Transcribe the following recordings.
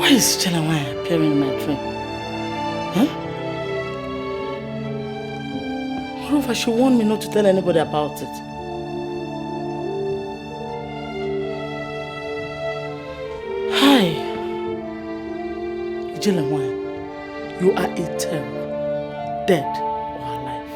Why is Chelawai appearing in my dream? Huh? Moreover, she warned me not to tell anybody about it. Hi. Chelawai, you are a terror. Dead or alive.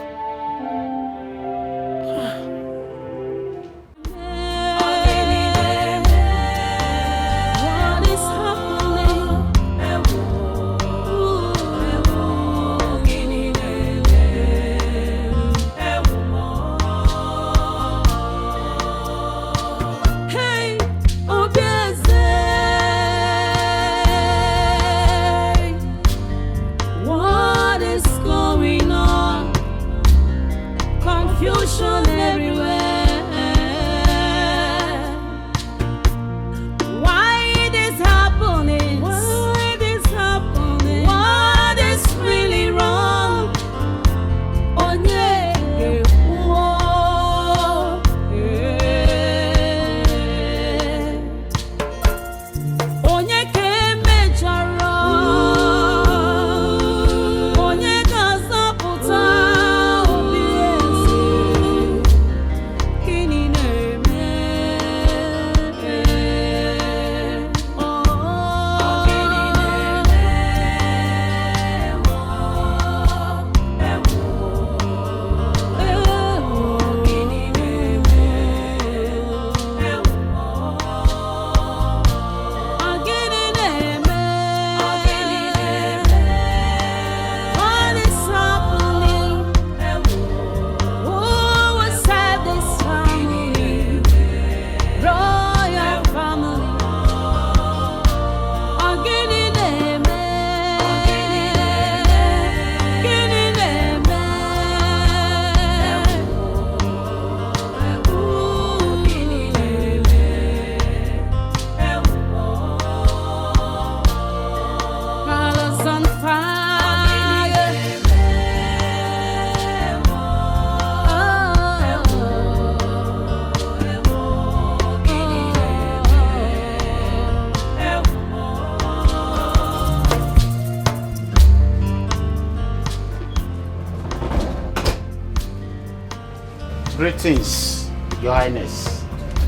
Greetings, Your Highness.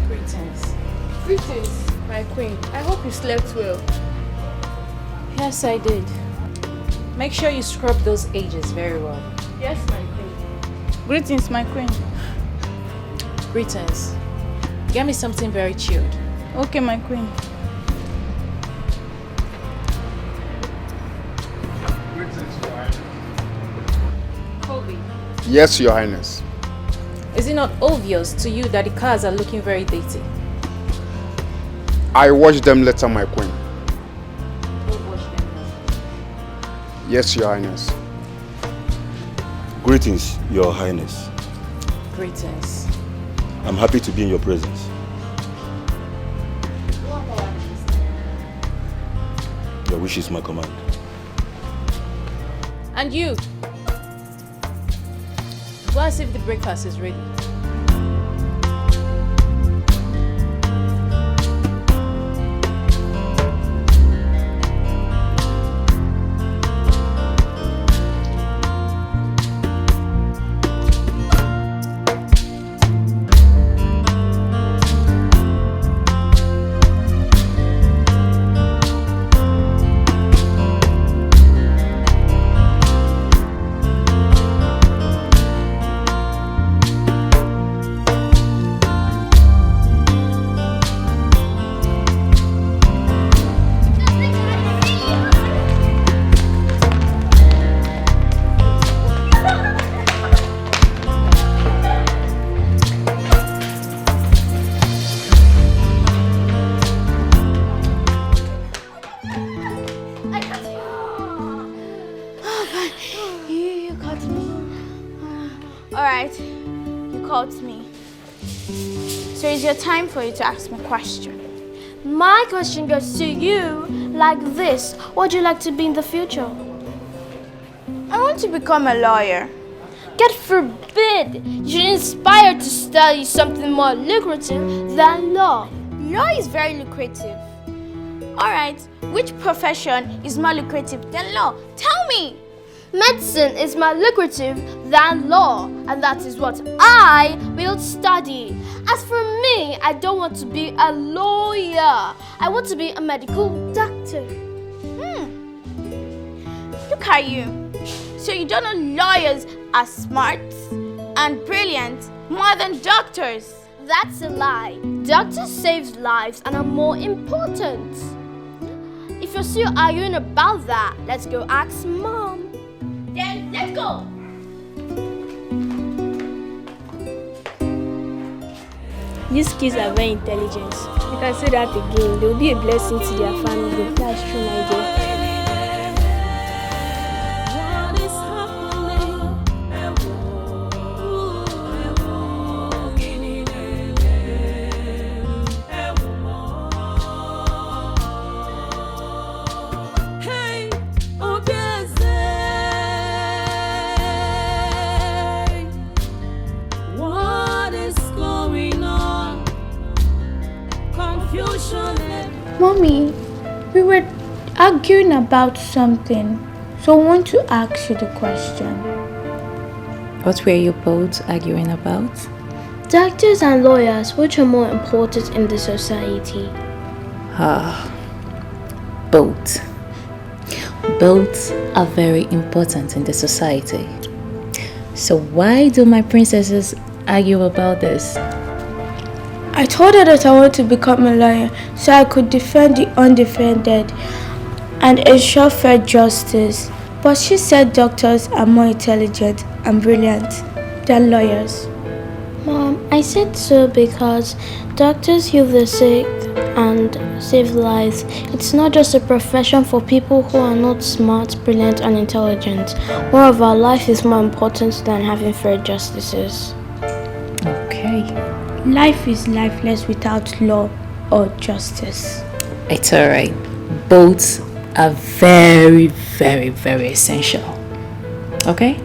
Greetings. Greetings, my queen. I hope you slept well. Yes, I did. Make sure you scrub those edges very well. Yes, my queen. Greetings, my queen. Greetings. Get me something very chilled. Okay, my queen. Greetings, Your Highness. Colby, Yes, Your Highness. is it not obvious to you that the cars are looking very dirty? I watched them later, my queen. Go wash them now. Yes, Your Highness. Greetings, Your Highness. Greetings. I'm happy to be in your presence. Your wish is my command. And you? Go and see if the breakfast is ready. Alright, you called me. So it's your time for you to ask me a question. My question goes to you like this. What would you like to be in the future? I want to become a lawyer. God forbid you should inspire to study something more lucrative than law. Law is very lucrative. Alright, which profession is more lucrative than law? Tell me! Medicine is more lucrative than law, and that is what I will study. As for me, I don't want to be a lawyer. I want to be a medical doctor. Look at you. So you don't know lawyers are smart and brilliant more than doctors? That's a lie. Doctors save lives and are more important. If you're still arguing about that, let's go ask Mom. Then let's go. These kids are very intelligent. You can say that again. They'll be a blessing to their family. That's true, my dear. Mommy, we were arguing about something, so I want to ask you the question. What were you both arguing about? Doctors and lawyers, which are more important in the society? Both. Both are very important in the society. So why do my princesses argue about this? I told her that I want to become a lawyer so I could defend the undefended and ensure fair justice. But she said doctors are more intelligent and brilliant than lawyers. Mom, I said so because doctors heal the sick and save lives. It's not just a profession for people who are not smart, brilliant, and intelligent. Moreover, life is more important than having fair justices. Okay. Life is lifeless without law or justice. It's alright. Both are very, very, very essential. Okay?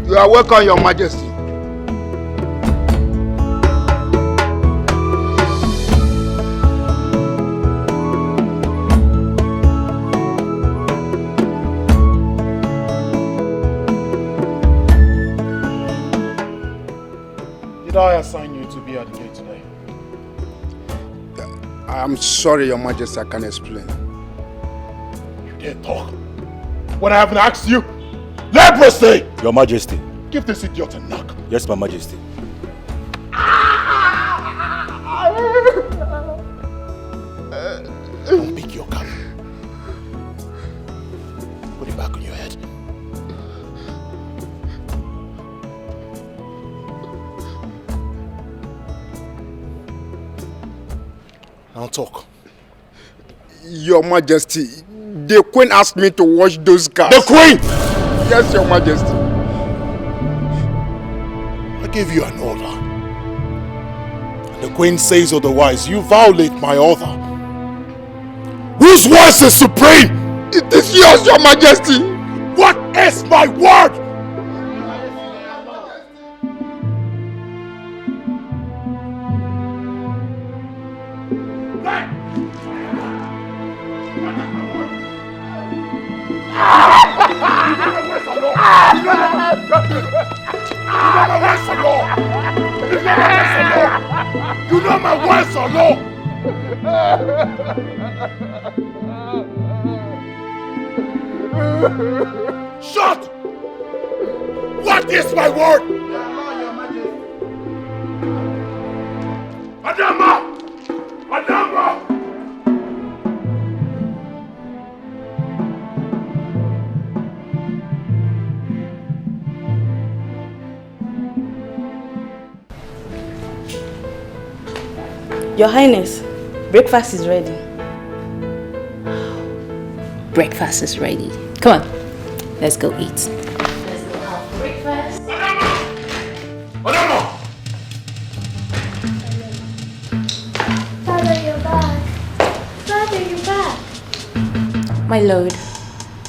You are welcome, Your Majesty. Did I assign you to be at the gate today? I'm sorry, Your Majesty, I can't explain. You dare talk when I haven't asked you? Leprosy! Your Majesty. Give this idiot a knock. Yes, my Majesty. Don't pick your gun. Put it back on your head. Now talk. Your Majesty, the Queen asked me to wash those cars. The Queen! Yes, Your Majesty. I gave you an order. And the Queen says otherwise. You violate my order. Whose voice is supreme? It is yours, Your Majesty. What is my word? You know my words or no? Shut! What is my word? Adama! Adama! Your Highness, breakfast is ready. Breakfast is ready. Come on, let's go eat. Let's go have breakfast. Adama! Father, you're back. Father, you're back. My lord,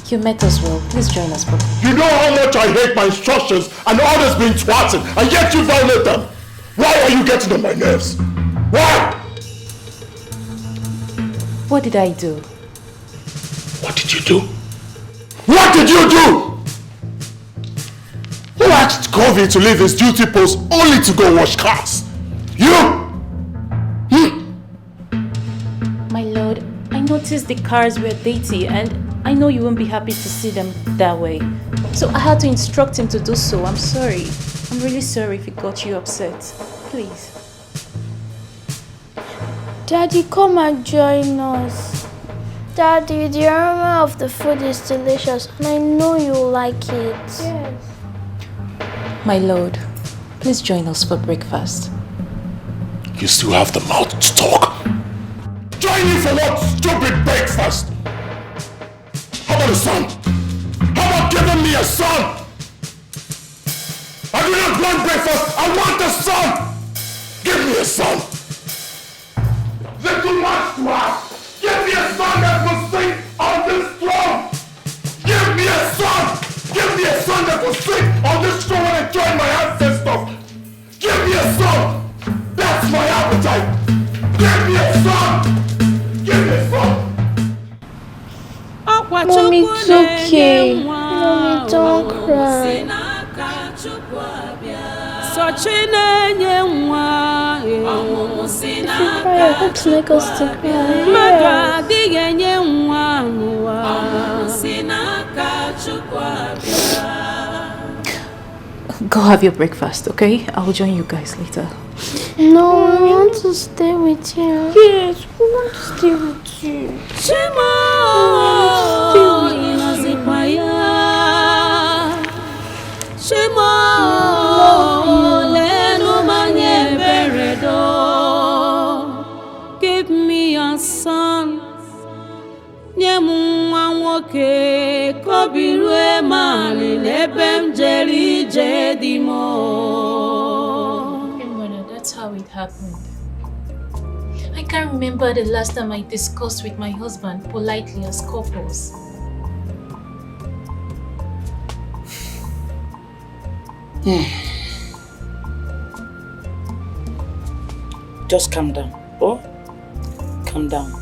you met us well. Please join us, Papa. You know how much I hate my instructions and orders being thwarted, and yet you violate them. Why are you getting on my nerves? Why? What did I do? What did you do? What did you do? Who asked Covey to leave his duty post only to go wash cars? You? My lord, I noticed the cars were dirty and I know you won't be happy to see them that way. So I had to instruct him to do so. I'm sorry. I'm really sorry if it got you upset. Please. Daddy, come and join us. Daddy, the aroma of the food is delicious and I know you'll like it. Yes. My lord, please join us for breakfast. You still have the mouth to talk. Join me for what stupid breakfast? How about a son? How about giving me a son? I do not want breakfast, I want a son! Give me a son! Little much to ask! Give me a son that will sing on this throne! Give me a son! Give me a son that will sing on this throne when I join my ancestors! Give me a son! That's my appetite! Give me a son! Give me a son! Mommy, it's okay. Mommy, don't cry. If you cry, I hope to make us to cry. Go have your breakfast, okay? I'll join you guys later. No, I want to stay with you. Yes, we want to stay with you. Give me a son. That's how it happened. I can't remember the last time I discussed with my husband politely as couples. Just calm down. Oh, calm down.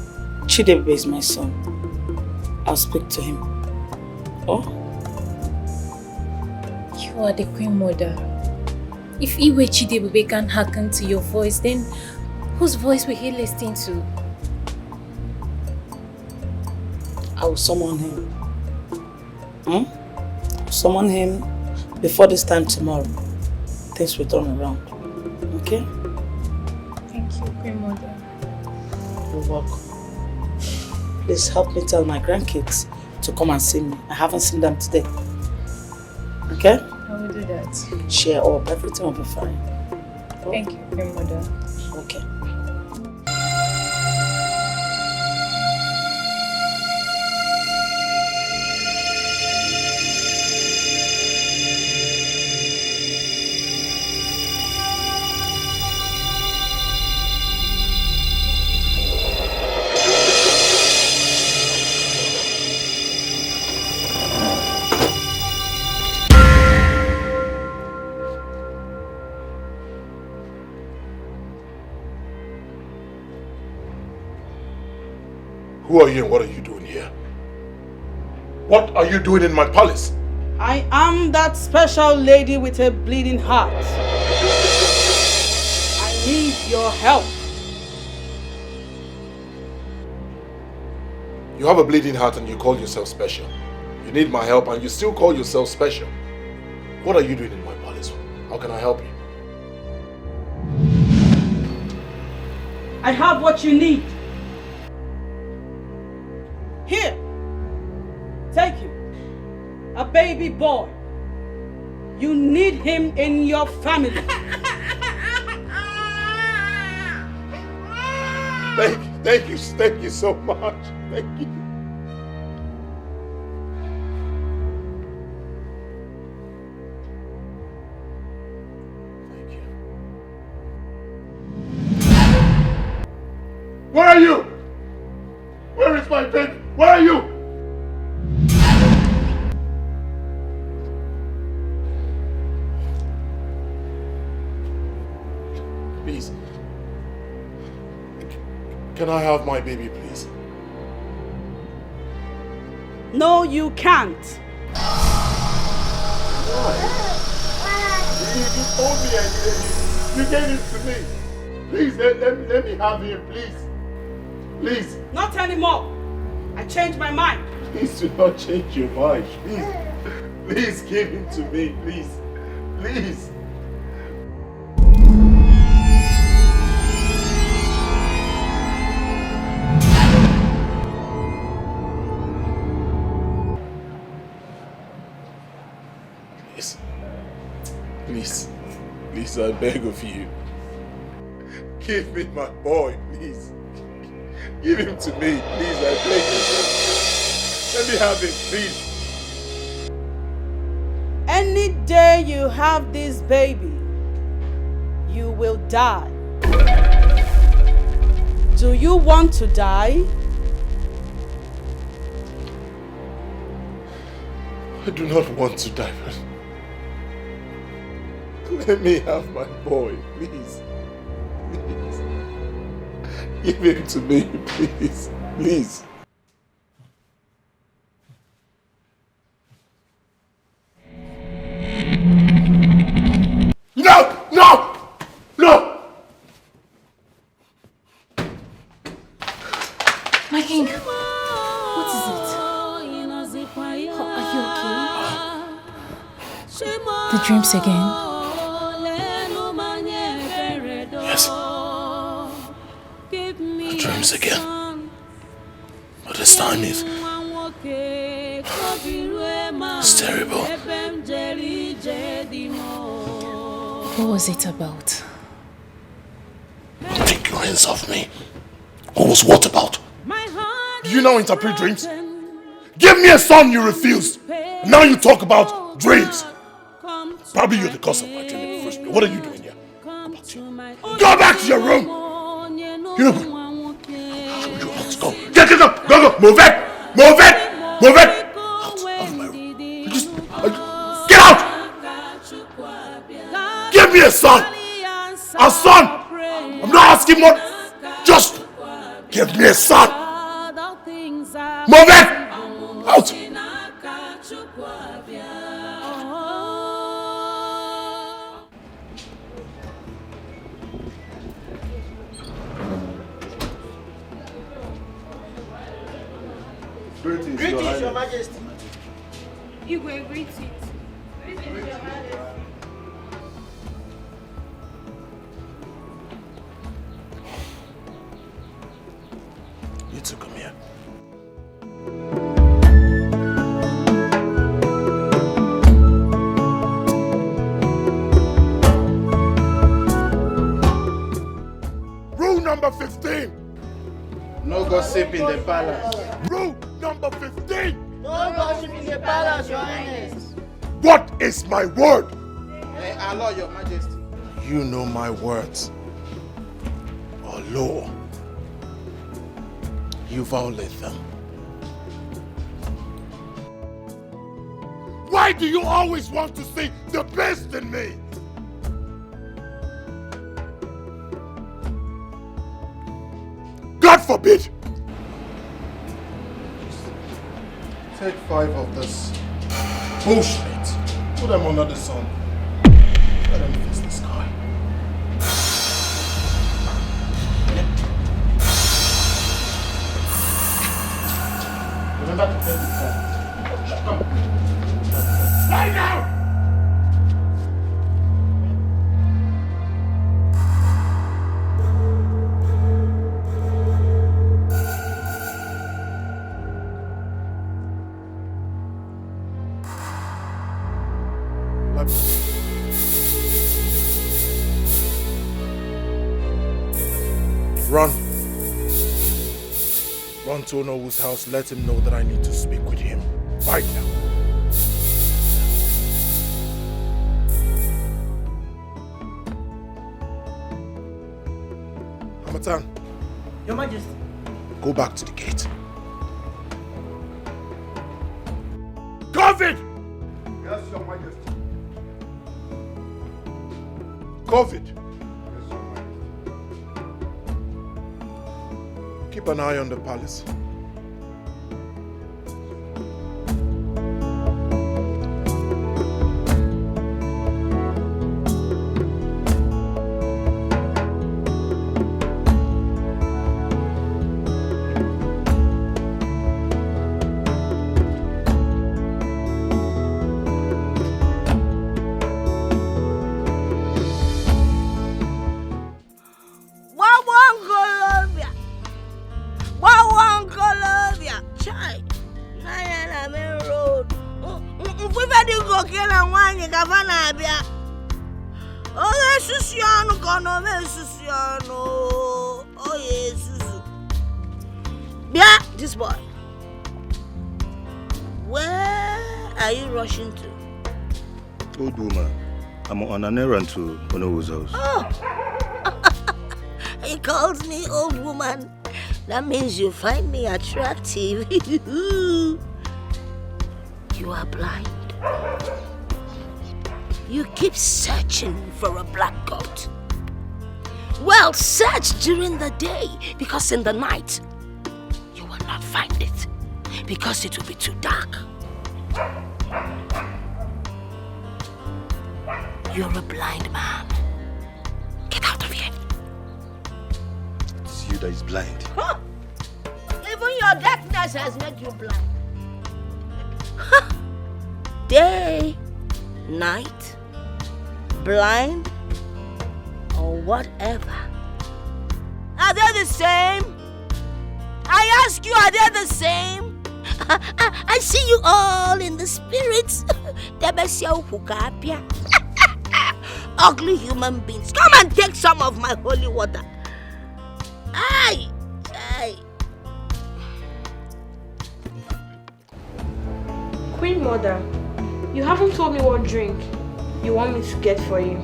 Chidebe is my son. I'll speak to him. Oh? You are the queen mother. If Iwe Chidebe can hearken to your voice, then whose voice will he listen to? I will summon him. Summon him before this time tomorrow. Things will turn around. Okay? Thank you, queen mother. You're welcome. Please help me tell my grandkids to come and see me. I haven't seen them today. Okay? I will do that. Cheer up. Everything will be fine. Oh? Thank you, queen mother. Okay. Who are you and what are you doing here? What are you doing in my palace? I am that special lady with a bleeding heart. I need your help. You have a bleeding heart and you call yourself special. You need my help and you still call yourself special. What are you doing in my palace? How can I help you? I have what you need. Here, take him. A baby boy. You need him in your family. Thank you so much. Thank you. Thank you. Where are you? Where is my baby? Where are you? Please. Can I have my baby, please? No, you can't. Why? You told me I needed him. You gave it to me. Please, let me have him, please. Please. Not anymore. I changed my mind. Please do not change your mind. Please. Please give him to me, please. Please. Please, I beg of you. Give me my boy, please. Give him to me, please, I beg you. Let me have him, please. Any day you have this baby, you will die. Do you want to die? I do not want to die, but let me have my boy, please. Please. Give him to me, please. Please. No! No! No! My king, what is it? Are you okay? The dreams again? Yes. The dreams again. But this time it's terrible. What was it about? Take your hands off me. What was what about? Do you now interpret dreams? Give me a son, you refused. Now you talk about dreams. Probably you're the cause of my dream in the first place. What are you doing here? Go back to your room. You know, let's go. Get it up. Go. Move it. Move it. Move it. Out of my room. Get out. Give me a son. A son. I'm not asking more. Just give me a son. Move it. Out. Greetings, Your Majesty. Igwe, greetings. Greetings, Your Majesty. You two come here. Rule number 15. No gossip in the palace. Rule number 15. No gossip in the palace, Your Highness. What is my word? Allah, Your Majesty. You know my words. Or law. You violate them. Why do you always want to see the best in me? God forbid! Take 5 of this. Bullshit. Put them under the sun. Let them face the sky. Remember to tell the phone. Come on. Lie down! Run. Run to Onowo's house. Let him know that I need to speak with him. Right now. Hamatan. Your Majesty. Go back to the gate. COVID! Yes, Your Majesty. COVID. Keep an eye on the palace. This boy. Where are you rushing to? Old woman, I'm on an errand to Onowo's house. Oh. He calls me old woman. That means you find me attractive. You are blind. You keep searching for a black goat. Well, search during the day, because in the night you will not find it, because it will be too dark. You're a blind man. Get out of here. It's you that is blind. Huh? Even your darkness has made you blind. Huh? Day, night, blind, or whatever. Are they the same? I ask you, are they the same? I see you all in the spirits. Ugly human beings. Come and take some of my holy water. Aye, aye. Queen Mother, you haven't told me what drink you want me to get for you.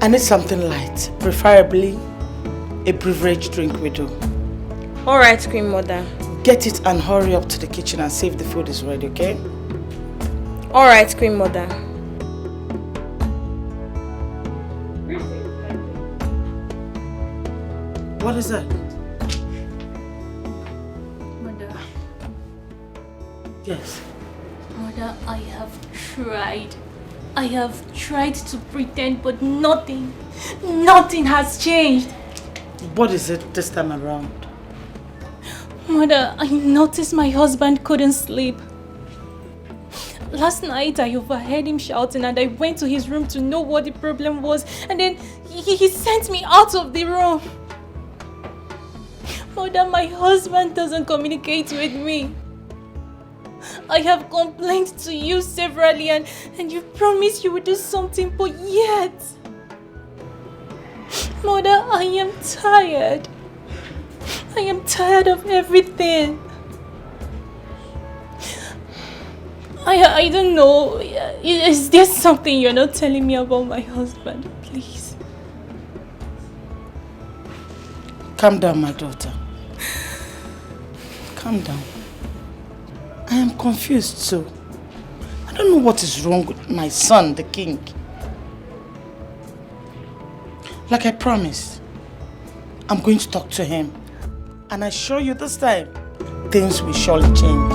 I need something light, preferably a beverage drink we do. Alright, Queen Mother. Get it and hurry up to the kitchen and see if the food is ready, okay? Alright, Queen Mother. What is that? Mother. Yes. Mother, I have tried. I have tried to pretend, but nothing has changed. What is it this time around? Mother, I noticed my husband couldn't sleep. Last night I overheard him shouting and I went to his room to know what the problem was, and then he sent me out of the room. Mother, my husband doesn't communicate with me. I have complained to you severally and you promised you would do something, but yet... Mother, I am tired. I am tired of everything. I don't know. Is there something you're not telling me about my husband? Please. Calm down, my daughter. Calm down. I am confused too. I don't know what is wrong with my son, the king. Like I promised, I'm going to talk to him. And I assure you this time, things will surely change.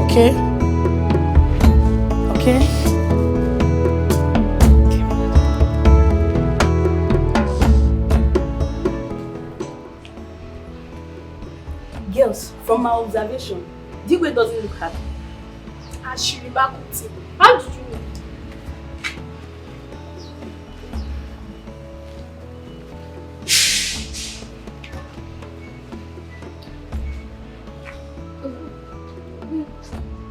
Okay? Okay? Girls, from my observation, Digwe doesn't look happy. And she remarked him. How did you know?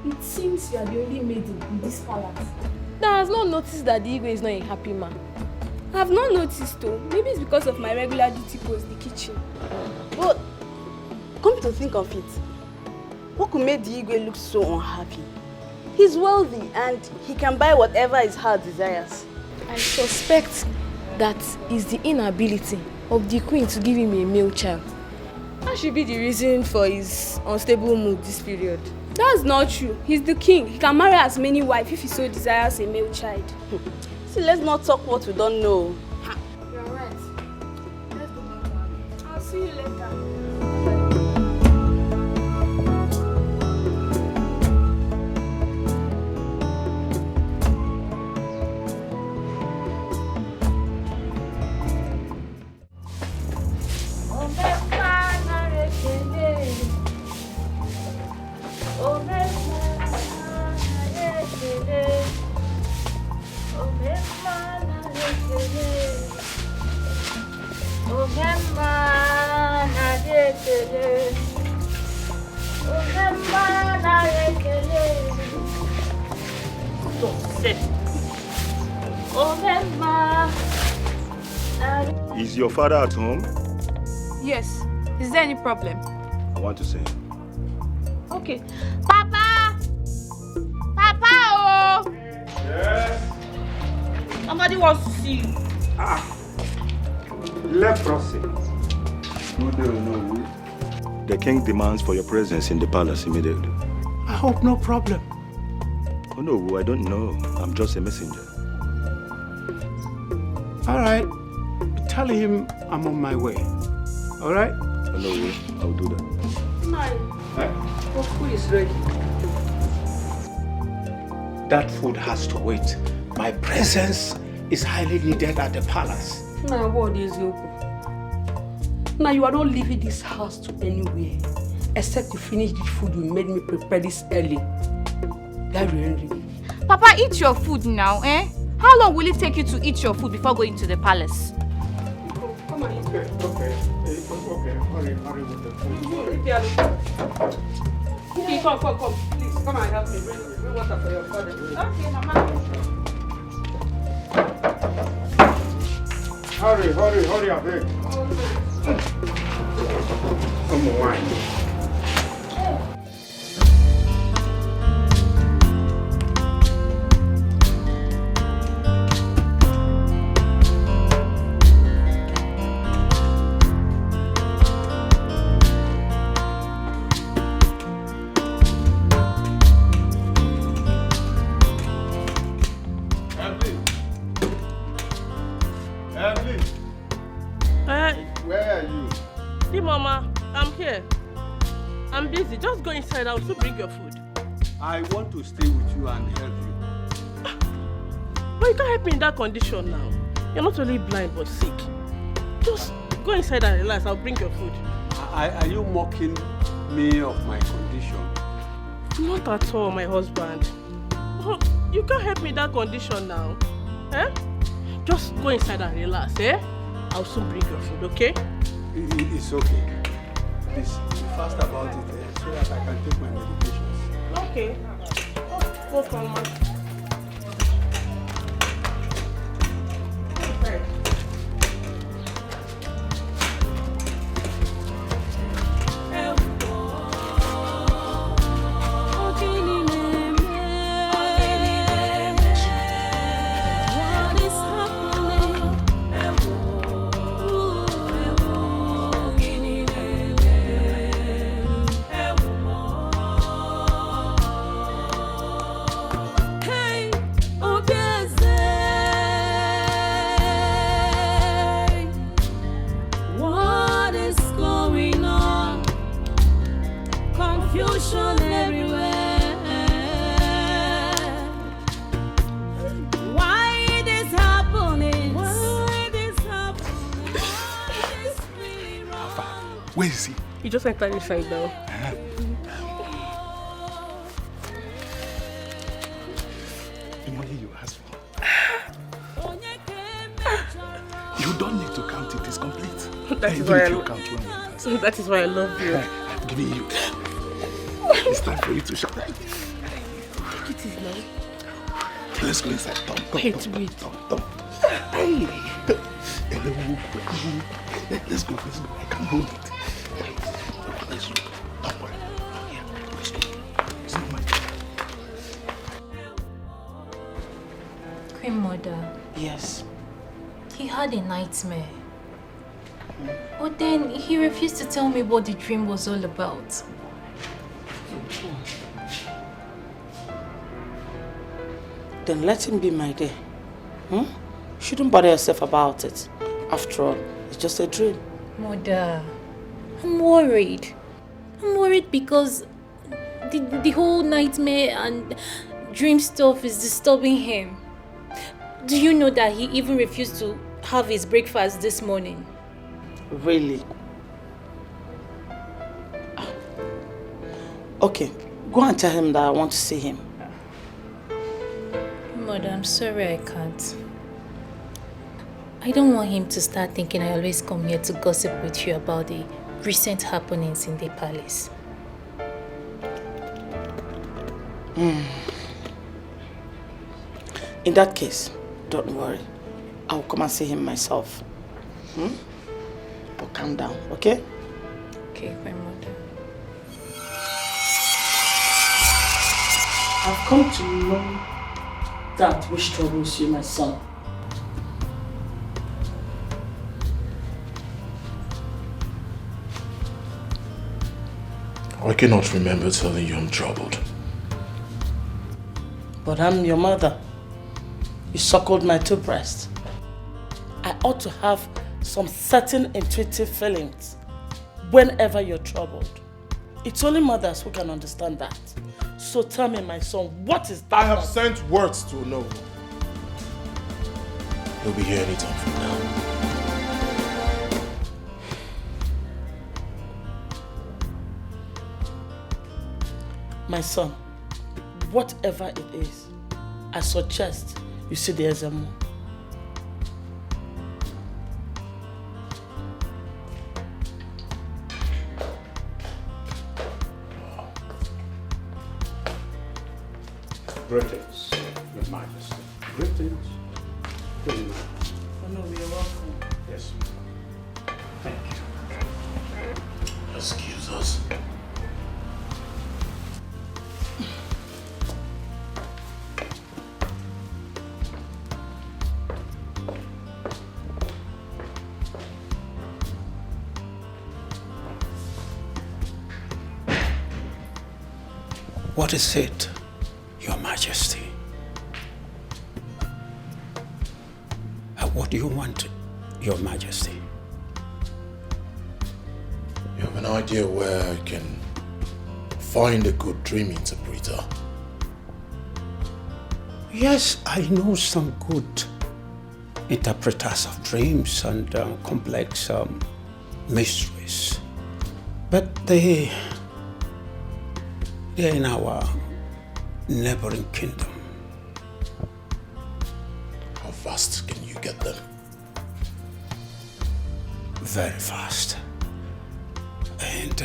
It seems you are the only maid in this palace that has not noticed that the Igwe is not a happy man. I have not noticed though. Maybe it's because of my regular duty post, the kitchen. But come to think of it, what could make the Igwe look so unhappy? He's wealthy and he can buy whatever his heart desires. I suspect that is the inability of the queen to give him a male child. That should be the reason for his unstable mood this period. That's not true. He's the king. He can marry as many wives if he so desires a male child. See, let's not talk what we don't know. You're right. Let's go back. I'll see you later. Is your father at home? Yes. Is there any problem? I want to see him. Okay. Papa! Papa! Oh! Yes? Somebody wants to see you. Leprosy. The king demands for your presence in the palace immediately. I hope no problem. Oh no, I don't know. I'm just a messenger. All right. Tell him I'm on my way. All right? Oh no, I'll do that. Your food is ready. That food has to wait. My presence is highly needed at the palace. Now, what is your Now, you are not leaving this house to anywhere except to finish the food you made me prepare this early. Papa, eat your food now, eh? How long will it take you to eat your food before going to the palace? Come on, eat. Okay. Hurry with the food. Okay, come. Please, come and help me. Bring water for your father. Okay, Mama. Hurry, I beg. Come on, wine. Where are you? See, Mama, I'm here. I'm busy. Just go inside. I'll soon bring your food. I want to stay with you and help you. But you can't help me in that condition now. You're not only blind but sick. Just go inside and relax. I'll bring your food. Are you mocking me of my condition? Not at all, my husband. Oh, you can't help me in that condition now. Eh? Just go inside and relax, eh? I'll soon bring your food, okay? It's okay. Please, be fast about it so that I can take my medications. Okay. Oh, go for one. Okay. Where is he? He just entered inside now. The money you asked for. You don't need to count it. It's complete. That is Even why if you count when you that is why I love you. I'm giving you. It's time for you to shut up. It is now. Let's go inside. Wait. Hey. Let's go. I can't hold it. Let's go. Don't worry. Yeah, let's go. It's not my Queen Mother. Yes. He had a nightmare. But then he refused to tell me what the dream was all about. Then let him be, my dear. Shouldn't bother yourself about it. After all, it's just a dream. Mother, I'm worried. I'm worried because the whole nightmare and dream stuff is disturbing him. Do you know that he even refused to have his breakfast this morning? Really? Okay, go and tell him that I want to see him. Mother, I'm sorry I can't. I don't want him to start thinking I always come here to gossip with you about the recent happenings in the palace. In that case, don't worry. I'll come and see him myself. But calm down, okay? Okay, my mother. I've come to know that which troubles you, my son. I cannot remember telling you I'm troubled. But I'm your mother. You suckled my two breasts. I ought to have some certain intuitive feelings whenever you're troubled. It's only mothers who can understand that. So tell me, my son, what is that? I have sent words to know. He'll be here anytime from now. My son, whatever it is, I suggest you see the Ezemo. Greetings, Your Majesty. Greetings. Oh no, you're welcome. Yes. Thank you. Excuse us. What is it, Your Majesty? What do you want, Your Majesty? You have an idea where I can find a good dream interpreter? Yes, I know some good interpreters of dreams and complex mysteries. But they're in our neighboring kingdom. How fast can you get them? Very fast. And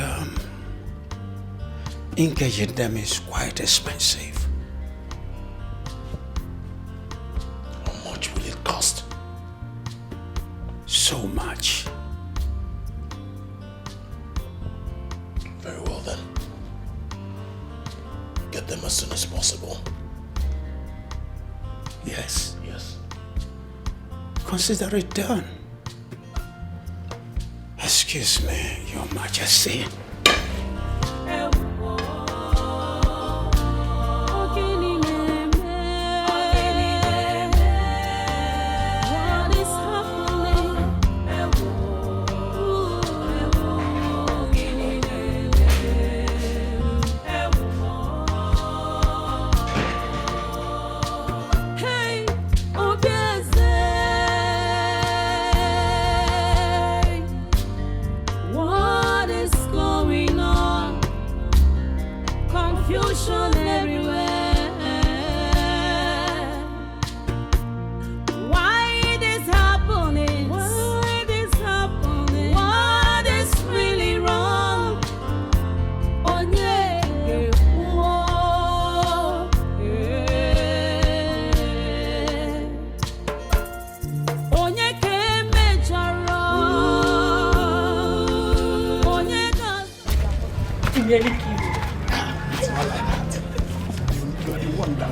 engaging them is quite expensive. How much will it cost? So much. Very well then. Get them as soon as possible. Yes. Yes. Consider it done. Excuse me, Your Majesty. What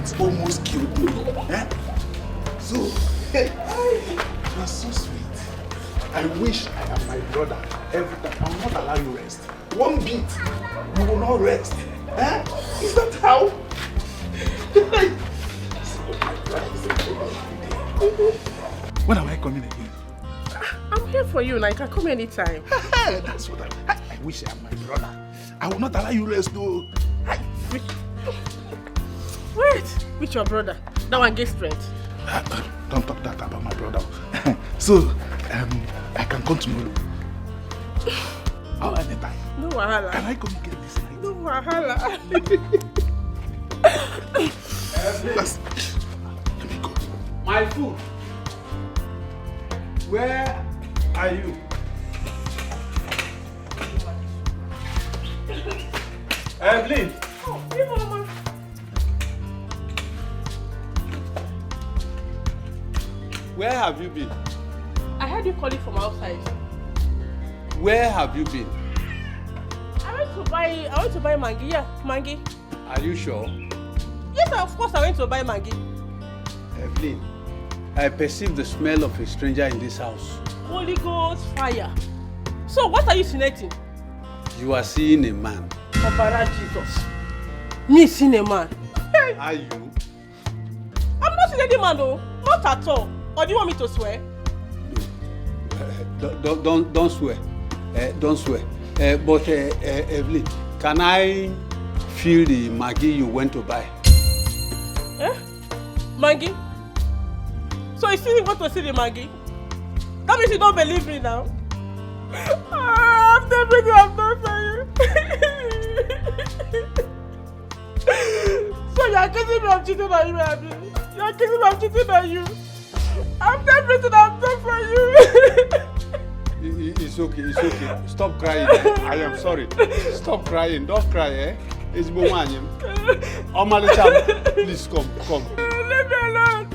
that almost killed me. Eh? So, you're so sweet. I wish I am my brother every time. I will not allow you rest. One beat, you will not rest. Eh? Is that how? When am I coming again? I'm here for you, and I can come anytime. That's what I wish I am my brother. I will not allow you rest though. Wait, with your brother? That one gets strength. Don't talk that about my brother. So, I can come tomorrow. Or anytime. No wahala. Can I come again this night? No wahala. Let me go. My food. Where are you? Evelyn. Oh, hey, Mama. Where have you been? I heard you calling from outside. Where have you been? I went to buy Maggi. Yeah, Maggi. Are you sure? Yes, of course I went to buy Maggi. Evelyn, I perceive the smell of a stranger in this house. Holy Ghost fire. So what are you insinuating? You are seeing a man. Opera Jesus. Me seeing a man. Hey. Are you? I'm not seeing any man though. Not at all. Or do you want me to swear? Don't swear. Don't swear. But Evelyn, can I feel the Maggi you went to buy? Maggi? So you still want to see the Maggi? That means you don't believe me now. After everything I've done for you. So you're accusing me of cheating on you, Abby? You're accusing me of cheating on you? After everything I've done for you. It's okay, it's okay. Stop crying. I am sorry. Stop crying. Don't cry, eh? It's Bomanium. Omalicham, please come. Leave me alone.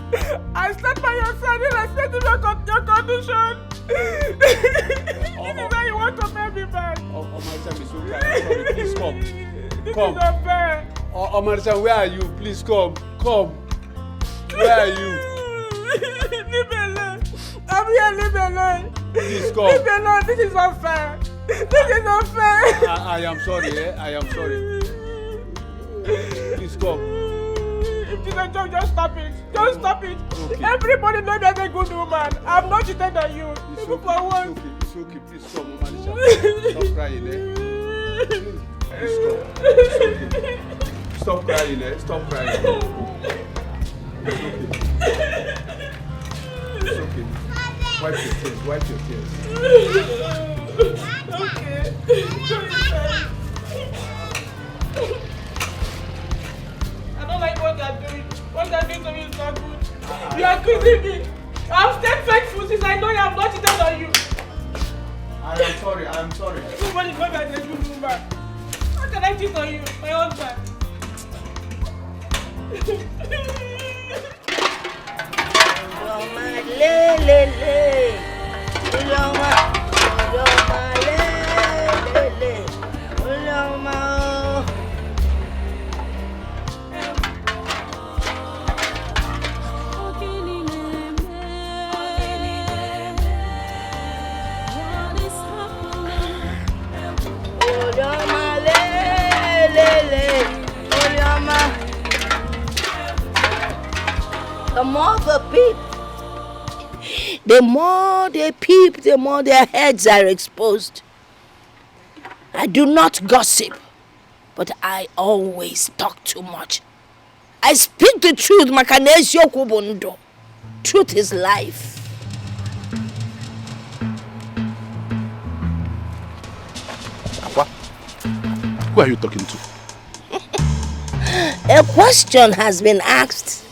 I stand by your side in respect to your condition. This is how you want to make me back. Omalicham is okay. I'm sorry. Please come. This is unfair. Omalicham, where are you? Please come. Where are you? Leave me alone. I'm here, leave me alone. Please come. Leave me alone. This is unfair. This is unfair. I am sorry, eh? I am sorry. Please come. If it's a joke, just stop it. Just stop it. Okay. Everybody knows me as a good woman. I'm not cheating on you. It's okay. Please come, Omalicham. Stop crying, eh? Please come. It's okay. Stop crying, eh? Stop crying. It's okay. Wipe your tears. Okay. I don't like what they're doing. What they're doing to me is not good. You are accusing me. I've stayed faithful since I know you have not cheated on you. I am sorry. Everybody knows me as a good woman. How can I cheat on you, my husband? The more the peep, the more they peep, the more their heads are exposed. I do not gossip, but I always talk too much. I speak the truth, Makanesio Kubundo. Truth is life. What? Who are you talking to? A question has been asked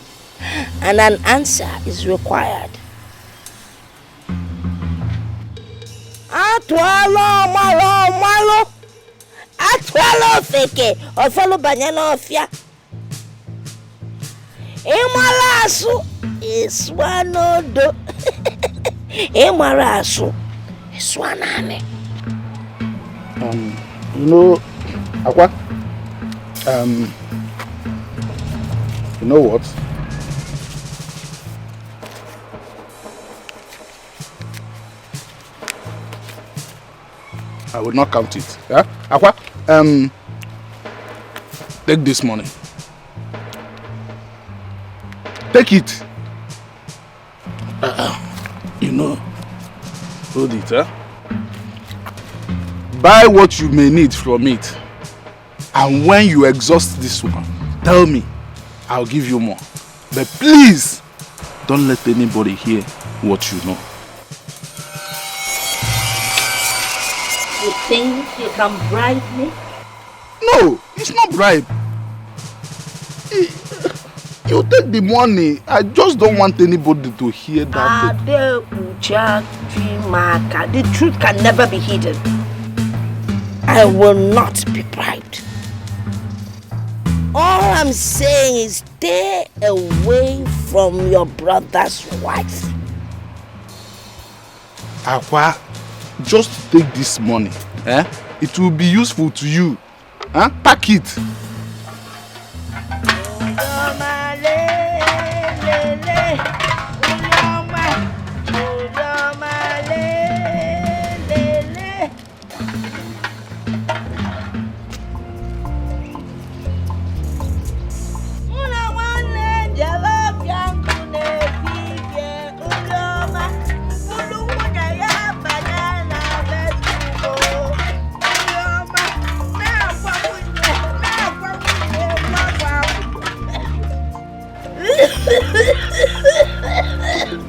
and an answer is required. Malo. Atwalo feke. Ofalo banyana ofia. Emalasu iswanodo. Emarasu iswanane. You know, Aqua, You know what? I will not count it. Yeah? Aqua, take this money. Take it. You know, hold it, huh? Buy what you may need from it. And when you exhaust this one, tell me. I'll give you more. But please, don't let anybody hear what you know. You think you can bribe me? No, it's not bribe. You take the money. I just don't want anybody to hear that. The truth can never be hidden. I will not be bribed. All I'm saying is stay away from your brother's wife. Aqua, just take this money. Eh? It will be useful to you. Huh? Pack it.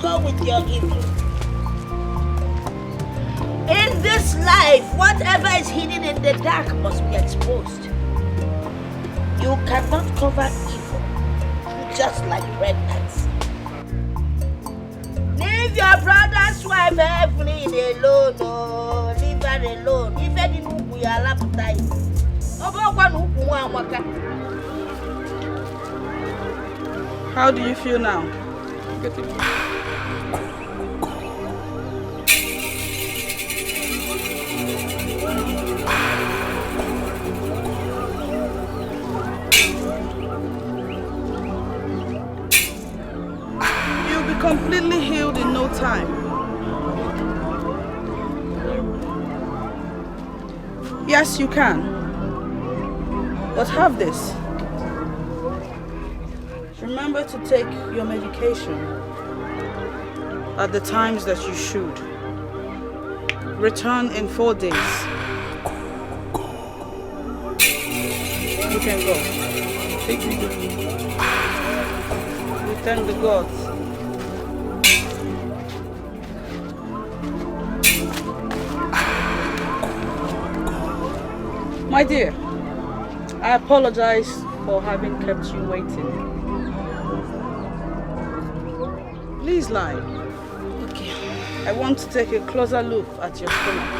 Go with your evil. In this life, whatever is hidden in the dark must be exposed. You cannot cover evil, just like red ants. Leave your brother's wife Evelyn alone, oh, leave her alone. If any we are laptai. How do you feel now? You'll be completely healed in no time. Yes, you can. But have this. Remember to take your medication at the times that you should. Return in 4 days. You can go. Take me. We thank the gods. My dear, I apologize for having kept you waiting. Please lie. Okay. I want to take a closer look at your stomach.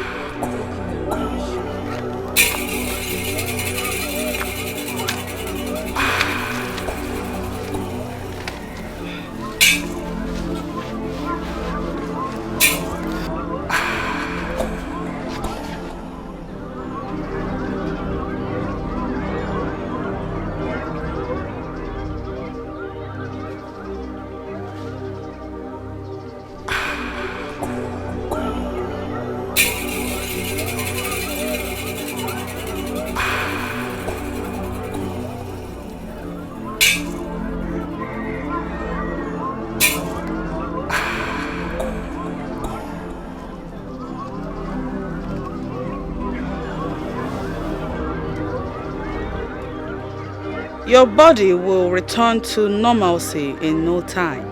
Your body will return to normalcy in no time.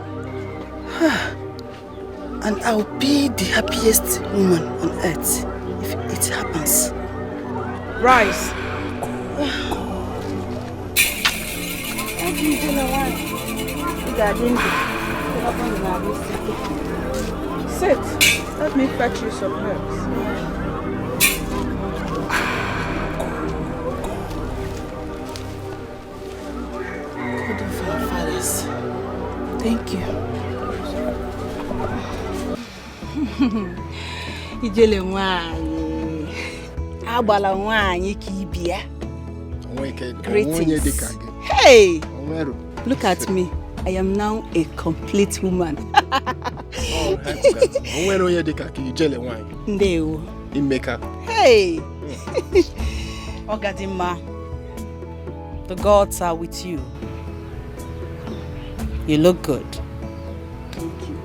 And I'll be the happiest woman on earth if it happens. Rise. Sit. Let me fetch you some herbs. Thank you. Ijele nwaanyị. Agbala nwaanyị ka ibia. Greetings. Hey! Look at me. I am now a complete woman. Ndewo. Hey! Ogadima, the gods are with you. You look good. Thank you.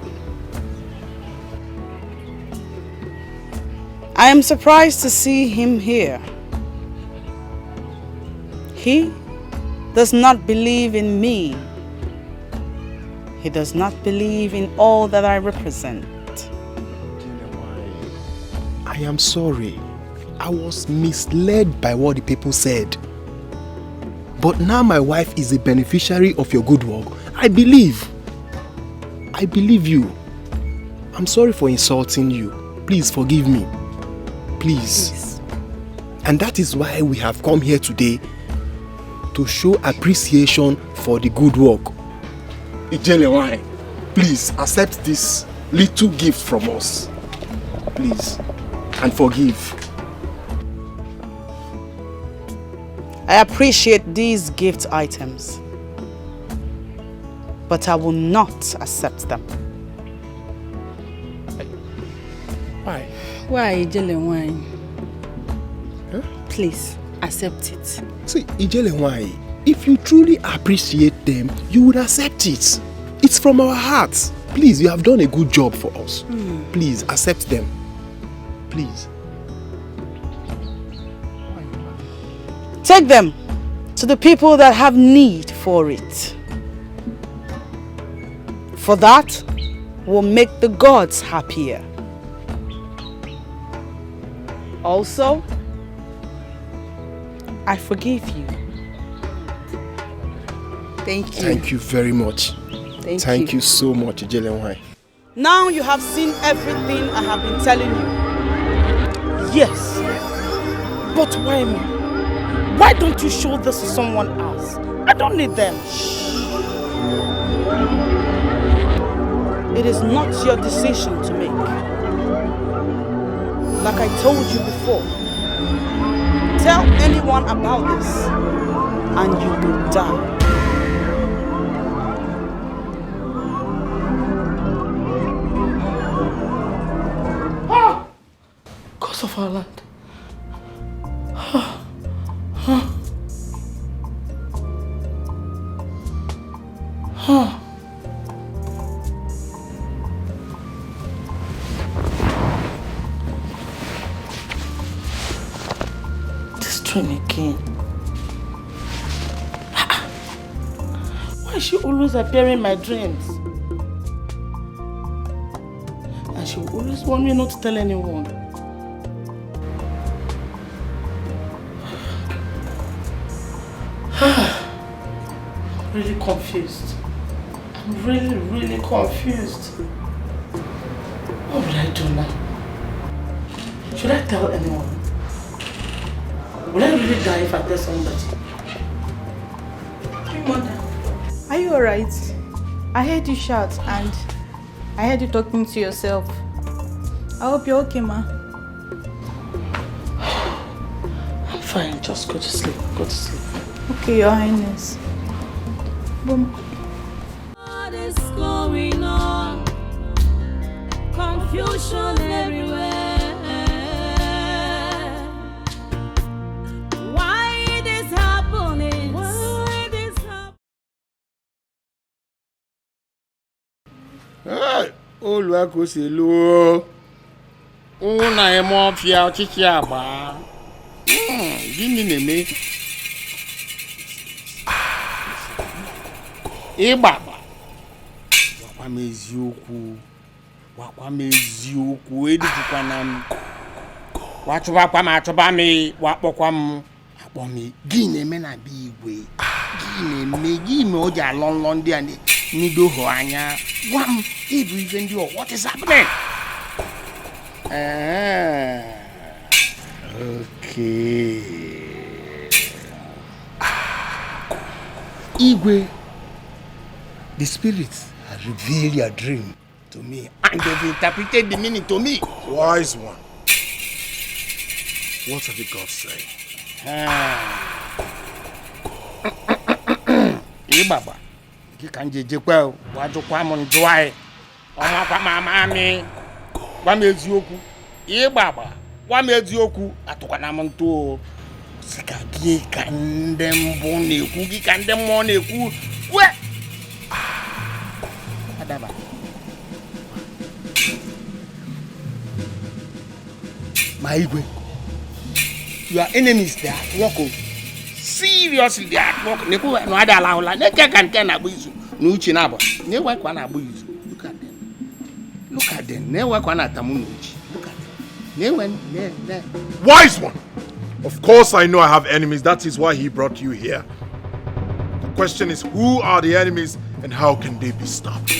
I am surprised to see him here. He does not believe in me. He does not believe in all that I represent. I am sorry. I was misled by what the people said. But now my wife is a beneficiary of your good work. I believe. I believe you. I'm sorry for insulting you. Please forgive me. Please. And that is why we have come here today to show appreciation for the good work. Ijelewai, please accept this little gift from us. Please. And forgive. I appreciate these gift items, but I will not accept them. Why? Why, Ijelewai? Huh? Please, accept it. See, Ijelewai, if you truly appreciate them, you would accept it. It's from our hearts. Please, you have done a good job for us. Please, accept them. Please. Take them to the people that have need for it. For that will make the gods happier. Also, I forgive you. Thank you. Thank you very much. Thank you so much, Ijelewai. Now you have seen everything I have been telling you. Yes. But why me? Why don't you show this to someone else? I don't need them. It is not your decision to make. Like I told you before, tell anyone about this and you will die. Gods of our land. This train again. Why is she always appearing in my dreams? And she will always want me not to tell anyone. Really confused. I'm really confused. What will I do now? Should I tell anyone? Will I really die if I tell somebody? Hey, Mother. Are you alright? I heard you shout and I heard you talking to yourself. I hope you're okay, Ma. I'm fine. Just go to sleep. Go to sleep. Okay, Your Highness. Boom. What is going on? Confusion everywhere. Why it is happening? Why it is happening? Hey, Oluwakoselu. Una emo fia ọchịchị agba. Gịnị na-eme? Ịgbagba. Wakwa m eziokwu. Edijikwana m. Wachụbakwa m achụba m. Wakpọkwa m. Akpọ m. Gịnị na-eme na be igwe? Gịnị me o ji alọ nlọ ndị a nido hụ anya? Gwa m ịbụ ife ndị ọ. What is happening? Okay. Igwe, the spirits have revealed your dream to me and they've interpreted the meaning to me. Wise one. What have the gods said? Ibaba, Gị ka njejekwa wajụkwa m ndụ anyị. Ọmakwa ma mami. Gwa m eziokwu. Ịgba agba. Gwa m eziokwu atụkwana m ntụ. Sika gị ka ndị mbụ na-ekwu gị ka ndị mmụọ na-ekwu. We! Adaba. My Igwe, your enemies they are at work. Seriously, they are at work. Neku no ada alahula. Neke kan abu isu. No uchi na abo. Ne wa kwa na abu isu. Look at them. Look at them. Ne wa kwa na tamu no uchi. Look at them. Ne. Wise one! Of course I know I have enemies. That is why he brought you here. The question is, who are the enemies and how can they be stopped?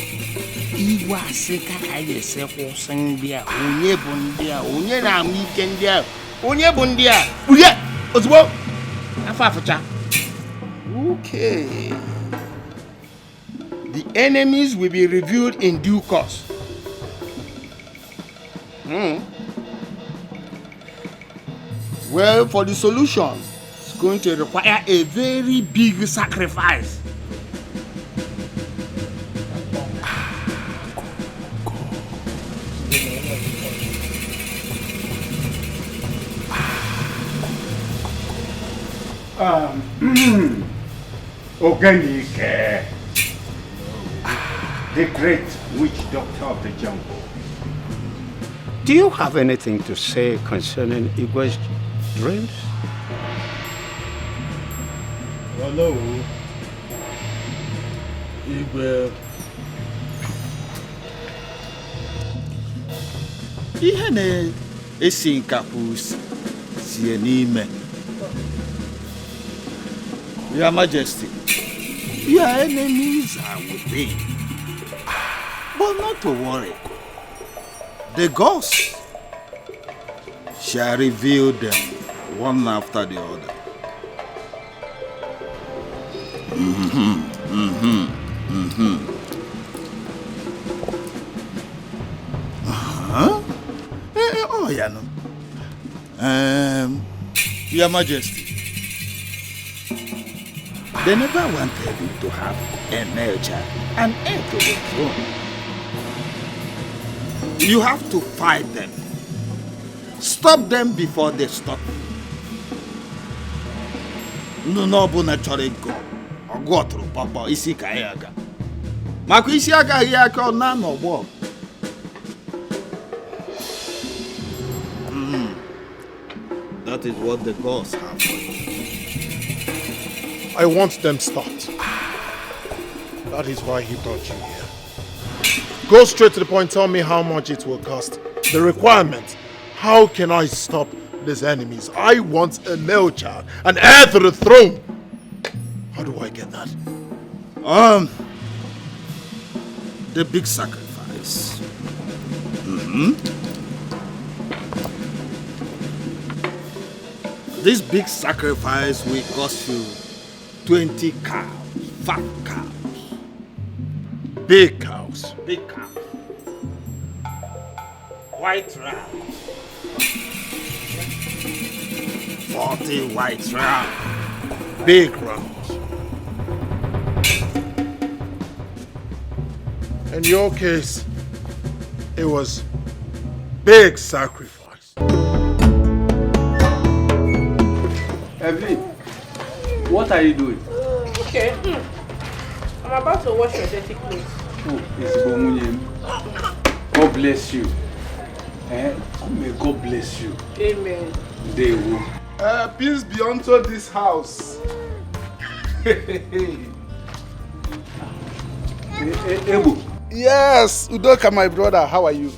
Iwa seka kaye se ko ndia. Onye bụ ndia. Onye na amu ike ndia. Onye bụ ndia. Uye! Ozugbo! Afafucha. Okay. The enemies will be reviewed in due course. Well, for the solution, it's going to require a very big sacrifice. Oganike, the great witch doctor of the jungle. Do you have anything to say concerning Igwe's dreams? Hello, Igwe. Ihe na-esi nkapụ sie n'ime. Your Majesty, your enemies are within. But not to worry. The gods shall reveal them one after the other. Oh, yeah, no. Your Majesty, they never wanted you to have a male child, an heir to the throne. You have to fight them. Stop them before they stop you. No, but chọrọ go. Ọgụ ọtụrụ papa isi ka ya aga. Maka isi agaghị aka ọ na n'ọgbọ. That is what the gods have for you. I want them stopped. That is why he brought you here. Go straight to the point, tell me how much it will cost. The requirement. How can I stop these enemies? I want a male child, an heir to the throne. How do I get that? The big sacrifice. This big sacrifice will cost you 20 cows, fat cows. Big cows. Big cows. White rams. 40 white rams. Big rams. In your case, it was big sacrifice. Evelyn, what are you doing? Okay. I'm about to wash your dirty clothes. Oh, it's Bomunyem. God bless you. May God bless you. Amen. They will. Peace be unto this house. Ebu. Yes, Udoka, my brother. How are you?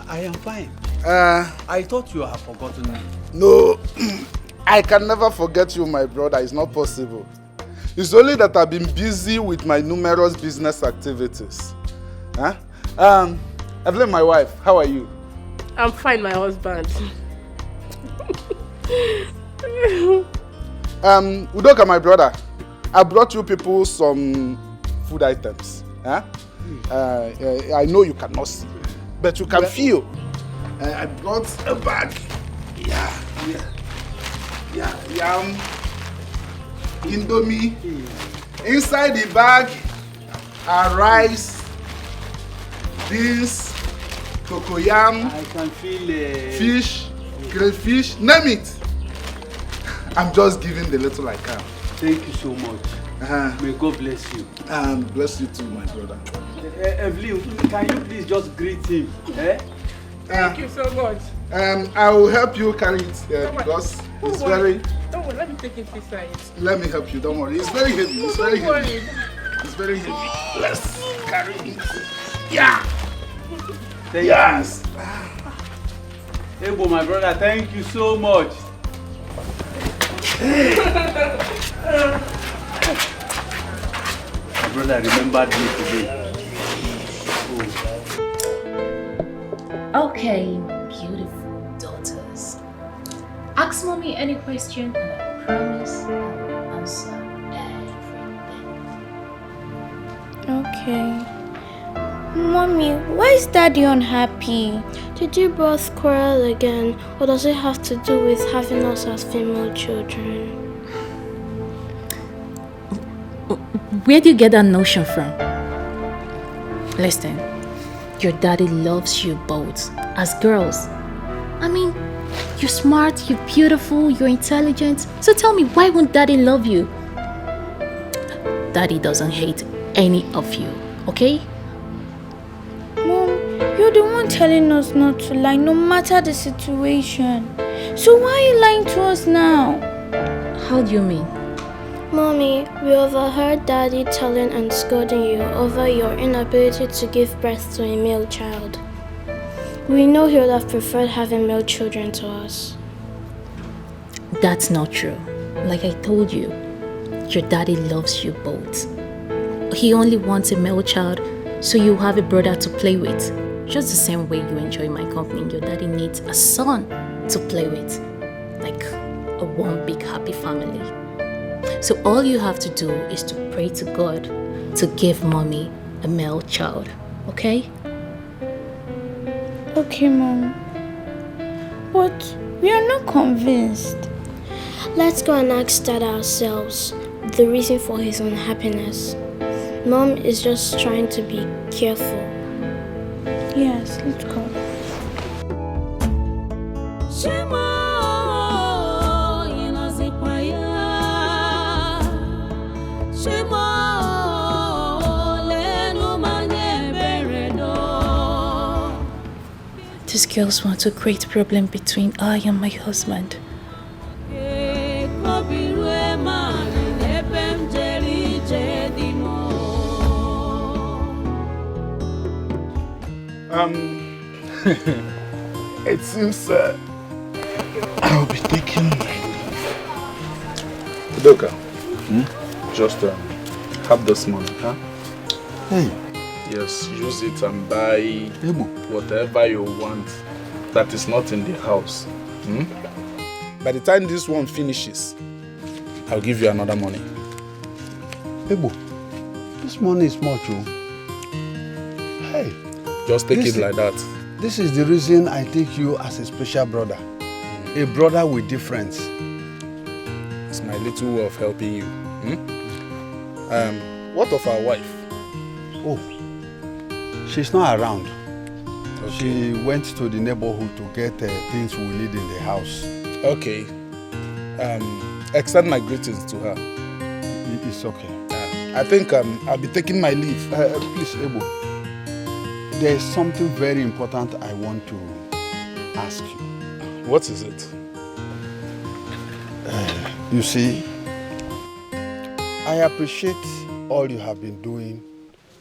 I am fine. I thought you had forgotten me. No, I can never forget you, my brother. It's not possible. It's only that I've been busy with my numerous business activities. Evelyn, my wife, how are you? I'm fine, my husband. Udoka, my brother, I brought you people some food items. I know you cannot see, but you can feel. I brought a bag. Yam, Indomie. Inside the bag, rice, beans, cocoyam, I can feel fish, grilled fish, name it. I'm just giving the little I can. Thank you so much. May God bless you. And bless you too, my brother. Evelyn, can you please just greet him? Thank you so much. I will help you carry it because it's very... Don't worry, let me take it inside. Let me help you, don't worry. It's very heavy, it's very Don't heavy. worry. It's very heavy. Let's carry it. Yeah! Yes! Ebo, my brother, thank you so much. My brother remembered me today. Okay, beautiful daughters. Ask mommy any question and I promise I will answer everything. Okay. Mommy, why is Daddy unhappy? Did you both quarrel again, or does it have to do with having us as female children? Where do you get that notion from? Listen, your daddy loves you both as girls. I mean, you're smart, you're beautiful, you're intelligent. So tell me, why won't daddy love you? Daddy doesn't hate any of you, okay? Mom, you're the one telling us not to lie, no matter the situation. So why are you lying to us now? How do you mean? Mommy, we overheard Daddy telling and scolding you over your inability to give birth to a male child. We know he would have preferred having male children to us. That's not true. Like I told you, your daddy loves you both. He only wants a male child so you have a brother to play with. Just the same way you enjoy my company, your daddy needs a son to play with. Like a one big happy family. So all you have to do is to pray to God to give mommy a male child, okay? Okay, Mom. But we are not convinced. Let's go and ask Dad ourselves the reason for his unhappiness. Mom is just trying to be careful. Yes, let's go. These girls want to create a problem between I and my husband. It seems I'll be taking Udoka. Just have this money, huh? Hey. Yes, use it and buy whatever you want that is not in the house. By the time this one finishes, I'll give you another money. Ebo, this money is much, oh. Hey. Just take it like that. This is the reason I take you as a special brother. A brother with difference. It's my little way of helping you. What of our wife? Oh, she's not around. Okay. She went to the neighborhood to get things we need in the house. Okay. Extend my greetings to her. It's okay. I think I'll be taking my leave. Please, Ebo. There is something very important I want to ask you. What is it? You see, I appreciate all you have been doing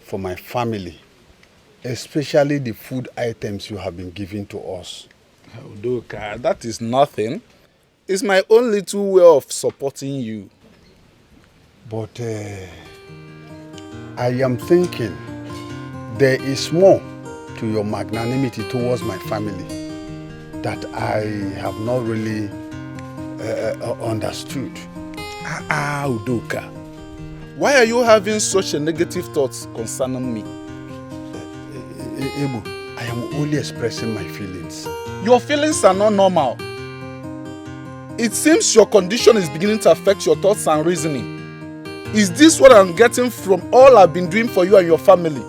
for my family, especially the food items you have been giving to us. Udoka, that is nothing. It's my own little way of supporting you. But I am thinking there is more to your magnanimity towards my family that I have not really understood. Udoka, why are you having such a negative thoughts concerning me? Ebu, I am only expressing my feelings. Your feelings are not normal. It seems your condition is beginning to affect your thoughts and reasoning. Is this what I'm getting from all I've been doing for you and your family?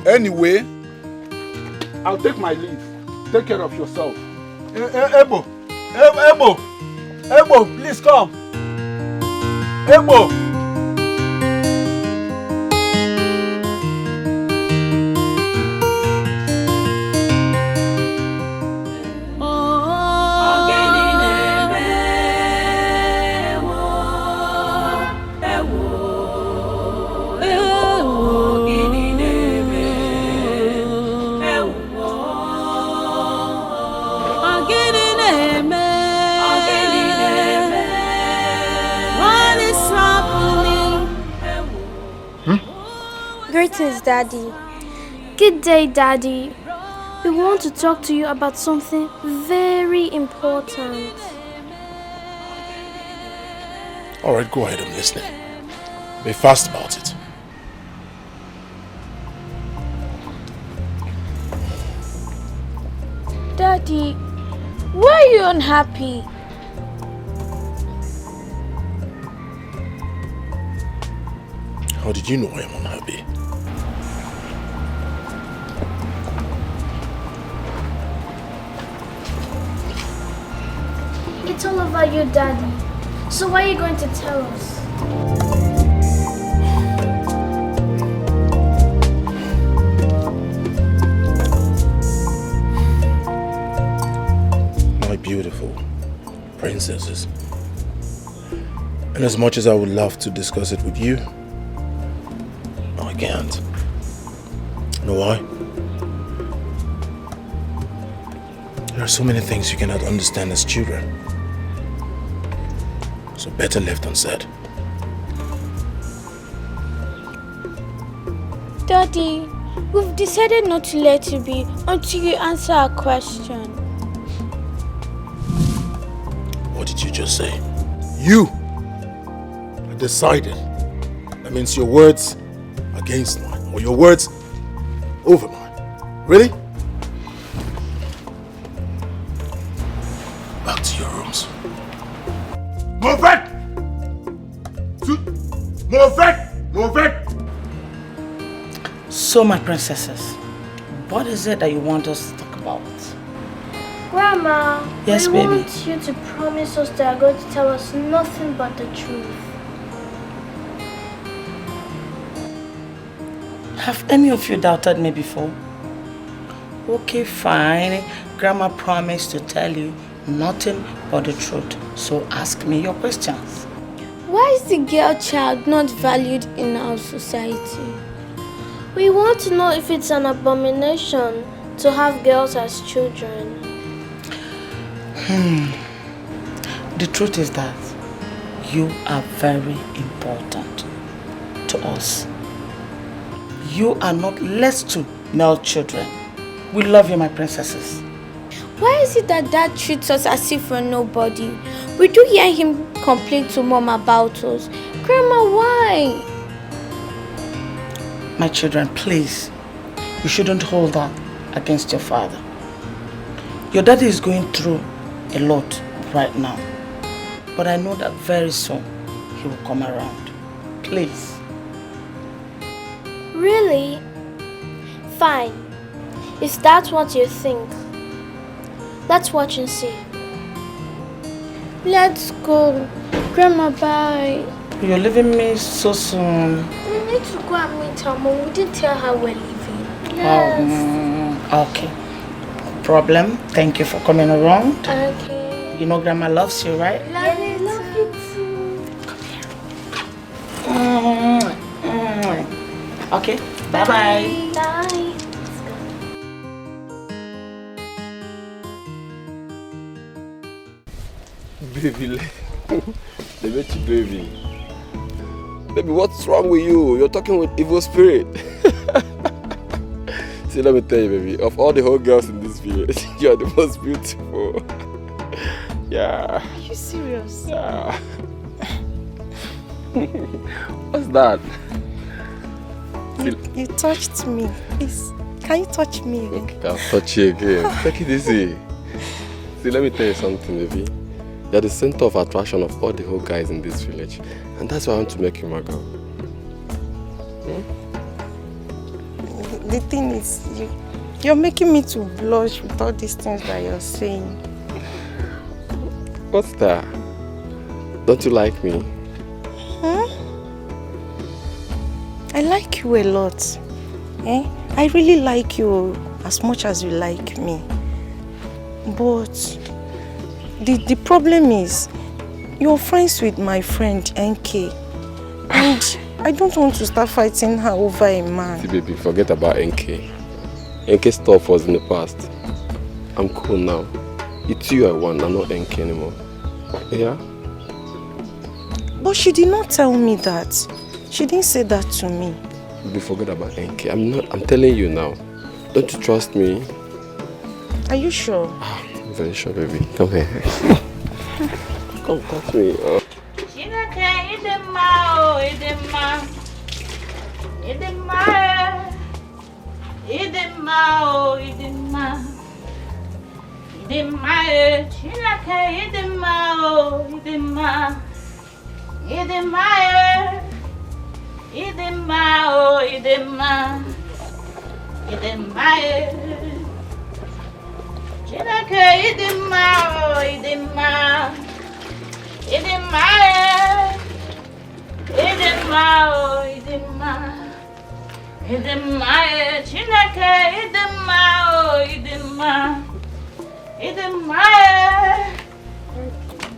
Anyway, I'll take my leave. Take care of yourself. Ebo, please come. Ebo. Greetings, Daddy. Good day, Daddy. We want to talk to you about something very important. All right, go ahead, I'm listening. Be fast about it. Daddy, why are you unhappy? How did you know I am unhappy? It's all about you, Daddy. So why are you going to tell us? My beautiful princesses. And as much as I would love to discuss it with you, I can't. You know why? There are so many things you cannot understand as children. So better left unsaid. Daddy, we've decided not to let you be until you answer our question. What did you just say? You decided. That means your words against mine, or your words over mine. Really? Back to your rooms. Move it! Move it! Move it! So, my princesses, what is it that you want us to talk about? Grandma, Yes, we baby. want you to promise us that you're going to tell us nothing but the truth. Have any of you doubted me before? Okay, fine. Grandma promised to tell you nothing but the truth. So ask me your questions. Why is the girl child not valued in our society? We want to know if it's an abomination to have girls as children. The truth is that you are very important to us. You are not less to male children. We love you, my princesses. Why is it that Dad treats us as if we're nobody? We do hear him complain to Mom about us. Grandma, why? My children, please, you shouldn't hold that against your father. Your daddy is going through a lot right now. But I know that very soon he will come around. Please. Really? Fine. If that's what you think, let's watch and see. Let's go. Grandma, bye. You're leaving me so soon. We need to go and meet her mom. We didn't tell her we're leaving. Yes. Okay. No problem. Thank you for coming around. Okay. You know Grandma loves you, right? Love you too. Okay. Bye-bye. Bye. Baby, baby. Baby, what's wrong with you? You're talking with evil spirit. See, let me tell you, baby, of all the whole girls in this village, you're the most beautiful. Yeah. Are you serious? Yeah. What's that? You touched me. Please, can you touch me again? Okay, I'll touch you again. Take it easy. See, let me tell you something, baby. You're the center of attraction of all the whole guys in this village. And that's why I want to make you my girl. The thing is, you're making me to blush with all these things that you're saying. What's that? Don't you like me? I like you a lot. I really like you as much as you like me. But the problem is, you're friends with my friend NK. And I don't want to start fighting her over a man. See, baby, forget about NK. NK stuff was in the past. I'm cool now. It's you I want, I'm not NK anymore. Yeah? But she did not tell me that. She didn't say that to me. Baby, forget about NK. I'm telling you now. Don't you trust me? Are you sure? I'm very sure, baby. Come here. Come touch me.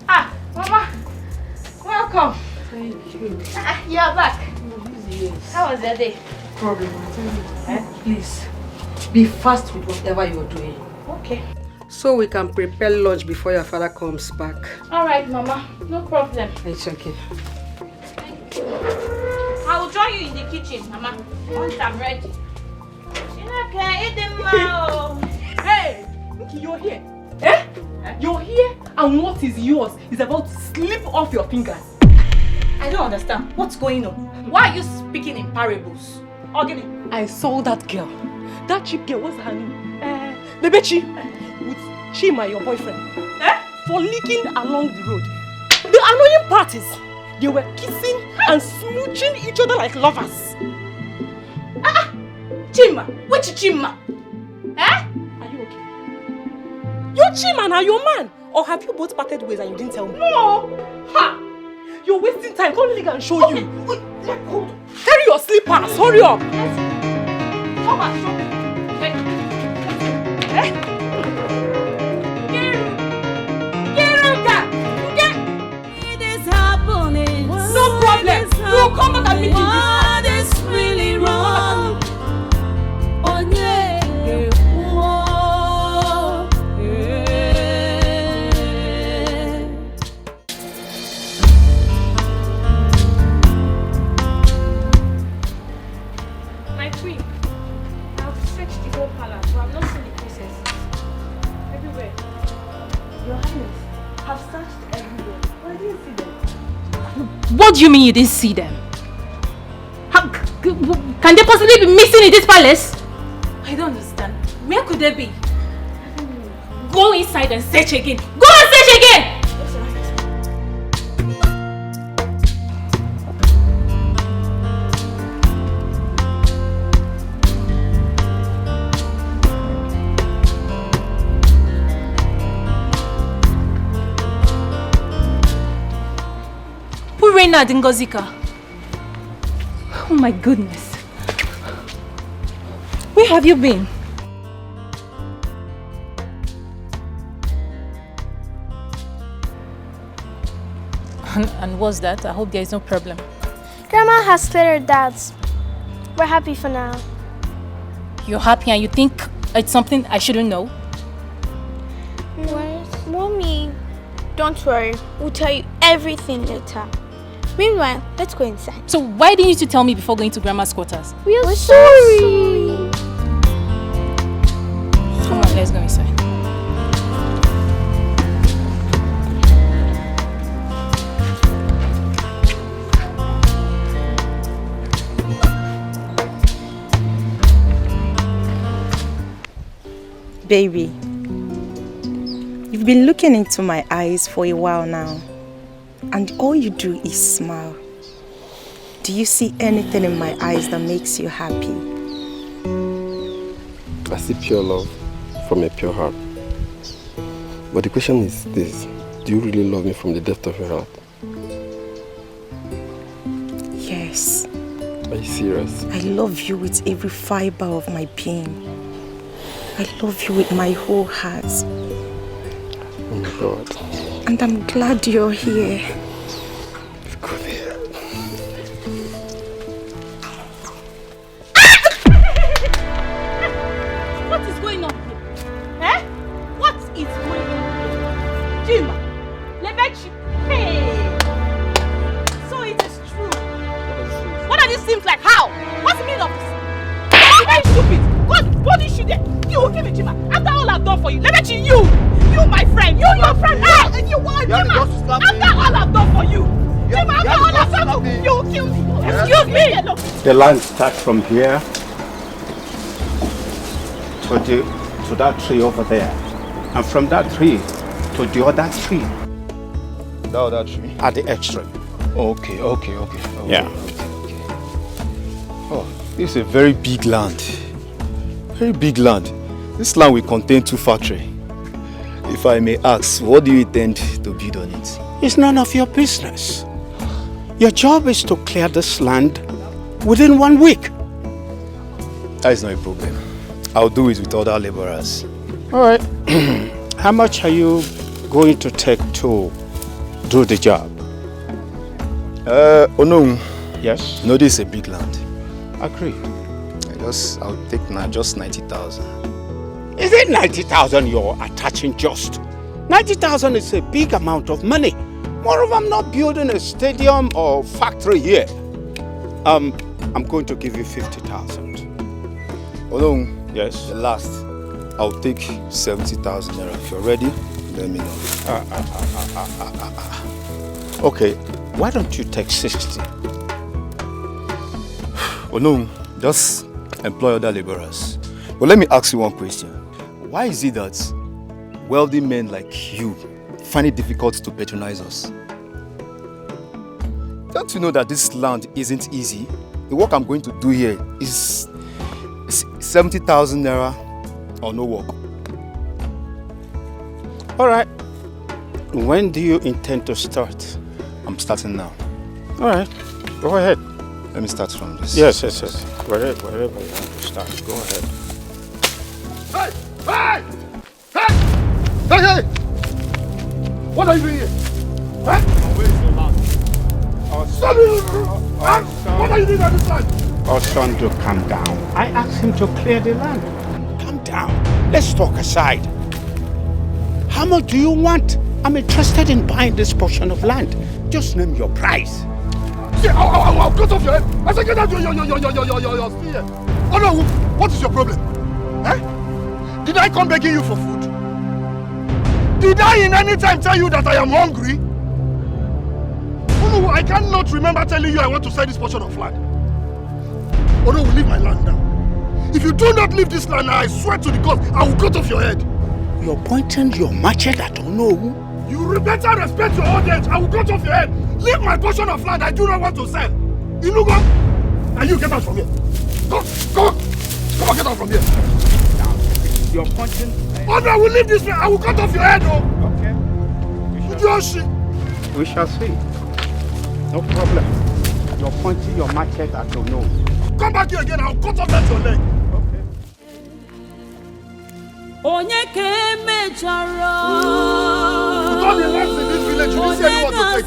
Ah, Mama, welcome. Thank you. You're back. Yes. How was your day? Problem. Please, be fast with whatever you're doing. Okay. So we can prepare lunch before your father comes back. All right, Mama. No problem. It's okay. I will join you in the kitchen, Mama, once I'm ready. Hey, you're here. Eh? You're here, and what is yours is about to slip off your fingers. I don't understand. What's going on? Why are you speaking in parables? Ogini, I saw that girl. That cheap girl, what's her name? Bebechi, with Chima, your boyfriend. For leaking along the road. The annoying part is, they were kissing and smooching each other like lovers. Chima? Which Chima? Are you okay? Your Chima and your man? Or have you both parted ways and you didn't tell me? No! Ha! You're wasting time. Come league and show you. Carry your slippers. Hurry up. Come on, show me. It is happening. No problem. We'll come back and meet you. What is really wrong? My queen, I've searched the whole palace, but I've not seen the princess. Everywhere. Your Highness, I've searched everywhere, but I didn't see them. What do you mean you didn't see them? Can they possibly be missing in this palace? I don't understand. Where could they be? Go inside and search again. Go and search again! Purina Dingozika. Oh my goodness. Where have you been? And what's that? I hope there is no problem. Grandma has cleared that. We're happy for now. You're happy and you think it's something I shouldn't know? Mommy, don't worry. We'll tell you everything later. Meanwhile, let's go inside. So why didn't you tell me before going to Grandma's quarters? We're sorry. Come on, let's go inside. Baby, you've You've been looking into my eyes for a while now, and all you do is smile. Do you see anything in my eyes that makes you happy? I see pure love from a pure heart. But the question is this: do you really love me from the depth of your heart? Yes. Are you serious? I love you with every fiber of my being. I love you with my whole heart. Oh my God. And I'm glad you're here. Come here. What is going on here? Eh? What is going on here? Jima, Lebechi, hey! So it is true. What are these things like? How? What's the meaning of this? You're very stupid. God, what did you do? You will give me Jima. After all I've done for you, Lebechi, you my friend, your friend, and you want Jima. After all I've done for you, Jima, after all I've done for you, you will kill me. Excuse me. The line starts from here to that tree over there, and from that tree to the other tree. That other tree? At the extreme. Okay. Yeah. Oh, this is a very big land. Very big land. This land will contain 2 factories. If I may ask, what do you intend to build on it? It's none of your business. Your job is to clear this land within 1 week. That is not a problem. I'll do it with other laborers. All right. How much are you going to take to do the job? No. Yes? No, this is a big land. Agree. I'll take just 90,000. Is it 90,000 you're attaching just? 90,000 is a big amount of money. Moreover, I'm not building a stadium or factory here. I'm going to give you 50,000. No. Yes? The last. I'll take 70,000 naira. If you're ready, let me know. Okay, why don't you take 60? Oh no, just employ other laborers. But let me ask you one question. Why is it that wealthy men like you find it difficult to patronize us? Don't you know that this land isn't easy? The work I'm going to do here is 70,000 naira or no work. All right. When do you intend to start? I'm starting now. All right. Go ahead. Let me start from this. Yes. Wherever you want to start, go ahead. Hey! What are you doing here? Huh? Where's your land? What are you doing at this land? Osando, calm down. I asked him to clear the land. Calm down. Let's talk aside. How much do you want? I'm interested in buying this portion of land. Just name your price. See, I'll cut off your head. I said, get out your spear. Oh no, what is your problem? Eh? Did I come begging you for food? Did I in any time tell you that I am hungry? Oh no, I cannot remember telling you I want to sell this portion of land. Oh no, leave my land now. If you do not leave this land now, I swear to the gods, I will cut off your head. You're pointing your machete at Ono. You better respect your old age. I will cut off your head. Leave my portion of land I do not want to sell. Inugo, and you get out from here. Come on, get out from here. You're pointing. Oh no, I will leave this land. I will cut off your head, oh. Okay. We shall see. No problem. You're pointing your machete at Ono. Come back here again. I'll cut off that your leg. Onye kemechara. All the lives in this village, you didn't see anyone to take.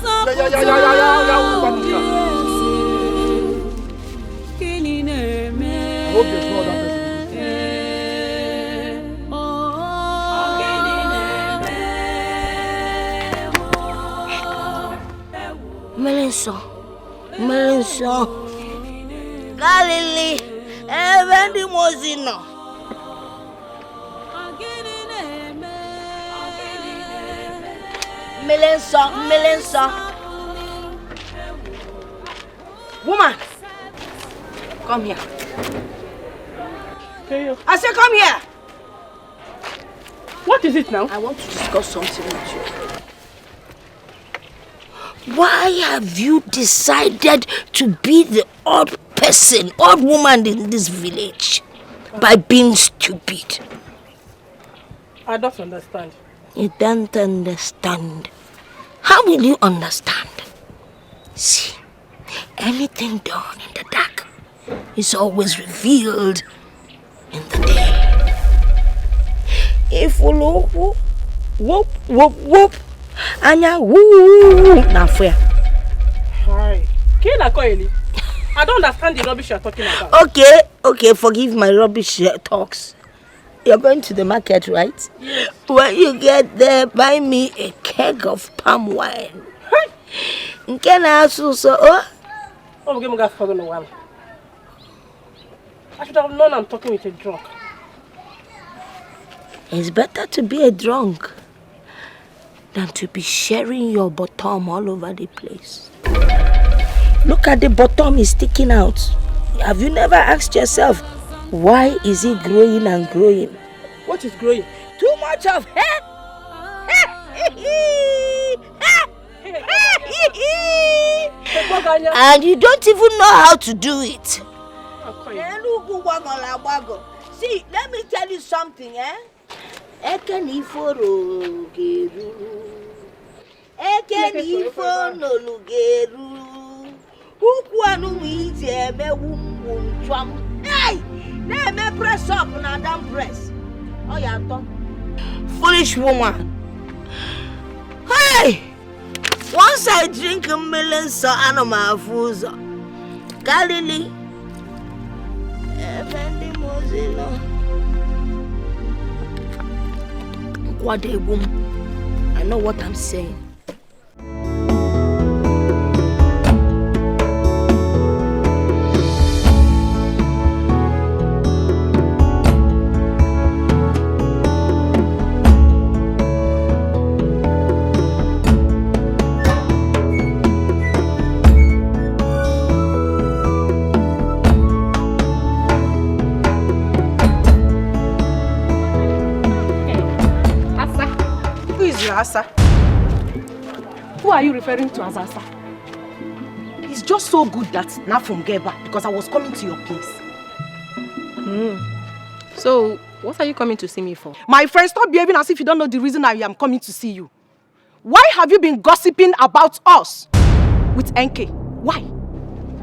Kini neme. I hope there's no other person. Melenso. Galili. Evendi Mozino. Melenso. Woman, come here. I said, come here. What is it now? I want to discuss something with you. Why have you decided to be the odd person, odd woman in this village by being stupid? I don't understand. You don't understand. How will you understand? See, anything done in the dark is always revealed in the day. If you whoop, whoop, whoop, anya woo, na fair. Hi. I don't understand the rubbish you're talking about. Okay, forgive my rubbish talks. You're going to the market, right? Yes. When you get there, buy me a keg of palm wine. Can I also Oh, give me gas for the one. I should have known I'm talking with a drunk. It's better to be a drunk than to be sharing your bottom all over the place. Look at the bottom is sticking out. Have you never asked yourself, why is it growing and growing? What is growing? Too much of hair. And you don't even know how to do it. See, let me tell you something, Hey! Let me press up and I don't press. Oh, yeah, foolish woman. Hey! Once I drink a million so animal foods. Galilee. I know what I'm saying. Asa. Who are you referring to as Asa? It's just so good that now from get back because I was coming to your place. So, what are you coming to see me for? My friend, stop behaving as if you don't know the reason I am coming to see you. Why have you been gossiping about us with NK? Why?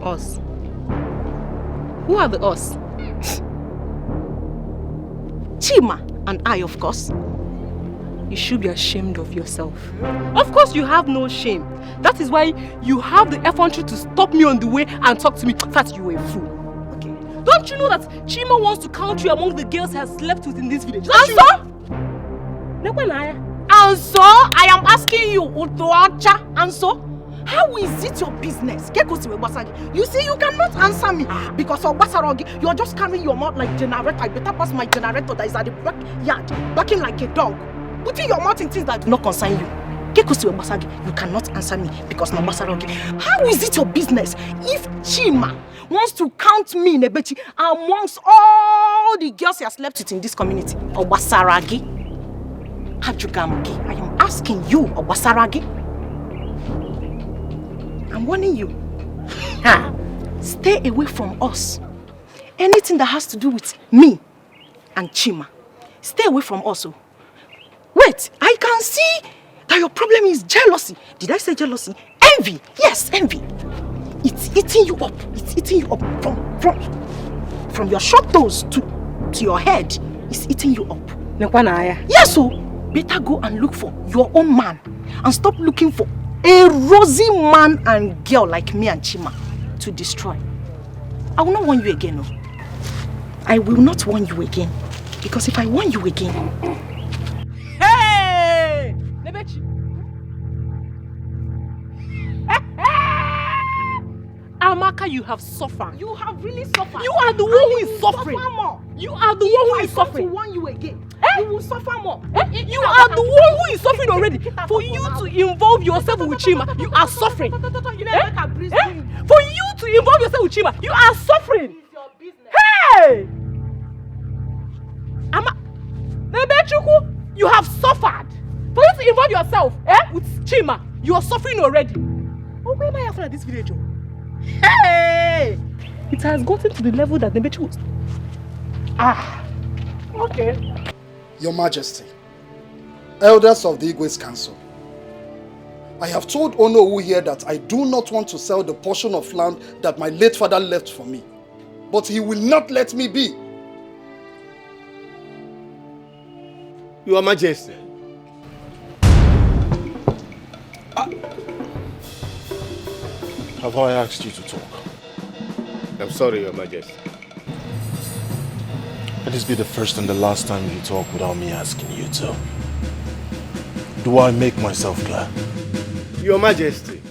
Us? Who are the us? Chima and I, of course. You should be ashamed of yourself. Of course you have no shame. That is why you have the effrontery to stop me on the way and talk to me. That you were a fool. Okay. Don't you know that Chima wants to count you among the girls he has slept with in this village? And so I am asking you, Utoacha, and so how is it your business? You see, you cannot answer me because of Basarogi, you're just carrying your mouth like generator. I better pass my generator that is at the backyard, barking like a dog. Putting your mouth in things that do not concern you. You cannot answer me because no Basarogi. How is it your business if Chima wants to count me, Nebechi, amongst all the girls he has slept with in this community? Or Basaragi? Hajugamki, I am asking you, or Basaragi? I'm warning you. Stay away from us. Anything that has to do with me and Chima, stay away from us. Wait, I can see that your problem is jealousy. Did I say jealousy? Envy. Yes, envy. It's eating you up. It's eating you up from your short toes to your head. It's eating you up. Yes, so better go and look for your own man and stop looking for a rosy man and girl like me and Chima to destroy. I will not warn you again. No. I will not warn you again. Because if I warn you again... Hey! Nebechi! Amaka, you have suffered. You have really suffered. You are the one who is suffering. Suffer more. You are the one who is suffering. I want to warn you again. You will suffer more. You are the one who is suffering already. For you to involve yourself with Chima, you are suffering. For you to involve yourself with Chima, you are suffering. Hey! Nebechuku, You have suffered. For you to involve yourself with Chima, you are suffering already. Oh, where am I after this village? Hey! It has gotten to the level that the bitch was. Okay. Your Majesty, elders of the Igwe's Council, I have told Onowu here that I do not want to sell the portion of land that my late father left for me. But he will not let me be. Your Majesty. Have I asked you to talk? I'm sorry, Your Majesty. Let this be the first and the last time you talk without me asking you to. Do I make myself clear? Your Majesty,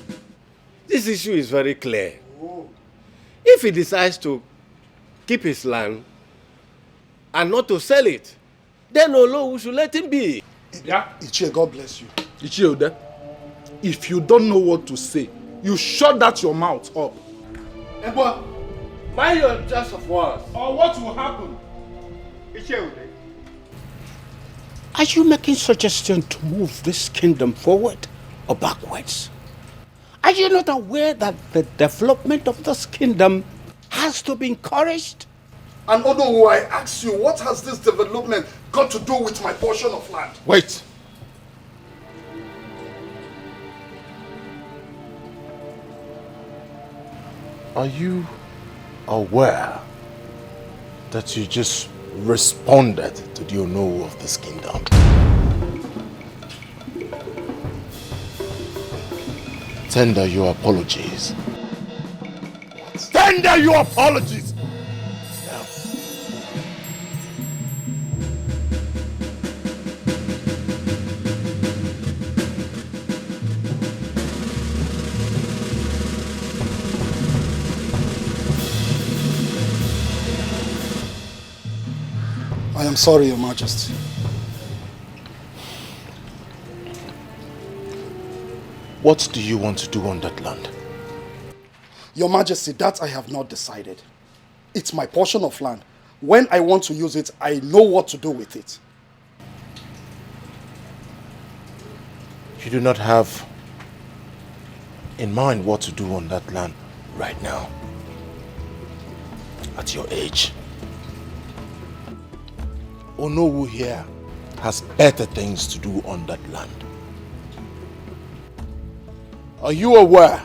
this issue is very clear. If he decides to keep his land and not to sell it, then Olowu should let him be. Yeah? Ichie, God bless you. Ichie, if you don't know what to say, you shut that your mouth up. Ebo, mind your choice of words. Or what will happen? Ichie, Are you making suggestion to move this kingdom forward or backwards? Are you not aware that the development of this kingdom has to be encouraged? And Onowu, I ask you, what has this development got to do with my portion of land? Wait. Are you aware that you just responded to the Onowu of this kingdom? Tender your apologies. Tender your apologies! Now. I am sorry, Your Majesty. What do you want to do on that land? Your Majesty, that I have not decided. It's my portion of land. When I want to use it, I know what to do with it. You do not have in mind what to do on that land right now, at your age. Onowu here has better things to do on that land. Are you aware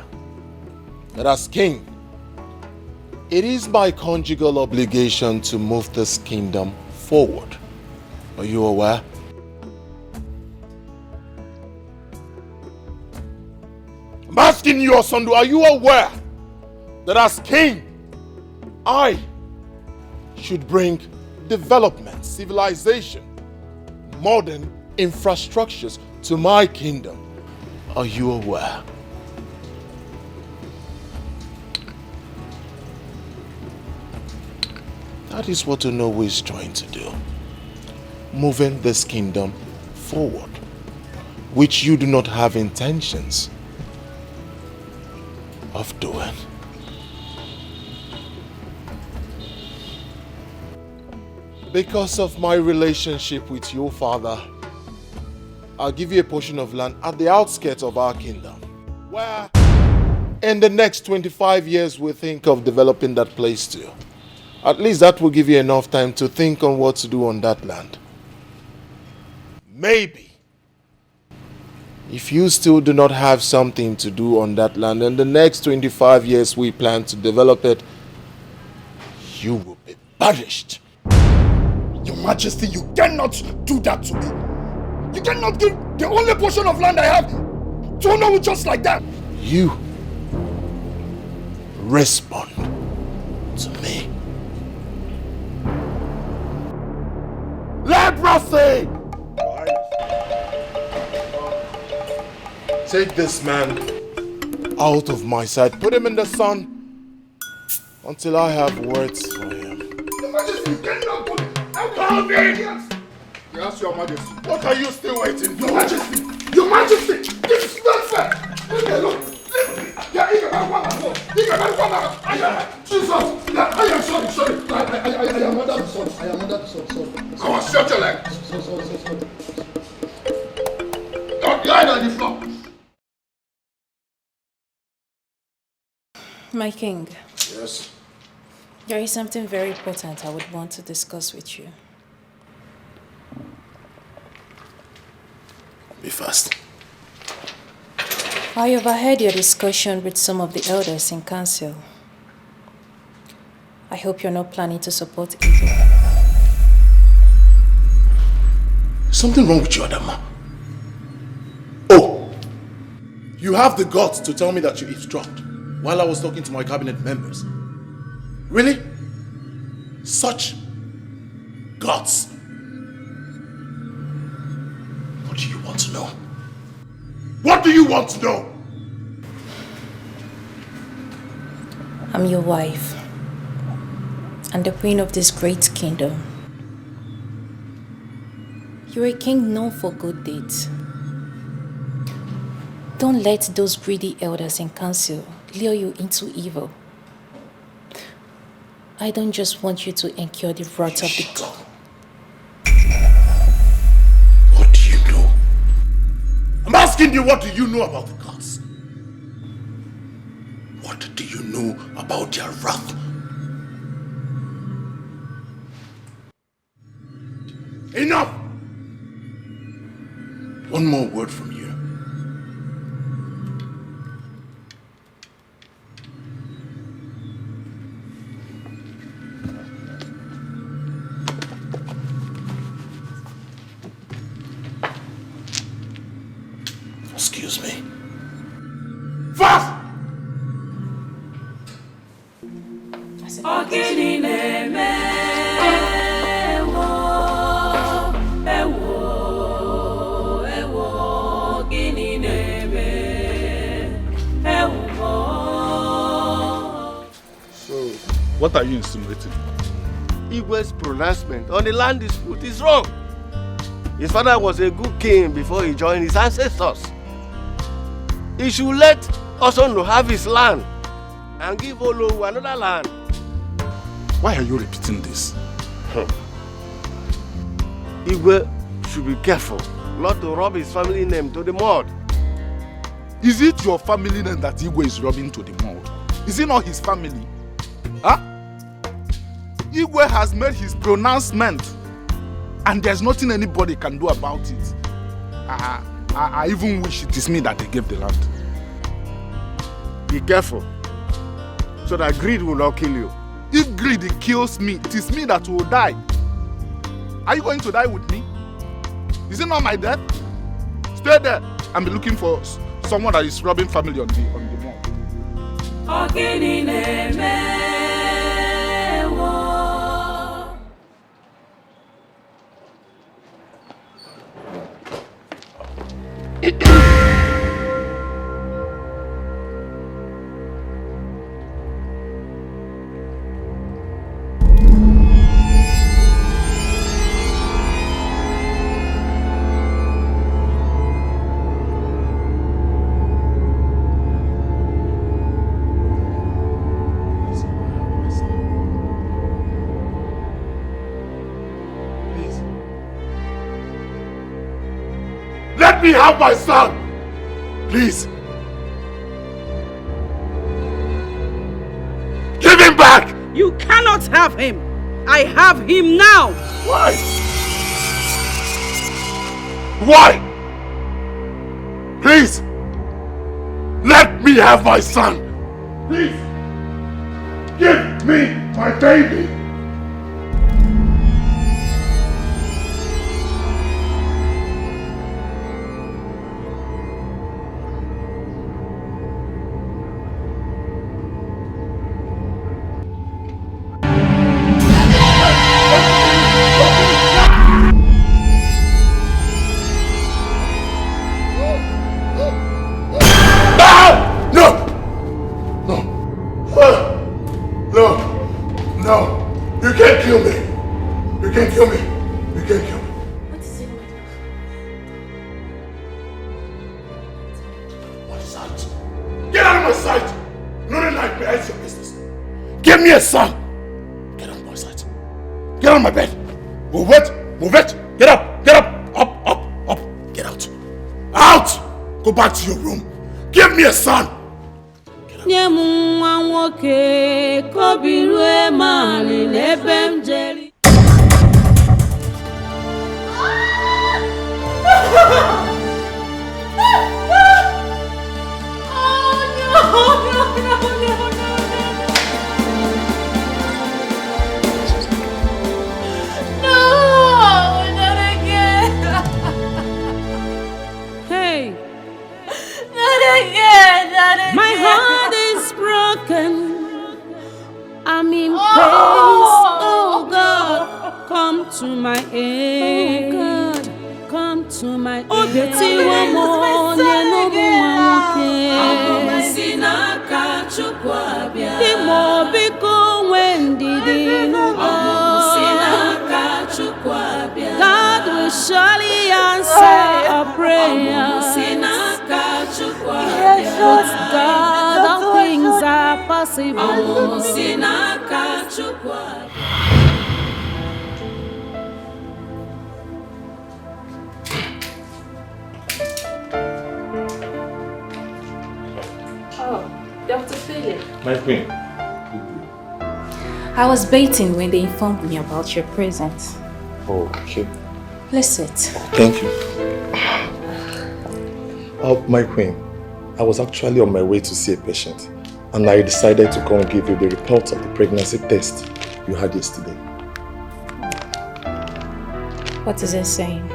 that as king, it is my conjugal obligation to move this kingdom forward? Are you aware? I'm asking you, Osondu, are you aware that as king, I should bring development, civilization, modern infrastructures to my kingdom? Are you aware? That is what Onowu is trying to do. Moving this kingdom forward, which you do not have intentions of doing. Because of my relationship with your father, I'll give you a portion of land at the outskirts of our kingdom, where in the next 25 years we think of developing that place too. At least that will give you enough time to think on what to do on that land. Maybe, if you still do not have something to do on that land, in the next 25 years we plan to develop it, you will be punished. Your Majesty, you cannot do that to me. You cannot give the only portion of land I have to Onowu just like that. You respond to me. Leprosy! Take this man out of my sight. Put him in the sun until I have words for him. Your Majesty, you cannot put it. Call me! Yes, Your Majesty. What are you still waiting for? Your Majesty! Your Majesty! This is not fair! Leave me alone! Leave me! Yeah, Jesus! I am sorry. I am under the sun. Sorry. Come on, shut your leg. Sorry. Lie on the floor. My king, Yes. there is something very important I would want to discuss with you. Be fast. I overheard your discussion with some of the elders in council. I hope you're not planning to support evil. Something wrong with you, Adama. Oh, you have the guts to tell me that you eavesdropped while I was talking to my cabinet members. Really? Such guts. What do you want to know? What do you want to know? I'm your wife and the queen of this great kingdom. You're a king known for good deeds. Don't let those greedy elders in council lure you into evil. I don't just want you to incur the wrath of the god. What do you know? I'm asking you, what do you know about the gods? What do you know about their wrath? Enough! One more word from you. Excuse me. Fast! Ogini na-eme ewo gini na-eme ewo. So, what are you insinuating? Igwe's pronouncement on the land dispute is wrong. His father was a good king before he joined his ancestors. He should let Osono have his land and give Olowu another land. Why are you repeating this? Igwe should be careful not to rub his family name to the mud. Is it your family name that Igwe is rubbing to the mud? Is it not his family? Huh? Igwe has made his pronouncement and there's nothing anybody can do about it. I even wish it is me that they gave the land. Be careful so that greed will not kill you. If greed kills me, it is me that will die. Are you going to die with me? Is it not my death? Stay there and be looking for someone that is robbing family on the mall. Ogini na-eme Let me have my son! Please! Give him back! You cannot have him! I have him now! Why? Why? Please! Let me have my son! Please! Give me my baby! Son! Get on my side. Get on my bed. Move it! Move it! Get up! Get up! Up! Up! Up! Get out! Out! Go back to your room. Give me a son. My heart is broken. I'm in pain. Oh God, come to my aid. Oh God, come to my aid. Oh, Betty, one more, no God will surely answer a prayer. With God, all things are possible. Oh, Dr. Philip. My queen. I was baiting when they informed me about your presence. Oh, okay. Please sit. Thank you. My queen, I was actually on my way to see a patient, and I decided to come and give you the report of the pregnancy test you had yesterday. What is it saying?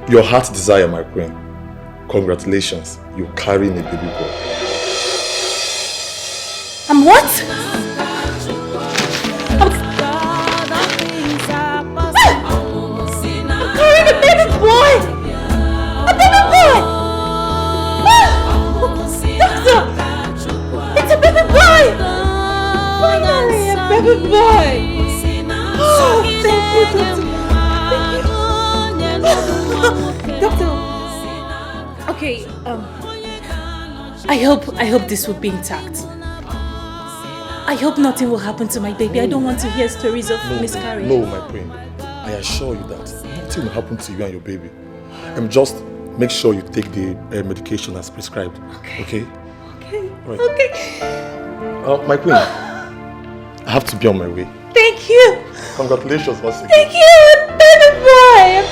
Your heart's desire, my queen. Congratulations, you're carrying a baby boy. I'm what? I'm carrying a baby boy! A baby boy! Doctor! It's a baby boy! Finally, a baby boy! Oh, thank you, doctor. Doctor! Okay, I hope this will be intact. I hope nothing will happen to my baby. I don't want to hear stories of miscarriage. No, my queen. I assure you that nothing will happen to you and your baby. Just make sure you take the medication as prescribed. Okay? Okay. Right. Okay. My queen, I have to be on my way. Thank you. Congratulations once again. Thank you, baby boy.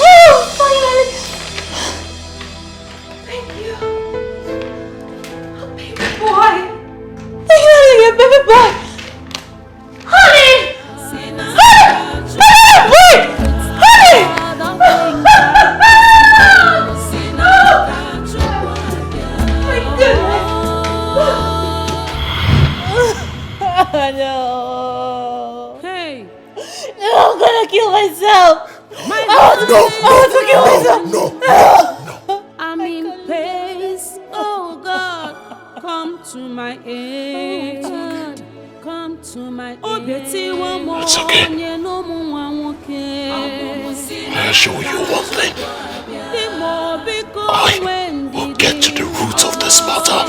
Oh, finally. Thank you. Oh, baby boy. Finally, a baby boy. Honey. Honey. Baby boy. Honey. No. Hey. No, I'm gonna kill myself. I want to kill myself. No. I'm in pace. Oh God, come to my aid. Oh God, come to my aid. It's okay. I'll show you one thing. I will get to the root of this matter.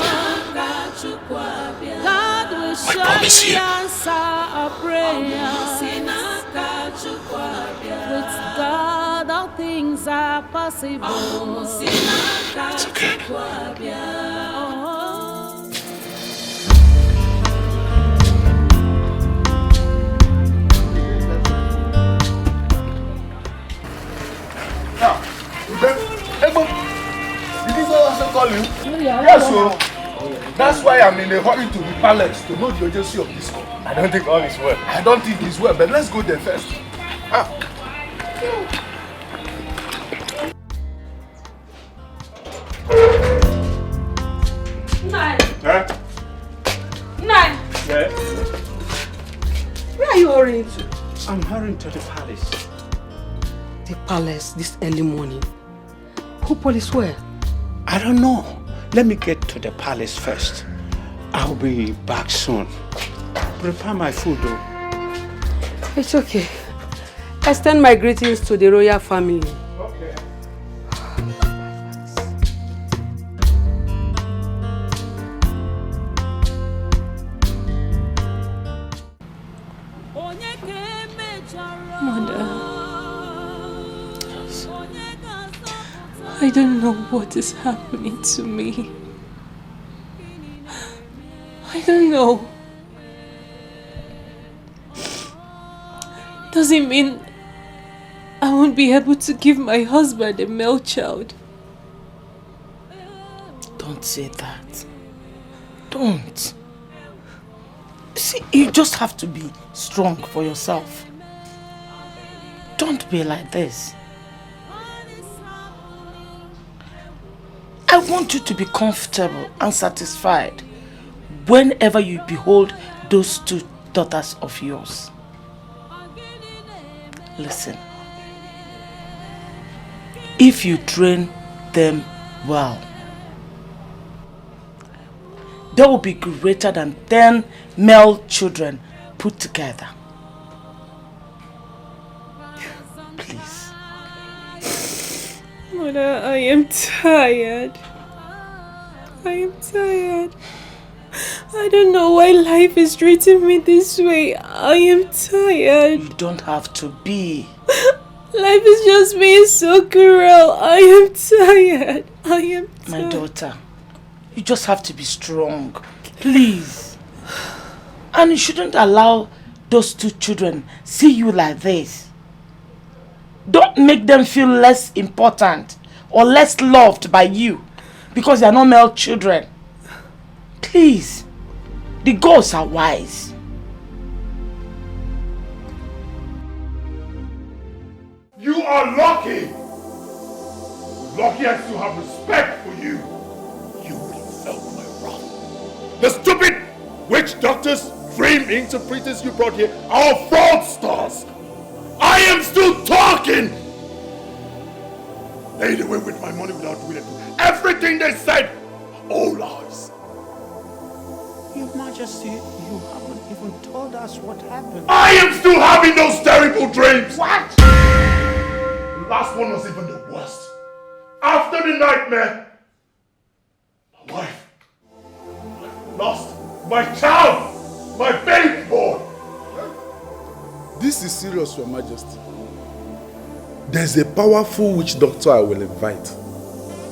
I promise you. With God, all things are possible. It's okay. Did this also call you? Yes, sir. That's why I'm in a hurry to the palace to know the urgency of this call. I don't think all is well. I don't think it's well, but let's go there first. Nine. Huh? Nine. Yeah? Where are you hurrying to? I'm hurrying to the palace. The palace this early morning? Who police where? I don't know. Let me get to the palace first. I'll be back soon. Prepare my food though. It's okay. Extend my greetings to the royal family. Okay. Mother, I don't know what is happening to me. I don't know. Does it mean I won't be able to give my husband a male child? Don't say that. Don't. See, you just have to be strong for yourself. Don't be like this. I want you to be comfortable and satisfied whenever you behold those two daughters of yours. Listen. If you train them well, they will be greater than 10 male children put together. Please. Mother, I am tired. I am tired. I don't know why life is treating me this way. I am tired. You don't have to be. Life is just being so cruel. I am tired. I am tired. My daughter, you just have to be strong. Please. And you shouldn't allow those two children see you like this. Don't make them feel less important or less loved by you because they are not male children. Please. The gods are wise. You are lucky. Lucky as to have respect for you. You would have felt my wrath. The stupid witch doctors, dream interpreters you brought here are fraudsters. I am still talking. They away with my money without doing it. Everything they said, all lies. Your Majesty, you haven't even told us what happened. I am still having those terrible dreams. What? The last one was even the worst. After the nightmare, my wife, lost my child, my baby boy. This is serious, Your Majesty. There's a powerful witch doctor I will invite.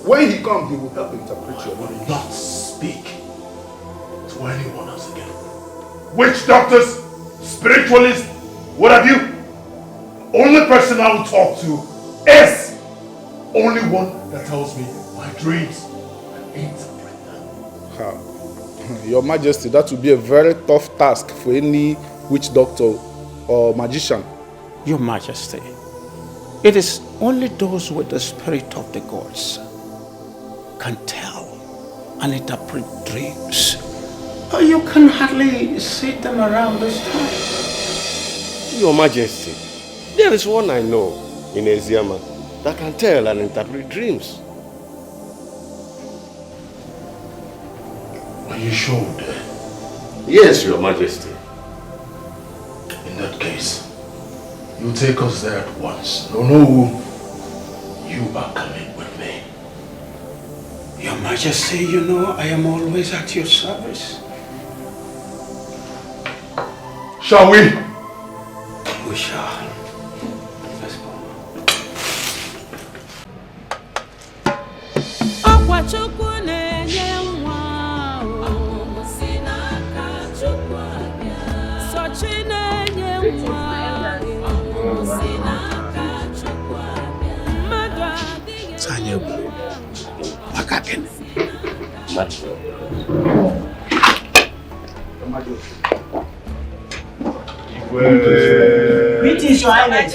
When he comes, he will help interpret your will not speak to anyone else again. Witch doctors, spiritualists, what have you? Only person I will talk to is only one that tells me my dreams and interpret them. Your Majesty, that would be a very tough task for any witch doctor or magician. Your Majesty, it is only those with the spirit of the gods can tell and interpret dreams. You can hardly see them around this time. Your Majesty, there is one I know in Eziama that can tell and interpret dreams. Are you sure? Yes, Your Majesty. In that case, you take us there at once. No, you are coming with me. Your Majesty, you know I am always at your service. Shall we? We shall. Let's go. Greetings, Your Highness.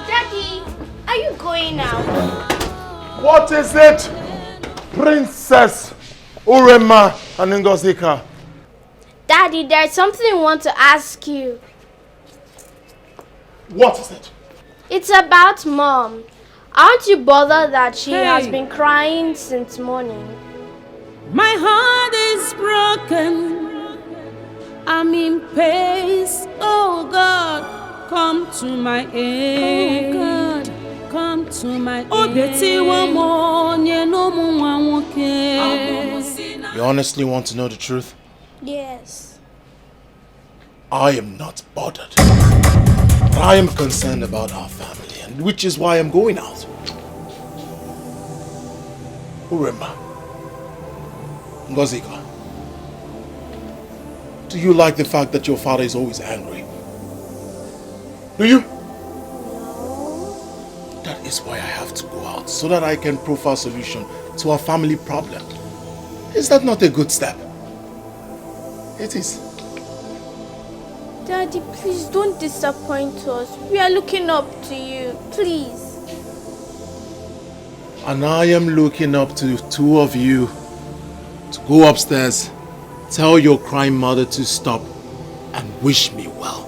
Daddy, are you going now? What is it, Princess Urema and Ngozika? Daddy, there's something I want to ask you. What is it? It's about Mom. Aren't you bothered that she has been crying since morning? My heart is broken. I'm in pain. Oh God, come to my aid. Oh God, come to my aid. You honestly want to know the truth? Yes. I am not bothered. But I am concerned about our family, and which is why I'm going out. Uremma, Ngozika, do you like the fact that your father is always angry? Do you? That is why I have to go out, so that I can profile a solution to our family problem. Is that not a good step? It is. Daddy, please don't disappoint us. We are looking up to you. Please. And I am looking up to the two of you to go upstairs, tell your crying mother to stop, and wish me well.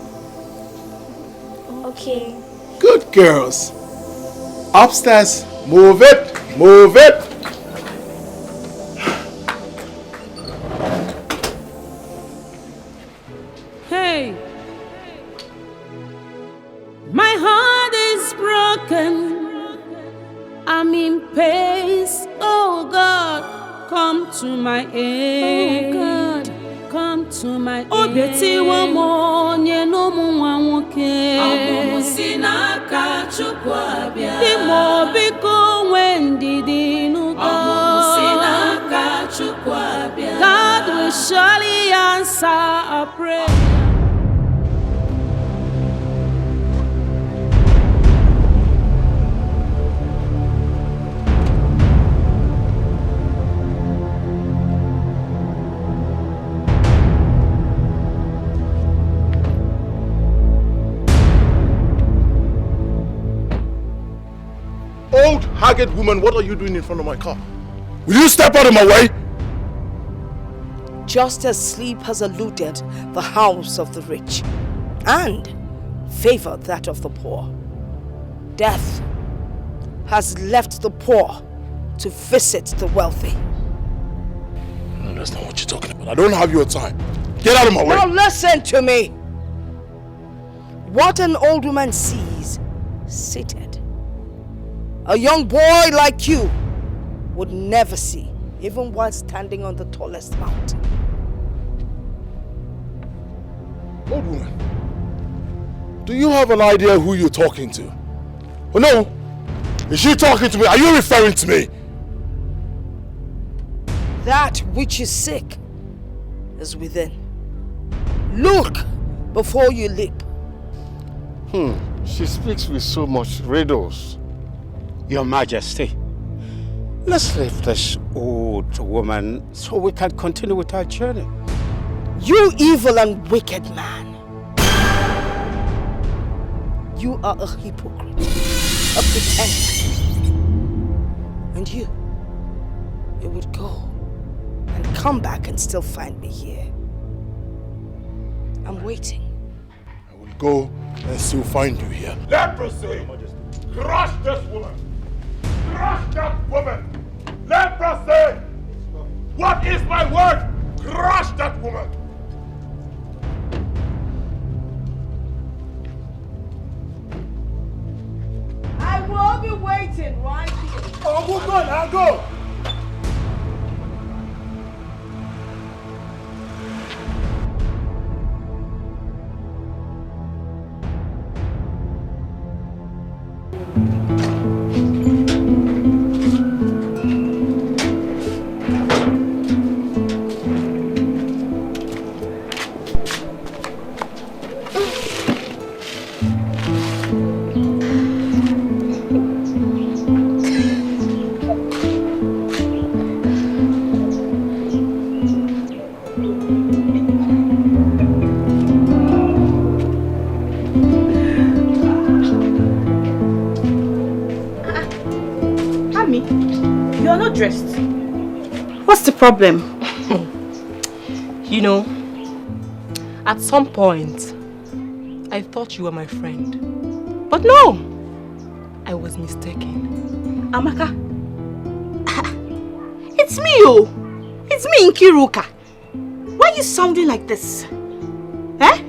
Okay. Good girls. Upstairs. Move it. Move it. Hey, my heart is broken. I'm in pace. Oh God, come to my aid. Oh God, come to my aid. Oh Betty, one more, no more, God will surely answer our prayer. Old, haggard woman, what are you doing in front of my car? Will you step out of my way? Just as sleep has eluded the house of the rich and favored that of the poor, death has left the poor to visit the wealthy. No, that's not what you're talking about. I don't have your time. Get out of my way. Now listen to me. What an old woman sees seated, a young boy like you would never see, even while standing on the tallest mountain. Old woman, do you have an idea who you're talking to? Oh no, is she talking to me? Are you referring to me? That which is sick is within. Look before you leap. She speaks with so much riddles. Your Majesty, let's leave this old woman so we can continue with our journey. You evil and wicked man. You are a hypocrite, a pretender. And you would go and come back and still find me here. I'm waiting. I will go and still find you here. Leprosy! Crush this woman! Crush that woman! Leprosy! What is my word? Crush that woman! I will be waiting right here. Oh, we'll go now, go! Dressed. What's the problem? You know, at some point, I thought you were my friend. But no! I was mistaken. Amaka, it's me, oh! It's me, Nkiruka. Why are you sounding like this? Eh?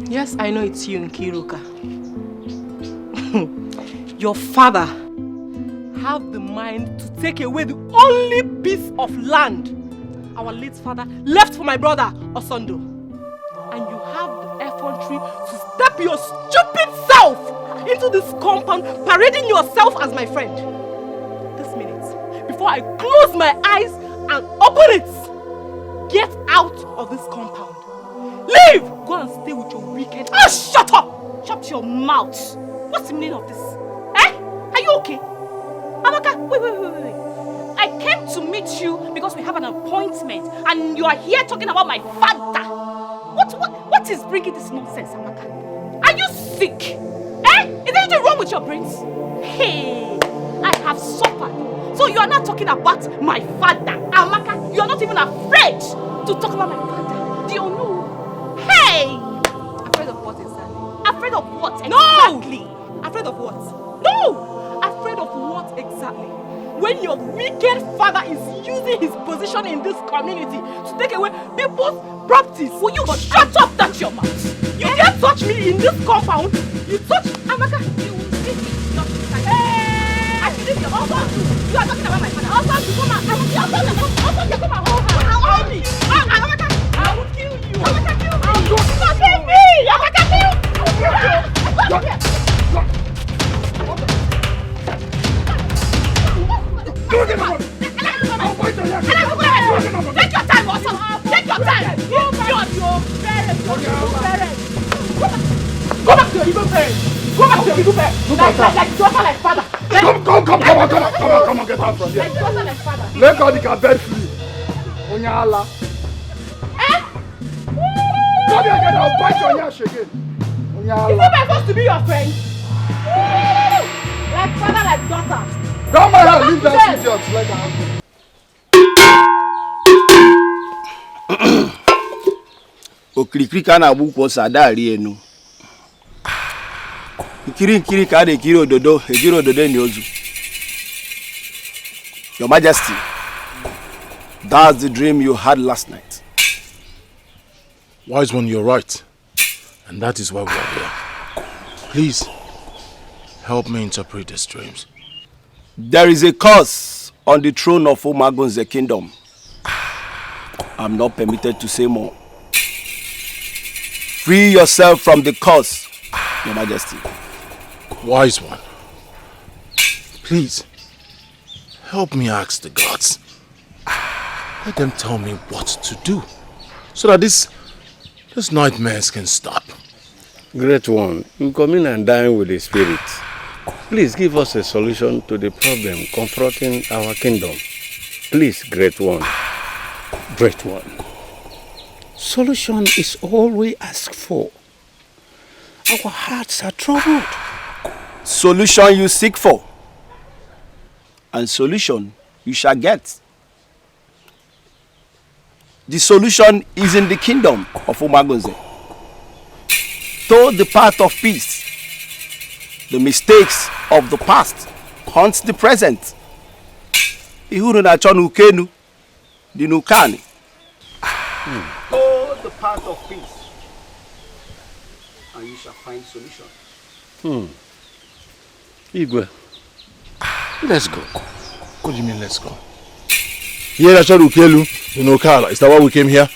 Yes, I know it's you, Nkiruka. Your father have the mind to take away the only piece of land our late father left for my brother, Osondo. And you have the effrontery to step your stupid self into this compound, parading yourself as my friend. This minute, before I close my eyes and open it, get out of this compound. Leave! Go and stay with your wicked... Ah, shut up! Shut your mouth! What's the meaning of this? Eh? Are you okay? Amaka, wait. I came to meet you because we have an appointment and you are here talking about my father. What is bringing this nonsense, Amaka? Are you sick? Eh? Is there anything wrong with your brains? Hey, I have suffered. So you are not talking about my father. Amaka, you are not even afraid to talk about my father. Do you know? Hey! Afraid of what exactly? Afraid of what exactly? No! Afraid of what? No! Afraid of what exactly? When your wicked father is using his position in this community to take away people's properties. Will you shut up that your mouth? You dare touch me in this compound? You touch Amaka, you will see me. Hey! I believe your husband. You are talking about my father. Husband, you come out. I will kill you. Husband, you come out. Hold me. Amaka, I will kill you. Amaka, kill me. Stop me. Amaka, kill you. Take your time, also. Take your time. Your parents. Go back to your evil parents. Go back to your evil parents. Like daughter, like father. Come on, get out from here. Like daughter, like father. Let God get bed free. Onyala. Eh? Come here, get out. Bite your ass again. Onyala. Is it supposed to be your friend? Like father, like daughter. Don't mind her, leave that idiot. Let her. Okirikiri ka na buko sadari enu. Nkiri ka de kiri ododo, ejiri ododo ni ozu. Your Majesty, that's the dream you had last night. Wise one, you're right. And that is why we are here. Please, help me interpret these dreams. There is a curse on the throne of Omagonze kingdom. I'm not permitted to say more. Free yourself from the curse, Your Majesty. Wise one, please, help me ask the gods. Let them tell me what to do, so that these nightmares can stop. Great one, you come in and dine with the spirit. Please give us a solution to the problem confronting our kingdom. Please, Great One. Great One. Solution is all we ask for. Our hearts are troubled. Solution you seek for, and solution you shall get. The solution is in the kingdom of Omagonze. Though the path of peace, the mistakes of the past haunts the present. Ihuru na chonu kenu, di nukani. Go the path of peace, and you shall find solution. Igwe, let's go. What do you mean, let's go? Here na chonu kelu, di nukala. Is that why we came here?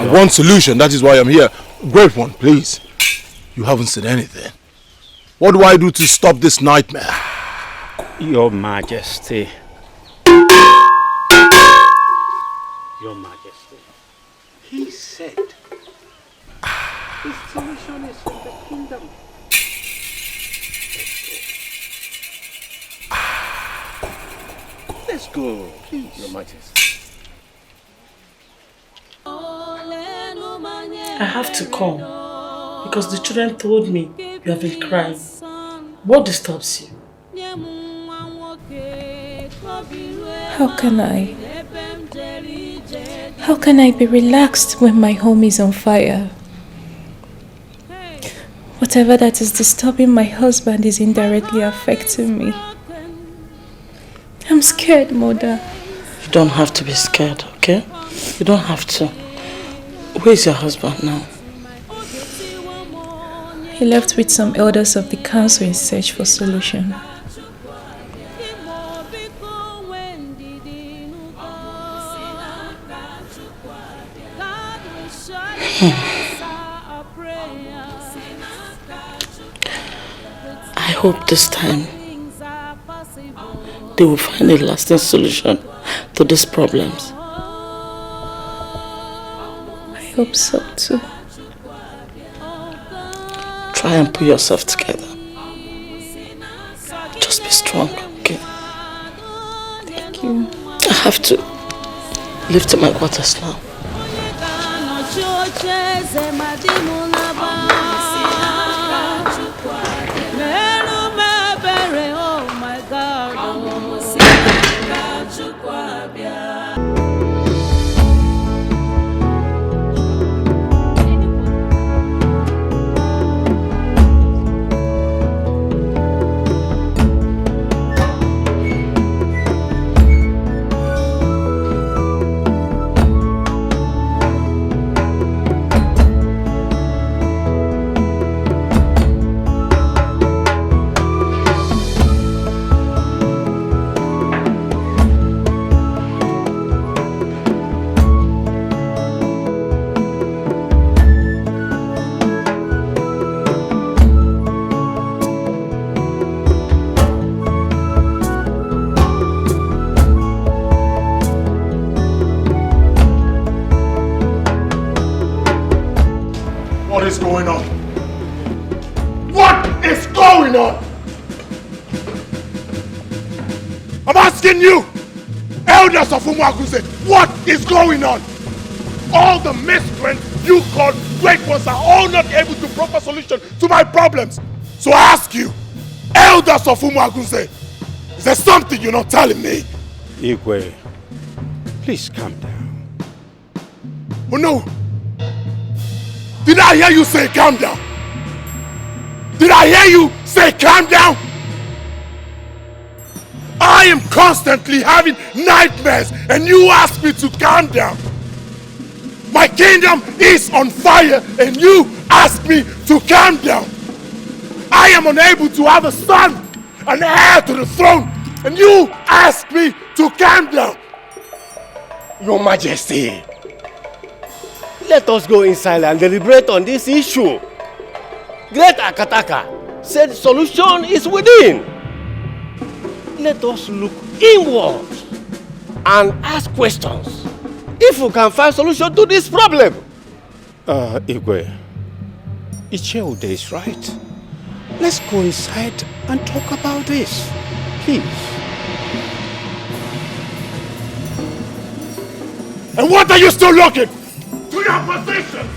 I want solution. That is why I'm here. Great One, please. You haven't said anything. What do I do to stop this nightmare? Your Majesty. Your Majesty. He said, the solution is in the kingdom. Let's go, please, Your Majesty. I have to come because the children told me you have been crying. What disturbs you? How can I? How can I be relaxed when my home is on fire? Whatever that is disturbing my husband is indirectly affecting me. I'm scared, Mother. You don't have to be scared, okay? You don't have to. Where's your husband now? He left with some elders of the council in search for solution. hope this time they will find a lasting solution to these problems. I hope so too. Try and put yourself together. Just be strong, okay? Thank you. I have to leave to my quarters now. What is going on? What is going on? I'm asking you, elders of Umuaguze, what is going on? All the miscreants you called great ones are all not able to proper solution to my problems. So I ask you, elders of Umuaguze, is there something you're not telling me? Igwe, please calm down. Oh no! Did I hear you say calm down? Did I hear you say calm down? I am constantly having nightmares and you ask me to calm down. My kingdom is on fire and you ask me to calm down. I am unable to have a son, an heir to the throne, and you ask me to calm down. Your Majesty, let us go inside and deliberate on this issue. Great Akataka said solution is within. Let us look inward and ask questions if we can find solution to this problem. Igwe, Icheude is right. Let's go inside and talk about this, please. And what are you still looking? To your position!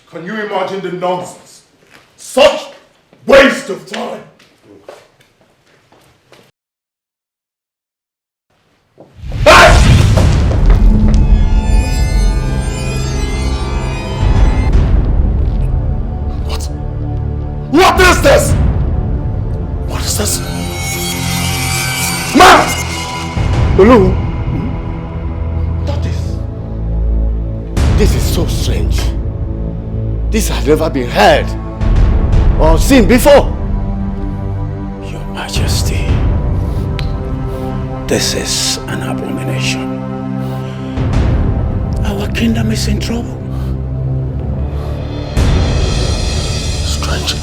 Can you imagine the nonsense? Such waste of time! What is this? What is this? Man! Olu, this is so strange. This has never been heard or seen before. Your Majesty, this is an abomination. Our kingdom is in trouble. Strange.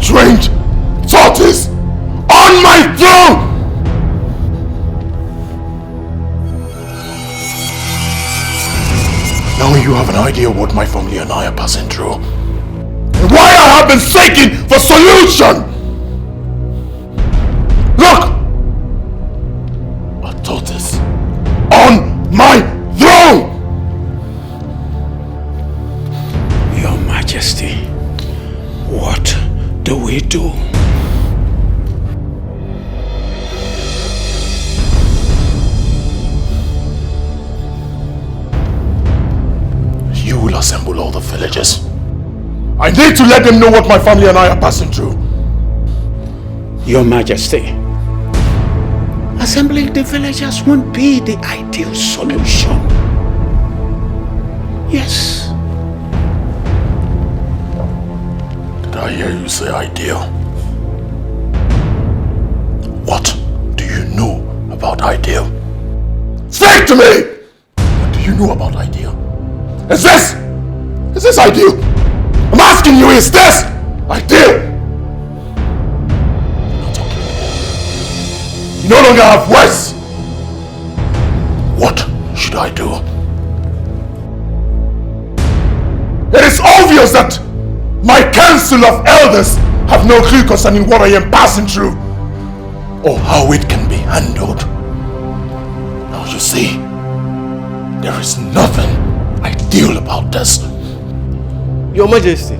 Strange tortoise on my throne! Now you have an idea what my family and I are passing through. And why I have been seeking for solution! Look! A tortoise on my throne! Your Majesty, what do we do? You will assemble all the villagers I need to let them know what my family and I are passing through. Your Majesty, assembling the villagers won't be the ideal solution. Yes. Did I hear you say ideal? What do you know about ideal? Speak to me! What do you know about ideal? Is this ideal? I'm asking you, is this ideal? You no longer have words. What should I do? It is obvious that my council of elders have no clue concerning what I am passing through or how it can be handled. Now you see, there is nothing ideal about this. Your Majesty,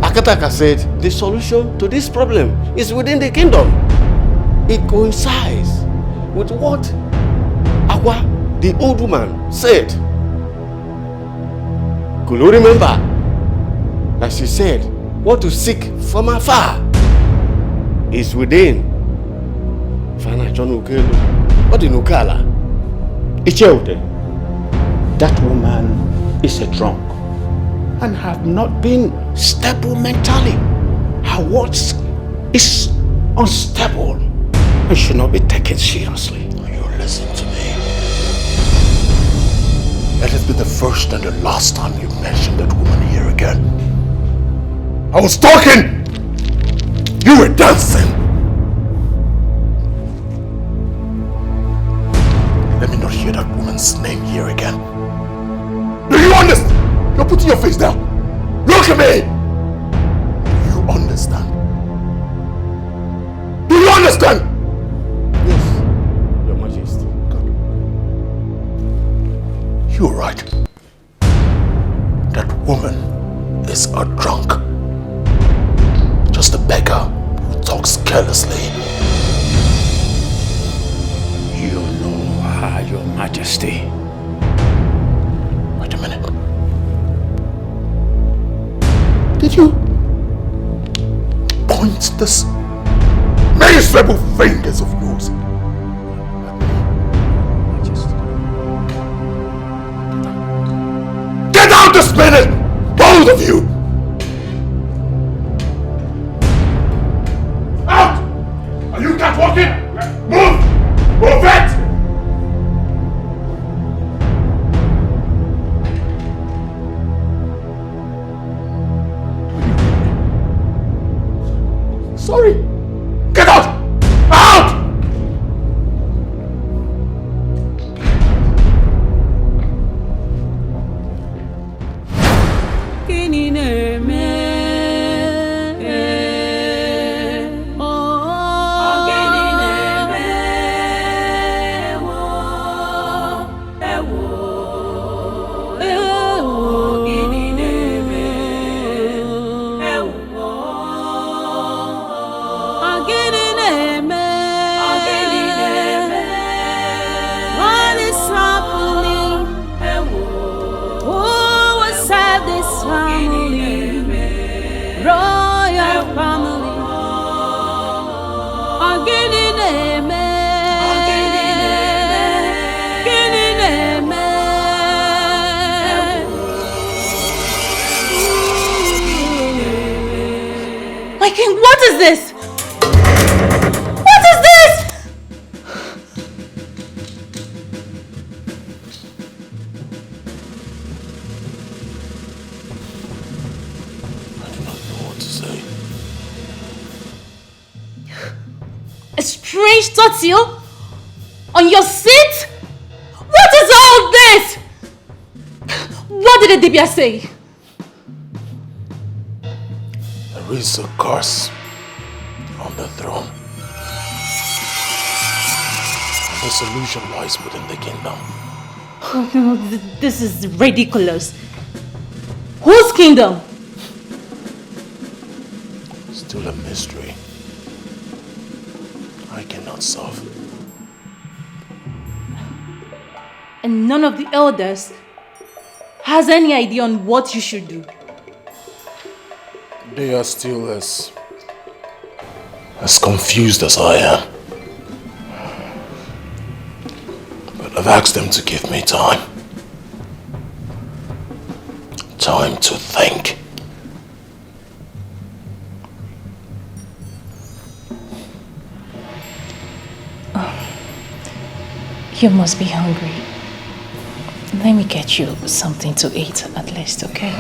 Akataka said the solution to this problem is within the kingdom. It coincides with what Awa, the old woman, said. Could you remember that she said, what to seek from afar is within? Fana John Ukelu, what in Ukala? Icheude, that woman is a drunk and have not been stable mentally. Her words is unstable and should not be taken seriously. You listen to me. Let it be the first and the last time you mention that woman here again. I was talking! You were dancing! Let me not hear that woman's name here again. Do you understand? You're putting your face down. Look at me! Do you understand? Do you understand? Yes, Your Majesty. Good. You're right. That woman is a drunk. Just a beggar who talks carelessly. You know her, Your Majesty. Wait a minute. Did you point this miserable fingers of yours at me? Get out this minute! Both of you! Out! Are you catwalking? Move! Move it! Sorry. Get out! Out! My king, what is this? What is this? I do not know what to say. A strange tortil? On your seat? What is all this? What did the Dibia say? There is a curse on the throne. The solution lies within the kingdom. Oh no, this is ridiculous. Whose kingdom? Still a mystery. I cannot solve. And none of the elders has any idea on what you should do. They are still as confused as I am. But I've asked them to give me time. Time to think. You must be hungry. Let me get you something to eat at least, okay?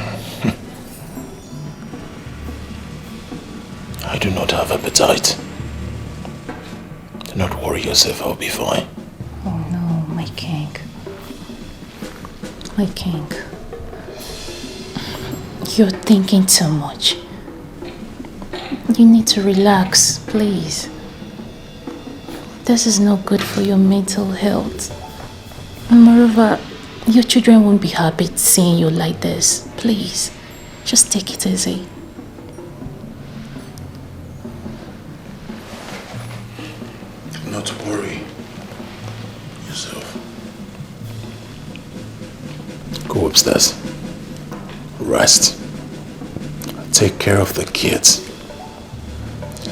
I do not have appetite. Do not worry yourself, I'll be fine. Oh no, my king. My king. You're thinking too much. You need to relax, please. This is not good for your mental health. And moreover, your children won't be happy seeing you like this. Please, just take it easy. Not to worry yourself. Go upstairs. Rest. Take care of the kids.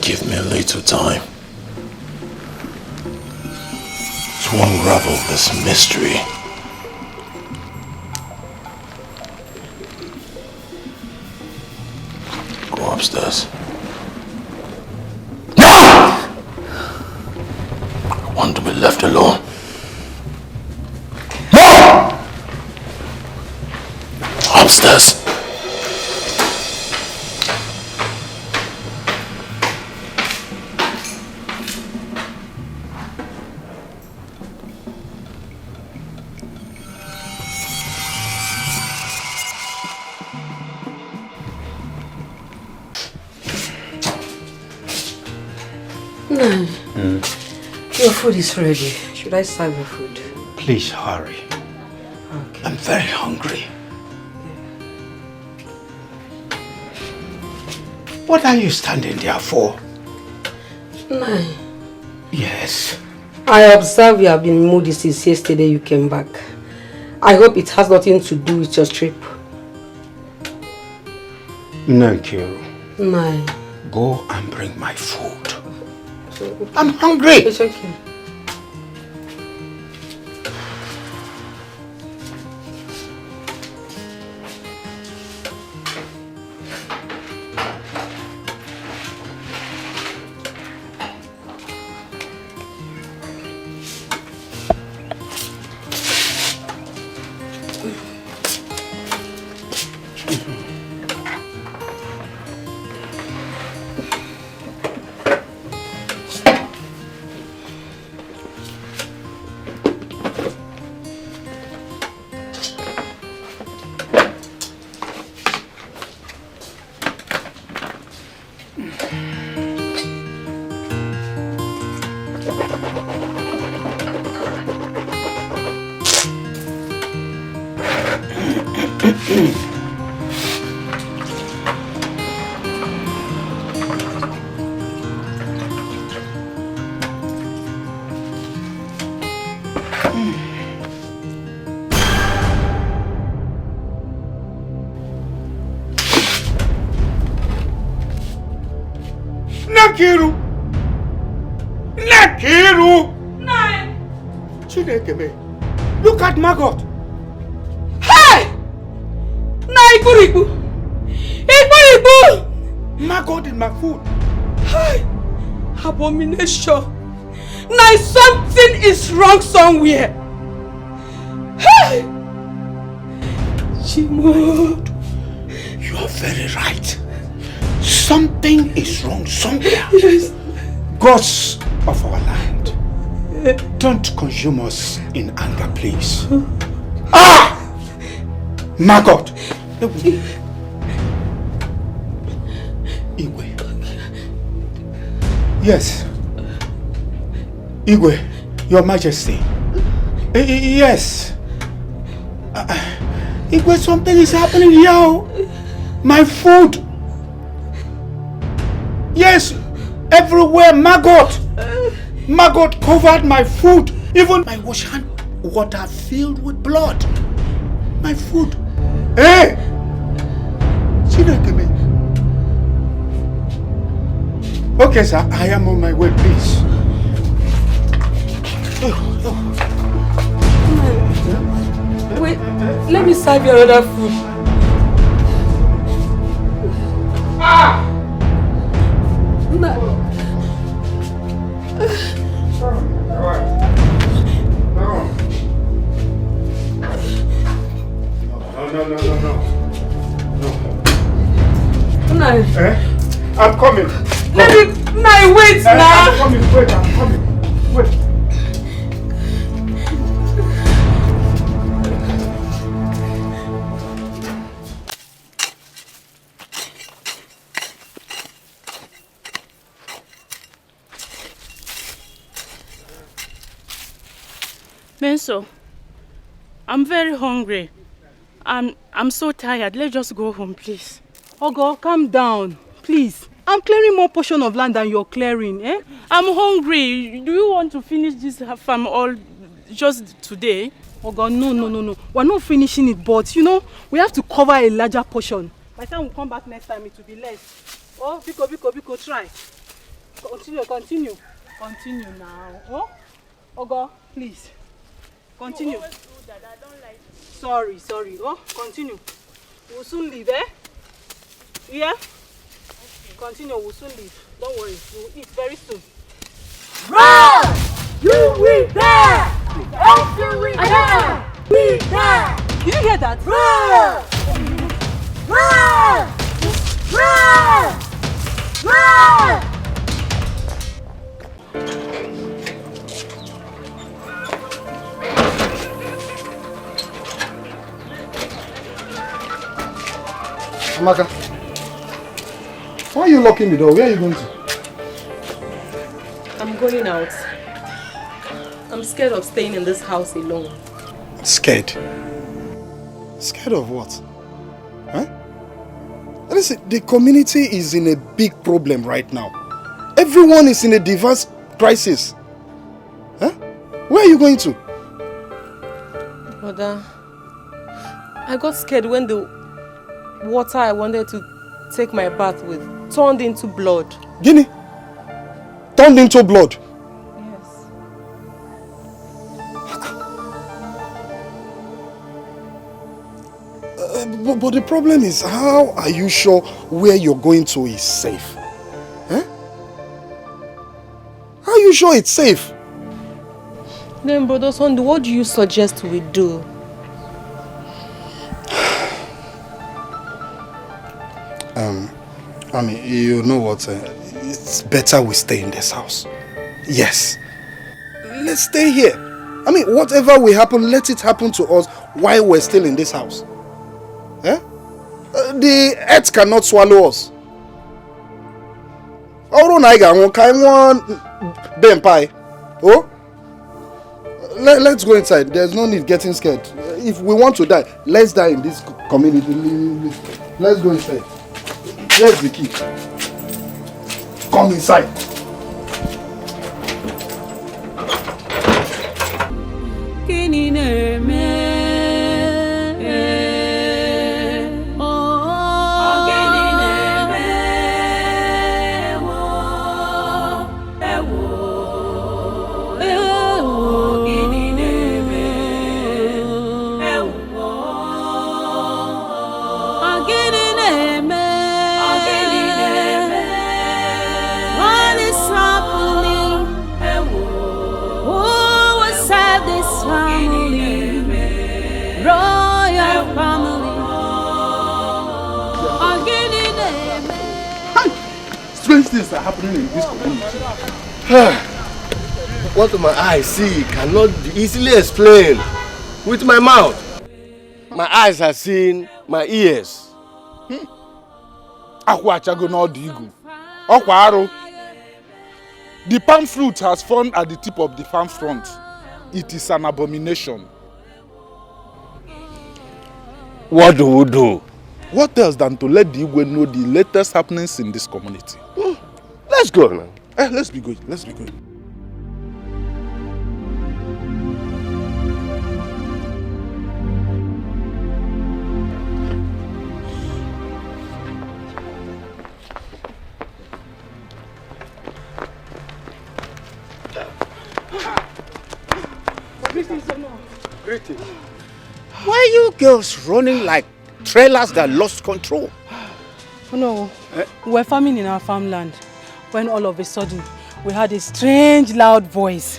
Give me a little time to unravel this mystery. Go upstairs. I want to be left alone. Upstairs. No. Your food is ready. Should I serve your food? Please hurry. Okay. I'm very hungry. What are you standing there for? No. Yes. I observe you have been moody since yesterday you came back. I hope it has nothing to do with your trip. Thank you. No. Go and bring my food. I'm hungry. It's okay. Nakiru! Nakiru! Nine! Chinekeme, look at Margot! Hey! Naikuriku! Ikuriku! Margot in my food. Hey! Abomination! Now something is wrong somewhere! Hey! Chimod! You are very right. Something is wrong somewhere. Yes. Gods of our land, don't consume us in anger, please. Ah! Margot! Igwe. Yes. Igwe, Your Majesty. Yes. Igwe, something is happening here. My food. Yes, everywhere maggot. Maggot covered my food. Even my wash hand water filled with blood. My food. Hey! Okay, sir. I am on my way, please. Wait, let me serve you another food. Ah! No. No. Eh? I'm coming. Let me wait now. I'm coming. Wait, I'm coming. Wait. Menso, I'm very hungry. I'm so tired. Let's just go home, please. Ogo, calm down, please. I'm clearing more portion of land than you're clearing, eh? I'm hungry. Do you want to finish this farm all just today? Ogo, no. We're not finishing it, but you know, we have to cover a larger portion. By the time we come back next time, it will be less. Oh, Biko, try. Continue now. Oh, Ogo, please. Continue. You always do that. I don't like it. Sorry. Oh, continue. We'll soon leave, eh? Yeah? Okay. Continue, we'll soon leave. Don't worry, we'll eat very soon. Run! You will die! After we die! We die! Did you hear that? Run! Run! Run! Run! Amaka, why are you locking the door? Where are you going to? I'm going out. I'm scared of staying in this house alone. Scared? Scared of what? Huh? Listen, the community is in a big problem right now. Everyone is in a diverse crisis. Huh? Where are you going to? Brother, I got scared when the water I wanted to take my bath with turned into blood. Guinea? Turned into blood? Yes. But the problem is, how are you sure where you're going to is safe? Huh? How are you sure it's safe? Then, Brother Sunday, what do you suggest we do? I mean, you know what? It's better we stay in this house. Yes. Let's stay here. I mean, whatever will happen, let it happen to us while we're still in this house. Eh? The earth cannot swallow us. Oh, let's go inside. There's no need getting scared. If we want to die, let's die in this community. Let's go inside. Here's the key. Come inside. Strange things are happening in this community. What my eyes see cannot be easily explained with my mouth. My eyes have seen my ears. The palm fruit has fallen at the tip of the farm front. It is an abomination. What do we do? What else than to let the Igwe know the latest happenings in this community? Let's go now. Let's be going. Let's be going. girls running like trailers that lost control. Oh no, we were farming in our farmland when all of a sudden we heard a strange loud voice.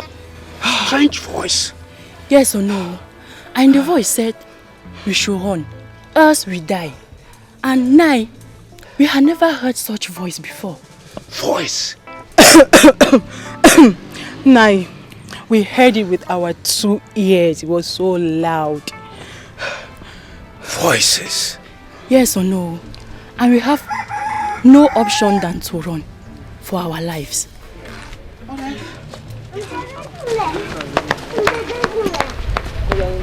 Strange voice? Yes or no? And the voice said, we should run, else we die. And now, we had never heard such voice before. Voice? Now, we heard it with our 2 ears. It was so loud. Voices? Yes or no? And we have no option than to run for our lives.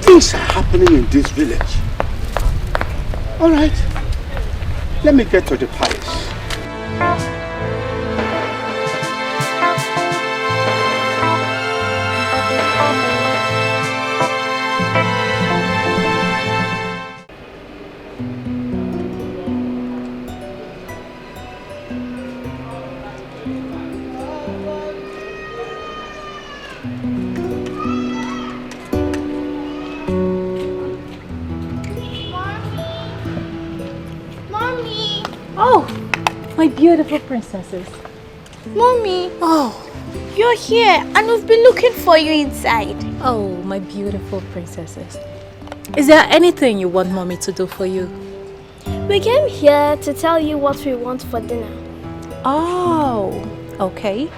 Things are happening in this village. All right, let me get to the palace. Oh, my beautiful princesses. Mommy. Oh. You're here and we've been looking for you inside. Oh, my beautiful princesses. Is there anything you want mommy to do for you? We came here to tell you what we want for dinner. Oh, okay.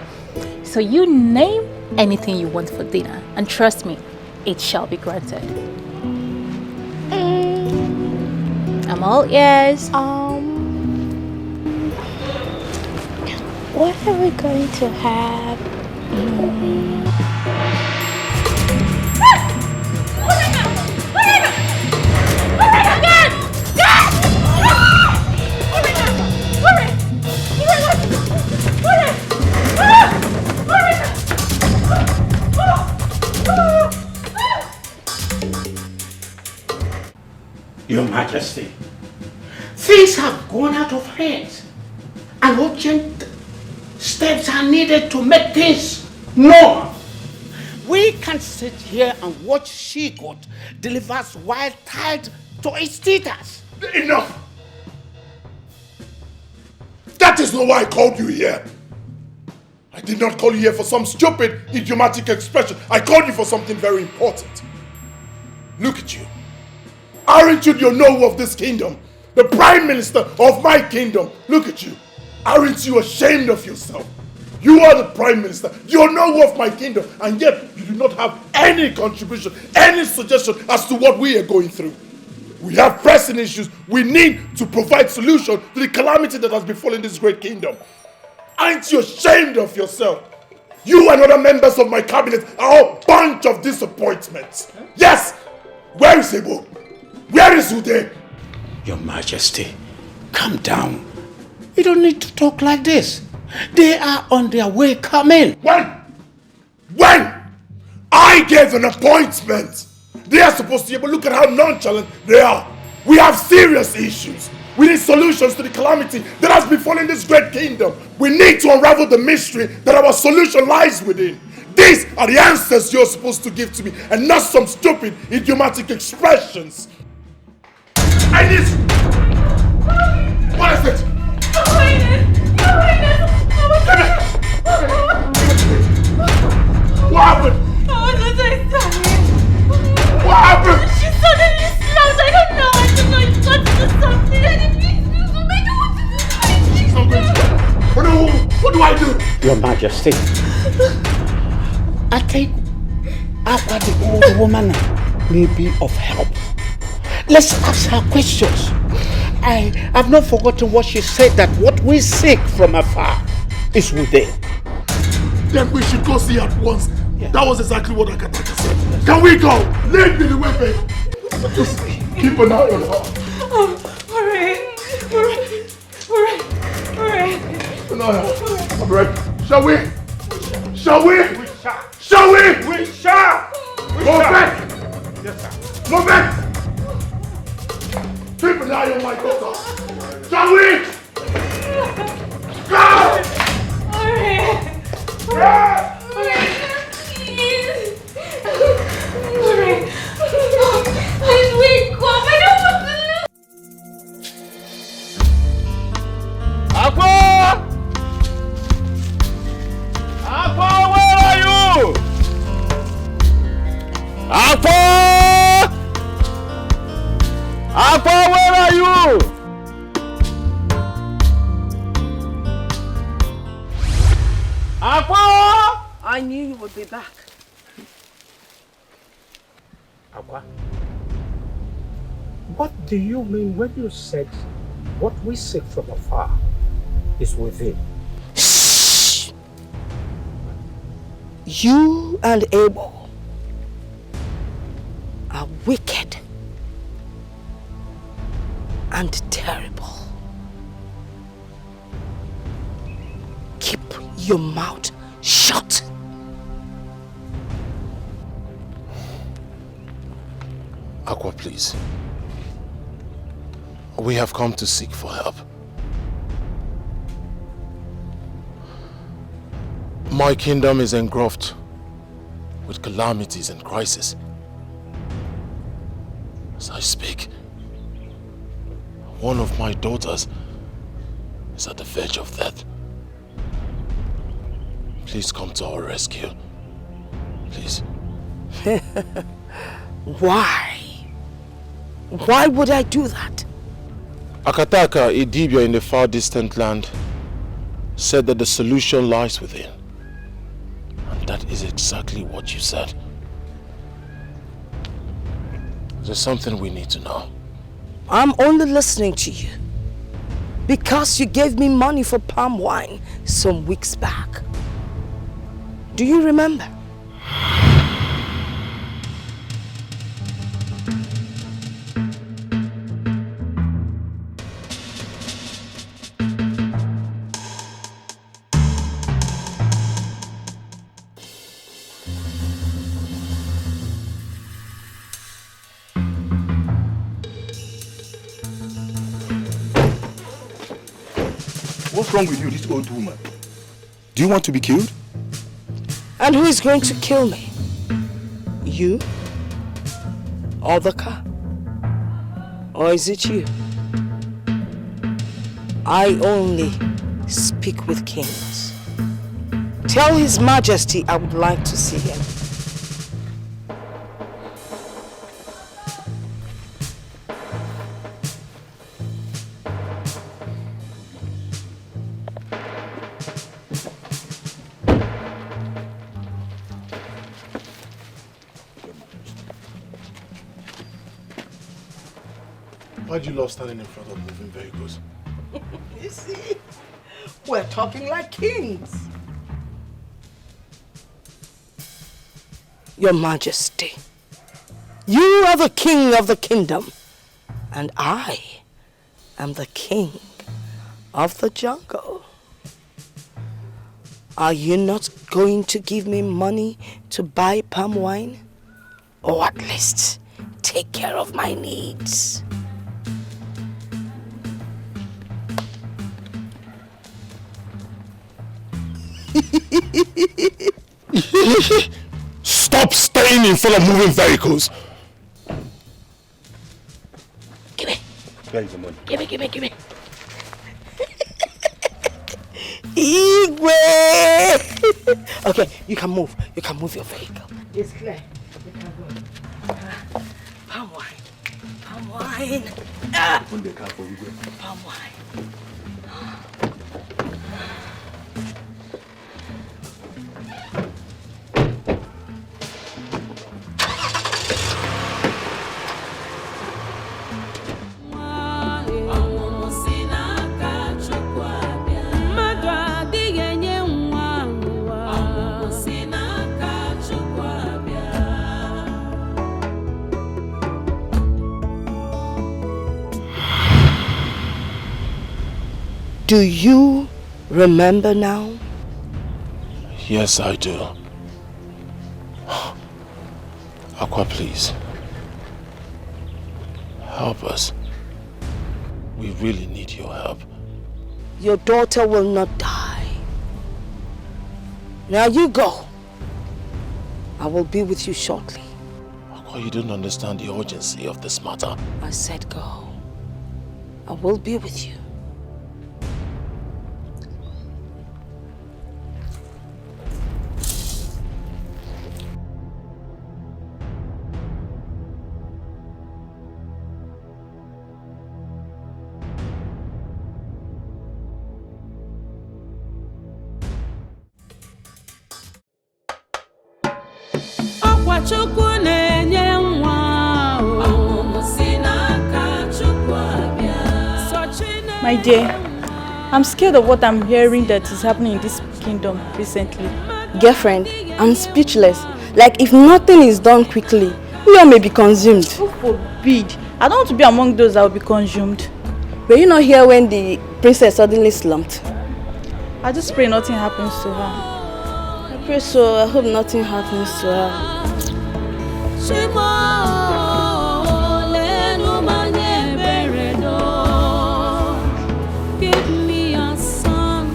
So you name anything you want for dinner and trust me, it shall be granted. I'm all ears. What are we going to have? Your Majesty, things have gone out of hand and urgent steps are needed to make things normal. We can't sit here and watch she-goat delivers wild tide to its teethers. Enough! That is not why I called you here. I did not call you here for some stupid, idiomatic expression. I called you for something very important. Look at you. Aren't you the Onowu of this kingdom? The Prime Minister of my kingdom. Look at you. Aren't you ashamed of yourself? You are the Prime Minister, the Onowu of my kingdom, and yet you do not have any contribution, any suggestion as to what we are going through. We have pressing issues. We need to provide solution to the calamity that has befallen this great kingdom. Aren't you ashamed of yourself? You and other members of my cabinet are a bunch of disappointments. Yes! Where is Ebo? Where is Ude? Your Majesty, calm down. You don't need to talk like this. They are on their way coming. When? I gave an appointment. They are supposed to be able to look at how nonchalant they are. We have serious issues. We need solutions to the calamity that has befallen this great kingdom. We need to unravel the mystery that our solution lies within. These are the answers you're supposed to give to me and not some stupid, idiomatic expressions. I need... What is it? What happened? What happened? She suddenly snapped. I don't know. It got to something. She's not going to... What do I do? Your Majesty, I think after the old woman may be of help. Let's ask her questions. I have not forgotten what she said, that what we seek from afar is within. Then we should go see her at once. Yeah. That was exactly what Akataka said. Can we go? Lead me the way, babe. Just keep an eye on her. Alright. I'm ready. Shall we? Shall we? We shall. Shall we? We shall. Go back. Yes, sir. Go back. Keep an eye on my daughter. Shall we? Go! Please wait, come Aqua, where are you? Aqua! I knew you would be back. Aqua, what do you mean when you said what we seek from afar is within? Shh! You and Abel are wicked and terrible. Keep your mouth shut. Aqua, please. We have come to seek for help. My kingdom is engulfed with calamities and crisis. As I speak, one of my daughters is at the verge of death. Please come to our rescue. Please. Why? Why would I do that? Akataka, a Dibia in the far distant land, said that the solution lies within. And that is exactly what you said. There's something we need to know. I'm only listening to you because you gave me money for palm wine some weeks back. Do you remember? What's wrong with you, this old woman? Do you want to be killed? And who is going to kill me? You? Or the car? Or is it you? I only speak with kings. Tell His Majesty I would like to see him. Why'd you love standing in front of moving vehicles? You see, we're talking like kings. Your Majesty, you are the king of the kingdom, and I am the king of the jungle. Are you not going to give me money to buy palm wine? Or at least take care of my needs? Stop staying in front of moving vehicles! Give me. Where is the money? Give me. Igwe! Okay, you can move. You can move your vehicle. It's clear. You can go. Palm wine. Palm wine. Open the car for you. Palm wine. Do you remember now? Yes, I do. Aqua, please. Help us. We really need your help. Your daughter will not die. Now you go. I will be with you shortly. Aqua, you don't understand the urgency of this matter. I said go. I will be with you. My dear, I'm scared of what I'm hearing that is happening in this kingdom recently. Girlfriend, I'm speechless. Like if nothing is done quickly, we all may be consumed. Who forbid? I don't want to be among those that will be consumed. Were you not here when the princess suddenly slumped? I just pray nothing happens to her. I pray so. I hope nothing happens to her. Give me a son.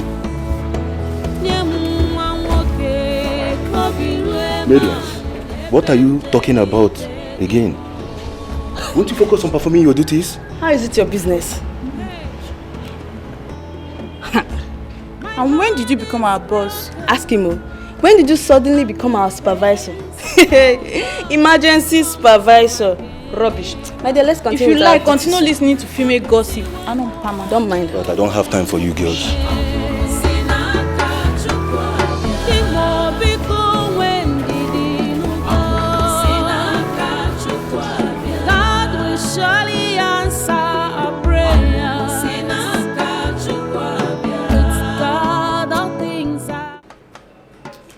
Ladies, what are you talking about again? Won't you focus on performing your duties? How is it your business? And when did you become our boss? Ask him. When did you suddenly become our supervisor? Emergency supervisor. Rubbish. My dear, let's continue. If you like, continue listening to female gossip. I don't mind. But I don't have time for you girls.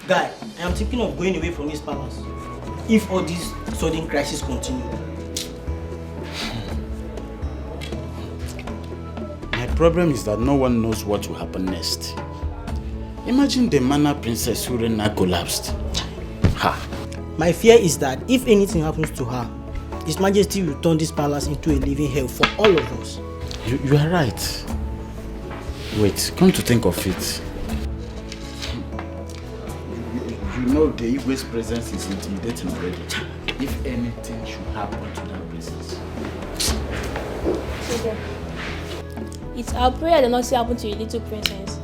Guy, I am thinking of going away from this palace if all these sudden crises continue. My problem is that no one knows what will happen next. Imagine the manner Princess Urena collapsed. Ha! My fear is that if anything happens to her, His Majesty will turn this palace into a living hell for all of us. You are right. Wait, come to think of it. You know the Igwe's presence is intimidating already. If anything should happen to that princess. It's our prayer that nothing happen to your little princess.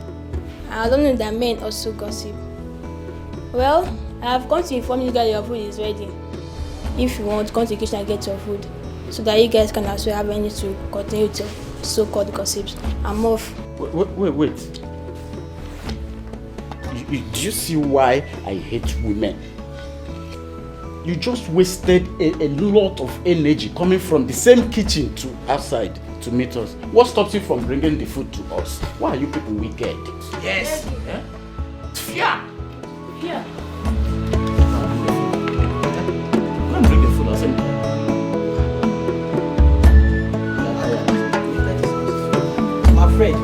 I don't know that men also gossip. Well, I have come to inform you guys your food is ready. If you want, come to the kitchen and get your food, so that you guys can as well have any to continue to so-called gossips. I'm off. Wait. Do you see why I hate women? You just wasted a lot of energy coming from the same kitchen to outside to meet us. What stops you from bringing the food to us? Why are you people wicked? Yes. Yeah? Yeah. Yeah. Come bring the food outside. I'm afraid.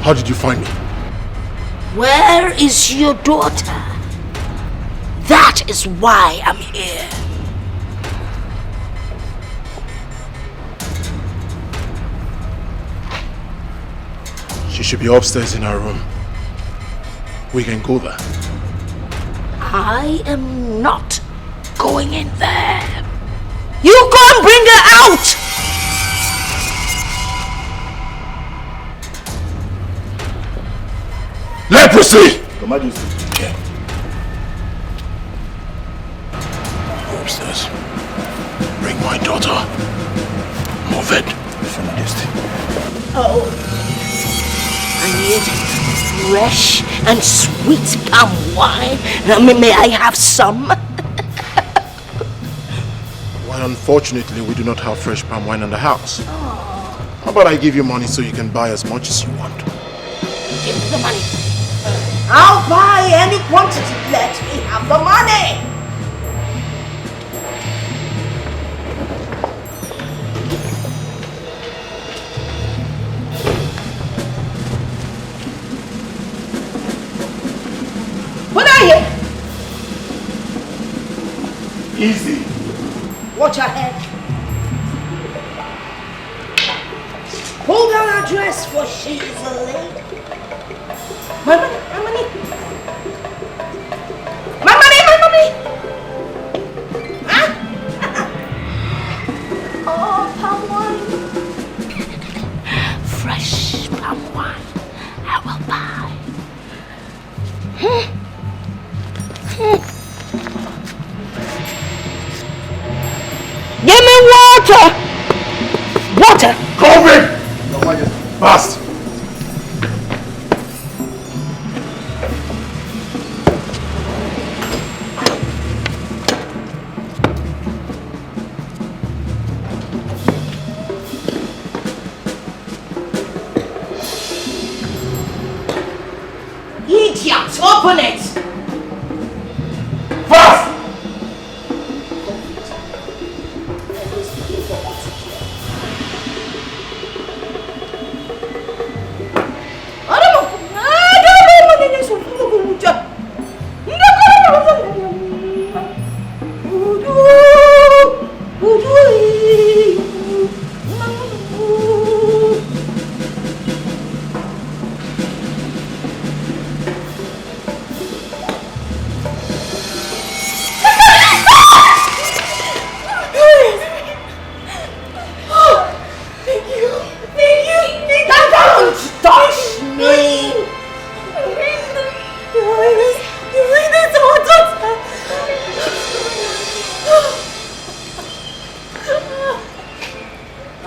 How did you find me? Where is your daughter? That is why I'm here. She should be upstairs in her room. We can go there. I am not going in there. You go and bring her out! Leprosy! Your Majesty. Yeah. Go upstairs. Bring my daughter. Move it. Your Majesty. Oh. I need fresh and sweet palm wine. Now, may I have some? Well, unfortunately, we do not have fresh palm wine in the house. How about I give you money so you can buy as much as you want? Give me the money. I'll buy any quantity. Let me have the money. What are you? Easy. Watch your head. Pull down her dress, for she is a lady. My money, my money. My money, my money. Huh? Oh, palm wine. Fresh palm wine. I will buy. Give me water! Water! COVID! Your Majesty. Fast! Idiot! Open it! Fast!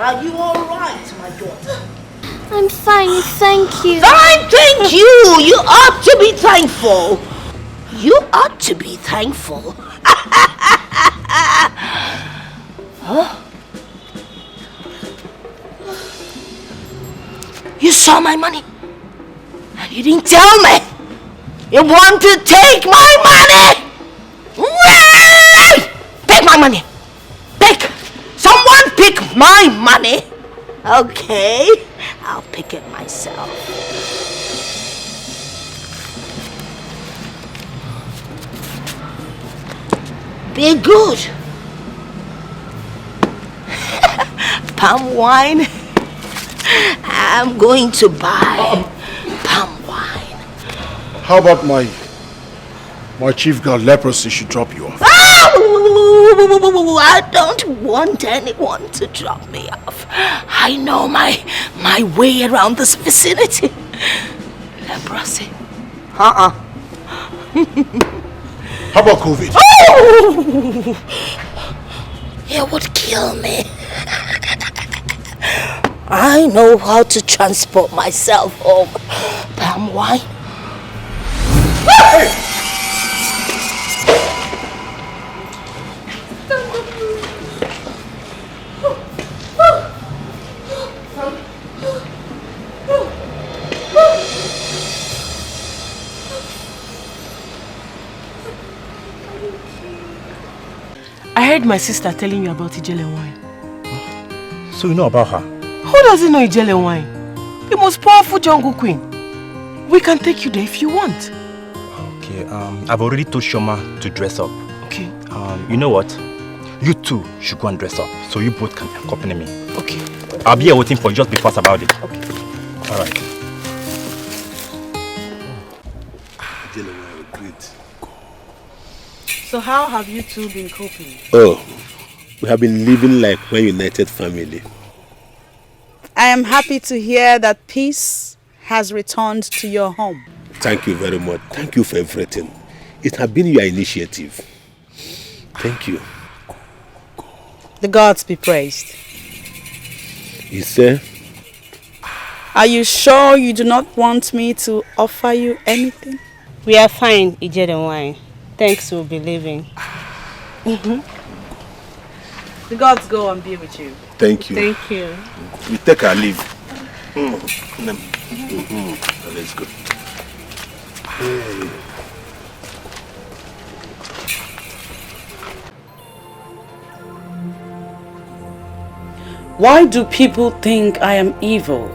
Are you all right, my daughter? I'm fine, thank you. Fine, thank you. You ought to be thankful. You ought to be thankful. Huh? You saw my money and you didn't tell me. You want to take my money? Take my money. Pick. Someone pick my money. Okay, I'll pick it myself. Be good. Palm wine. I'm going to buy palm wine. How about my chief girl leprosy should drop you off? I don't want anyone to drop me off. I know my way around this vicinity. Leprosy. How about COVID? Oh! It would kill me. I know how to transport myself home. Palm wine. Hey! I heard my sister telling you about Ijele wine. So you know about her? Who doesn't know Ijele wine? The most powerful jungle queen. We can take you there if you want. Okay, I've already told Shoma to dress up. Okay. You know what? You two should go and dress up, so you both can accompany me. Okay. I'll be here waiting for you, just be fast about it. Okay. Alright. So how have you two been coping? Oh, we have been living like one united family. I am happy to hear that peace has returned to your home. Thank you very much. Thank you for everything. It has been your initiative. Thank you. The gods be praised. You say? Are you sure you do not want me to offer you anything? We are fine, Ijele wine. Thanks, we'll be leaving. The gods go and be with you. Thank you. Thank you. We take our leave. Let's go. Hey. Why do people think I am evil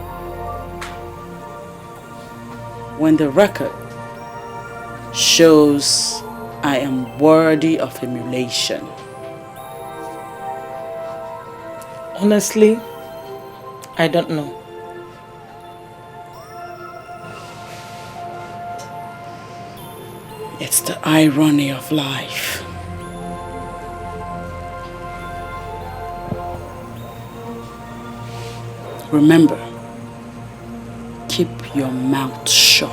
when the record shows I am worthy of emulation? Honestly, I don't know. It's the irony of life. Remember, keep your mouth shut.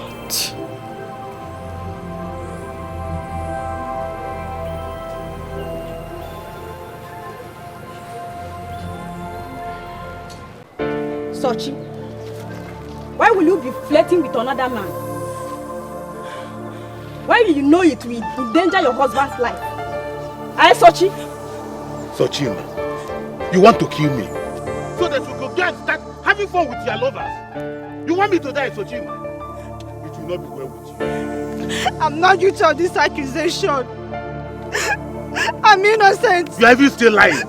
Sochi, why will you be flirting with another man? Why will you know it will endanger your husband's life? Aye, Sochi? Sochima, you want to kill me so that you could go and start having fun with your lovers? You want me to die, Sochima? It will not be well with you. I'm not guilty of this accusation. I'm innocent. You are even still lying.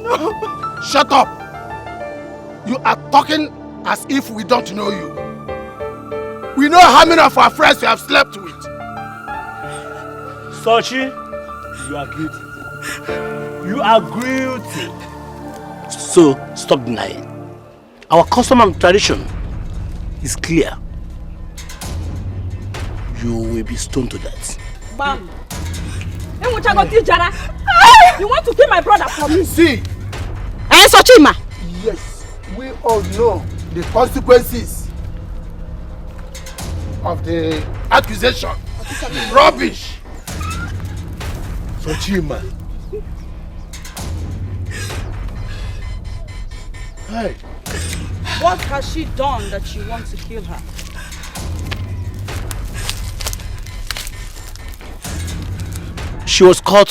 No. Shut up! You are talking as if we don't know you. We know how many of our friends you have slept with. Sochi, you are guilty. You are guilty. So, stop denying. Our custom and tradition is clear. You will be stoned to death. Bam! You want to kill my brother for me? See! Eh, Sochima? Yes, we all know the consequences of the accusation. Rubbish! Sochima. Hey. What has she done that you want to kill her? She was caught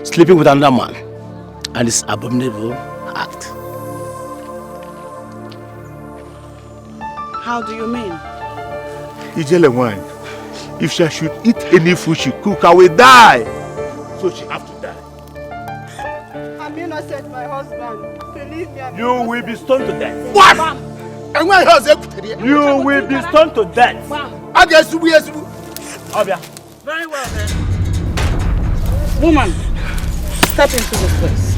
sleeping with another man, and this abominable act. How do you mean? Ijele wine. If she should eat any food she cook, I will die. So she have to die. I'm innocent, my husband. Believe me, You will be stoned to death. What? And when you will be stoned to death. Obia. Very well then. Woman, step into this place.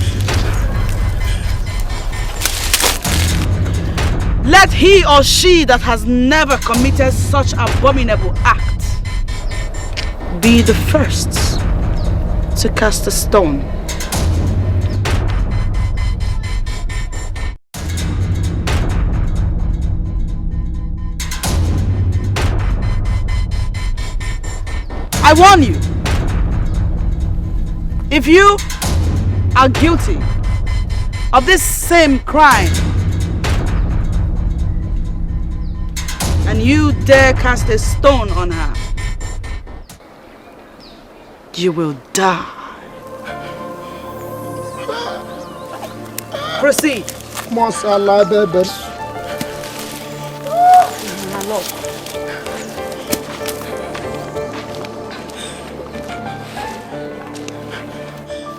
Let he or she that has never committed such abominable act be the first to cast a stone. I warn you, if you are guilty of this same crime and you dare cast a stone on her, you will die. Proceed.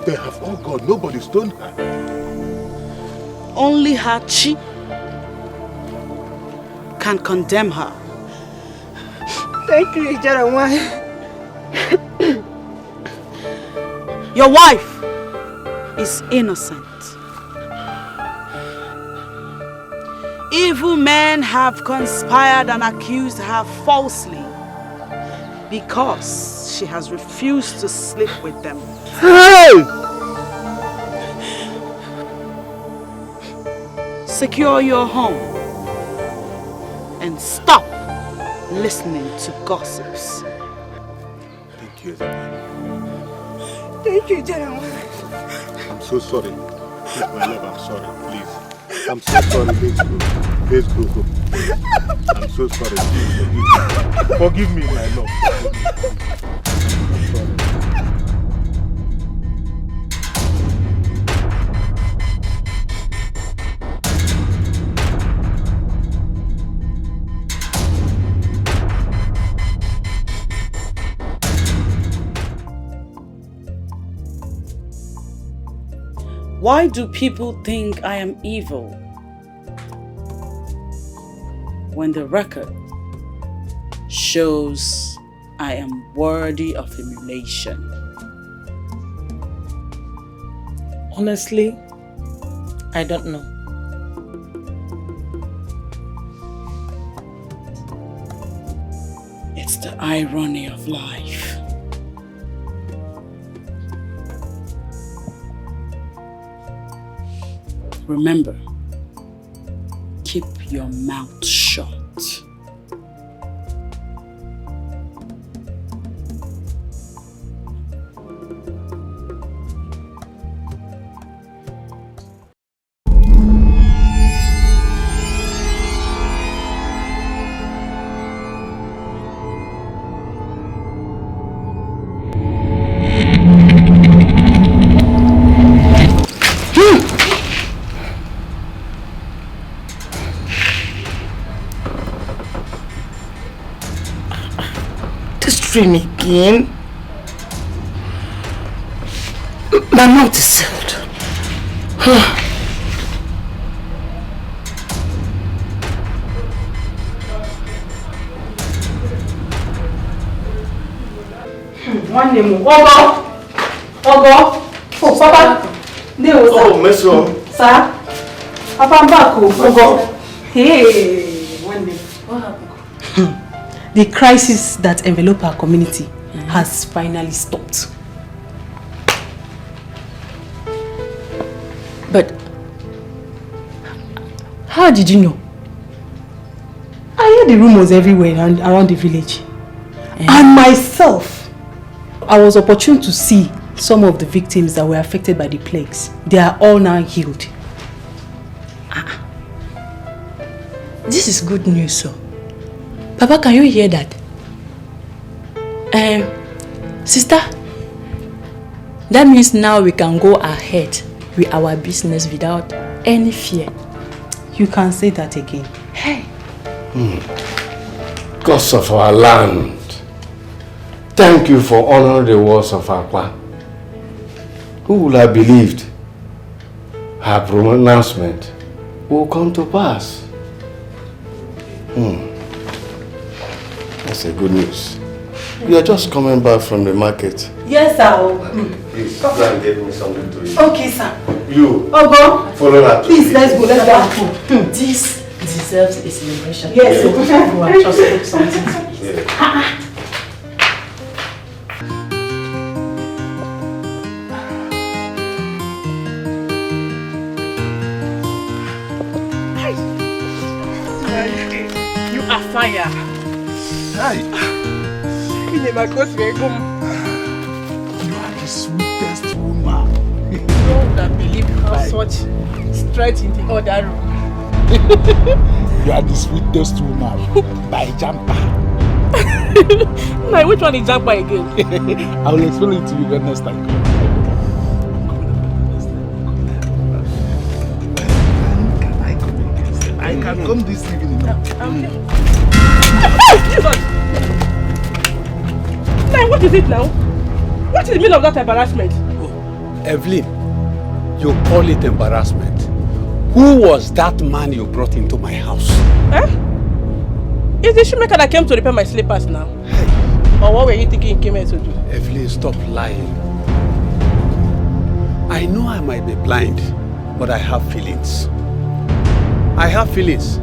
They have all gone. Nobody stoned her. Only her chi can condemn her. Thank you, Ijarawa. Your wife is innocent. Evil men have conspired and accused her falsely because she has refused to sleep with them. Hey! Secure your home and stop listening to gossips. Thank you. Thank you, General. I'm so sorry. Please, my love, I'm sorry. Please. I'm so sorry. Let's go home. I'm so sorry. Please forgive me, my love. I'm sorry. Why do people think I am evil when the record shows I am worthy of emulation? Honestly, I don't know. It's the irony of life. Remember, keep your mouth shut. Dream again. My mouth is sealed. One name. Ogo. Oh, Papa. Oh, Meso. Sir. Papa, I'm back. Ogo. Hey, one name. What happened? The crisis that enveloped our community has finally stopped. But how did you know? I heard the rumors everywhere around the village. And myself, I was opportune to see some of the victims that were affected by the plagues. They are all now healed. This is good news, sir. Papa, can you hear that? Sister, that means now we can go ahead with our business without any fear. You can say that again. Hey. Gods of our land, thank you for honoring the words of Akwa. Who would have believed her pronouncement will come to pass? That's a good news. You are just coming back from the market. Yes, sir. Please, go and get me something to eat. Okay, sir. You. Ogo. Follow that. Please, let's go. Let's go. This deserves a celebration. Yes. Yeah. Go and just take something to eat. Yeah. You are fire. Hi. You are the sweetest woman. No one can believe how such strength in the other room. You are the sweetest woman by Jampa. Now, which one is Jampa again? I will explain it to you when next time. I can come this evening. Now, what is it now? What is the meaning of that embarrassment? Evelyn, you call it embarrassment. Who was that man you brought into my house? Is the shoemaker that came to repair my slippers now? Or what were you thinking he came here to do? Evelyn, stop lying. I know I might be blind, but I have feelings. I have feelings.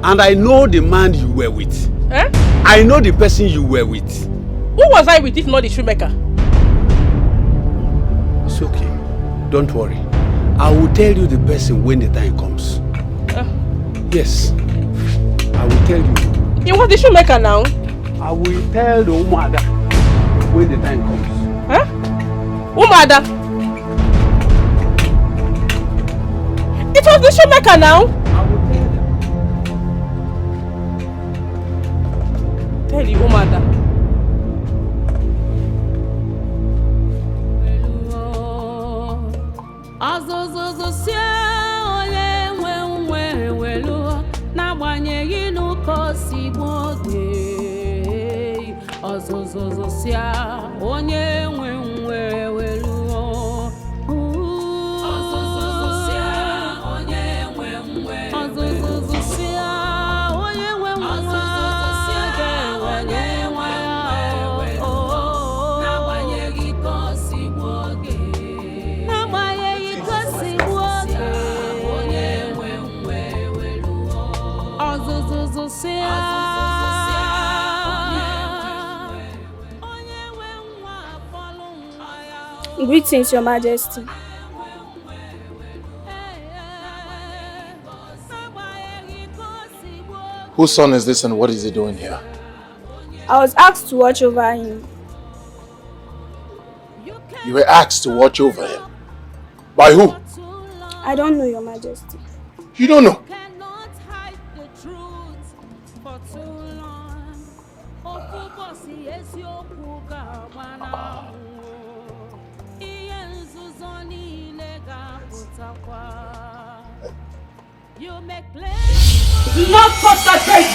And I know the man you were with. I know the person you were with. Who was I with if not the shoemaker? It's okay. Don't worry. I will tell you the person when the time comes. Yes. I will tell you. You was the shoemaker now? I will tell the Umada when the time comes. Umada? It was the shoemaker now? I will tell them. Tell you, Umada. Greetings, Your Majesty. Whose son is this and what is he doing here? I was asked to watch over him. You were asked to watch over him? By who? I don't know, Your Majesty. You don't know? Do not touch that baby!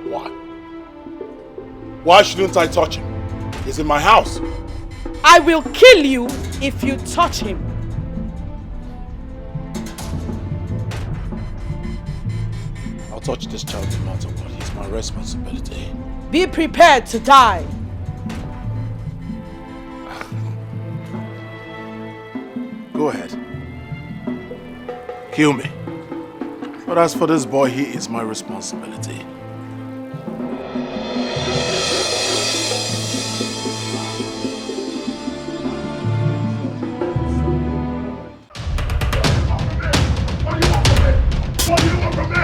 Why? Why shouldn't I touch him? He's in my house. I will kill you if you touch him. I'll touch this child no matter what. It's my responsibility. Be prepared to die. Go ahead. Kill me. But as for this boy, he is my responsibility. What do you want from me?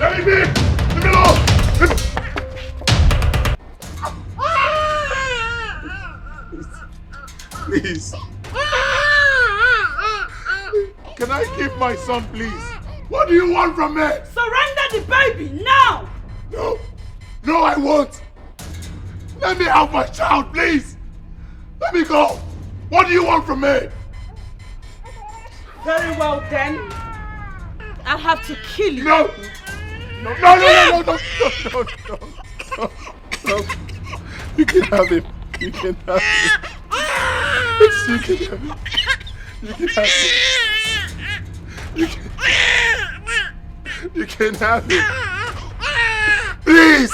Let me be! Leave me alone! Please. Can I keep my son, please? What do you want from me? Surrender the baby now! No! No, I won't! Let me have my child, please! Let me go! What do you want from me? Very well then. I'll have to kill you. No! No, no, no, no, no, no, no, no, no. You can have him. You can have him. You can have him. You can have him. You can have him. Please!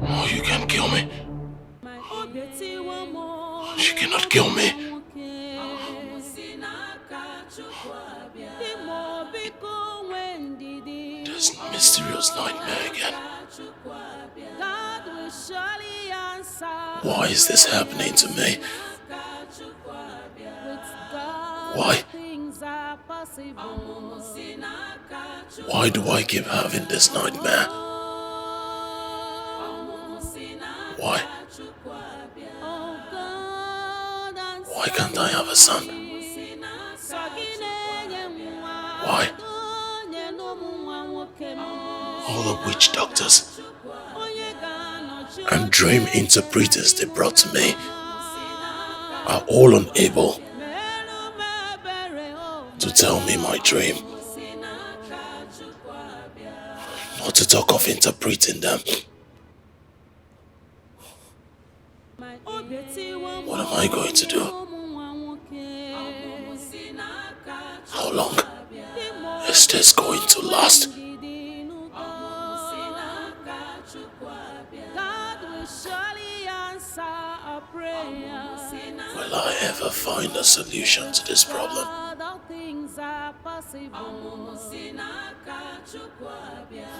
Oh, you can't kill me. She cannot kill me. This mysterious nightmare again. Why is this happening to me? Why? Why do I keep having this nightmare? Why? Why can't I have a son? Why? All the witch doctors and dream interpreters they brought to me are all unable to tell me my dream. Not to talk of interpreting them. What am I going to do? How long is this going to last? Will I ever find a solution to this problem?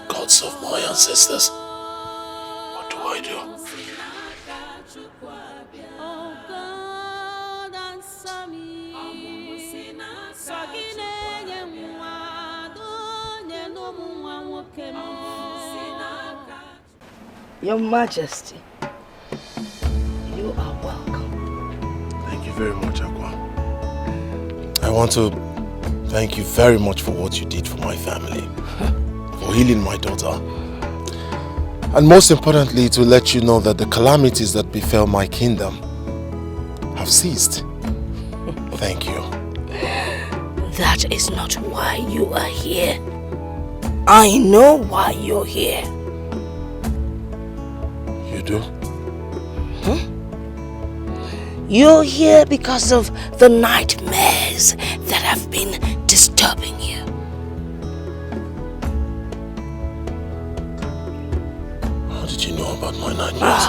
Gods of my ancestors, what do I do? Your Majesty, you are welcome. Thank you very much, Aqua. I want to thank you very much for what you did for my family, for healing my daughter, and most importantly to let you know that the calamities that befell my kingdom have ceased. Thank you. That is not why you are here. I know why you're here. You do? You're here because of the nightmares that have been disturbing you. What did you know about my nightmares?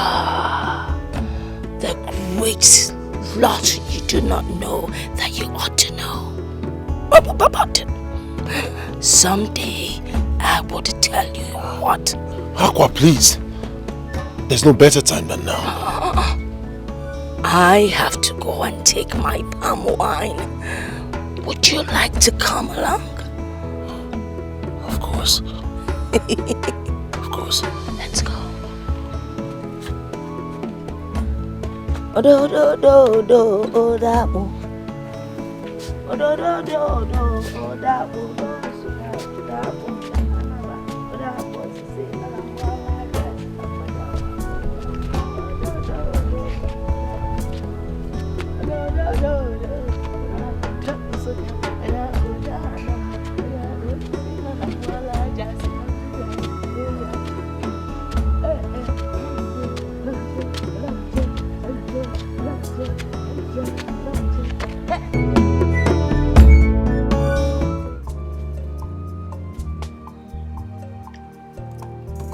The great lot you do not know that you ought to know. Someday, I will tell you what. Aqua, please. There's no better time than now. I have to go and take my palm wine. Would you like to come along? Of course. Of course. Let's go. Odo.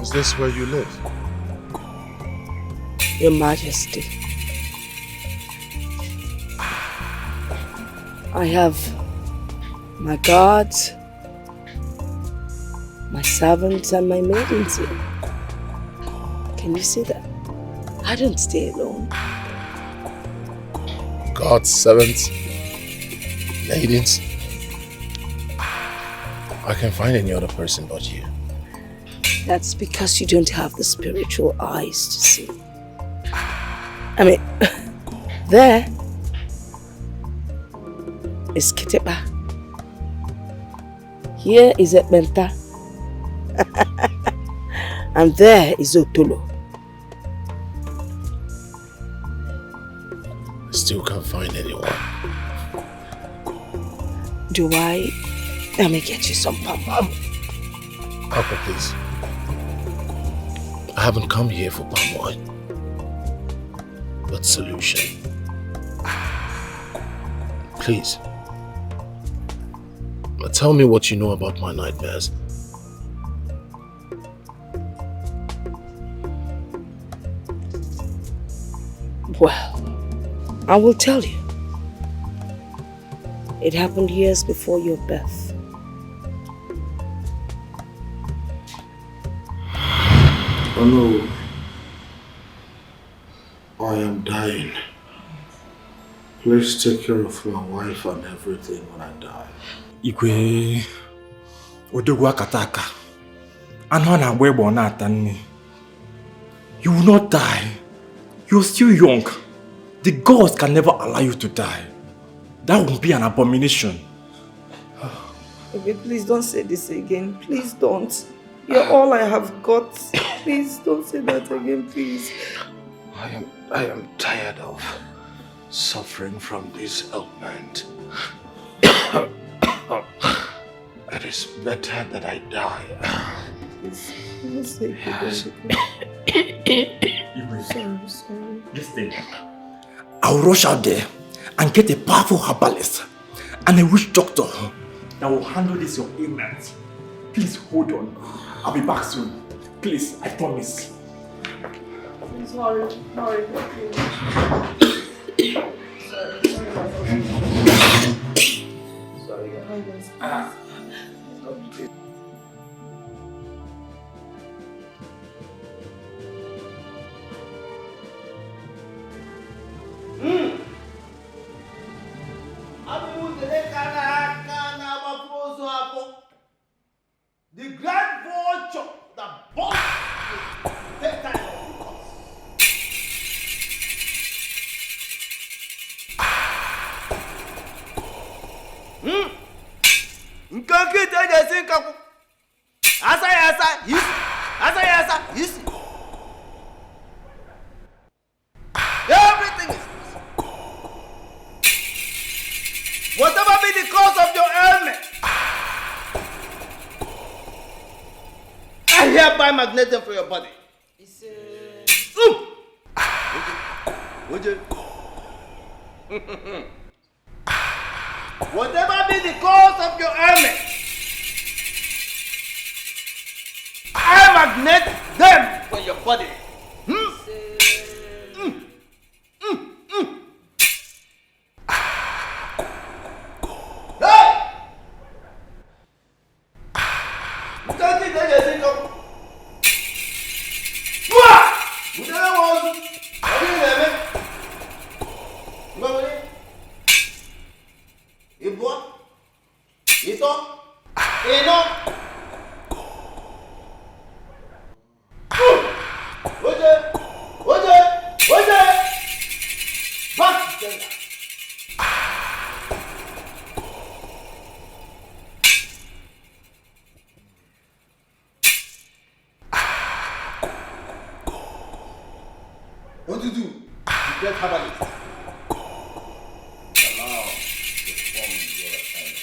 Is this where you live? Your Majesty, I have my guards, my servants, and my maidens here. Can you see that? I don't stay alone. God's servants, maidens. I can't find any other person but you. That's because you don't have the spiritual eyes to see. I mean, there is Kitepa. Here is Ekbenta. And there is Otolo. I still can't find anyone. Do I? Let me get you some pam. Papa, please. I haven't come here for palm wine, but solution. Please. Now tell me what you know about my nightmares. Well, I will tell you. It happened years before your birth. Oh no. I am dying. Please take care of my wife and everything when I die. Igwe Odogwa Kataka. Anwana Webo Natani. You will not die. You're still young. The gods can never allow you to die. That would be an abomination. Okay, please don't say this again. Please don't. You're all I have got. Please don't say that again, please. I am tired of suffering from this ailment. It is better that I die. Please say Yes. Sorry. Listen. I'll rush out there and get a powerful herbalist and a witch doctor that will handle this your ailment. Please hold on. I'll be back soon. Please, I promise. Please hurry. Sorry. Sorry, Your Highness. Please. The great vulture that bought the time of Nkakita jesi nkaku. Asa yasa. Everything is whatever be the cause of your ailment, I hereby magnet them for your body. Whatever be the cause of your ailment, I magnet them for your body. What do you do? You get herbalist. Allow to form your assignment.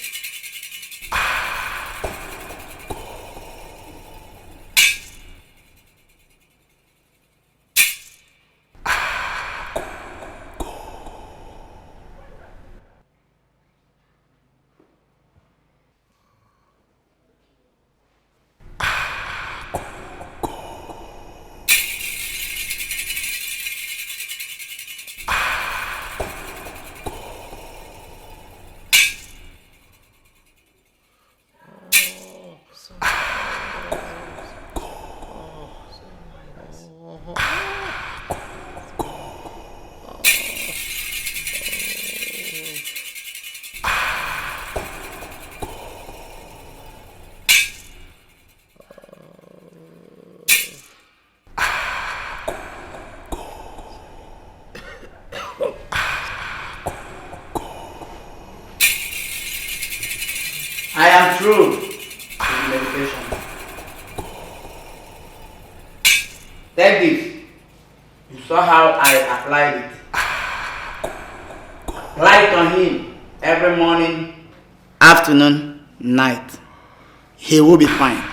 I am through with the medication. Take this. You saw how I applied it. Apply it on him every morning, afternoon, night. He will be fine.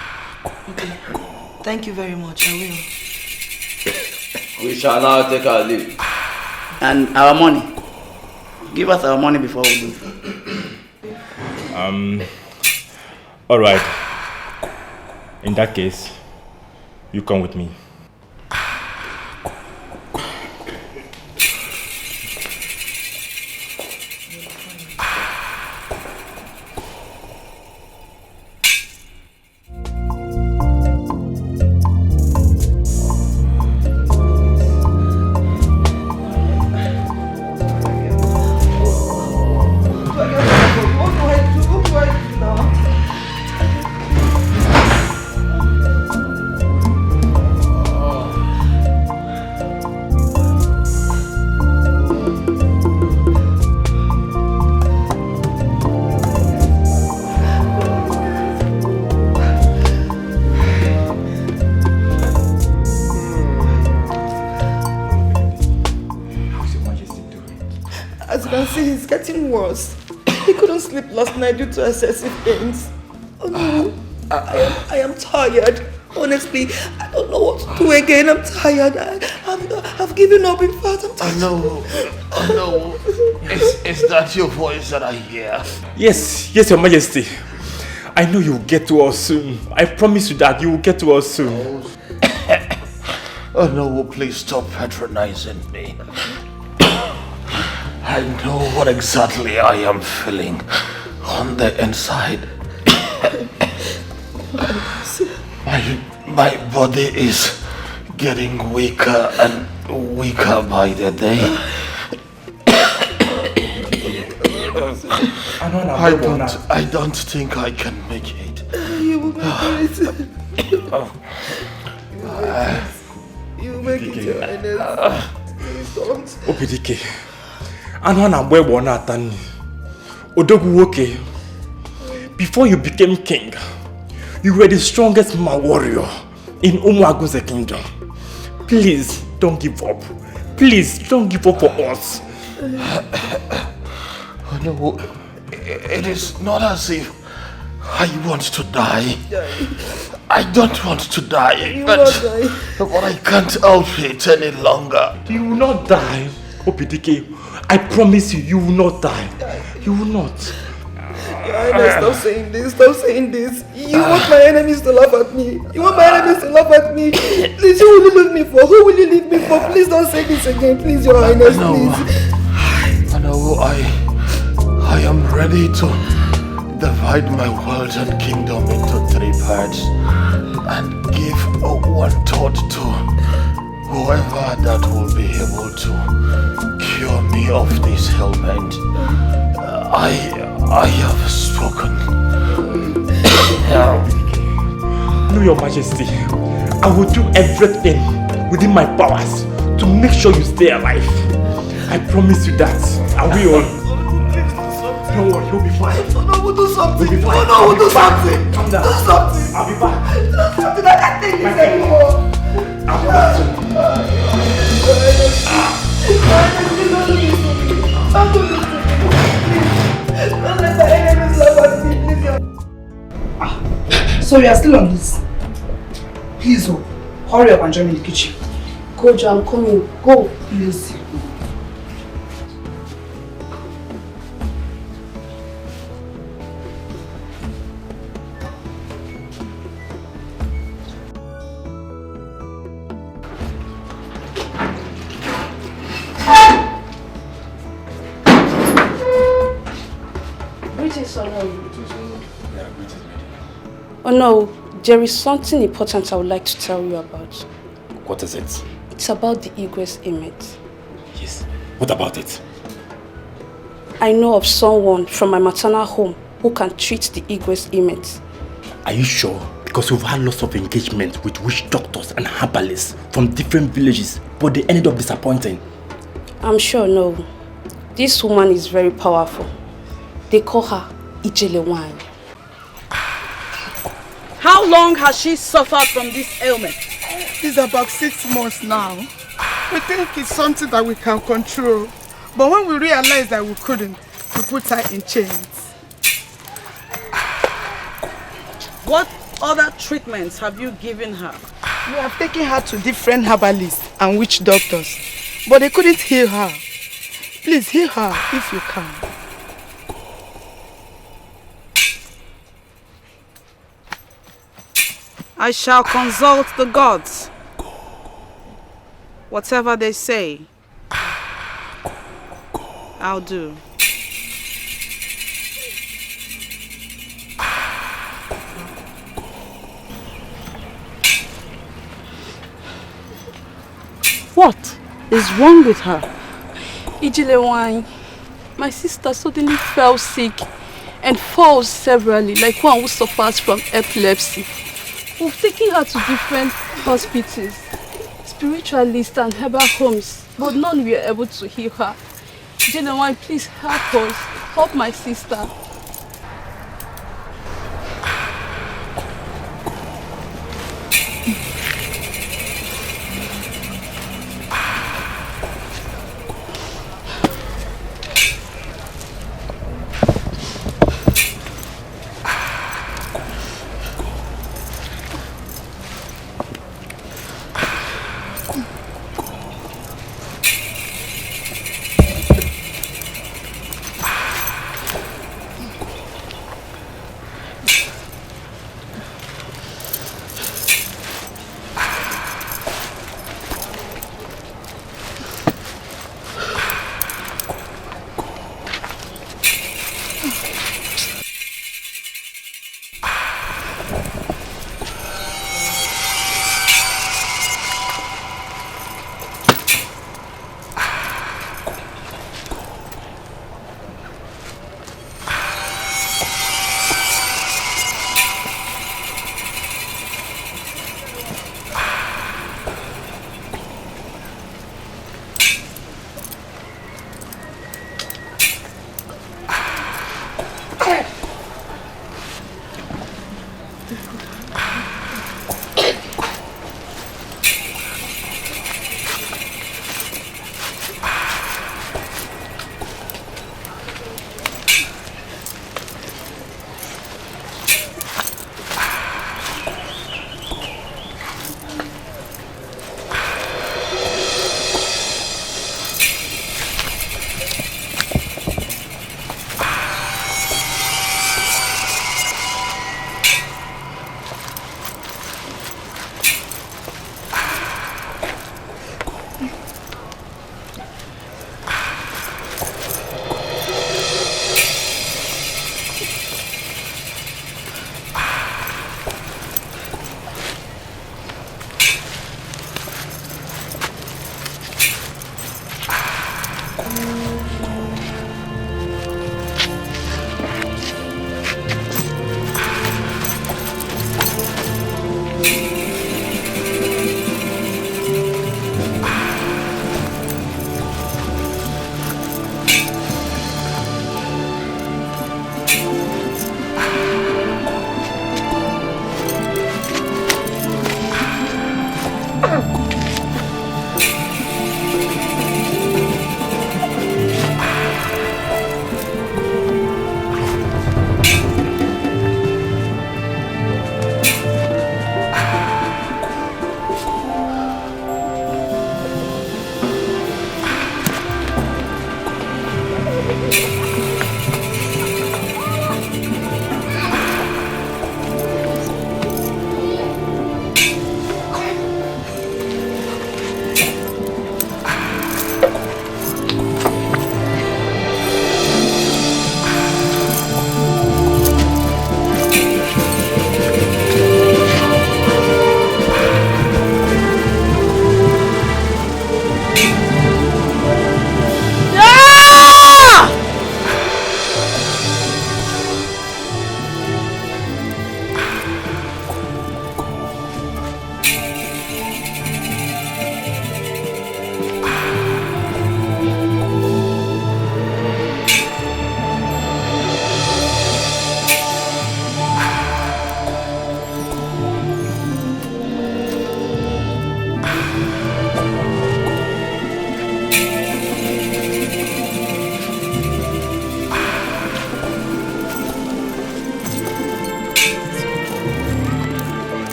Okay. Thank you very much. I will. We shall now take our leave. And our money. Give us our money before we leave. All right. In that case, you come with me. As you can see, he's getting worse. He couldn't sleep last night due to excessive pains. Oh no, I am tired. Honestly, I don't know what to do again. I'm tired. I've given up. In fact, I'm tired. Oh no. Is that your voice that I hear? Yes, Your Majesty. I know you'll get to us soon. I promise you that you will get to us soon. Oh no, please stop patronizing me. I know what exactly I am feeling on the inside. My body is getting weaker and weaker by the day. I don't think I can make it. You will make it. You will make it, Your Highness. Please don't. Opidike. Anwana Bwebo Natani. Odogu Woke. Before you became king, you were the strongest warrior in Umuaguze kingdom. Please don't give up. Please don't give up for us. Oh no, it is not as if I want to die. I don't want to die, but I can't help it any longer. You will not die, Opidike. I promise you, you will not die. You will not. Your Stop saying this. Stop saying this. You want my enemies to laugh at me. You want my enemies to laugh at me. Please, who will you leave me for? Who will you leave me for? Please don't say this again. Please, Your Highness, please. I know I am ready to divide my world and kingdom into 3 parts and give 1/3 to whoever that will be able to cure me of this ailment. I have spoken. No, Your Majesty. I will do everything within my powers to make sure you stay alive. I promise you that. I will. Don't worry, you'll be fine. Oh no, we'll do something. You'll be fine. Oh no, we'll do something. Calm down. Do something. I'll be back. Do something. I can't take this anymore. I'll be back soon. Don't do this to me. Please. Don't let the enemies laugh at me, please. So you are still on this? Please, hurry up and join me in the kitchen. Go, Jo, I'm coming. Go. Please. Oh no, there is something important I would like to tell you about. What is it? It's about the Igwe's image. Yes. What about it? I know of someone from my maternal home who can treat the Igwe's image. Are you sure? Because we've had lots of engagement with witch doctors and herbalists from different villages, but they ended up disappointing. I'm sure no. This woman is very powerful. They call her Ijelewany. How long has she suffered from this ailment? It's about 6 months now. We think it's something that we can control. But when we realized that we couldn't, we put her in chains. What other treatments have you given her? We have taken her to different herbalists and witch doctors, but they couldn't heal her. Please heal her if you can. I shall consult the gods. Whatever they say, I'll do. What is wrong with her? Ijelewany, my sister suddenly fell sick and falls severally like one who suffers from epilepsy. We've taken her to different hospitals, spiritualists and herbal homes, but none were able to heal her. Ijelewany, please help us. Help my sister.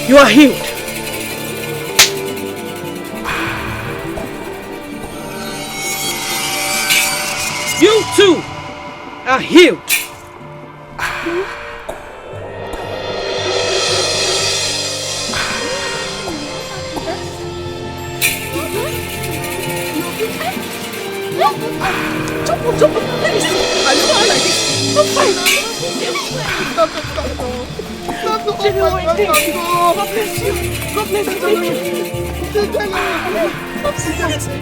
You are healed. You too are healed. Jump, please. I don't want like this. I'm fine. Stop. Thank you. God bless you. God bless you. Thank you.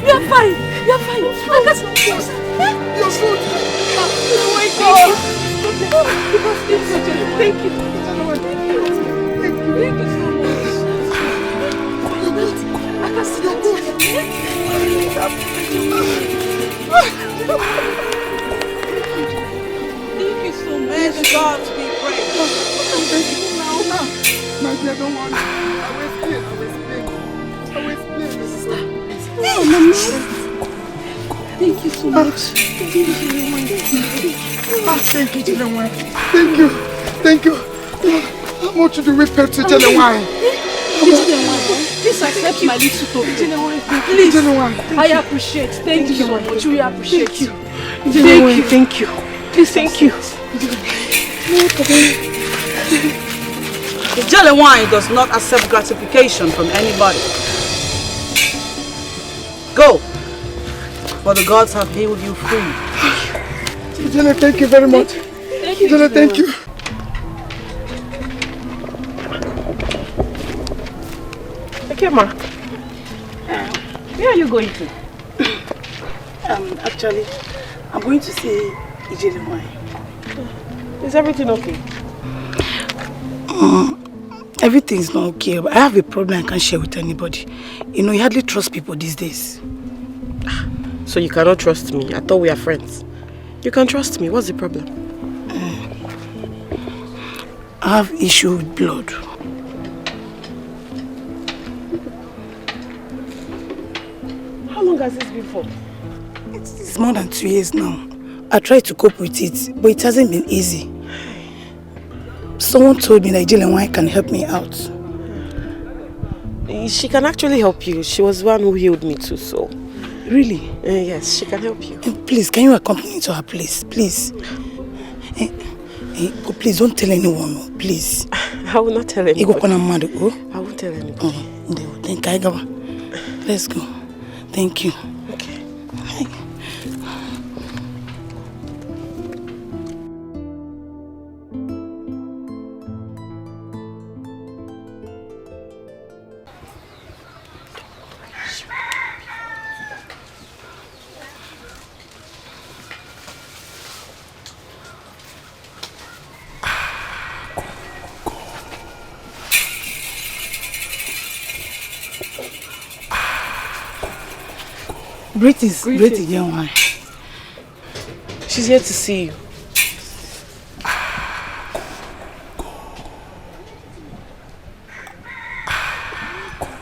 You're fine. You're fine. Your food. Oh my God. Thank you. Thank you so much. I can see your good. Thank you so much. May God be praised. My dear, don't worry. I will explain. Oh, Mama. Thank you so much. Thank you, Jelewine. Thank you. How much do we pay to Jelewine? Please accept my little token. Please. I appreciate. Thank you so much. We appreciate you. Thank you. Please, thank you. The jelly wine does not accept gratification from anybody. Go, for the gods have healed you free. Jelly, thank you very much. Jelly, thank you. Okay, Ma. Where are you going to? Actually, I'm going to see Ijele. Is everything okay? Everything's not okay, but I have a problem I can't share with anybody. You hardly trust people these days. So you cannot trust me? I thought we are friends. You can trust me. What's the problem? I have issue with blood. How long has this been for? It's more than 2 years now. I tried to cope with it, but it hasn't been easy. Someone told me that Ijele can help me out. She can actually help you. She was the one who healed me too, so... Really? Yes, she can help you. Please, can you accompany me to her place? Please. Please, don't tell anyone, please. I will not tell anybody. I won't tell anybody. Let's go. Thank you. Okay. Greetings, young one. She's here to see you.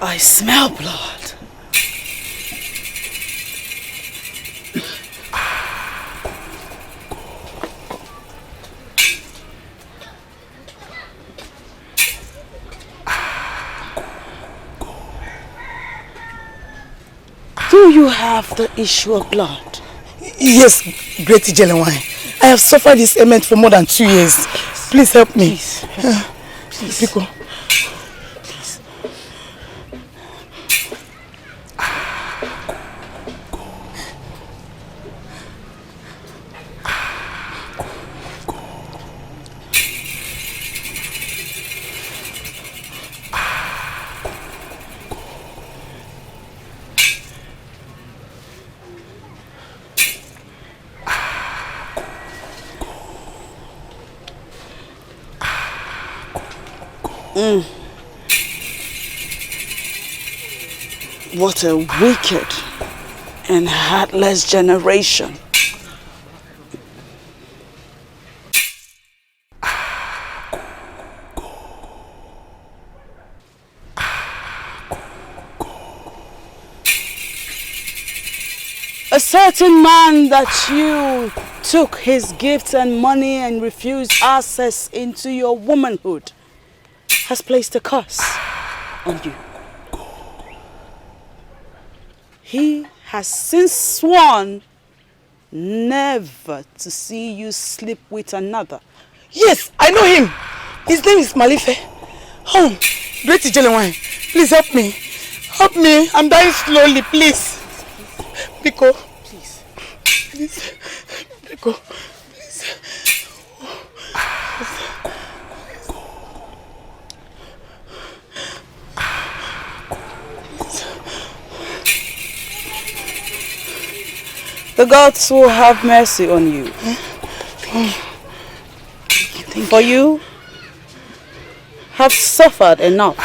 I smell blood. Do you have the issue of blood? Yes, great Ijele. I have suffered this ailment for more than 2 years. Please help me. Please. Pico. What a wicked and heartless generation. A certain man that you took his gifts and money and refused access into your womanhood has placed a curse on you. He has since sworn never to see you sleep with another. Yes, I know him. His name is Malife. Oh, Great Ijelewine, please help me. Help me. I'm dying slowly, please. Biko. Please. Please. Biko. Please. The gods will have mercy on you. For you have suffered enough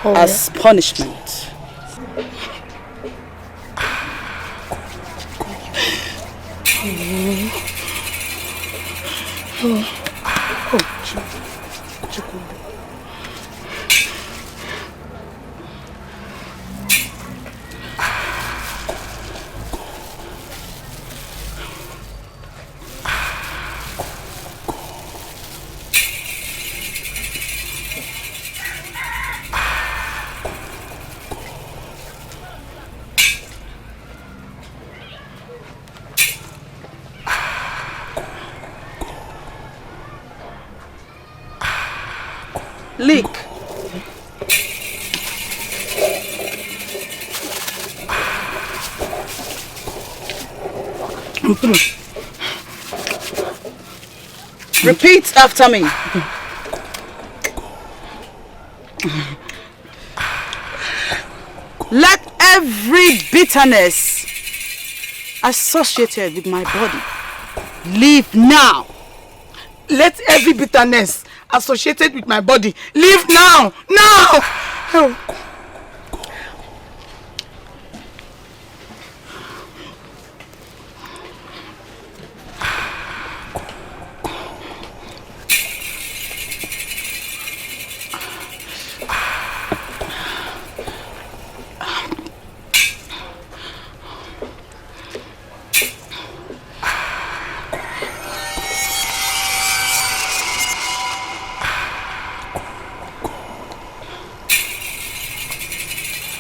as punishment. Leak. Repeat after me. Let every bitterness associated with my body leave now. Let every bitterness associated with my body leave now. Now! Oh.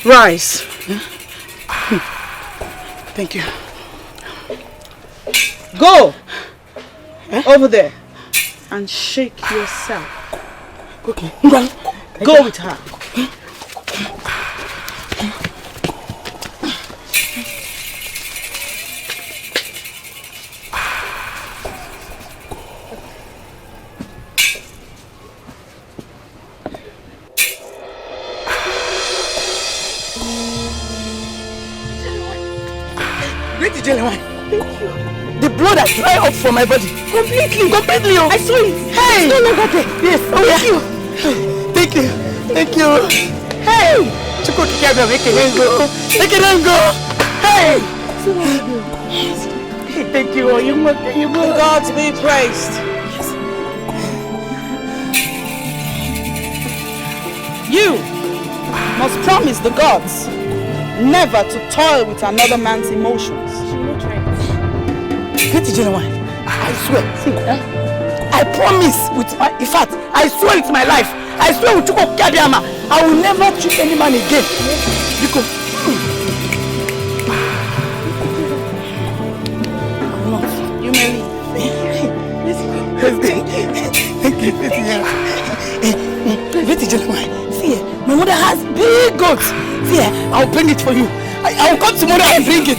Rise. Thank you. Go over there and shake yourself. Okay. Go with her. The blood has dried up from my body. Completely. Completely. I saw it. Hey. It's no longer there. Yes. Oh, thank you. Thank you. Thank you. Hey. Chuko kikebe make it go. Make it go. Hey. Hey, thank you. You God be praised. You must promise the gods never to toil with another man's emotions. Get it, Genuine. I swear. See, I promise with my, in fact, I swear with my life. I swear with Chuko Kabiama, I will never treat any man again. Because you may leave. Get it, Genuine. See, my mother has big goats. See, I'll bring it for you. I'll come tomorrow and bring it.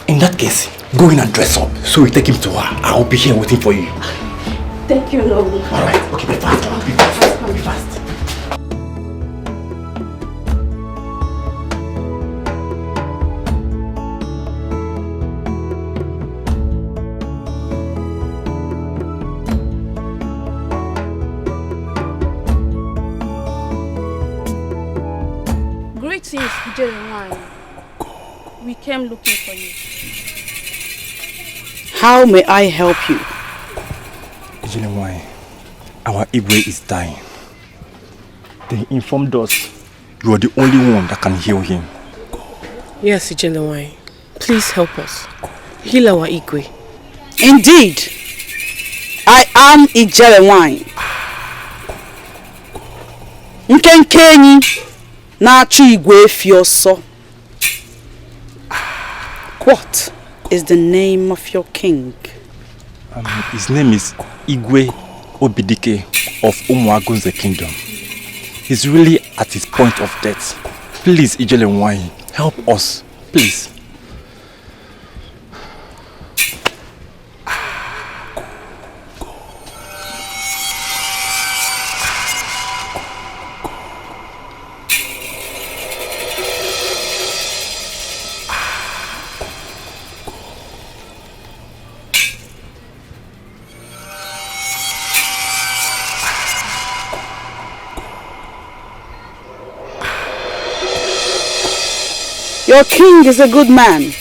In that case, go in and dress up so we take him to her. I'll be here waiting for you. Thank you, Lord. Alright, okay, be fast. Be fast. Be fast. Greetings, Nigerian. We came looking for you. How may I help you? Nigerian, our Igwe is dying. They informed us You are the only one that can heal him. Yes, Ijelewai. Please help us. Heal our Igwe. Indeed, I am Ijelewai. Nkenkenyi na-achụ Igwe efi ọsọ. What is the name of your king? His name is Igwe Obidike of Umuagunze Kingdom. He's really at his point of death. Please, Ijelewai, help us, please. Your king is a good man.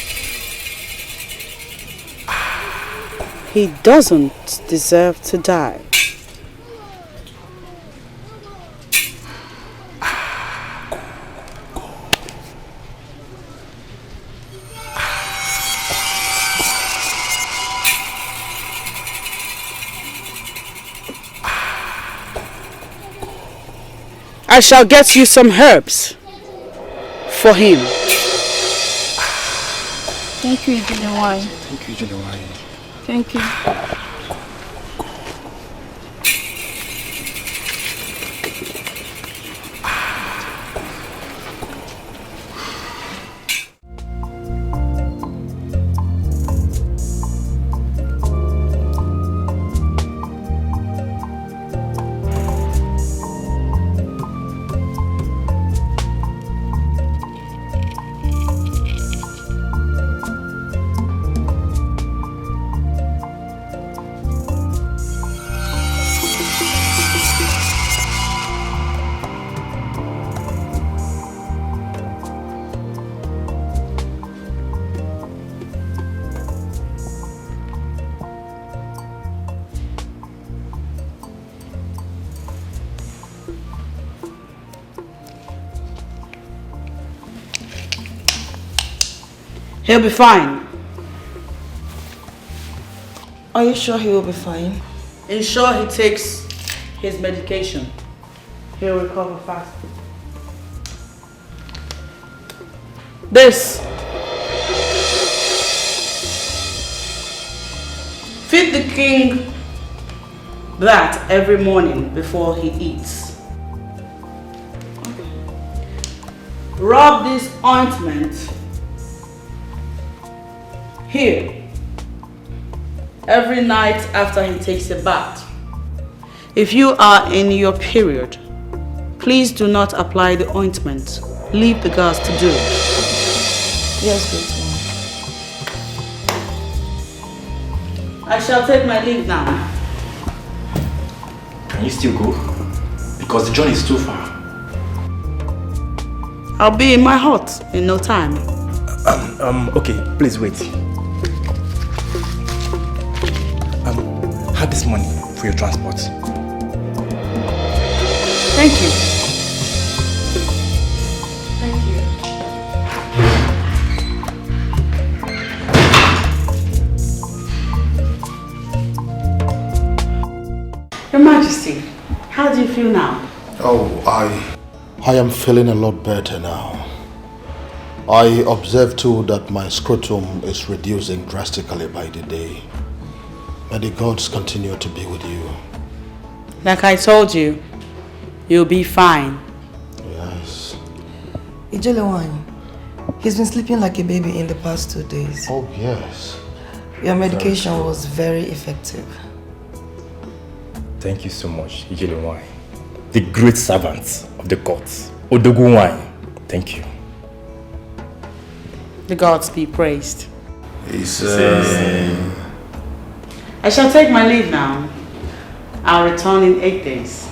He doesn't deserve to die. I shall get you some herbs for him. Thank you, Ijelewai. Thank you, Ijelewai. Thank you. He'll be fine. Are you sure he will be fine? Ensure he takes his medication. He'll recover fast. This. Feed the king that every morning before he eats. Rub this ointment here every night after he takes a bath. If you are in your period, please do not apply the ointment. Leave the girls to do it. Yes, good I shall take my leave now. Can you still go? Because the journey is too far. I'll be in my hut in no time. Okay, please wait. Have this money for your transport. Thank you. Thank you. Your Majesty, how do you feel now? Oh, I am feeling a lot better now. I observe too that my scrotum is reducing drastically by the day. May the gods continue to be with you. Like I told you, you'll be fine. Yes. Ijelewai, he's been sleeping like a baby in the past 2 days. Oh, yes. Your medication was very effective. Thank you so much, Ijelewai. The great servants of the gods. Odogunwai, thank you. The gods be praised. Amen. I shall take my leave now. I'll return in 8 days.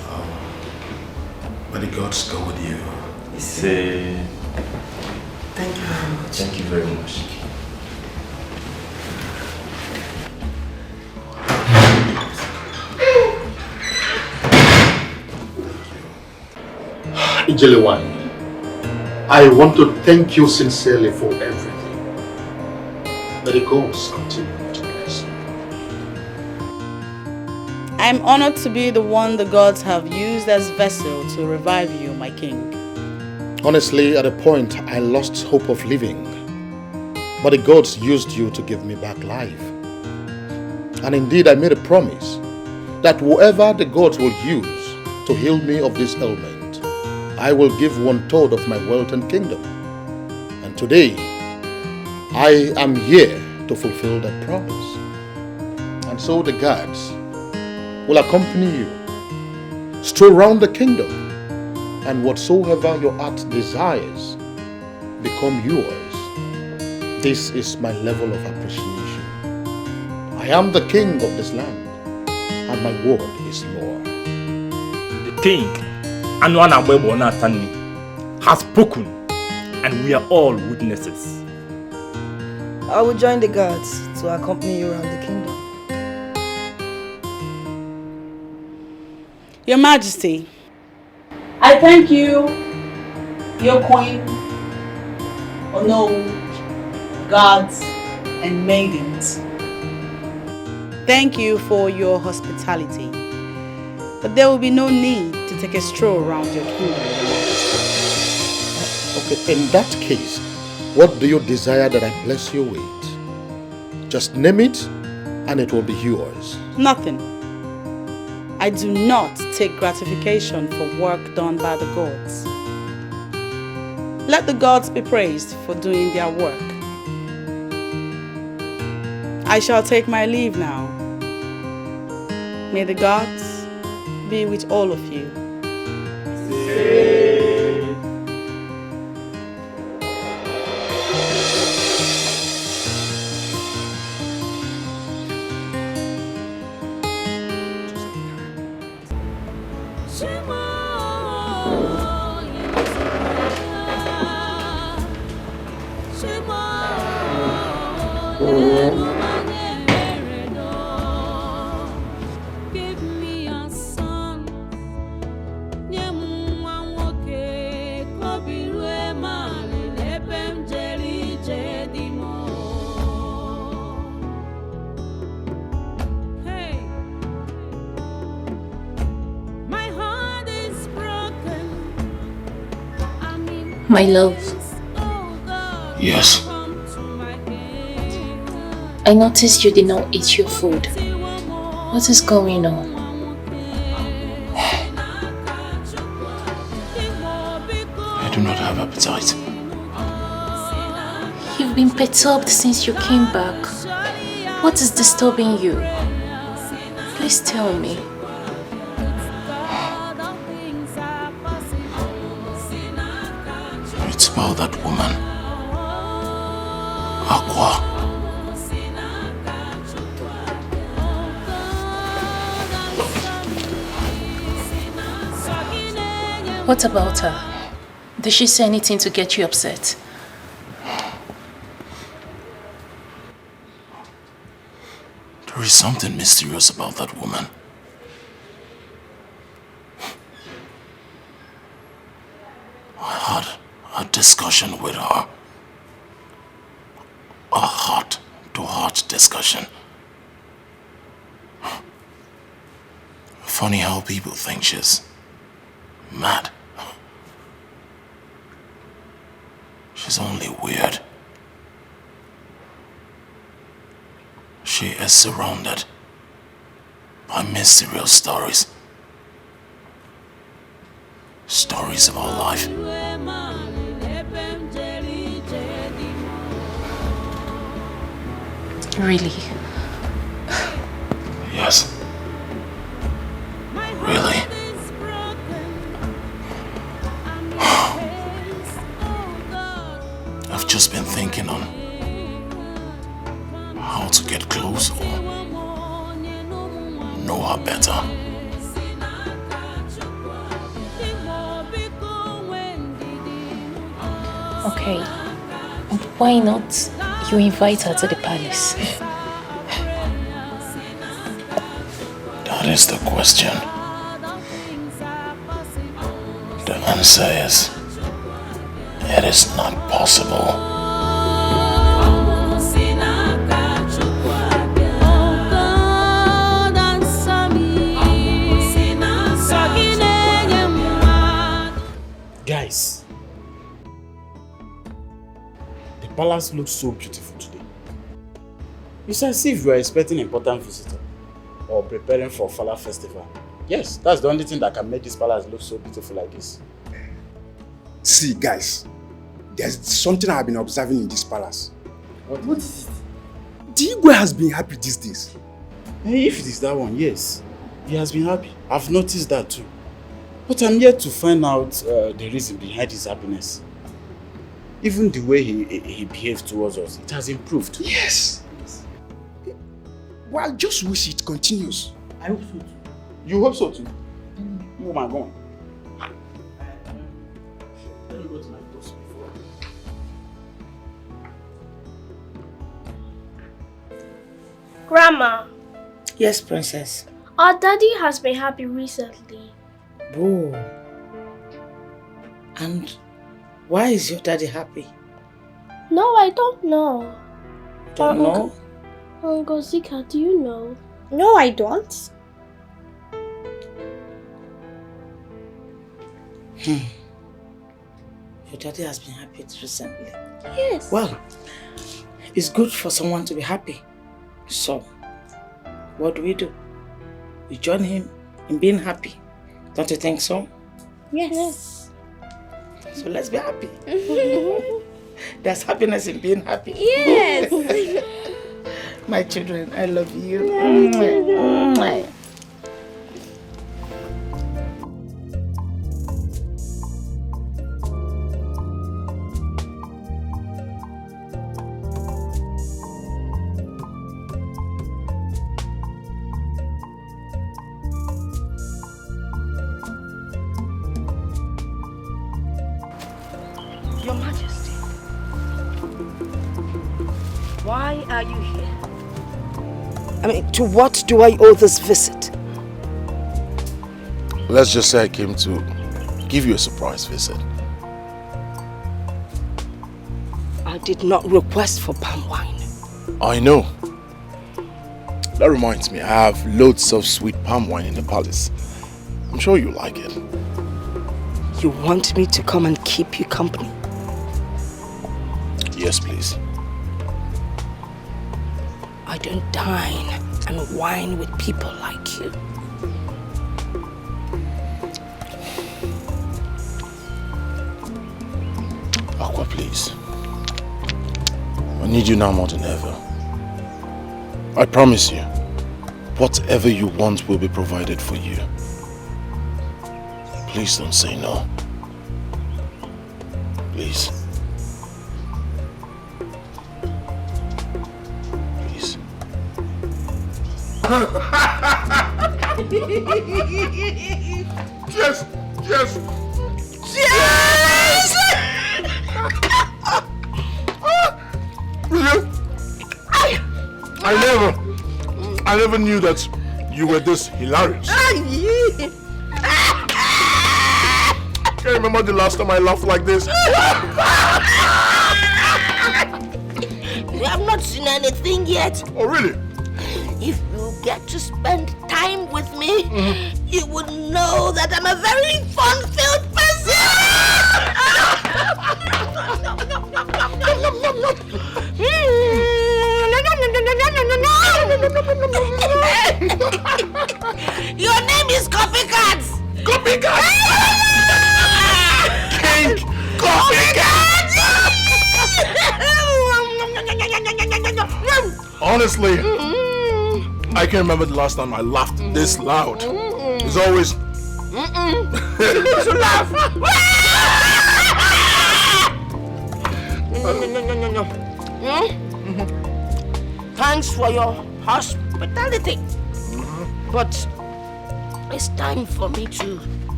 May the gods go with you. Thank you very much. Thank you very much. Ijelewai, I want to thank you sincerely for everything. May the gods continue to bless you. I'm honored to be the one the gods have used as vessel to revive you, my king. Honestly, at a point, I lost hope of living. But the gods used you to give me back life. And indeed, I made a promise that whoever the gods will use to heal me of this ailment, I will give 1/3 of my wealth and kingdom. And today, I am here to fulfill that promise. And so the gods will accompany you, stroll around the kingdom, and whatsoever your heart desires become yours. This is my level of appreciation. I am the king of this land, and my word is law. The king, Anwana Webo Natani, has spoken, and we are all witnesses. I will join the guards to accompany you around the kingdom. Your Majesty, I thank you, your queen, Ono, guards, and maidens. Thank you for your hospitality, but there will be no need to take a stroll around your kingdom. Okay, in that case, what do you desire that I bless you with? Just name it, and it will be yours. Nothing. I do not take gratification for work done by the gods. Let the gods be praised for doing their work. I shall take my leave now. May the gods be with all of you. My love. Yes. I noticed you did not eat your food. What is going on? I do not have appetite. You've been perturbed since you came back. What is disturbing you? Please tell me. It's about that woman. Aqua. What about her? Did she say anything to get you upset? There is something mysterious about that woman. I had a discussion with her. A heart-to-heart discussion. Funny how people think she's mad. She's only weird. She is surrounded by mysterious stories. Stories of our life. Really? Yes. Really? I've just been thinking on how to get close or know her better. Okay. Why not you invite her to the palace? That is the question. The answer is It is not possible. Guys, the palace looks so beautiful today. It's as if we are expecting an important visitor or preparing for Fala festival. Yes, that's the only thing that can make this palace look so beautiful like this. See, guys, there's something I've been observing in this palace. What is it? The Igwe has been happy these days. Hey, if it is that one, yes. He has been happy. I've noticed that too. But I'm yet to find out the reason behind his happiness. Even the way he behaves towards us, it has improved. Yes. Well, I just wish it continues. I hope so too. You hope so too? Oh my God. Let me go to my house before. Grandma, Yes, princess. our daddy has been happy recently. Oh. And why is your daddy happy? No, I don't know. Don't know? Uncle Zika, do you know? No, I don't. Your daddy has been happy recently. Yes. Well, it's good for someone to be happy. So, what do? We join him in being happy. Don't you think so? Yes. So let's be happy. There's happiness in being happy. Yes. My children, I love you. Mwah. Your Majesty, why are you here? I mean, to what do I owe this visit? Let's just say I came to give you a surprise visit. I did not request for palm wine. I know. That reminds me, I have loads of sweet palm wine in the palace. I'm sure you like it. You want me to come and keep you company? Yes, please. I don't dine and wine with people like you. Aqua, please. I need you now more than ever. I promise you, whatever you want will be provided for you. Please don't say no. Please. Please. Cheers! Cheers! Cheers! Really? I never knew that you were this hilarious. Can't remember the last time I laughed like this. You have not seen anything yet. Oh, really? If you get to spend time with me, you would know that I'm a very fun-filled Your name is Copycat! Copycat! King Copycat! Honestly, I can't remember the last time I laughed this loud. It's always... to laugh! Thanks for your hospitality. But it's time for me to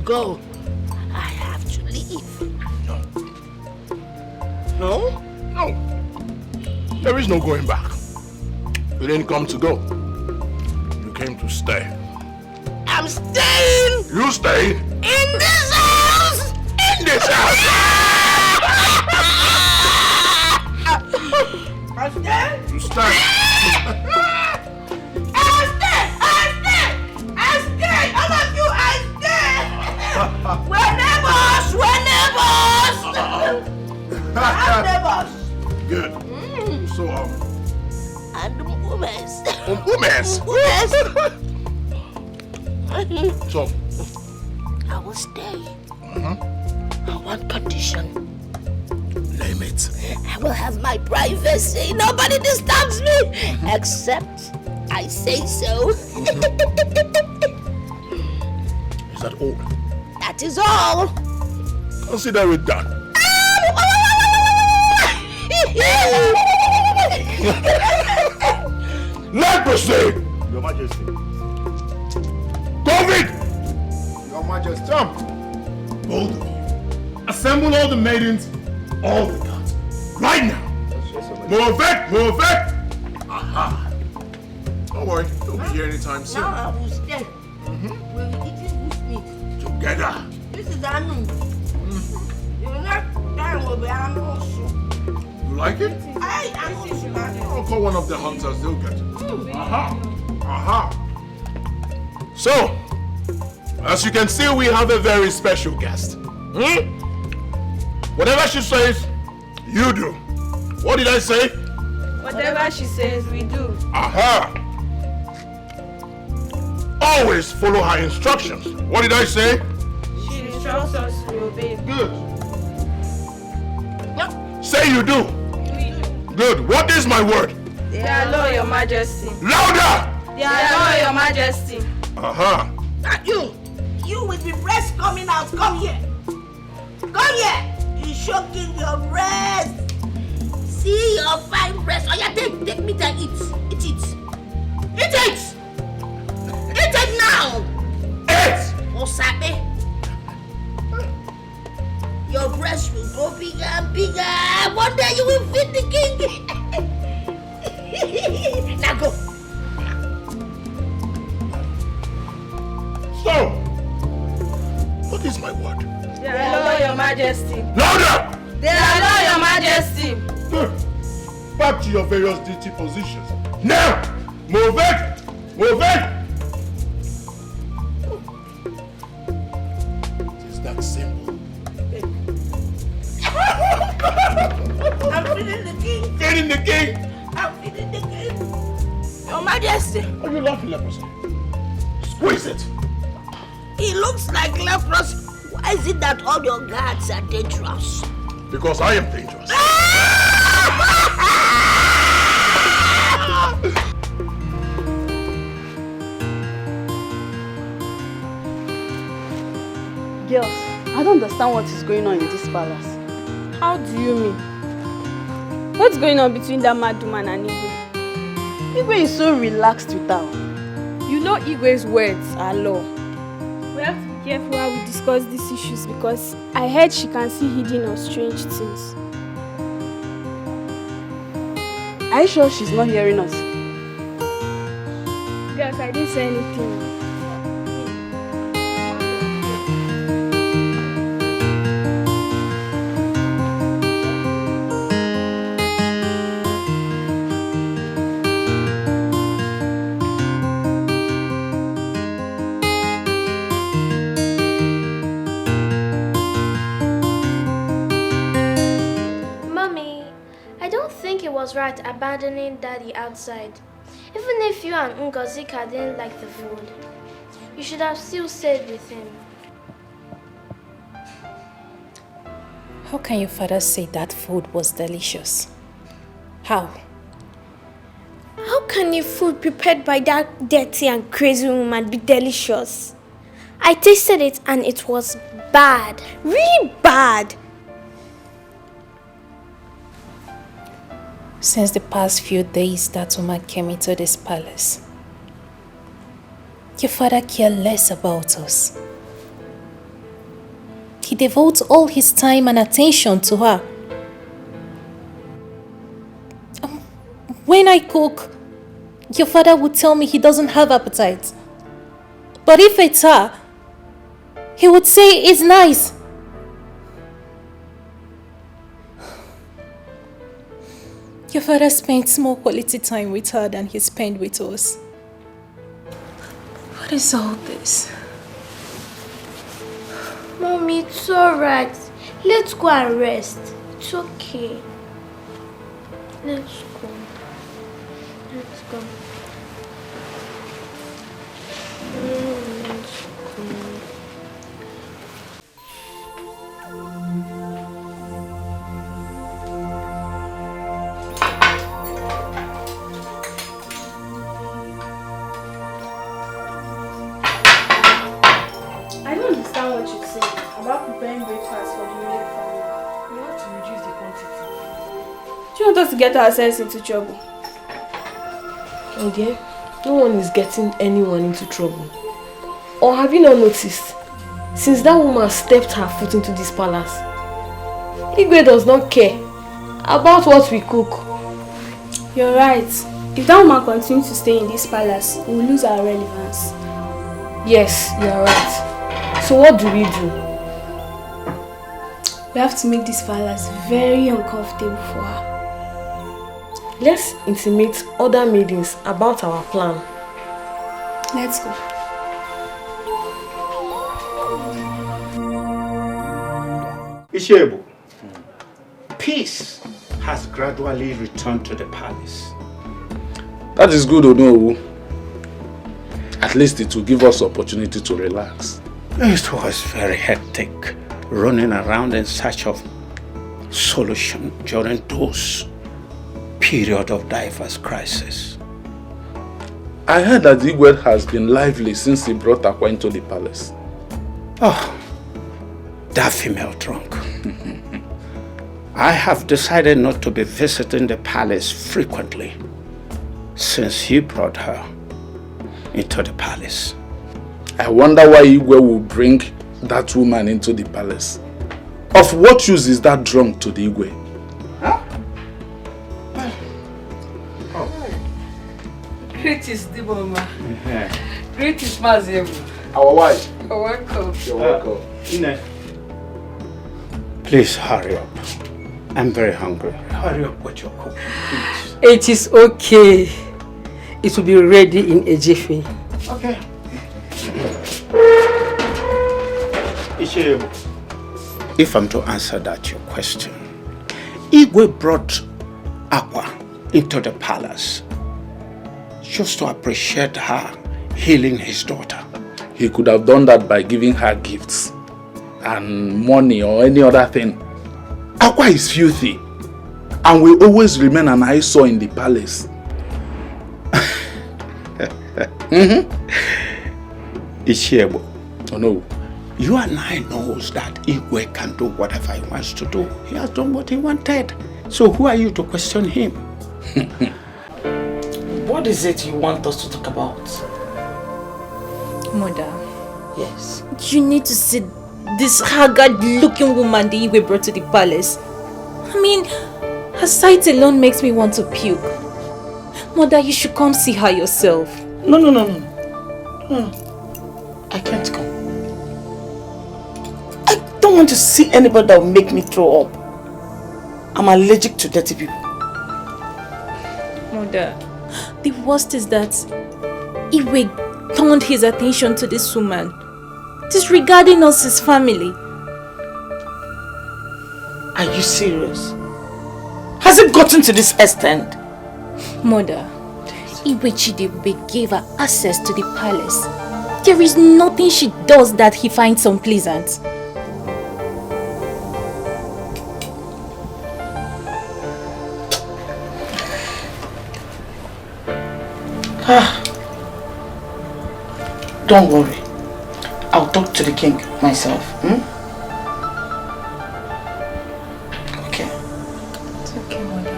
go. I have to leave. No? No. There is no going back. You didn't come to go. You came to stay. I'm staying! You stayed? In this house! In this house! I stay. You stand. I stay. All of you, I stay. We're neighbors. I'm neighbors. Good. So, And women's. women's. So, I will stay. On one condition. name it. I will have my privacy. Nobody disturbs me. Except I say so. Is that all? That is all. Consider it done. Let proceed. Your Majesty. COVID! Your Majesty. Jump. Both of you. Assemble all the maidens, all the gods. Right now. Move it. Aha. Don't worry. Don't be here anytime soon. Now I will stay. We're eating this meat. Together. This is Anu. The next time will be Anu soup. You like it? I'll call one of the hunters. They'll get it. Aha. So, as you can see, we have a very special guest. Whatever she says, you do. What did I say? Whatever she says, we do. Aha! Always follow her instructions. What did I say? She instructs us to obey. Good. Say you do. Good. What is my word? They are law, Your Majesty. Louder! They are law, Your Majesty. Aha! You with the breast coming out, come here. Come here. You showing your breast. See your fine breast. Oh yeah, take meat and eat. Eat it. Eat it. Eat it now. Eat. Osabe. Your breast will go bigger and bigger. One day you will feed the king. Now go. So, what is my word? They are law, Your Majesty. Louder! They are law, Your Majesty. Good. Back to your various duty positions. Now! Move it! Move it! It is that simple. I'm feeding the king. Feeding the king? I'm feeding the king. Your Majesty. Are you laughing, leprosy? Squeeze it. He looks like leprosy. Why is it that all your guards are dangerous? Because I am dangerous. Girls, I don't understand what is going on in this palace. How do you mean? What's going on between that mad woman and Igwe? Igwe is so relaxed with her. You know Igwe's words are law. We have to be careful how we discuss these issues because I heard she can see hidden or strange things. Are you sure she's not hearing us? Yes, I didn't say anything. Right abandoning Daddy outside. Even if you and Ngozika didn't like the food, you should have still stayed with him. How can your father say that food was delicious? How? How can your food prepared by that dirty and crazy woman be delicious? I tasted it and it was bad. Really bad. Since the past few days that woman came into this palace, your father cared less about us. He devotes all his time and attention to her. When I cook, your father would tell me he doesn't have appetite. But if it's her, he would say it's nice. Your father spent more quality time with her than he spent with us. What is all this? Mommy, it's alright. Let's go and rest. It's okay. Let's go. Let's go. Let's go. I don't understand what you're saying about preparing breakfast for the immediate family. We have to reduce the quantity. Do you want us to get ourselves into trouble? Oh dear, no one is getting anyone into trouble. Or have you not noticed? Since that woman stepped her foot into this palace, Igwe does not care about what we cook. You're right. If that woman continues to stay in this palace, we'll lose our relevance. Yes, you're right. So what do? We have to make this palace very uncomfortable for her. Let's intimate other maidens about our plan. Let's go. Ishebu, peace has gradually returned to the palace. That is good, Onowu. At least it will give us opportunity to relax. It was very hectic, running around in search of solution during those period of diverse crisis. I heard that Igwe has been lively since he brought Akwa into the palace. Oh, that female drunk. I have decided not to be visiting the palace frequently since he brought her into the palace. I wonder why Igwe will bring that woman into the palace. Of what use is that drunk to the Igwe? Huh? Greetings, Diboma. Greetings, Mazebu. Our wife. You're welcome. You're welcome. Ine. Please hurry up. I'm very hungry. Hurry up with your cooking, please. It is okay. It will be ready in a jiffy. Okay. If I'm to answer that your question, Igwe brought Akwa into the palace just to appreciate her healing his daughter. He could have done that by giving her gifts and money or any other thing. Akwa is filthy and will always remain an eyesore in the palace. Ishiebo. Oh no. You and I knows that Igwe can do whatever he wants to do. He has done what he wanted. So who are you to question him? What is it you want us to talk about? Mother. Yes. You need to see this haggard-looking woman the Igwe brought to the palace. I mean, her sight alone makes me want to puke. Mother, you should come see her yourself. No. I can't come. I don't want to see anybody that will make me throw up. I'm allergic to dirty people. Mother, the worst is that Igwe turned his attention to this woman, disregarding us as family. Are you serious? Has it gotten to this extent? Mother, Igwe Chidebube gave her access to the palace. There is nothing she does that he finds unpleasant. Don't worry. I'll talk to the king myself. Okay. It's okay, Mother.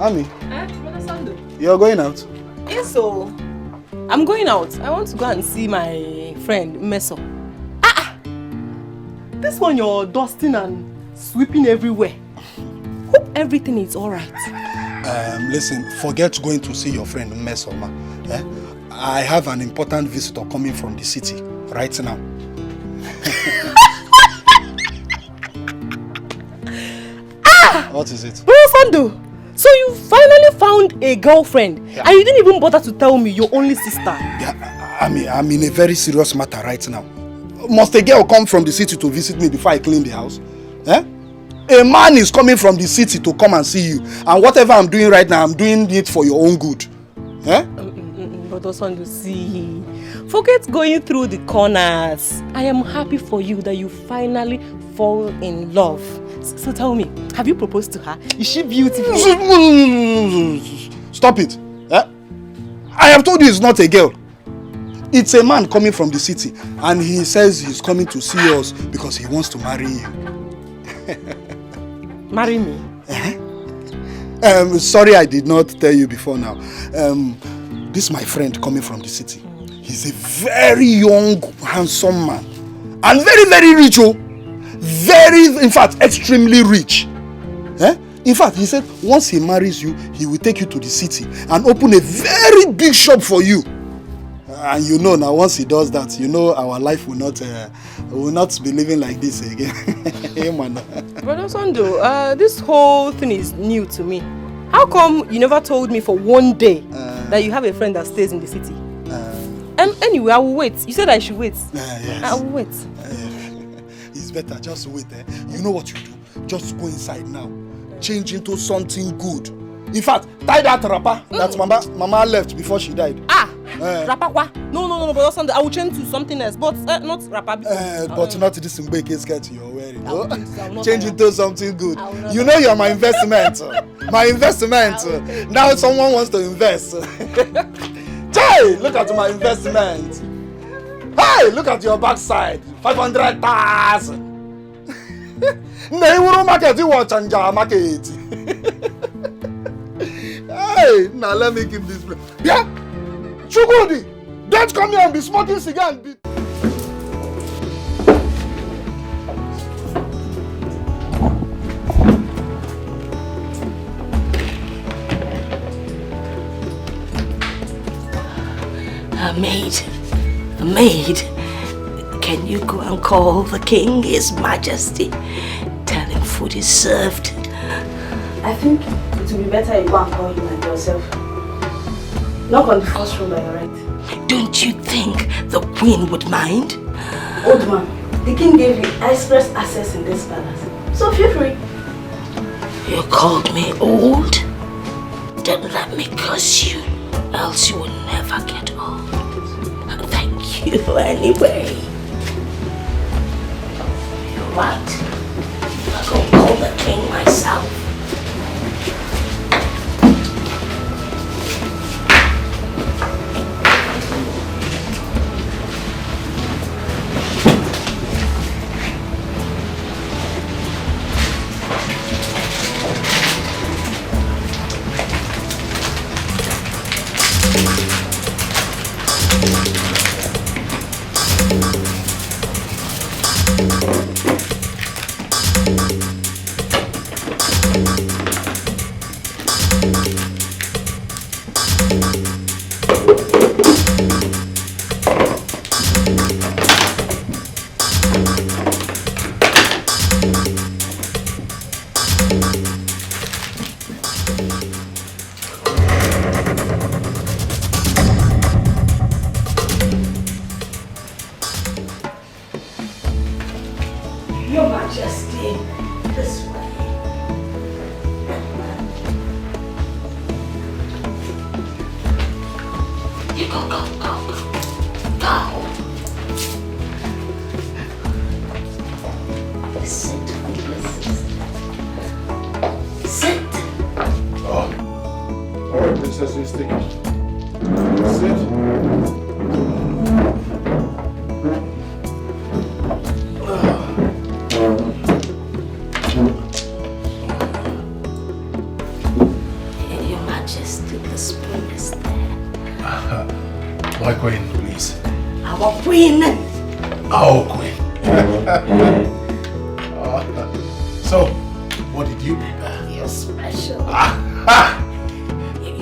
Ami, Brother Sando. you're going out? Yes, so I'm going out. I want to go and see my friend Meso. This one you're dusting and sweeping everywhere. Hope everything is alright. Listen, forget going to see your friend Mmesoma. I have an important visitor coming from the city right now. What is it? Sando, so you finally found a girlfriend and you didn't even bother to tell me your only sister. Yeah, I'm in a very serious matter right now. Must a girl come from the city to visit me before I clean the house? A man is coming from the city to come and see you, and whatever I'm doing right now, I'm doing it for your own good. Brother Sando, see, forget going through the corners. I am happy for you that you finally fall in love. So tell me, have you proposed to her? Is she beautiful? Stop it. I have told you it's not a girl. It's a man coming from the city, and he says he's coming to see us because he wants to marry you. Marry me? Sorry I did not tell you before now. This is my friend coming from the city. He's a very young, handsome man. And very, very rich, oh. In fact, extremely rich. In fact, he said once he marries you, he will take you to the city and open a very big shop for you. And you know now, once he does that, you know our life will not be living like this again. Hey, man. Brother Sando, this whole thing is new to me. How come you never told me for one day that you have a friend that stays in the city? Anyway, I will wait. You said I should wait. Yes. I will wait. It's better, just wait. You know what you do? Just go inside now. Change into something good. In fact, tie that wrapper that Mama left before she died. Wrapper what? No, Brother Sando, I will change to something else, but not wrapper. But not this Mbeke skirt you're wearing. Change into something good. You know you're my investment. My investment. Now someone wants to invest. Hey, look at my investment. Hey, look at your backside. 500,000. Neighbor market, you watch and market. Hey, now let me keep this place. Yeah? Chugudi, don't come here and be smoking cigar and be... A maid, can you go and call the king, his majesty? Tell him food is served. I think it will be better you go and call him and yourself. Knock on the first room by your right. Don't you think the queen would mind? Old man, the king gave you express access in this palace. So feel free. You called me old? Then let me curse you, else you will never get old. Thank you anyway. You're right. I'll go call the king myself.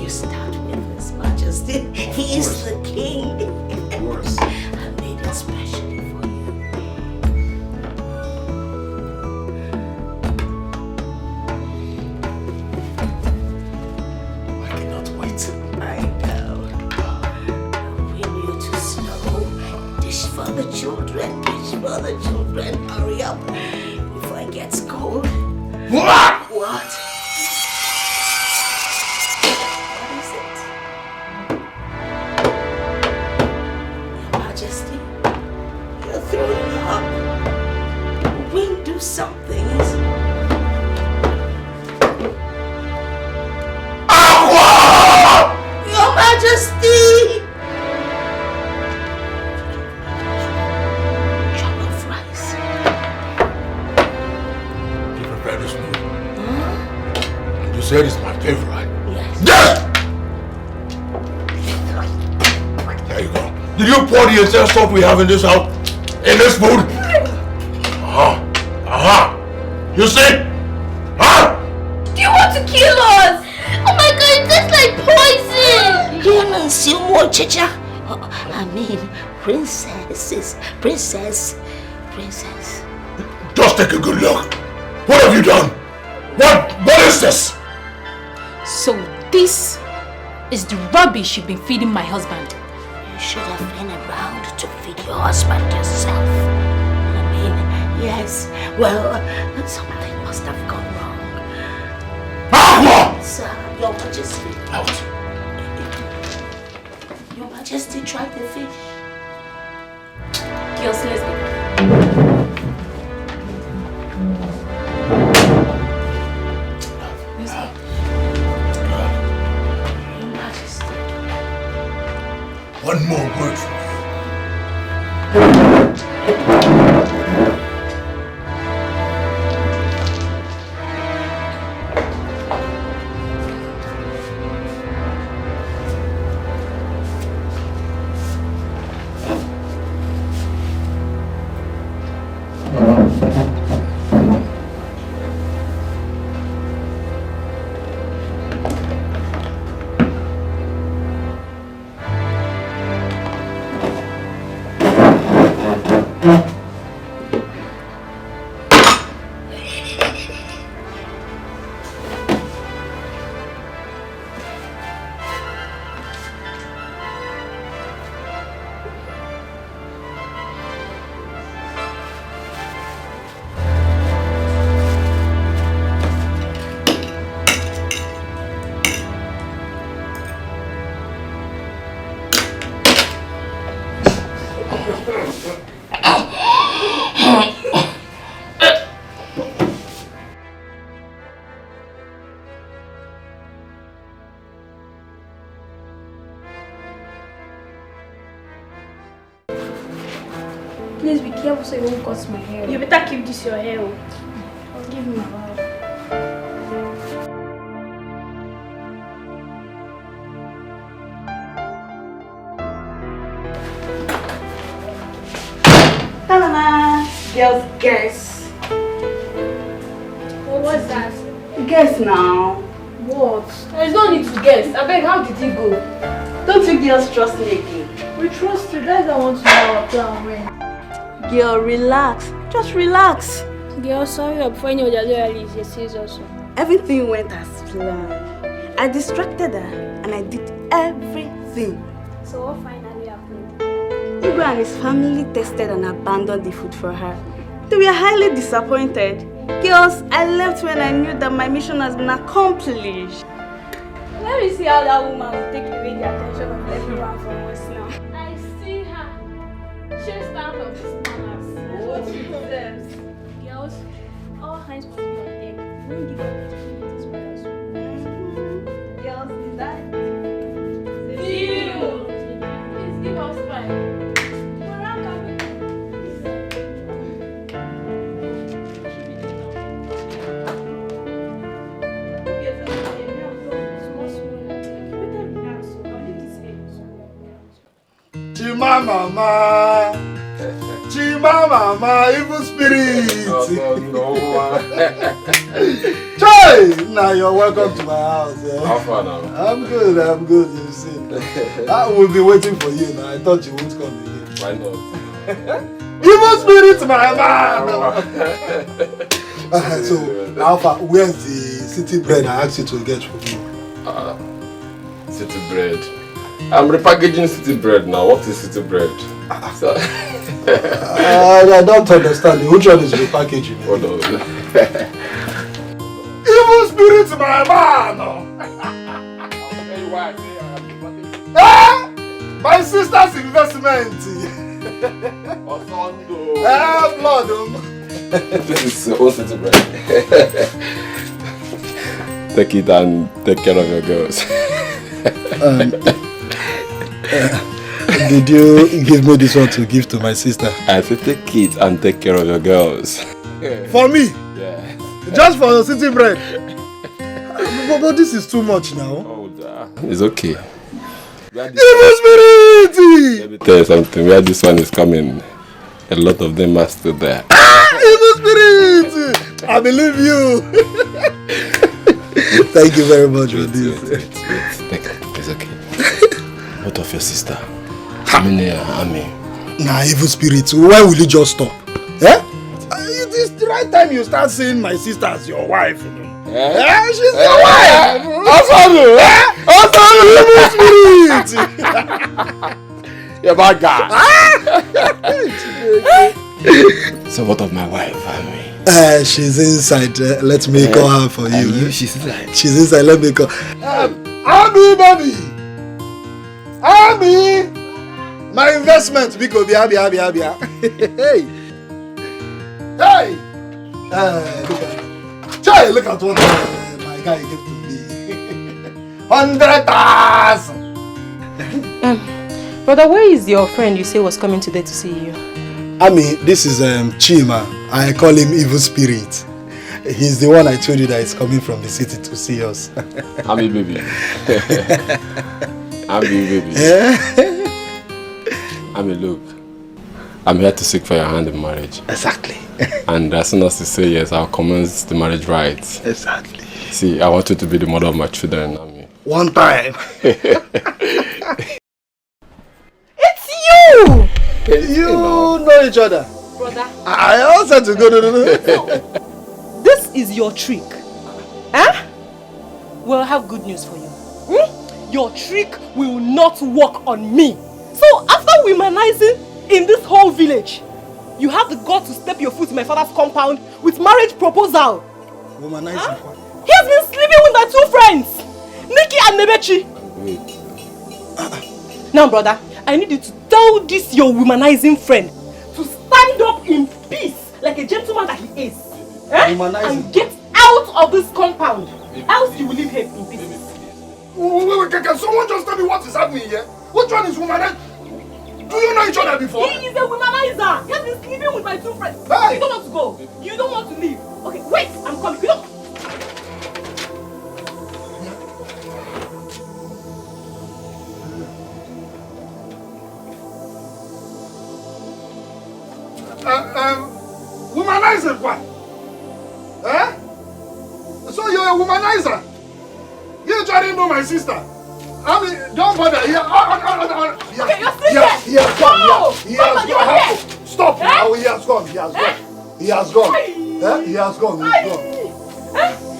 you start with His Majesty. He is the king. Of course. I made it specially for you. I cannot wait. I know. I'll bring you to snow. Dish for the children. Dish for the children. Hurry up before it gets cold. What? What? What is it? Your Majesty, you're throwing up. Wind do some things. Your Majesty! Jollof rice. You prepared this meal. And you said it's my favorite. Yes. Yes! There you go. Did you pour the entire stuff we have in this house? In this food? You see? Do you want to kill us? Oh my god, it tastes like poison! Humans, you more chicha. I mean, princess. Just take a good look. What have you done? What is this? So this is the rubbish you've been feeding my husband. You should have been around to feed your husband yourself. I mean, yes. Well, something must have gone wrong. Sir, Your Majesty. Out. Your Majesty tried the fish. Girls, let's go. Your Majesty. One more word from you. Please be careful so you won't cut my hair. You better keep this your hair. Give me a while. Ta-da! Girls, guess. Well, what's that? Guess now. What? There's no need to guess. I beg, how did he go? Don't you girls trust me again? We trust you. Guys, I want to know our plan when. Girl, relax. Just relax. Girl, sorry, before you know that literally is a series also. Everything went as planned. I distracted her and I did everything. So what finally happened? Igwe and his family tested and abandoned the food for her. They were highly disappointed. Girls, I left when I knew that my mission has been accomplished. Let me see how that woman will take away the attention of everyone from us now. I see her. She'll stand up this manners. What she deserves. Girls, all hands must be on deck. We won't give up opportunities for us. Girls, is that Deal! Please give us five. We're not coming. Chimamama, evil spirit. No. Chai! Hey, now you're welcome to my house. Yeah. How far now? I'm good, you see. I will be waiting for you now. I thought you won't come again. Why not? Evil spirit, my man! So, Alpha, where's the city bread I asked you to get for me? City bread. I'm repackaging city bread now. What is city bread? So... I don't understand. Which one is repackaging? Hold on. Evil spirit, my man! My sister's investment. Blood. This is all city bread. Take it and take care of your girls. Did you give me this one to give to my sister? I said take it and take care of your girls. For me? Yeah. Just for the city bread? But this is too much now. Oh, it's okay. Evil spirit! Let me tell you something. Where this one is coming, a lot of them are still there. Evil spirit! I believe you. Thank you very much for this. Wait. It's okay. What of your sister? Ami. Nah, evil spirit. Why will you just stop? Eh? It is the right time you start seeing my sister as your wife. You know? She's your wife! Evil spirit! You're bad guy. So what of my wife, Ami? She's inside. Let me call her for you. She's inside. She's inside. Let me call. Ami, baby. Ami, my investment. Because be happy. Hey. Look at what my guy gave to me. 100,000. Brother, where is your friend you say was coming today to see you? Ami, this is Chima. I call him Evil Spirit. He's the one I told you that is coming from the city to see us. Ami, baby. Ami, look. I'm here to seek for your hand in marriage. Exactly. And as soon as you say yes, I'll commence the marriage rites. Exactly. See, I want you to be the mother of my children, Ami. One time. It's you! You know each other. Brother. I also to go to This is your trick. Huh? Well, I have good news for you. Your trick will not work on me. So after womanizing in this whole village, you have the guts to step your foot in my father's compound with marriage proposal. Womanizing? Huh? He has been sleeping with my two friends, Nikki and Nebechi. Wait. Now, brother, I need you to tell this your womanizing friend to stand up in peace like a gentleman that he is. And get out of this compound. Else you will leave here in peace. Wait, can someone just tell me what is happening here? Which one is womanizer? Do you know each other before? He is a womanizer. He has been sleeping with my two friends. Hey. You don't want to go. You don't want to leave. Okay, wait, I'm coming. You don't... Womanizer what? Eh? So you're a womanizer? You trying to know my sister? I mean, don't bother. Okay, you're still here. He has gone. He has gone. Stop now. He has gone. He has gone. He has gone. He has gone. He's gone.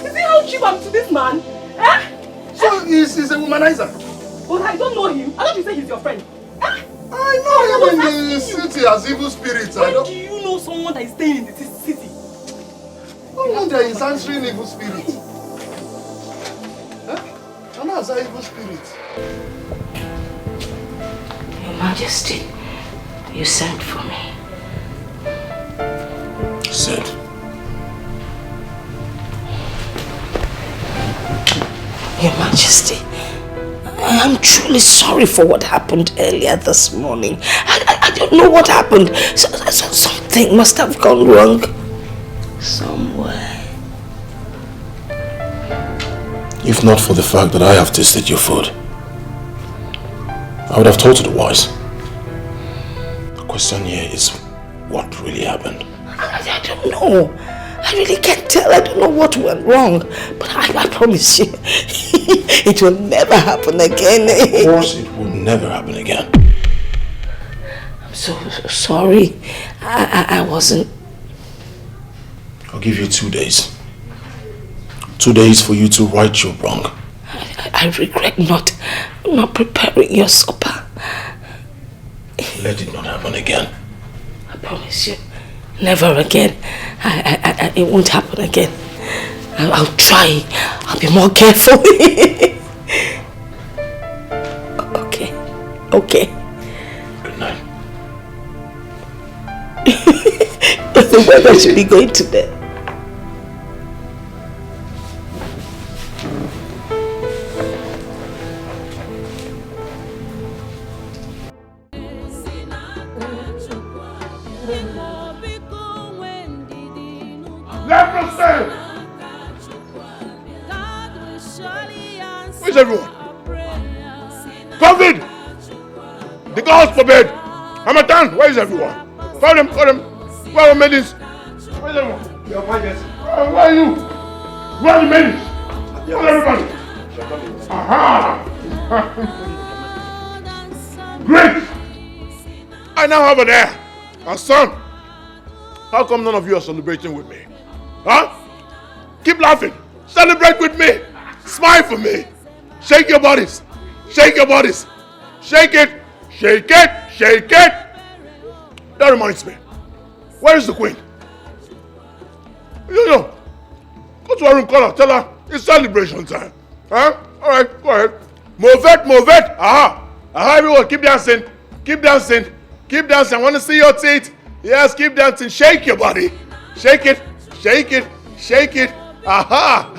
You see how cheap I'm to this man? So he's a womanizer? But I don't know him. I thought you said he's your friend. I know him in the city as evil spirits. When do you know someone that is staying in the city? No wonder he's answering evil spirits. And that's an evil spirit. Your Majesty, you sent for me. Sent? Your Majesty, I am truly sorry for what happened earlier this morning. I don't know what happened. Something must have gone wrong somewhere. If not for the fact that I have tasted your food, I would have told you otherwise. The question here is what really happened. I don't know. I really can't tell. I don't know what went wrong. But I promise you, it will never happen again. Of course it will never happen again. I'm so sorry. I wasn't... I'll give you 2 days. 2 days for you to right your wrong. I regret not preparing your supper. Let it not happen again. I promise you, never again. It won't happen again. I'll try. I'll be more careful. Okay. Good night. The weather should be going to bed. Leprosy! Where's everyone? COVID! The gods forbid! Hamatan, where is everyone? Call them! Where are the maidens? Where's everyone? Your Majesty. Where are you? Where are the maidens? Call everybody! Aha! Great! I now have an heir. A son. How come none of you are celebrating with me? Huh? Keep laughing. Celebrate with me. Smile for me. Shake your bodies. Shake your bodies. Shake it. Shake it. Shake it. That reminds me. Where is the queen? Yo. Go to her room, call her. Tell her it's celebration time. Huh? Alright, go ahead. Move it. Aha, everyone. Keep dancing. Keep dancing. Keep dancing. I want to see your teeth. Yes, keep dancing. Shake your body. Shake it. Shake it. Shake it. Aha.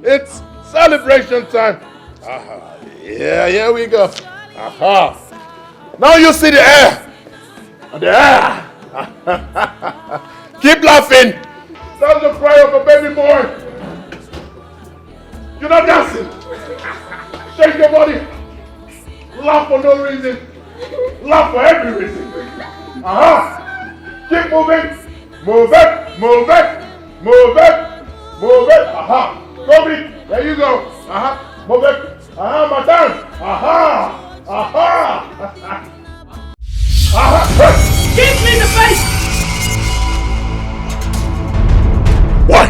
It's celebration time. Aha. Yeah, here we go. Aha. Now you see the air. The air. Keep laughing. That's the cry of a baby boy. You're not dancing. Shake your body. Laugh for no reason. Laugh for every reason. Aha. Keep moving. Move it. Move it. Move it. Move it. Aha. Kobe. There you go. Aha. Move it. Aha, my turn. Aha. Aha. Aha. Give me the face. Why?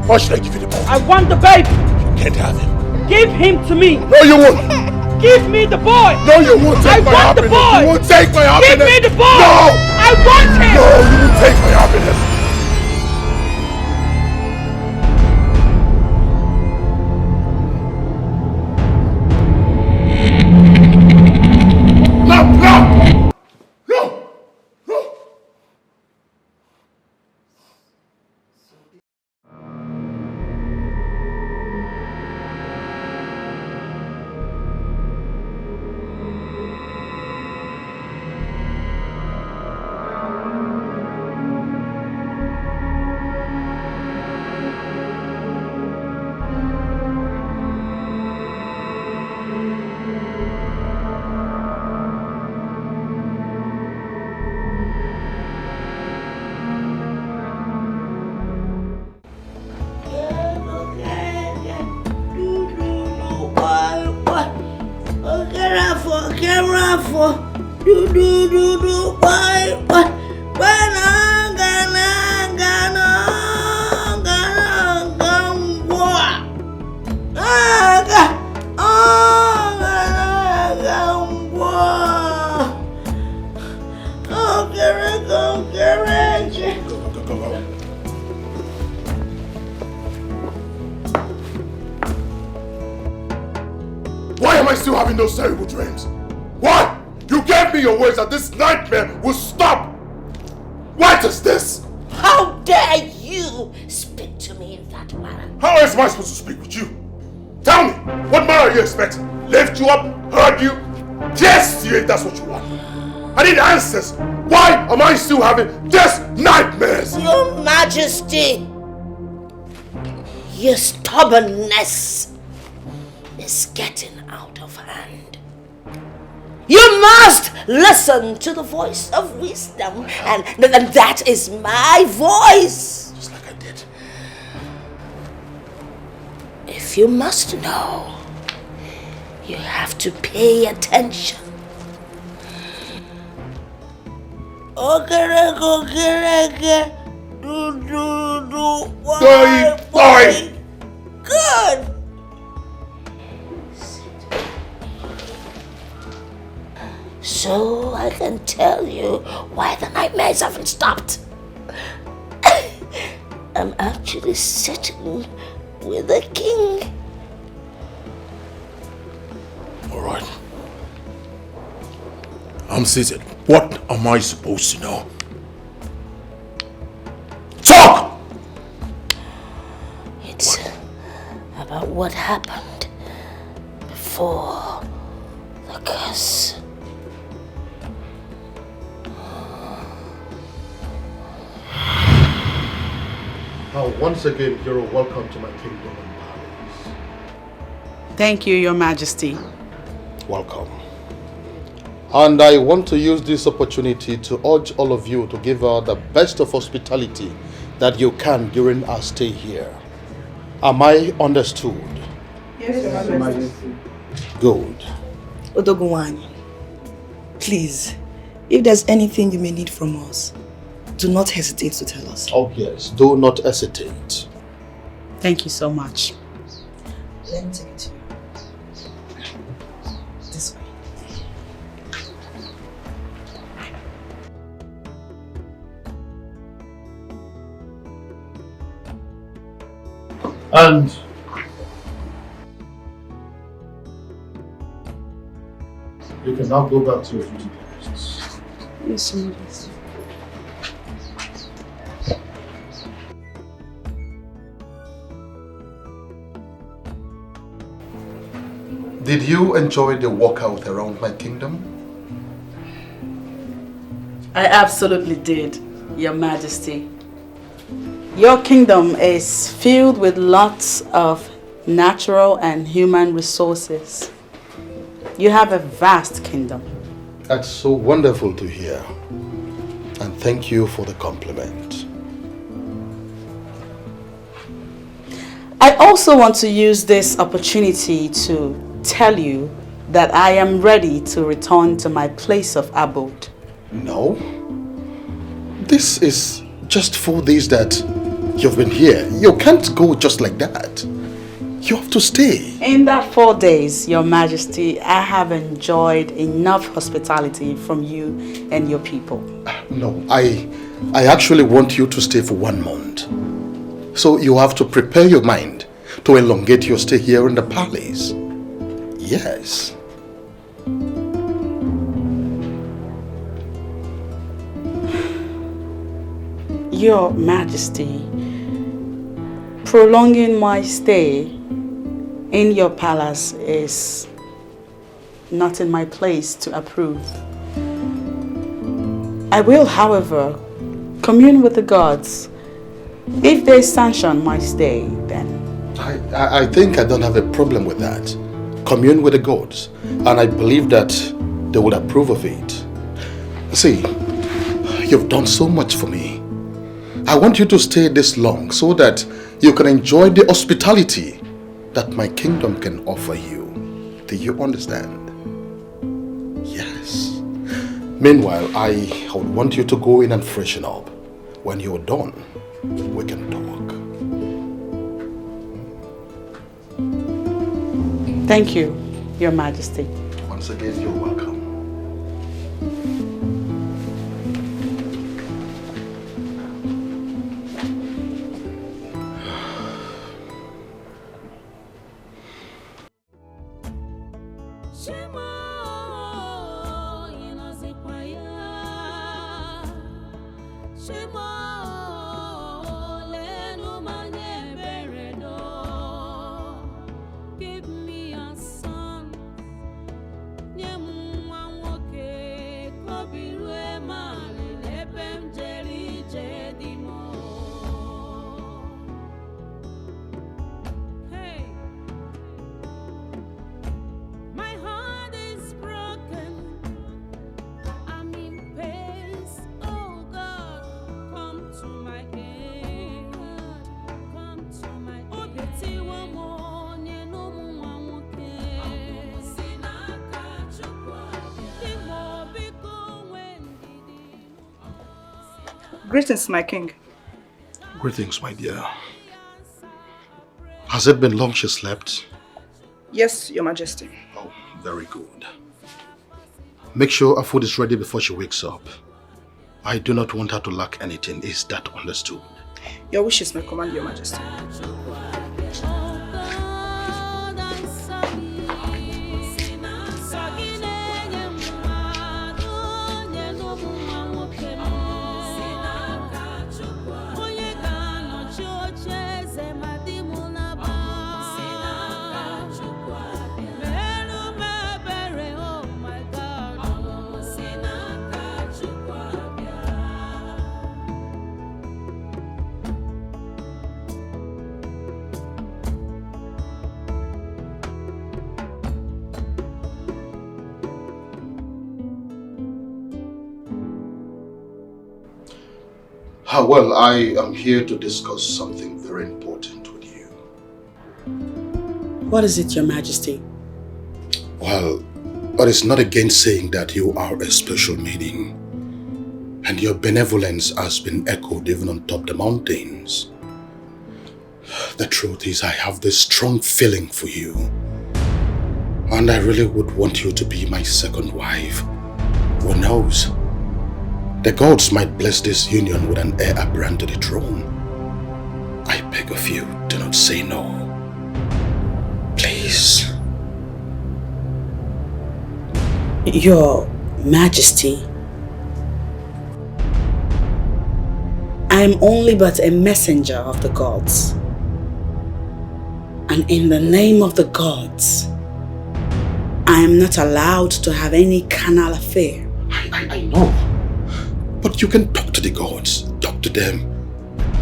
Why should I give you the ball? I want the baby. You can't have him. Give him to me. No, you won't. Give me the boy. No, you won't take my happiness. I want the boy. You won't take my happiness. Give me the boy. No. I want him. No, you won't take my happiness. No. Why am I still having those terrible dreams? Why? You gave me your words that this nightmare will stop. What is this? How dare you speak to me in that manner? How else am I supposed to speak with you? Tell me, what manner are you expecting? Lift you up? Hurt you? Yes, that's what you want. I need answers. Why am I still having these nightmares? Your Majesty, your stubbornness is getting out of hand. You must listen to the voice of wisdom, and that is my voice. Just like I did. If you must know, you have to pay attention. Okay. Do. Boy. Good. So I can tell you why the nightmares haven't stopped. I'm actually sitting with the king. All right. I'm seated. What am I supposed to know? Talk! It's about what happened before the curse. Now, once again, you're welcome to my kingdom and palace. Thank you, Your Majesty. Welcome. And I want to use this opportunity to urge all of you to give her the best of hospitality that you can during our stay here. Am I understood? Yes, Your Majesty. Good. Odogunwani, please, if there's anything you may need from us, do not hesitate to tell us. Oh yes, do not hesitate. Thank you so much. Let me take it to you. This way. And you can now go back to your duty posts. Yes, Your Majesty. Did you enjoy the walkout around my kingdom? I absolutely did, Your Majesty. Your kingdom is filled with lots of natural and human resources. You have a vast kingdom. That's so wonderful to hear. And thank you for the compliment. I also want to use this opportunity to tell you that I am ready to return to my place of abode. No. This is just 4 days that you've been here. You can't go just like that. You have to stay. In that 4 days, Your Majesty, I have enjoyed enough hospitality from you and your people. No, I actually want you to stay for 1 month. So you have to prepare your mind to elongate your stay here in the palace. Yes. Your Majesty, prolonging my stay in your palace is not in my place to approve. I will, however, commune with the gods. If they sanction my stay, then... I think I don't have a problem with that. Commune with the gods, and I believe that they would approve of it. See, you've done so much for me. I want you to stay this long so that you can enjoy the hospitality that my kingdom can offer you. Do you understand? Yes. Meanwhile, I would want you to go in and freshen up. When you're done, we can talk. Thank you, Your Majesty. Once again, you're welcome. Greetings, my king. Greetings, my dear. Has it been long she slept? Yes, your majesty. Oh, very good. Make sure her food is ready before she wakes up. I do not want her to lack anything. Is that understood? Your wishes may command, your majesty. Well, I am here to discuss something very important with you. What is it, your majesty? Well, it is not against saying that you are a special maiden. And your benevolence has been echoed even on top the mountains. The truth is, I have this strong feeling for you. And I really would want you to be my second wife. Who knows? The gods might bless this union with an heir apparent to the throne. I beg of you, do not say no. Please. Your Majesty, I am only but a messenger of the gods. And in the name of the gods, I am not allowed to have any carnal affair. I know. But you can talk to the gods, talk to them.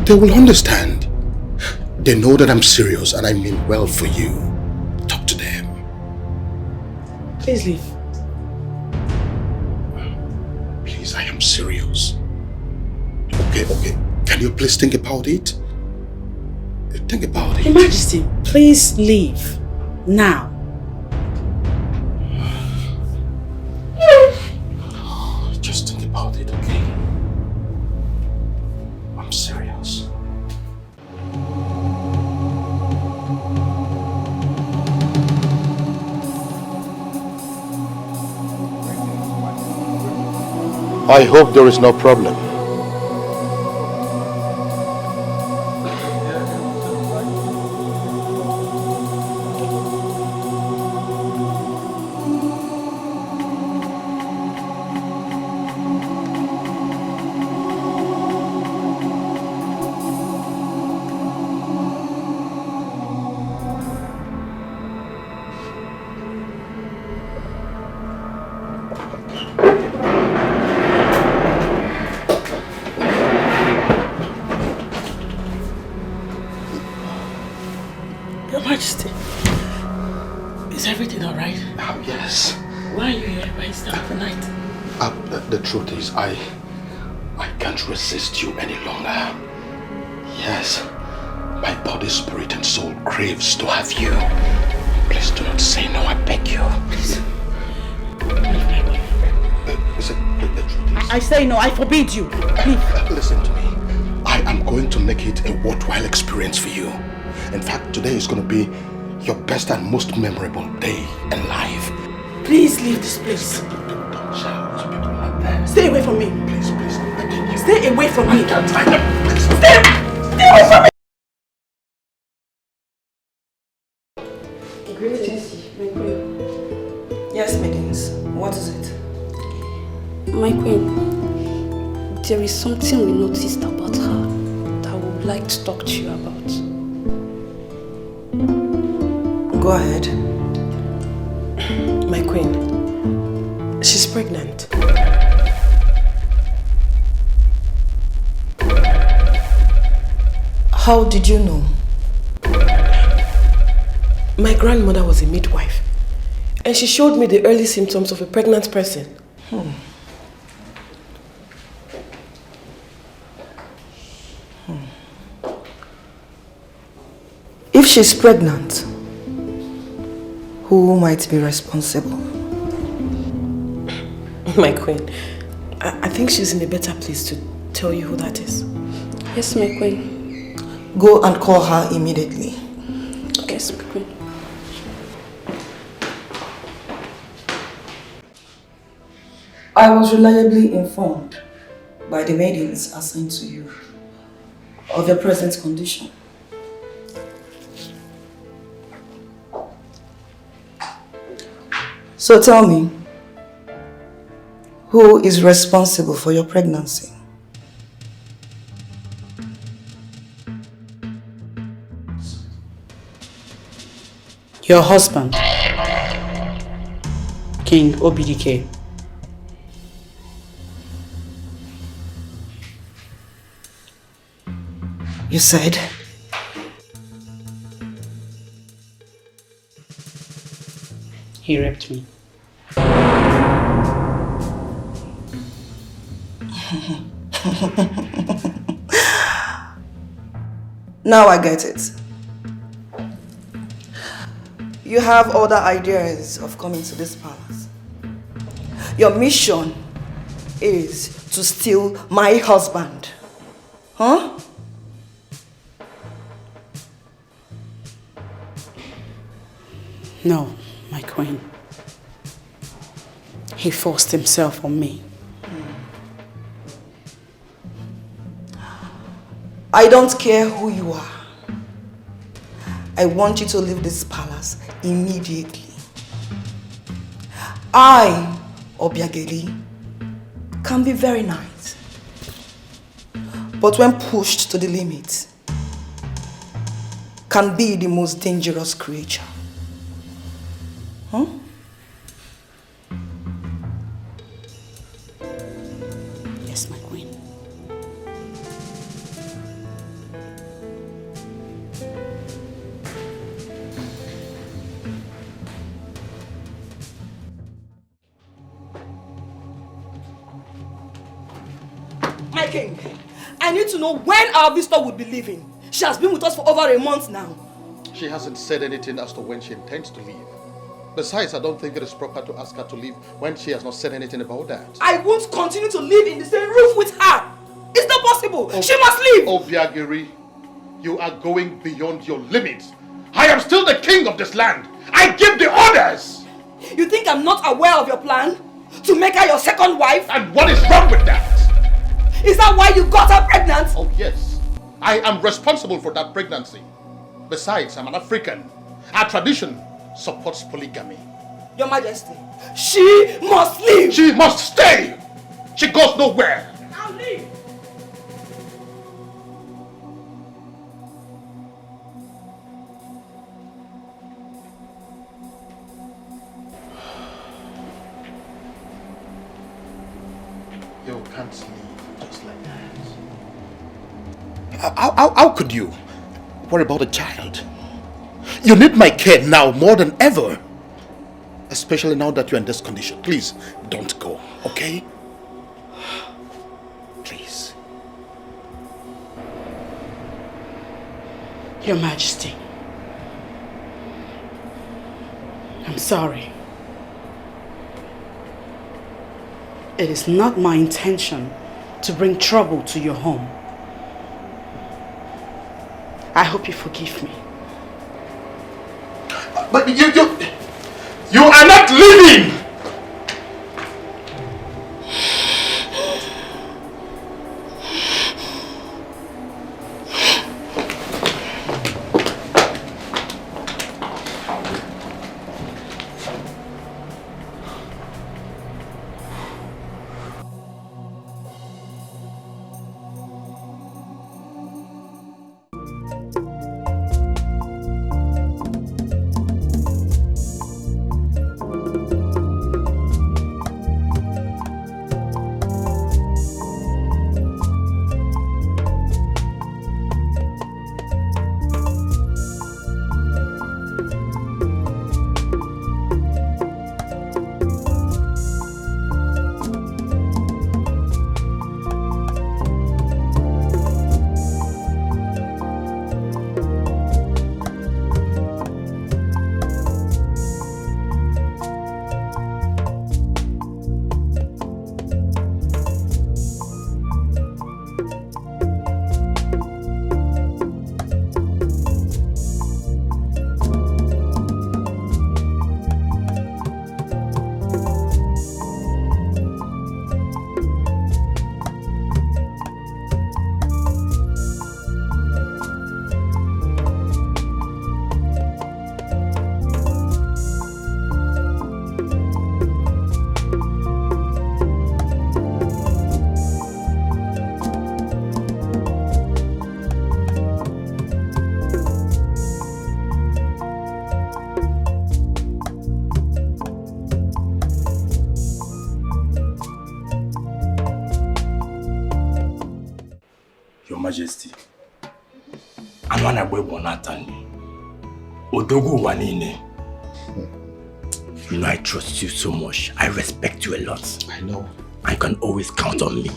They will understand. They know that I'm serious and I mean well for you. Talk to them. Please leave. Please, I am serious. Okay. Can you please think about it? Think about it. Your Majesty, please leave. Now. Just think about it, okay? I'm serious. I hope there is no problem. Your Majesty, is everything alright? Yes. Why are you here by this time of the night? The truth is, I can't resist you any longer. Yes, my body, spirit and soul craves to have you. Please do not say no, I beg you. Please. The truth is, I say no, I forbid you. listen to me. I am going to make it a worthwhile experience for you. In fact, today is going to be your best and most memorable day in life. Please leave this place. Don't shout. People are not there. Stay away from me. Please, I beg you. Stay away from me. I can't. Please. Stay away from me. Greetings, my queen. Yes, maidens. What is it? My queen, there is something we noticed about her that we would like to talk to you about. Go ahead. My queen, she's pregnant. How did you know? My grandmother was a midwife, and she showed me the early symptoms of a pregnant person. If she's pregnant, who might be responsible? My queen, I think she's in a better place to tell you who that is? Yes, my queen. Go and call her immediately. Yes, my queen. I was reliably informed by the maidens assigned to you of your present condition. So tell me, who is responsible for your pregnancy? Your husband, King Obidike. You said? He raped me. Now I get it. You have other ideas of coming to this palace. Your mission is to steal my husband. Huh? No, my queen. He forced himself on me. I don't care who you are. I want you to leave this palace immediately. I, Obiageli, can be very nice. But when pushed to the limit, can be the most dangerous creature. Huh? Yes, my queen. My king, I need to know when our visitor would be leaving. She has been with us for over a month now. She hasn't said anything as to when she intends to leave. Besides, I don't think it is proper to ask her to leave when she has not said anything about that. I won't continue to live in the same roof with her. It's not possible. She must leave. Obiagiri, you are going beyond your limits. I am still the king of this land. I give the orders. You think I'm not aware of your plan? To make her your second wife? And what is wrong with that? Is that why you got her pregnant? Oh yes, I am responsible for that pregnancy. Besides, I'm an African. Our tradition supports polygamy. Your Majesty, she must leave. She must stay. She goes nowhere. I'll leave. You can't leave just like that. How could you? What about a child? You need my care now more than ever. Especially now that you're in this condition. Please, don't go, okay? Please. Your Majesty, I'm sorry. It is not my intention to bring trouble to your home. I hope you forgive me. But you are not leaving! Your Majesty, Anwana Bwebo Natani, Odogu Wanine. You know I trust you so much. I respect you a lot. I know. I can always count on me.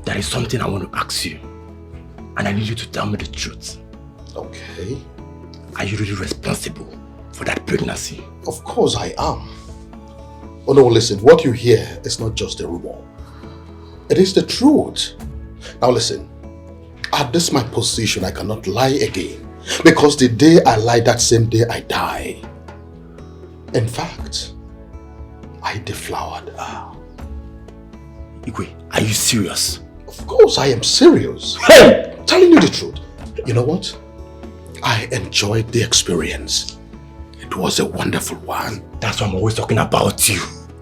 There is something I want to ask you. And I need you to tell me the truth. Okay. Are you really responsible for that pregnancy? Of course I am. Oh no, listen, what you hear is not just a rumor. It is the truth. Now listen, at this my position, I cannot lie again. Because the day I lie, that same day I die. In fact, I deflowered her. Igwe, are you serious? Of course I am serious. Hey! Telling you the truth. You know what? I enjoyed the experience. It was a wonderful one. That's why I'm always talking about you.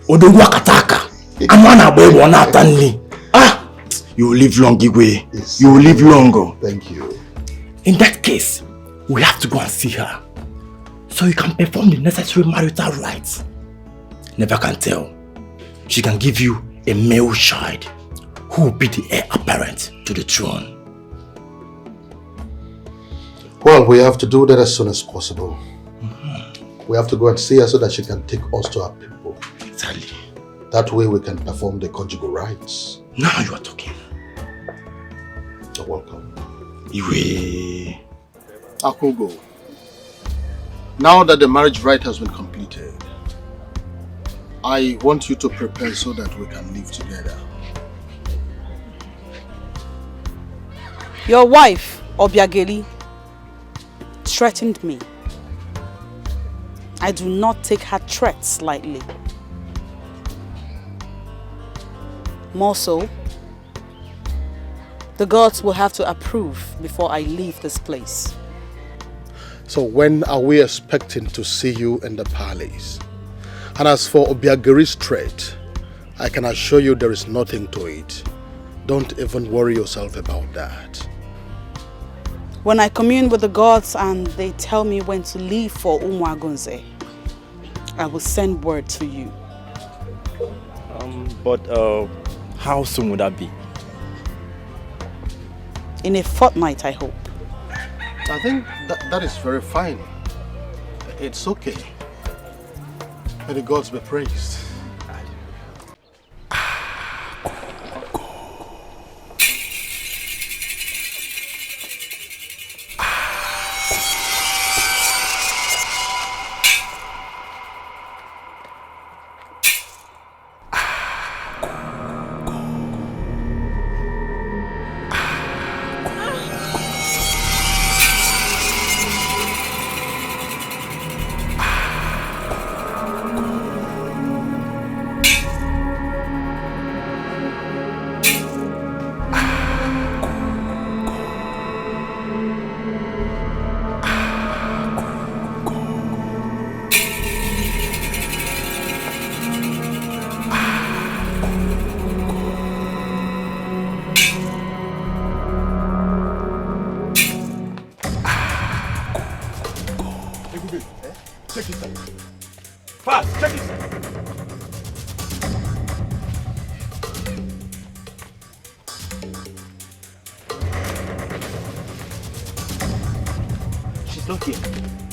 Odogwu Akataka. Anwana Bwebo Natani. Ah! You will live long, Igwe. Yes. You will live long. Thank you. In that case, we have to go and see her. So you can perform the necessary marital rites. Never can tell. She can give you a male child who will be the heir apparent to the throne. Well, we have to do that as soon as possible. We have to go and see her so that she can take us to our people. Exactly. That way we can perform the conjugal rites. Now you are talking. You're welcome. Iwe. Akugo. Now that the marriage rite has been completed, I want you to prepare so that we can live together. Your wife, Obiageli, threatened me. I do not take her threats lightly. More so, the gods will have to approve before I leave this place. So when are we expecting to see you in the palace? And as for Obiageri's threat, I can assure you there is nothing to it. Don't even worry yourself about that. When I commune with the gods and they tell me when to leave for Umwagunze, I will send word to you. But how soon would that be? In a fortnight, I hope. I think that is very fine. It's okay. May the gods be praised.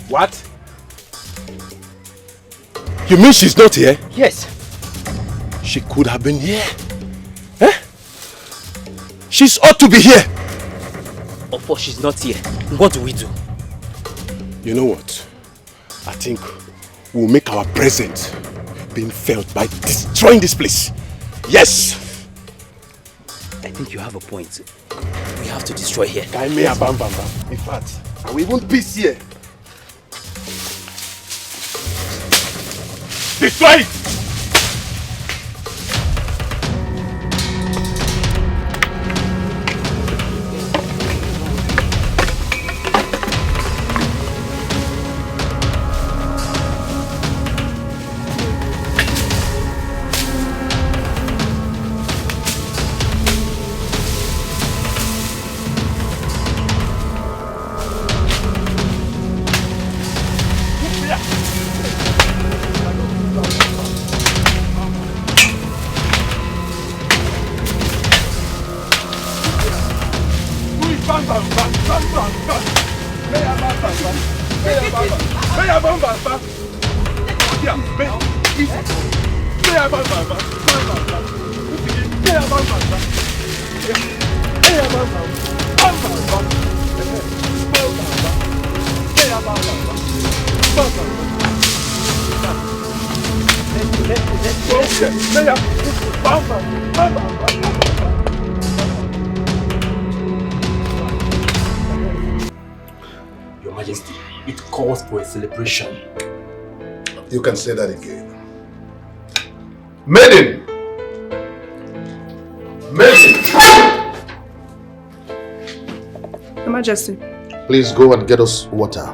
What? You mean she's not here? Yes. She could have been here. Eh? She's ought to be here. Of course she's not here. What do we do? You know what? I think we'll make our presence being felt by destroying this place. Yes! I think you have a point. We have to destroy here. In fact, I will even peace here. Destroy it! Your Majesty, it calls for a celebration. You can say that again. Maiden! Maiden! Your Majesty. Please go and get us water.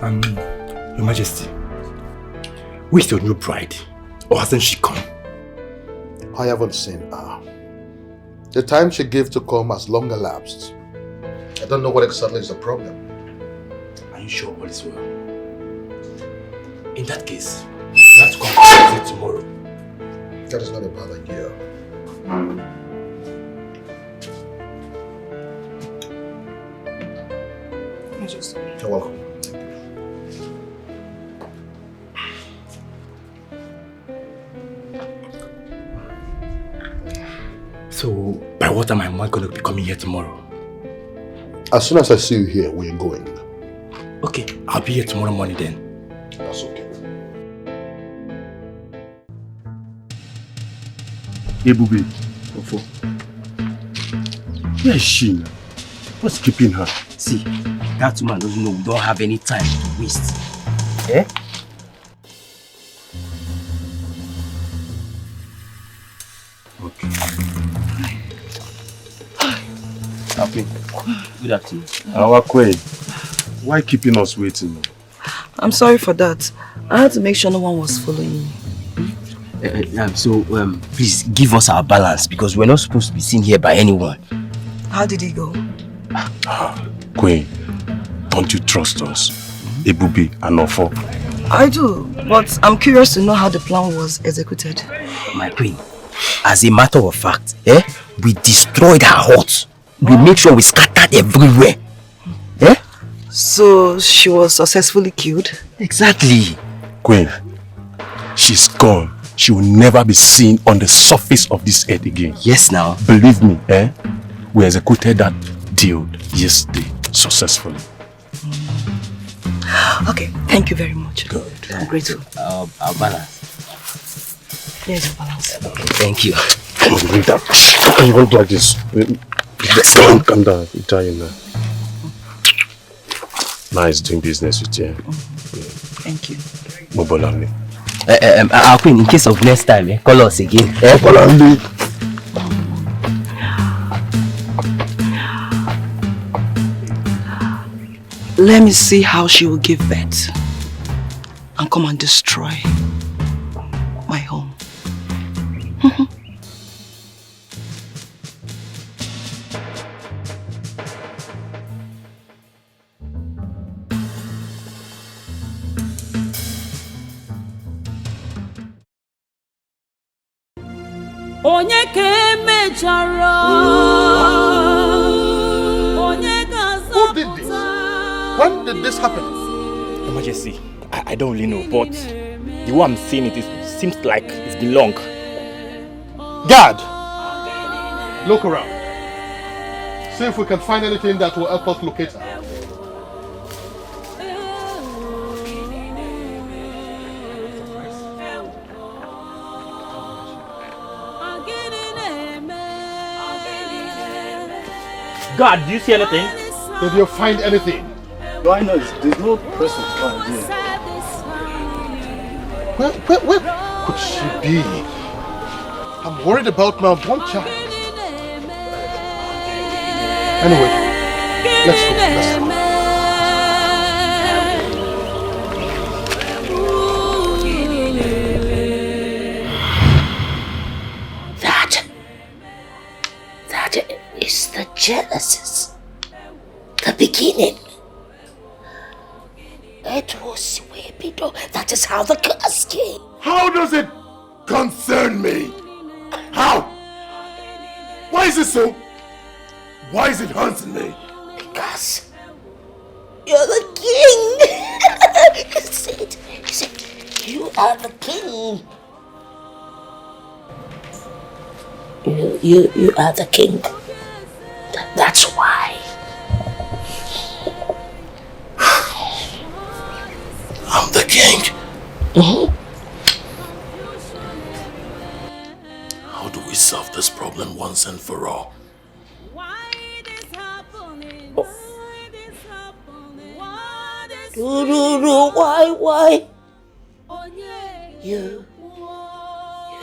Your Majesty, where's your new bride? Or hasn't she come? I haven't seen her. The time she gave to come has long elapsed. I don't know what exactly is the problem. Are you sure all is well? In that case, you have to come to visit tomorrow. That is not a bad idea. You're welcome. So, by what time am I going to be coming here tomorrow? As soon as I see you here, we're going. Okay, I'll be here tomorrow morning then. That's okay. Hey, Bubi. Where is she now? What's keeping her? See, that woman doesn't know we don't have any time to waste. Eh? Okay. Okay. Good afternoon. Our queen, why keeping us waiting? I'm sorry for that. I had to make sure no one was following me. Please give us our balance because we're not supposed to be seen here by anyone. How did he go? Queen, don't you trust us? Ebubi and Ofo. I do, but I'm curious to know how the plan was executed. My queen, as a matter of fact, we destroyed her hut. We made sure we scattered everywhere. So she was successfully killed? Exactly. Queen, she's gone. She will never be seen on the surface of this earth again. Yes, now. Believe me, we executed that deal yesterday successfully. Okay, thank you very much. Good. I'm grateful. Our balance. Here's your balance. Okay, thank you. Come on, bring that. You won't like this. Calm down. Italian now. Nice doing business with you. Thank you. Mobolami. Our queen, in case of next time, call us again. Let me see how she will give birth and come and destroy my home. Onye ka emechara. Who did this? When did this happen? Your Majesty, I don't really know, but the way I'm seeing it, seems like it's been long. Guard! Look around. See if we can find anything that will help us locate her. God, do you see anything? Did you find anything? No, I know. There's no person found here. Where could she be? I'm worried about my unborn child. Anyway, let's go. That is the Genesis, the beginning. It was way below. That is how the curse came. How does it concern me? How? Why is it so? Why is it haunting me? Because you're the king. Is it? You are the king. You are the king. That's why. I'm the king. How do we solve this problem once and for all? Why? You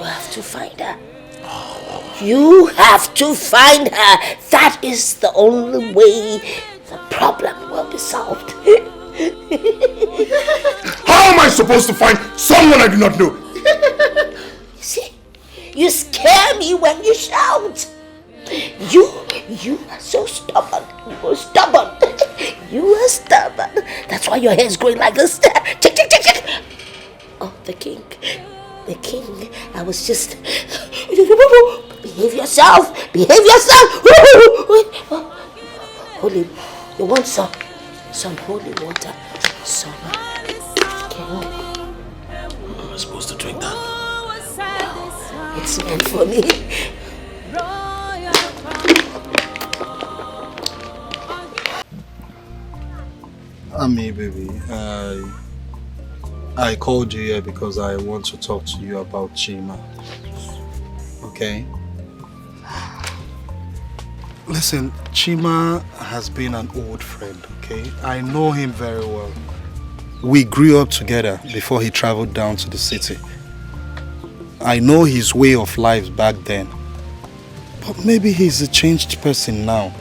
have to find her. You have to find her. That is the only way the problem will be solved. How am I supposed to find someone I do not know? See, you scare me when you shout. You are so stubborn. You are stubborn. You are stubborn. That's why your hair is growing like this. Check. Oh, the king. The king. I was just... Behave yourself. Holy... You want some holy water? Some... King. Am I supposed to drink that? It's meant for me. Ami, baby, I called you here because I want to talk to you about Chima. Okay? Listen, Chima has been an old friend, okay? I know him very well. We grew up together before he traveled down to the city. I know his way of life back then. But maybe he's a changed person now.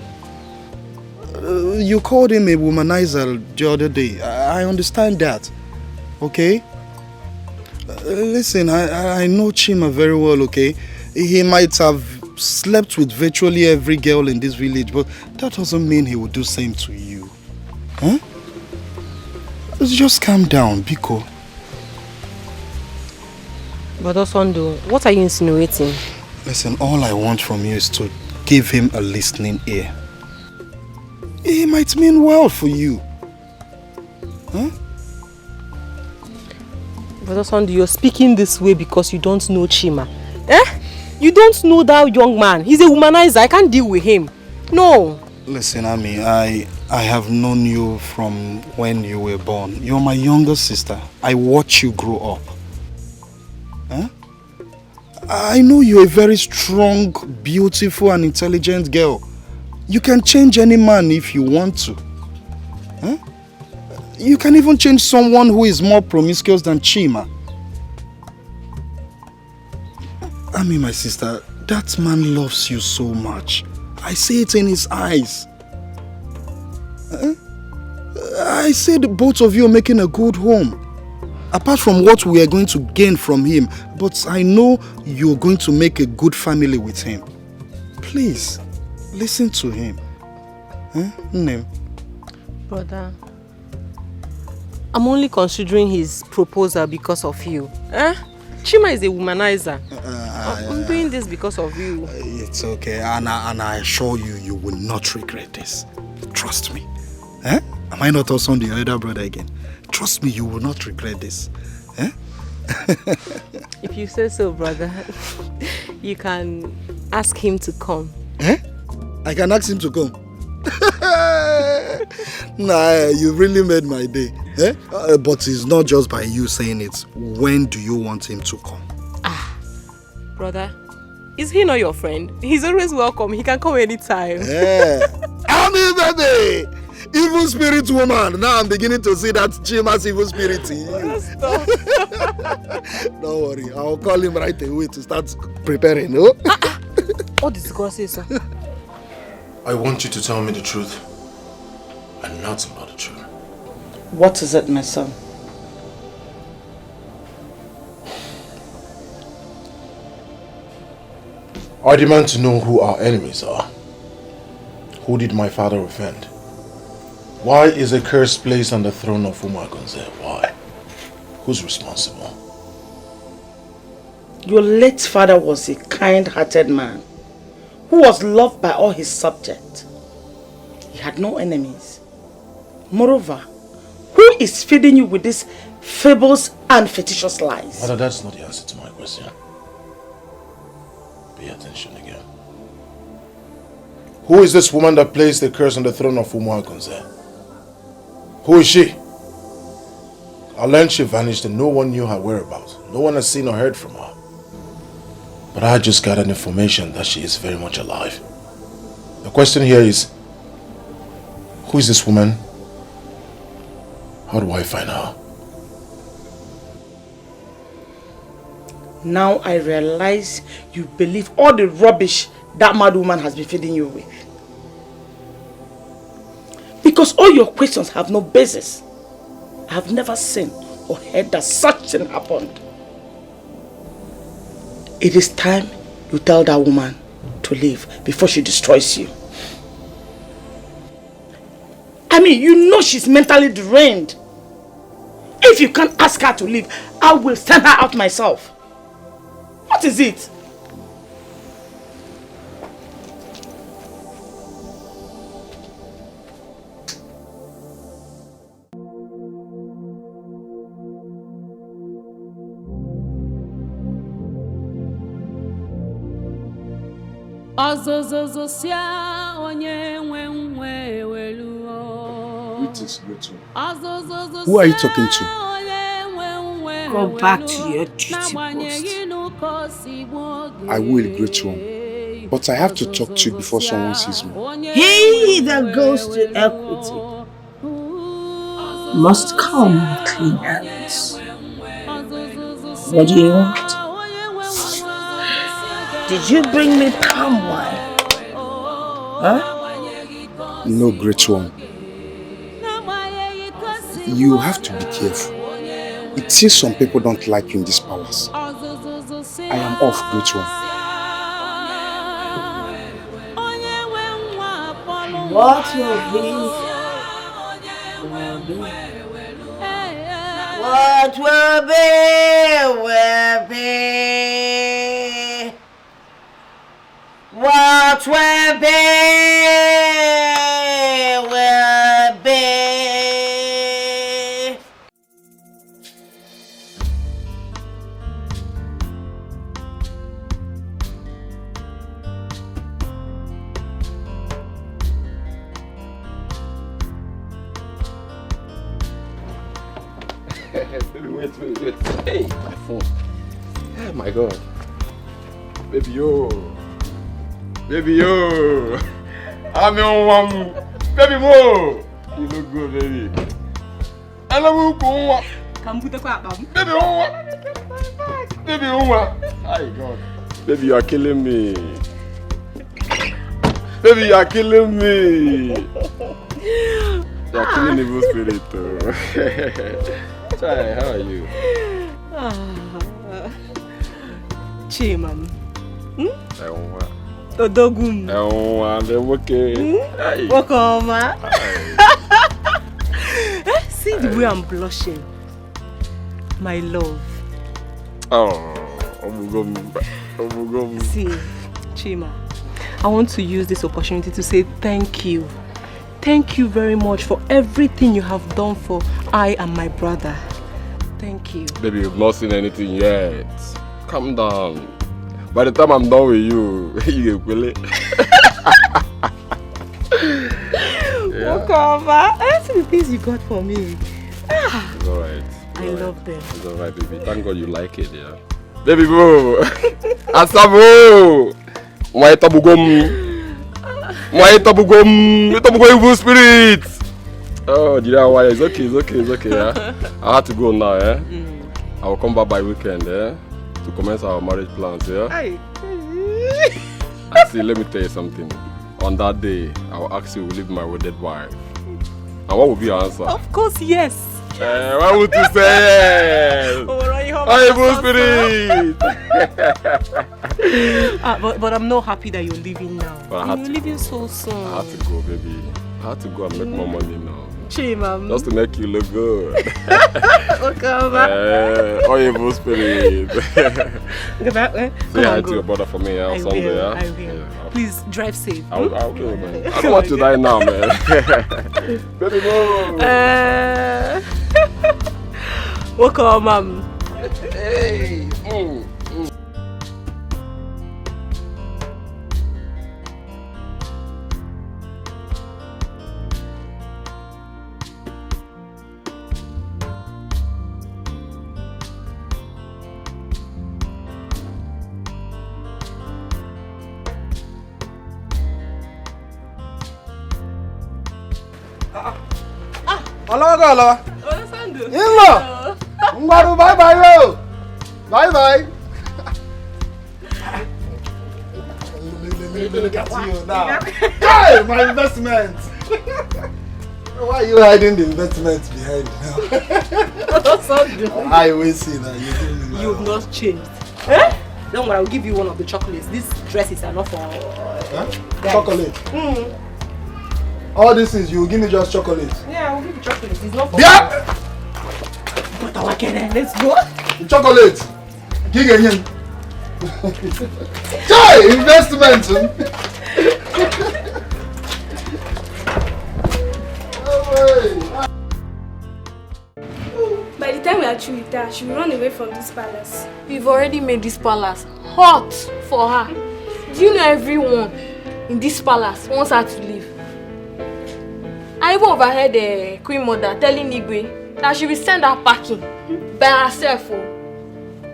You called him a womanizer the other day. I understand that. Okay? Listen, I know Chima very well, okay? He might have slept with virtually every girl in this village, but that doesn't mean he would do the same to you. Huh? Just calm down, Biko. But Osondo, what are you insinuating? Listen, all I want from you is to give him a listening ear. He might mean well for you. Huh? But Osondo, you're speaking this way because you don't know Chima. You don't know that young man. He's a womanizer. I can't deal with him. No. Listen, Ami, I have known you from when you were born. You're my younger sister. I watch you grow up. Huh? I know you're a very strong, beautiful and intelligent girl. You can change any man if you want to. Huh? You can even change someone who is more promiscuous than Chima. Ami, my sister, that man loves you so much. I see it in his eyes. I said both of you are making a good home. Apart from what we are going to gain from him, but I know you're going to make a good family with him. Please, listen to him. Brother, I'm only considering his proposal because of you. Chima is a womanizer. I'm doing this because of you. It's okay, and I assure you, you will not regret this. Trust me. Am I not also on the elder brother again? Trust me, you will not regret this. If you say so, brother, you can ask him to come. I can ask him to come? Nah, you really made my day. But it's not just by you saying it. When do you want him to come? Brother, is he not your friend? He's always welcome. He can come anytime. Ami, baby! Evil spirit woman. Now I'm beginning to see that Chima's evil spirit. Don't worry, I'll call him right away to start preparing. No? What did God say, sir? I want you to tell me the truth and nothing but the truth. What is it, my son? I demand to know who our enemies are. Who did my father offend? Why is a curse placed on the throne of Umagunze? Why? Who's responsible? Your late father was a kind-hearted man who was loved by all his subjects. he had no enemies. Moreover, who is feeding you with these fables and fictitious lies? Mother, that's not the answer to my question. Pay attention again. Who is this woman that placed the curse on the throne of Umuagunze? Who is she? I learned she vanished and no one knew her whereabouts. No one has seen or heard from her. But I just got an information that she is very much alive. The question here is, who is this woman? How do I find her? Now I realize you believe all the rubbish that mad woman has been feeding you with. Because all your questions have no basis. I have never seen or heard that such thing happened. It is time you tell that woman to leave before she destroys you. I mean, you know she's mentally deranged. If you can't ask her to leave, I will send her out myself. What is it? Who are you talking to? Go back to your duty post. I will, great one. But I have to talk to you before someone sees me. He that goes to equity must come with clean hands. What do you want? Did you bring me palm wine? Huh? No, great one. You have to be careful. It seems some people don't like you in this palace. I am off, great one. What will be? Will be. What will be? Will be. What will be? Will be. Wait. Hey, my phone. Oh my God. Baby, yo. I'm on one. Baby, mo. You look good, baby. I love you, Kuma. Baby, Hi, God. Baby, you are killing me. You are killing evil spirit, too. Chai, how are you? Chimam. Odogum. I'm okay. Welcome. See the way I'm blushing. My love. See, Chima, I want to use this opportunity to say thank you. Thank you very much for everything you have done for I and my brother. Thank you. Baby, you've not seen anything yet. Calm down. By the time I'm done with you, you will it. Welcome. See the things you got for me. It's alright. I love them. It's alright, baby. Thank God you like it, yeah. Baby boo! Asabo! My tabugum evil spirit! Oh, did I why? It's okay, yeah. I have to go now, yeah. I will come back by weekend, yeah, to commence our marriage plans, yeah. See, let me tell you something. On that day, I will ask you to leave my wedded wife. And what will be your answer? Of course, yes. Why would you say yes? Evil spirit! But I'm not happy that you're leaving now. You're leaving so soon. I have to go, baby. I have to go and make more money now. Chimam. Just to make you look good. Welcome. Evil spirit. Say hi to your brother for me on Sunday. I will. Please drive safe. I'll do it, man. I don't want to die now, man. Baby, no. Welcome, Mom. Hey. Hello. In-law. Bye-bye, yo. Bye-bye. Look at you now. Hey, my investment. Why are you hiding the investment behind now? I will see that you didn't know. You've not changed. Eh? Don't worry, I'll give you one of the chocolates. These dresses are not for chocolate. All this is you will give me just chocolate. Yeah, I'll give you chocolate. It's not for let's go. Chocolate. Giganyan. Investment. By the time we are through with her, she will run away from this palace. We've already made this palace hot for her. Do you know everyone in this palace wants her to leave? I even overheard the Queen Mother telling Igwe that she will send her packing by herself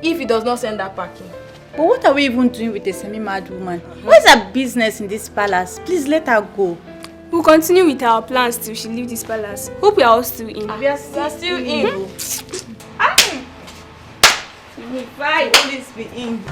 if he does not send her packing. But what are we even doing with a semi-mad woman? What's her business in this palace? Please let her go. We'll continue with our plans till she leaves this palace. Hope we are all still in. We are still in. Fine, please be in.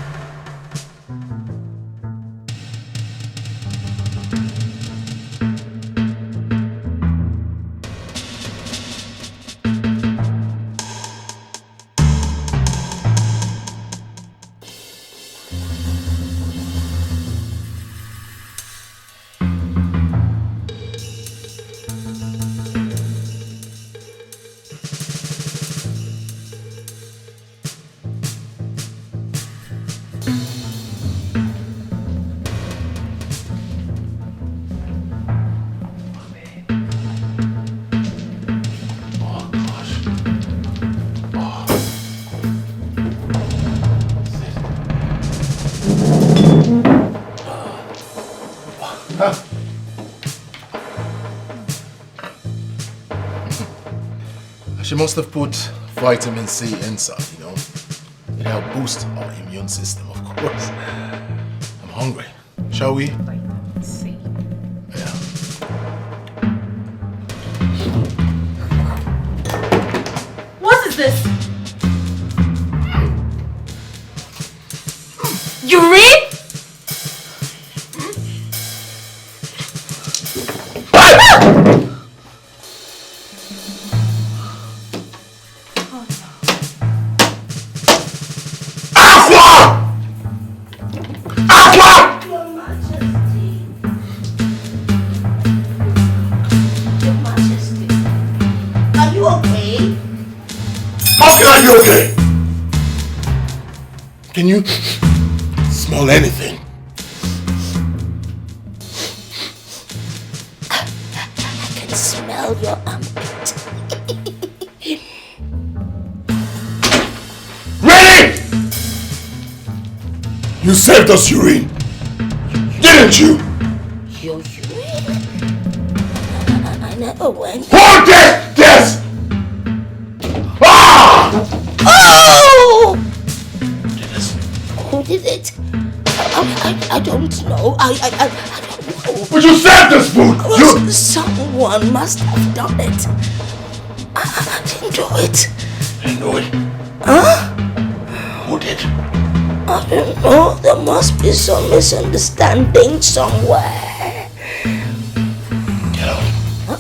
She must have put vitamin C inside, you know. It helped boost our immune system, of course. I'm hungry. Shall we? Vitamin C. Yeah. What is this? Urine? Okay. Can you smell anything? I can smell your armpit. Ready? You saved us urine, didn't you? Your urine? I never went. Hold it! Yes! Oh! Who did it? I don't know. I don't know. But you saved us, food! Well, someone must have done it. I didn't do it. I know it. Huh? Who did? I don't know. There must be some misunderstanding somewhere. Get out. Huh?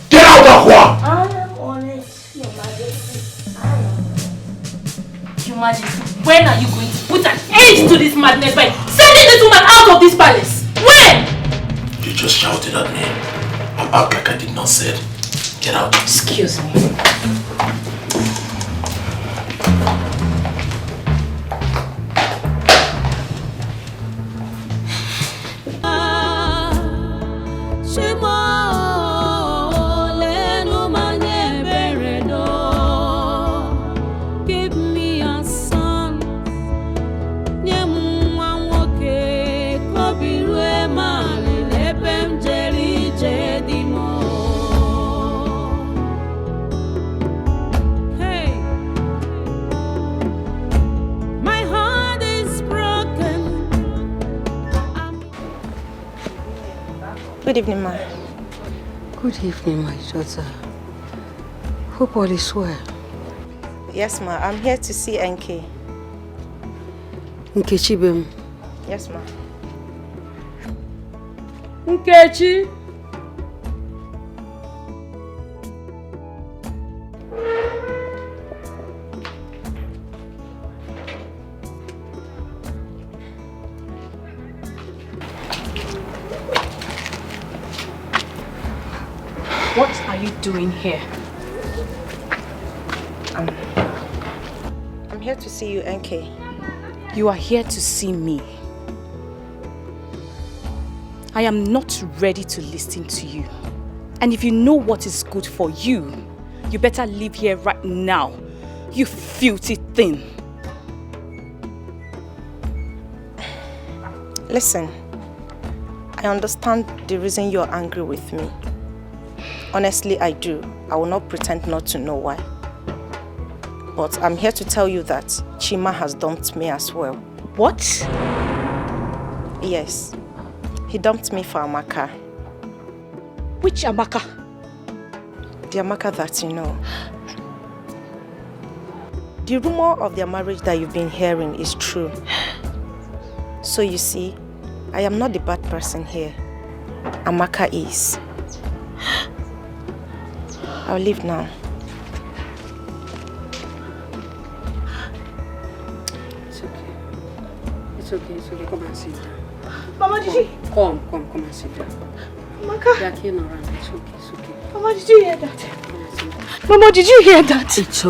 Get out, Aqua! I am on it, Your Majesty. I am. Your Majesty, when are you going to put an end to this madness by sending this woman out of this palace? When? You just shouted at me. Act like I did not say it. Get out. Excuse me. Good evening, ma. Good evening, my daughter. Hope all is well. Yes, ma. I'm here to see NK. Nkechi. Yes, ma. Nkechi. What are you doing here? I'm here to see you, NK. You are here to see me. I am not ready to listen to you. And if you know what is good for you, you better leave here right now, you filthy thing. Listen, I understand the reason you're angry with me. Honestly, I do. I will not pretend not to know why. But I'm here to tell you that Chima has dumped me as well. What? Yes. He dumped me for Amaka. Which Amaka? The Amaka that you know. The rumor of their marriage that you've been hearing is true. So you see, I am not the bad person here. Amaka is. I'll leave now. It's okay. It's okay, it's okay. Come and sit down. Mama, did you? Come and sit down. Amaka. They are clean around. It's okay, it's okay. Mama, did you hear that? Mama, did you hear that? It's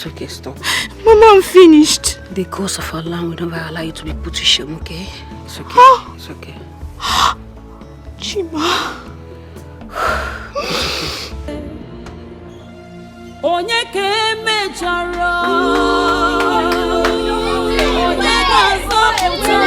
okay, stop. Mama, I'm finished. The ghost of our land will never allow you to be put to shame, okay? It's okay, it's okay. Chima. Onye ke mechara onye ga-azọpụta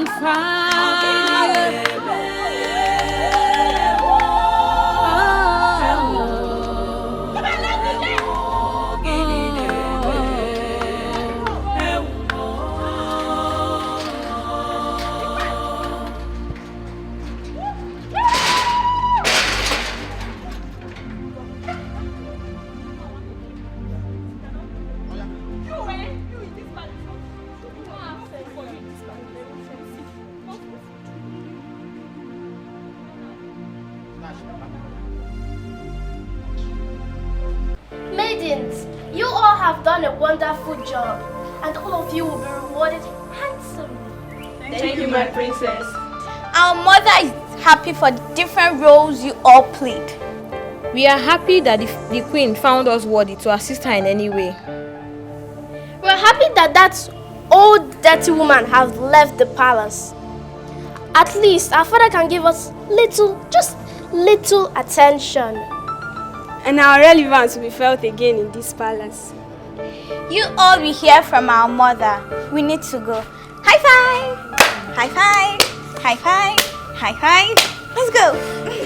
on fire. Maidens, you all have done a wonderful job, and all of you will be rewarded handsomely. Thank you, my princess. Our mother is happy for the different roles you all played. We are happy that the queen found us worthy to assist her in any way. We're happy that that old dirty woman has left the palace. At least our father can give us just little attention. And our relevance will be felt again in this palace. You all will hear from our mother. We need to go. High five! High five! High five! High five! Let's go!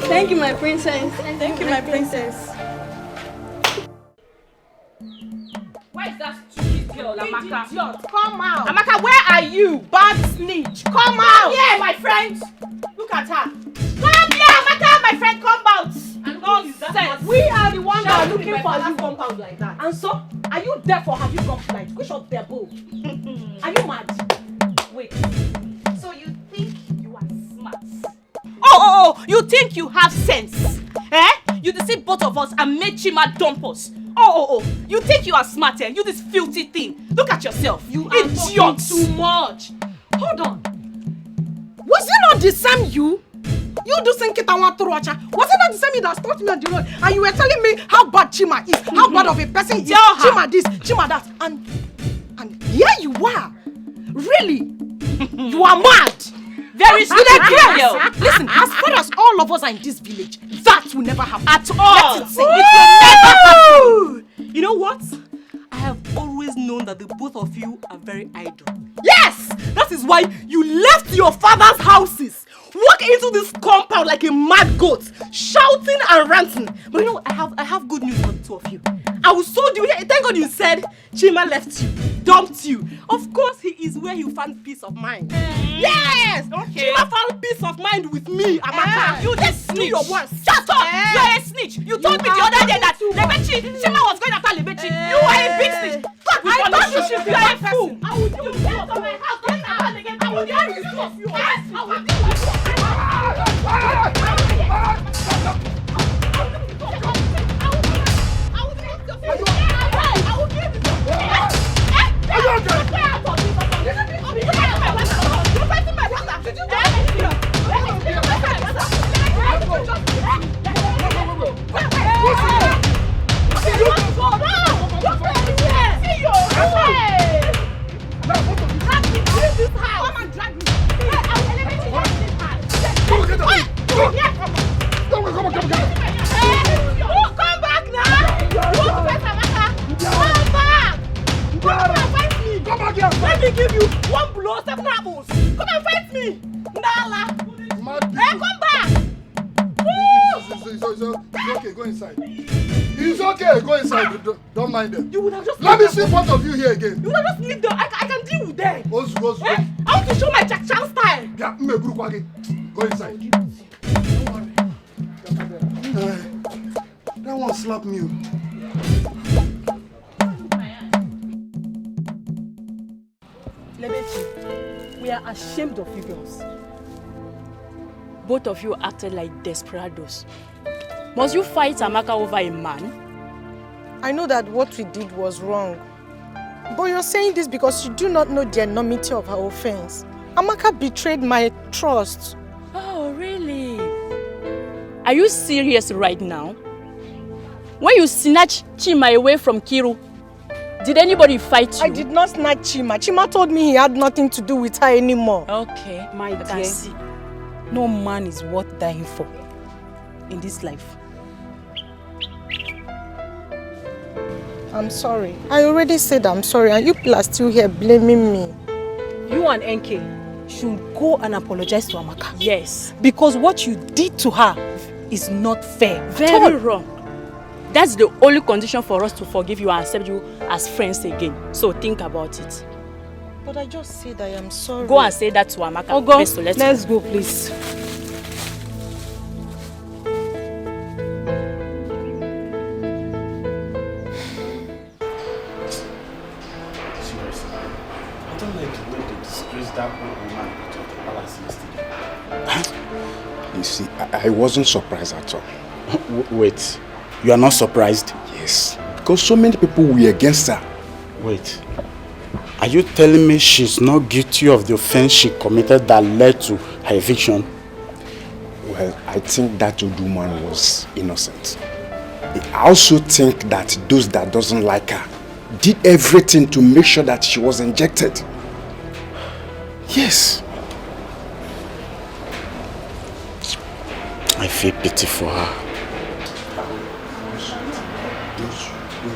Thank you, my princess. Thank you, my princess. Where is that stupid girl, Amaka? Come out! Amaka, where are you? Bad snitch! Come out! Yeah, my friend! Look at her! Come here, Amaka, my friend, come out! Nonsense! We are the ones that are looking for you compound like that. And so, are you deaf or have you gone blind? Which of them both? Are you mad? Wait. So you think you are smart? Oh, you think you have sense? Eh? You deceive both of us and made Chima dump us. Oh, you think you are smart, eh? You this filthy thing. Look at yourself. You are talking too much. Hold on. Was it not the same you? You do think it want to watch. Was it not the same you that stopped me on the road? And you were telling me how bad Chima is, how bad of a person is. Chima this, Chima that. And here you are. Really? You are mad. Very stupid girl. Listen, as far as all of us are in this village, that will never happen. At all. It will never happen. You know what? I have always known that the both of you are very idle. Yes! That is why you left your father's houses, walk into this compound like a mad goat, shouting and ranting. But you know, I have good news for the two of you. I will sold you here. Thank God you said Chima left you, dumped you. Of course, he is where you found peace of mind. Yes! Okay. Chima found peace of mind with me, Amaka. You just snitch. Your words. Shut up! You are a snitch. You told me the other day that Chima was going after Lebechi. You are a big snitch. I thought you should be a fool. I will do you to my house. I will deal with you of you. I will deal with you. Let me give you one blow, 7 apples. Come and fight me. Nala. Hey, come back. It's okay, go inside. It's okay, go inside. Don't mind them. You would have just let me see both of you here again. You would have just leave them. I can deal with them. Ozu. I want to show my Jack Chan style. Yeah, go inside. That one slapped me. Lebechi, we are ashamed of you girls. Both of you acted like desperados. Must you fight Amaka over a man? I know that what we did was wrong. But you're saying this because you do not know the enormity of her offense. Amaka betrayed my trust. Oh, really? Are you serious right now? When you snatched Chima away from Kiru, did anybody fight you? I did not snatch Chima. Chima told me he had nothing to do with her anymore. Okay, my dear. See. No man is worth dying for in this life. I'm sorry. I already said I'm sorry and you people are still here blaming me. You and NK, should go and apologize to Amaka. Yes. Because what you did to her is not fair. Very wrong. That's the only condition for us to forgive you and accept you as friends again. So think about it. But I just said I am sorry. Go and say that to Amaka. Oh, go. So Let's go, please. That old woman to the palace yesterday. You see, I wasn't surprised at all. Wait, you are not surprised? Yes, because so many people were against her. Wait, are you telling me she's not guilty of the offense she committed that led to her eviction? Well, I think that old woman was innocent. I also think that those that doesn't like her did everything to make sure that she was injected. Yes. I feel pity for her.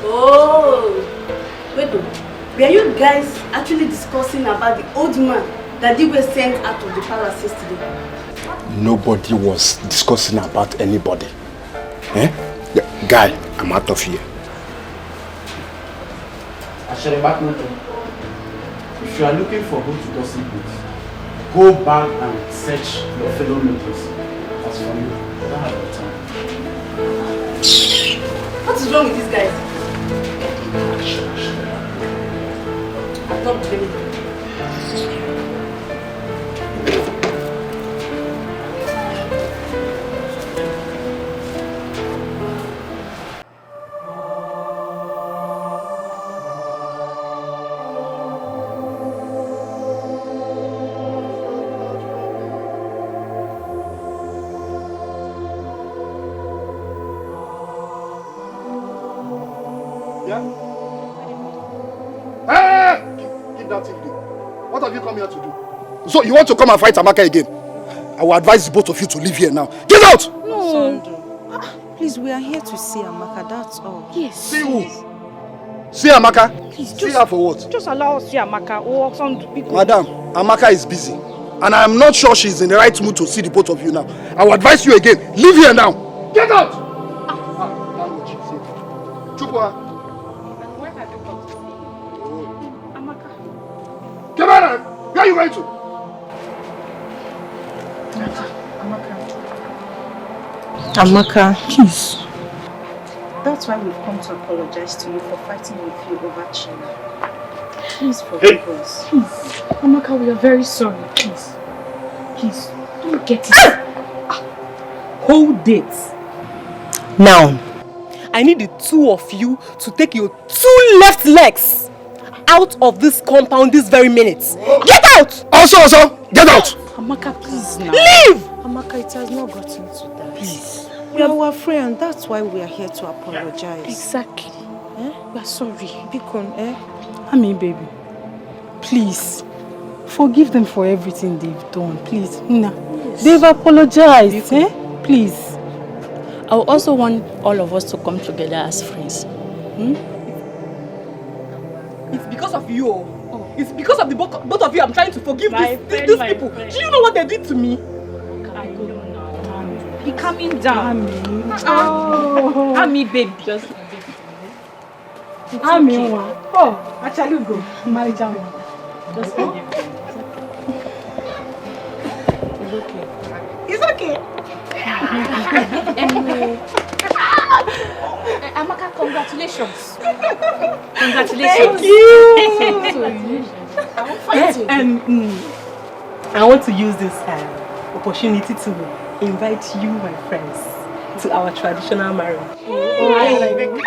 Oh, wait, were you guys actually discussing about the old man that they were sent out of the palace yesterday? Nobody was discussing about anybody. Eh? Guy, I'm out of here. If you are looking for who to gossip with, go back and search your fellow neighbors. As for me, I don't have the time. What is wrong with these guys? I'm not blaming them. What have you come here to do? So you want to come and fight Amaka again? I will advise both of you to leave here now. Get out! No. Please, we are here to see Amaka, that's all. Yes. See who? See Amaka? Please, see her for what? Just allow us to see Amaka. Madam, Amaka is busy. And I am not sure she's in the right mood to see the both of you now. I will advise you again. Leave here now. Get out! Chupwa. Come on! Where are you going to? Amaka, please. That's why we've come to apologize to you for fighting with you over Chima. Please forgive us. Please. Amaka, we are very sorry. Please. Please, don't get it. Hold it. Now, I need the two of you to take your two left legs out of this compound this very minute. Get out! Also, get out! Amaka, please now. Leave! Amaka, it has not gotten to that. Please. We are our friend, that's why we are here to apologize. Exactly. We are sorry. Bikon, Ami, baby. Please. Forgive them for everything they've done. Please. Yes. They've apologized. Please. I also want all of us to come together as friends. It's because of you. Oh. It's because of the both of you I'm trying to forgive these people. Do you know what they did to me? Be calming down. Oh. Ami, baby. Just Ami, oh, actually go. Marry Jamu. Just forgive me. It's okay. Anyway. Amaka, congratulations. Congratulations. Thank you. I want to use this opportunity to invite you, my friends, to our traditional marriage. Amen.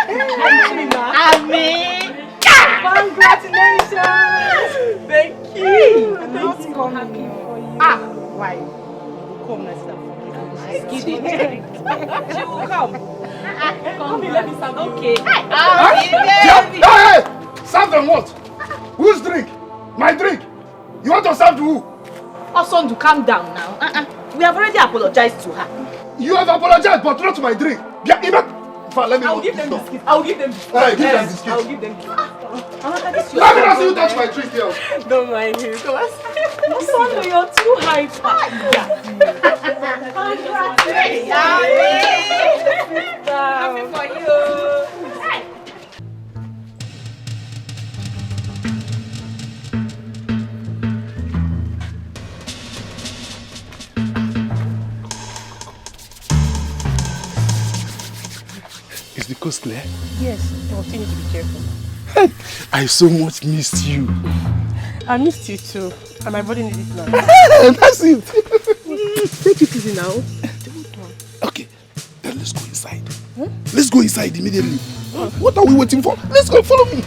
Congratulations! Thank you. I'm not so happy for you. Why? Come, let's start. Excuse me. She will come. Come here, let me serve you. Okay. Hey! Serve them what? Whose drink? My drink. You want to serve to who? Osondu, calm down now. We have already apologized to her. You have apologized, but not to my drink. Fine, let me I'll give them this biscuits. I'll give them biscuits. Hey, give them biscuits. I'll give them biscuits. Let me see you touch my treat, girl. Don't mind him. Sandra, you're too hyper. Happy for you. Is the coast clear? Yes, continue to be careful. I so much missed you. I missed you too, and my body needs it now. That's it. Take it easy now. Okay, then let's go inside. Huh? Let's go inside immediately. What are we waiting for? Let's go, follow me.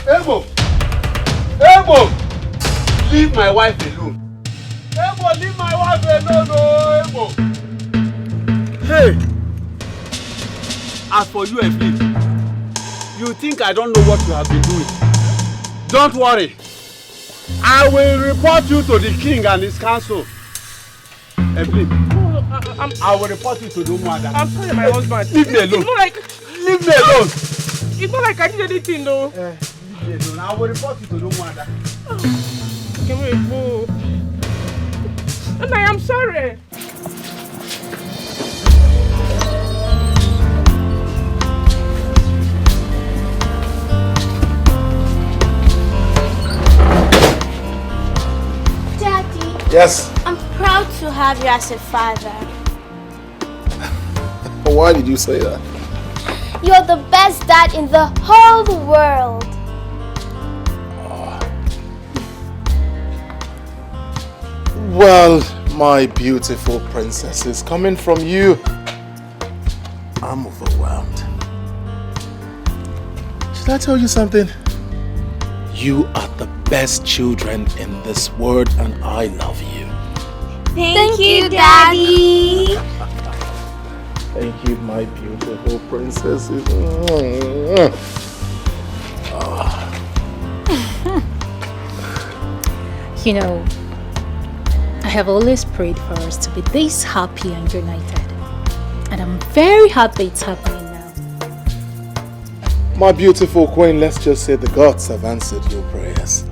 Ebo! Ebo! Leave my wife alone. Ebo, leave my wife alone, oh, Ebo! Hey! As for you, Evelyn, you think I don't know what you have been doing? Don't worry. I will report you to the king and his council. Evelyn, I will report you to the Umuada. I'm sorry, my husband. Leave me alone. It's not like... Leave me alone. It's not like I did anything, though. Leave me alone. I will report you to the Umuada. Can we go? And I am sorry. Daddy. Yes. I'm proud to have you as a father. Why did you say that? You're the best dad in the whole world. Well, my beautiful princesses, coming from you, I'm overwhelmed. Should I tell you something? You are the best children in this world and I love you. Thank you, Daddy. Thank you, my beautiful princesses. You know, I have always prayed for us to be this happy and united. And I'm very happy it's happening now. My beautiful queen, let's just say the gods have answered your prayers.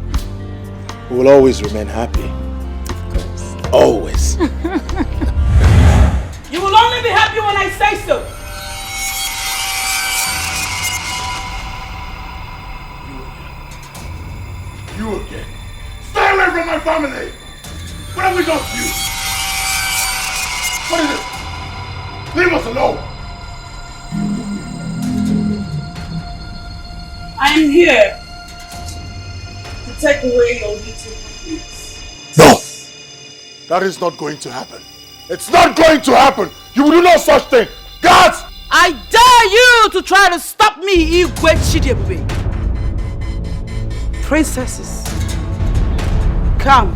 We will always remain happy. Of course. Always. You will only be happy when I say so. You again. Stay away from my family! What have we done to you? What is it? Leave us alone! I am here to take away your little happiness. No! That is not going to happen. It's not going to happen! You will do no such thing! Guards! I dare you to try to stop me, Igwe Chidebube. Princesses, come.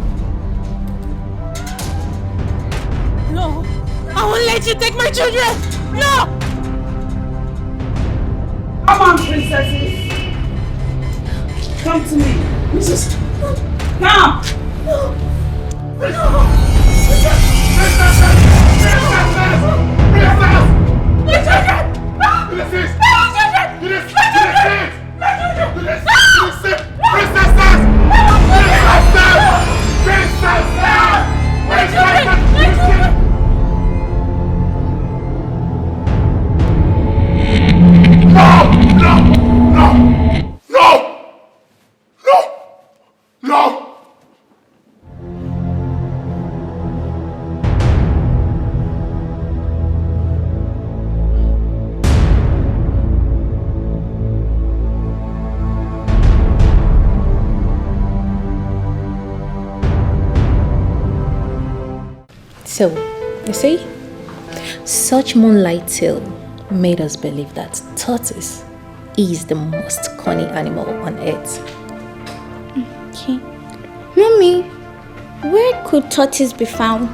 No, I won't let you take my children. No! Come on, princesses. Come to me. Princess! Come! No! So, you see, such moonlight tale made us believe that tortoise is the most cunning animal on earth. Okay. Mommy, where could tortoise be found?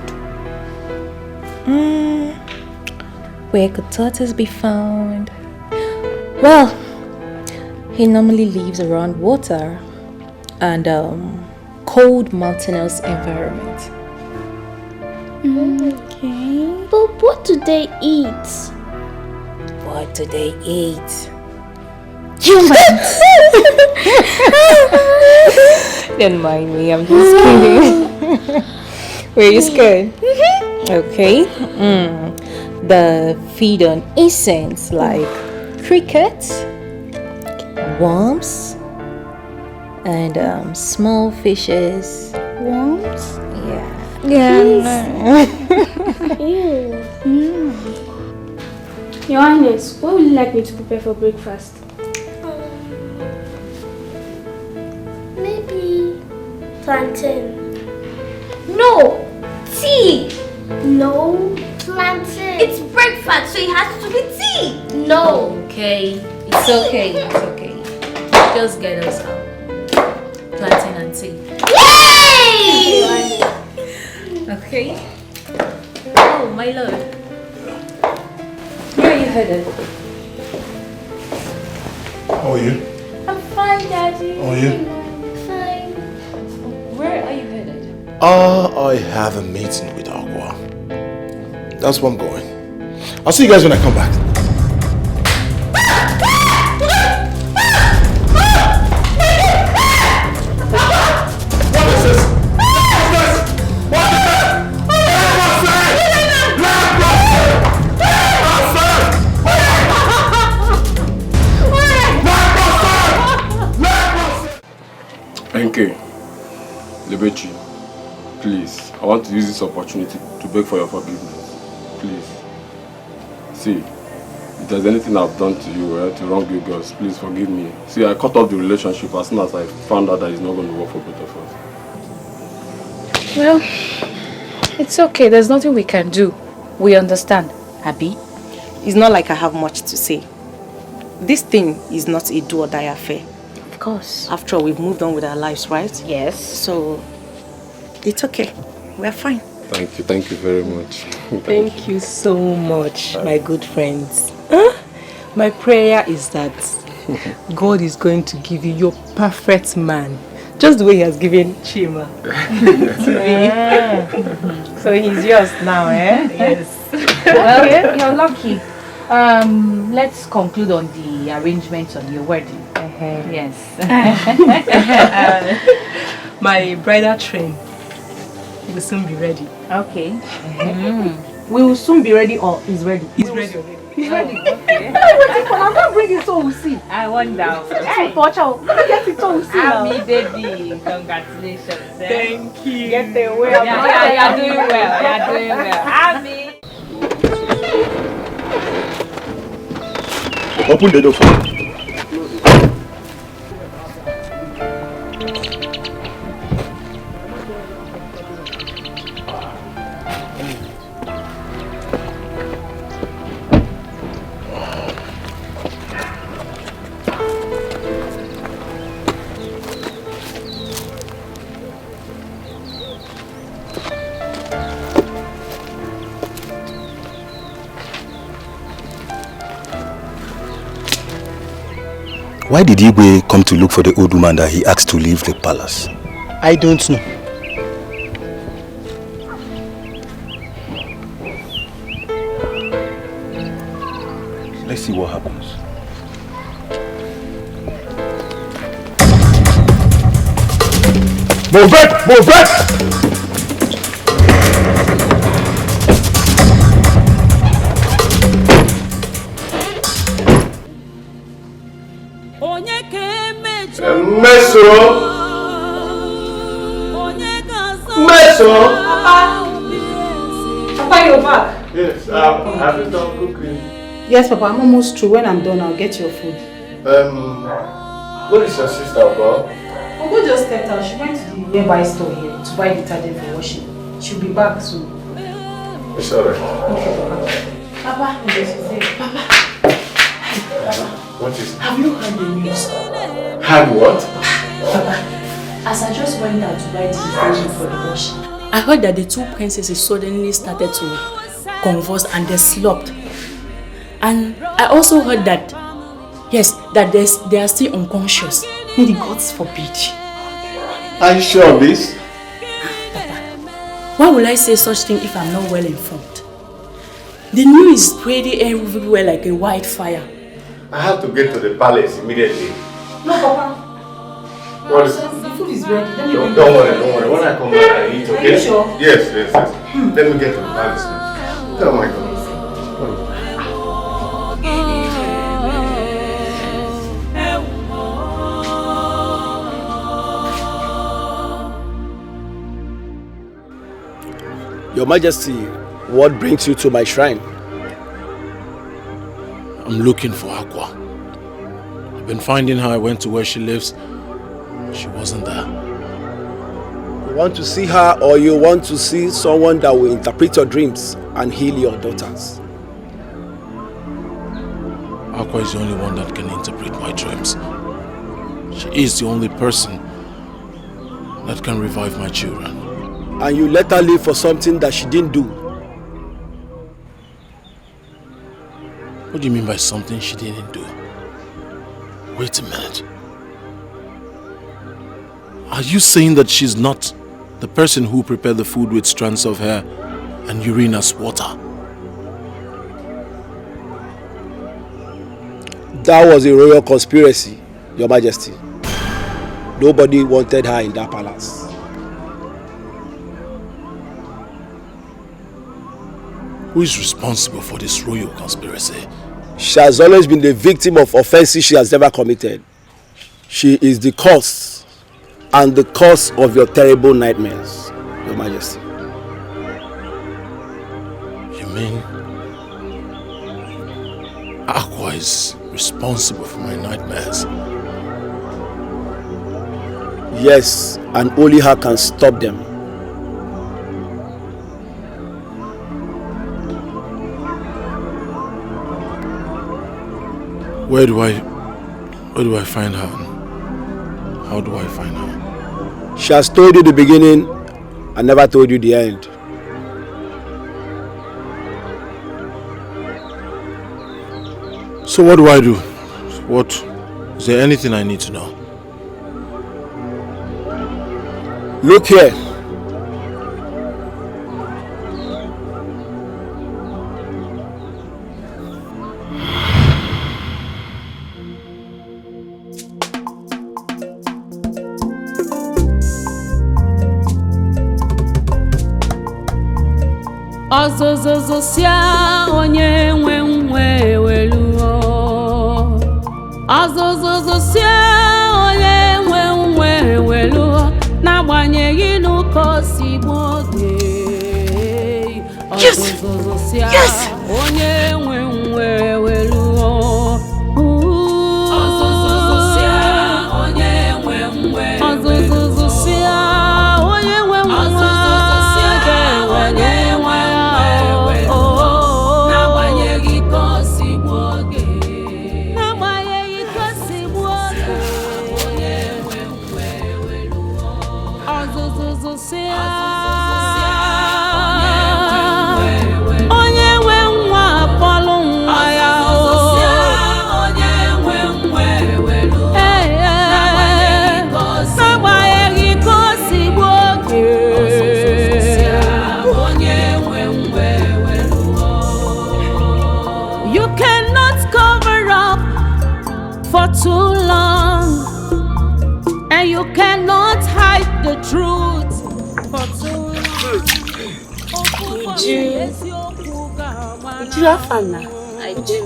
Where could tortoise be found? Well, he normally lives around water and cold mountainous environment. Okay. But what do they eat? What do they eat? Humans! Don't mind me, I'm just kidding. Were you scared? Okay. They feed on insects like crickets, worms, and small fishes. Worms? Yeah. Ew. Your Highness, what would you like me to prepare for breakfast? Maybe plantain. No! Tea! No, plantain. It's breakfast, so it has to be tea! No. Okay, it's okay, it's okay. Just get us out. Plantain and tea. Yay! Okay. Oh, my lord. Where are you headed? How are you? I'm fine, Daddy. How are you? Fine. Where are you headed? I have a meeting with Aqua. That's where I'm going. I'll see you guys when I come back. What is this? NK, Lebechi, please, I want to use this opportunity to beg for your forgiveness. Please. See, if there's anything I've done to you, to wrong you girls, please forgive me. See, I cut off the relationship as soon as I found out that it's not going to work for both of us. Well, it's okay. There's nothing we can do. We understand, Abby. It's not like I have much to say. This thing is not a do or die affair. Of course. After all, we've moved on with our lives, right? Yes. So, it's okay. We're fine. Thank you very much. Thank you so much, my good friends. My prayer is that God is going to give you your perfect man, just the way He has given Chima to me. So he's yours now, eh? Yes. Well, you're lucky. Let's conclude on the arrangements on your wedding. Yes. My bridal train will soon be ready. Okay. We will soon be ready, or is ready? He's ready already. He's ready. Okay. I'm not bringing it so we'll see. I wonder. Hey, watch out. Let me get it so we'll see. Happy baby. Congratulations. Thank you. Get the way. You're doing well. You're doing well. Happy. Open the door for me. Why did Igwe come to look for the old woman that he asked to leave the palace? I don't know. Let's see what happens. Move back! Move back! Meso! Meso! Papa, you're back? Yes, have you done cooking? Yes, Papa, I'm almost through. When I'm done, I'll get your food. What is your sister about? Ogo just stepped out. She went to the nearby store here to buy detergent for washing. She'll be back soon. It's alright. Okay, Papa. Papa, Papa. What is it? Have you heard the news? Heard what? Papa, as I just went out to buy detergent for the washing, I heard that the two princesses suddenly started to convulse and they slopped. And I also heard that, yes, that they are still unconscious. May the gods forbid. Are you sure of this? Why will I say such thing if I'm not well informed? The news is spreading everywhere like a wildfire. I have to get to the palace immediately. No, Papa. What is The food is ready. Don't worry. When I come back, I eat, okay? Are you sure? Yes. Let me get to the palace now. Oh my God. Your Majesty, what brings you to my shrine? I'm looking for Aqua. I've been finding her. I went to where she lives. She wasn't there. You want to see her, or you want to see someone that will interpret your dreams and heal your daughters? Aqua is the only one that can interpret my dreams. She is the only person that can revive my children. And you let her live for something that she didn't do? What do you mean by something she didn't do? Wait a minute. Are you saying that she's not the person who prepared the food with strands of hair and urine as water? That was a royal conspiracy, Your Majesty. Nobody wanted her in that palace. Who is responsible for this royal conspiracy? She has always been the victim of offenses she has never committed. She is the cause and the cause of your terrible nightmares, Your Majesty. You mean Aqua is responsible for my nightmares? Yes, and only her can stop them. Where do I find her? How do I find her? She has told you the beginning and never told you the end. So what do I do? Is there anything I need to know? Look here. Ọzọzọzọ sia onye nwe nwe weluo. Ọzọzọzọ sia onye nwe nwe weluo. N'agbanyeghị n'ụkọ si gboge. Ọzọzọzọ sia onye nwe nwe weluo. Ọzọzọzọ sia onye nwe nwe. Ọzọzọzọ sia onye nwe nwe. Ọzọzọzọ sia onye nwe. Too long, and you cannot hide the truth for too long. Did you have fun now? I do.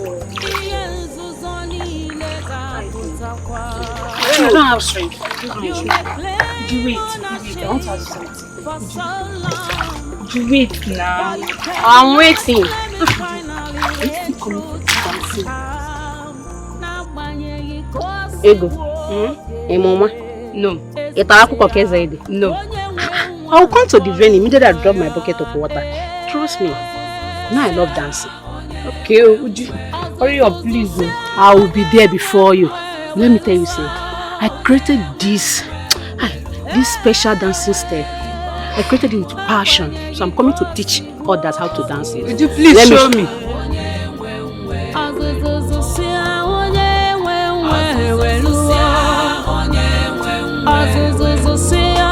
You don't have strength. You wait. I want to ask you something. You wait now. I'm waiting. Ego. Mama? No. No. I will come to the venue immediately I drop my bucket of water. Trust me. Now I love dancing. Okay, would you? Hurry up, please. I will be there before you. Let me tell you something. I created this special dancing step. I created it with passion. So I'm coming to teach others how to dance it. Would you please show me? Azuzuzusia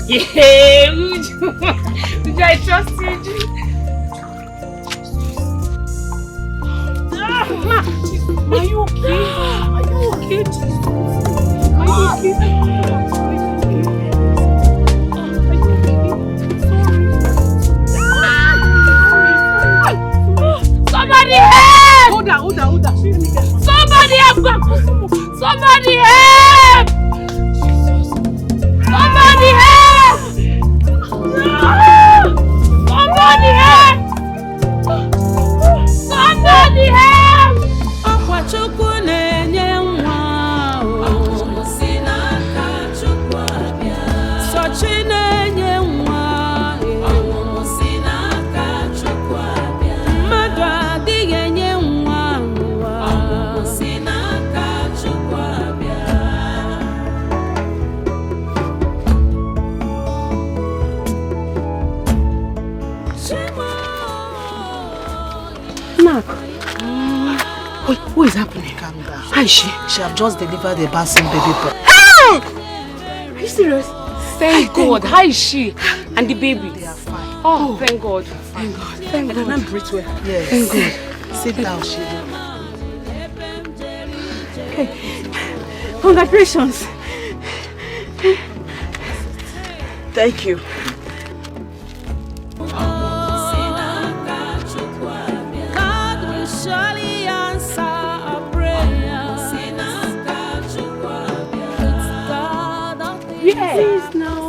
Yeah, Uju, I trust you. Are you okay? Are you okay? Are you okay? Somebody help! Hold on. Somebody help! Somebody help! Somebody help! Somebody help! Somebody help! Chukwu na-enye nwa ahụ si n'aka Chukwu abịa. Sochi na-enye nwa ahụ si n'aka Chukwu abịa. Mmadụ adịghị enye nwa ahụ si n'aka Chukwu abịa. Mark. Wait, what is happening? Calm down. How is she? She have just delivered a bouncing baby boy. Are you serious? Thank God. How is she? And the baby? They are fine. Oh, thank God. Thank God. Thank God. Can I breathe well? Yes. Thank God. Sit down, Shiva. Hey, congratulations. Thank you. Please now.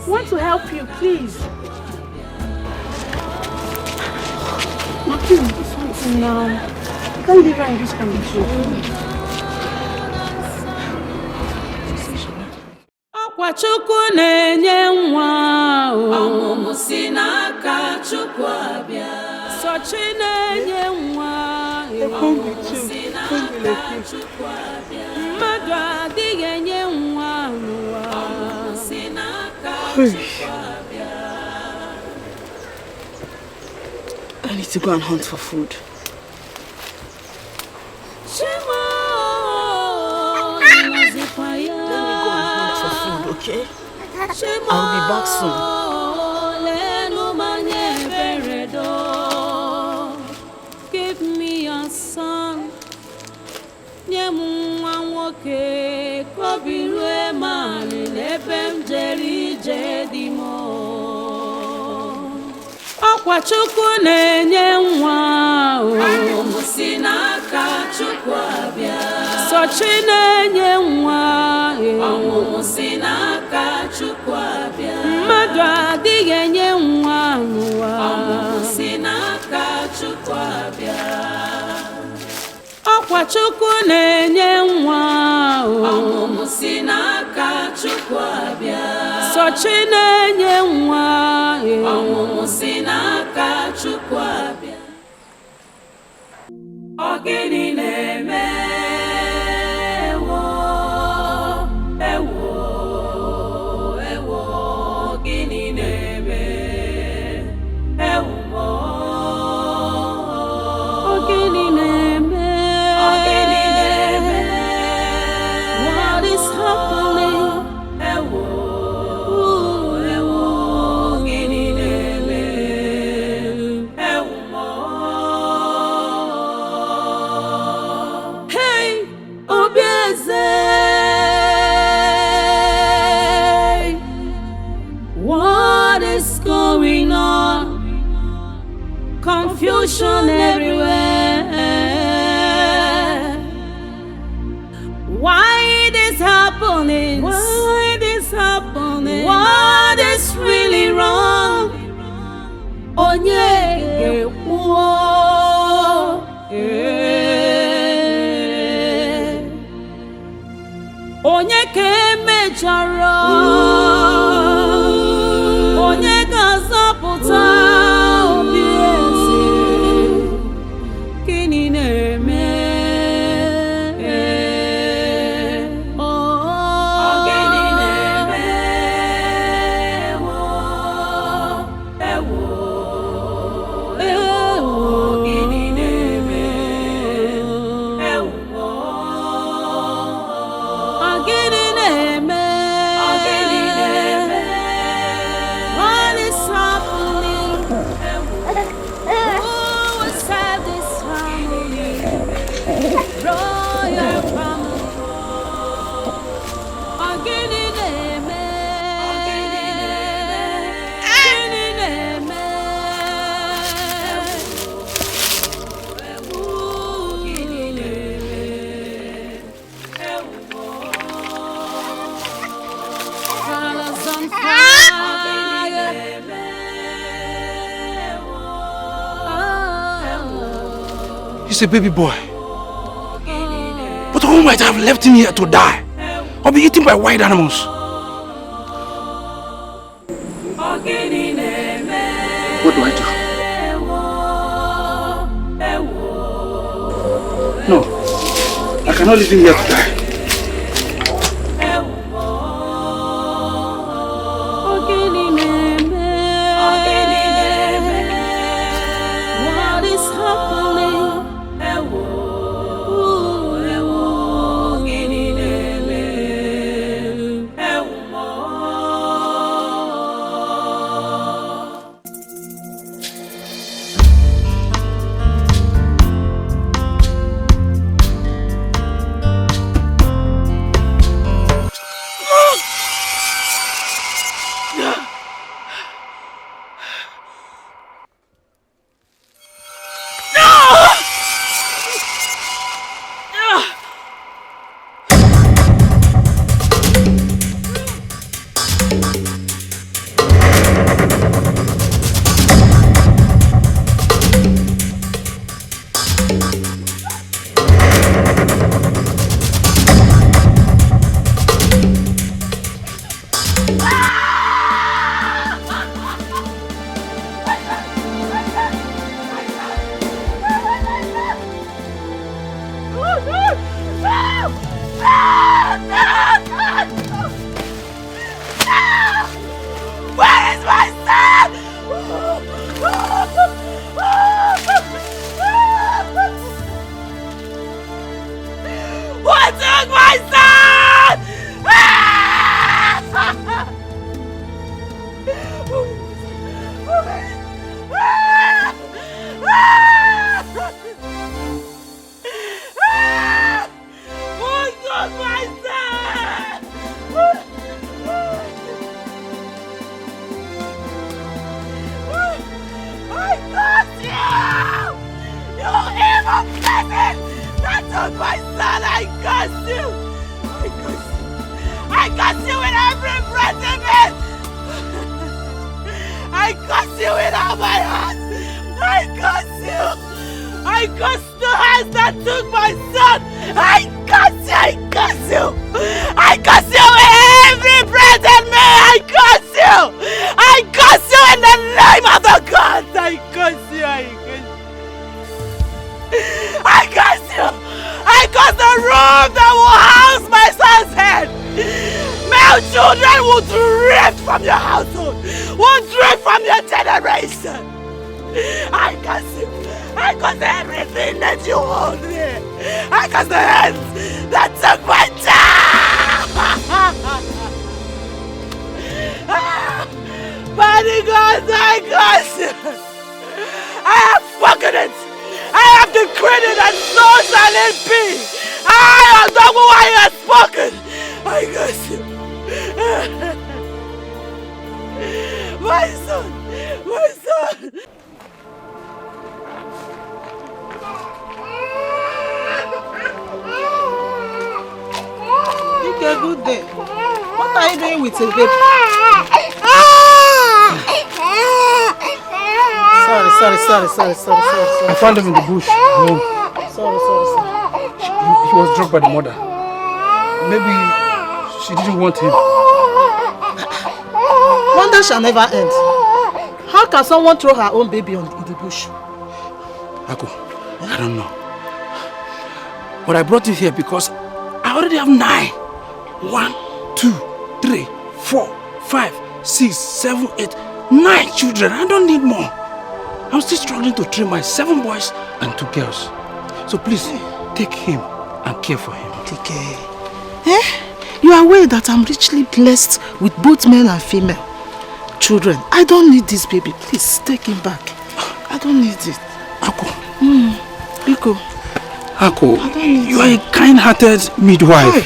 Want to help you, please. Now, please do something now. You can't leave her in this condition. Ọkwa Chukwu na-enye nwa ọmụmụ si n'aka Chukwu abịa. Sochi na-enye nwa si n'aka Chukwu abịa. Mmadụ adịghị enye nwa si n'aka Chukwu abịa. I need to go and hunt for food. Okay? I'll be back soon. Give me your son. Ọkwa Chukwu na-enye nwa ọmụmụ si n'aka Chukwu abịa. Sochi na-enye nwa ọmụmụ si n'aka Chukwu abịa. Mmadụ adịghị enye nwa ọmụmụ si n'aka Chukwu abịa. Ọkwa Chukwu na-enye nwa ọmụmụ si n'aka Chukwu abịa. Sochi na-enye nwa ọmụmụ si n'aka Chukwu abịa. Ọ gịnị na-eme? Ewo, gịnị na-eme? Ewo, gịnị na-eme? What is happening? Ewo, gịnị na-eme? Ewo. Hey, Obieze, what is going on? Confusion everywhere. Why this happening? Why this happening? What is really wrong? Onye ga-ekwu. Onye ka emejọrọ? Onye ga-azọpụta Obieze? Gịnị na-eme? Gịnị na-eme? Ewo, gịnị na-eme? Ewo, gịnị na-eme? Gịnị He's a baby boy. But who might have left him here to die or be eaten by wild animals? What do I do? No, I cannot leave him here to die. What is happening? Where is my son? What took my son? What took my son? I curse you! You evil peasant that took my son! I curse you! I curse you! I curse you with every breath in it! I curse you with all my heart! I curse you! I curse the hands that took my son! I curse you! I curse you! I curse you with every breath in me! I curse you! I curse you in the name of the gods! I curse you! I curse you! I curse you! I curse the room that will house my son's head! Male children will drift from your household! Will drift from your generation! I curse you! I curse everything that you hold there! I curse the hands that took my child! Mighty God, I curse you! I have spoken it! I have decreed it, and so shall it be! I have done what I have spoken! I curse you! My son! My son! Okay, good day. What are you doing with the baby? Sorry. I found him in the bush. No. Sorry. He was dropped by the mother. Maybe she didn't want him. Wonder shall never end. How can someone throw her own baby in the bush? Ako, I don't know. But I brought you here because I already have 9. 1, 2, 3, 4, 5, 6, 7, 8, 9 children. I don't need more. I'm still struggling to train my 7 boys and 2 girls. So please, take him and care for him. Take care. You are aware that I'm richly blessed with both male and female children. I don't need this baby. Please, take him back. I don't need it. Ako. Biko. Ako, you are a kind-hearted midwife. Hey.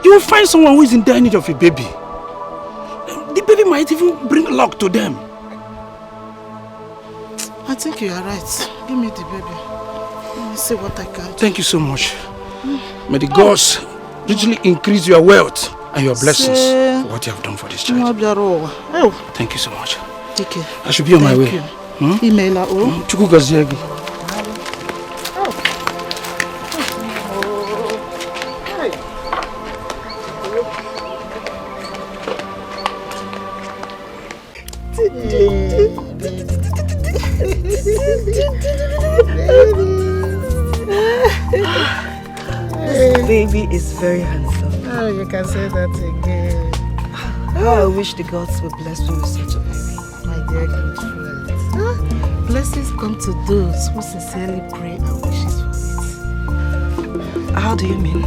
You will find someone who is in dire need of a baby. The baby might even bring luck to them. I think you are right. Give me the baby. Let me see what I can do. Thank you so much. May the gods richly increase your wealth and your blessings for what you have done for this child. Oh. Thank you so much. Take care. I should be on my way. Email her. Chukwu gozie gị. This baby is very handsome. Oh, you can say that again. How I wish the gods would bless me with such a baby. My dear good friend. Blessings come to those who sincerely pray and wishes for it. How do you mean?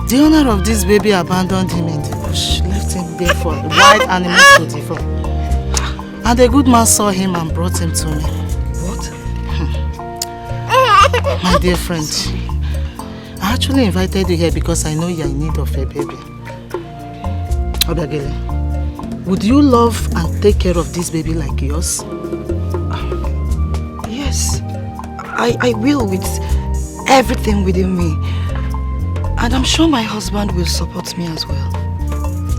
The owner of this baby abandoned him in the bush, left him there for wild animals to devour. And a good man saw him and brought him to me. What? My dear friend, I actually invited you here because I know you are in need of a baby. Obiagele, would you love and take care of this baby like yours? Yes, I will, with everything within me. And I'm sure my husband will support me as well.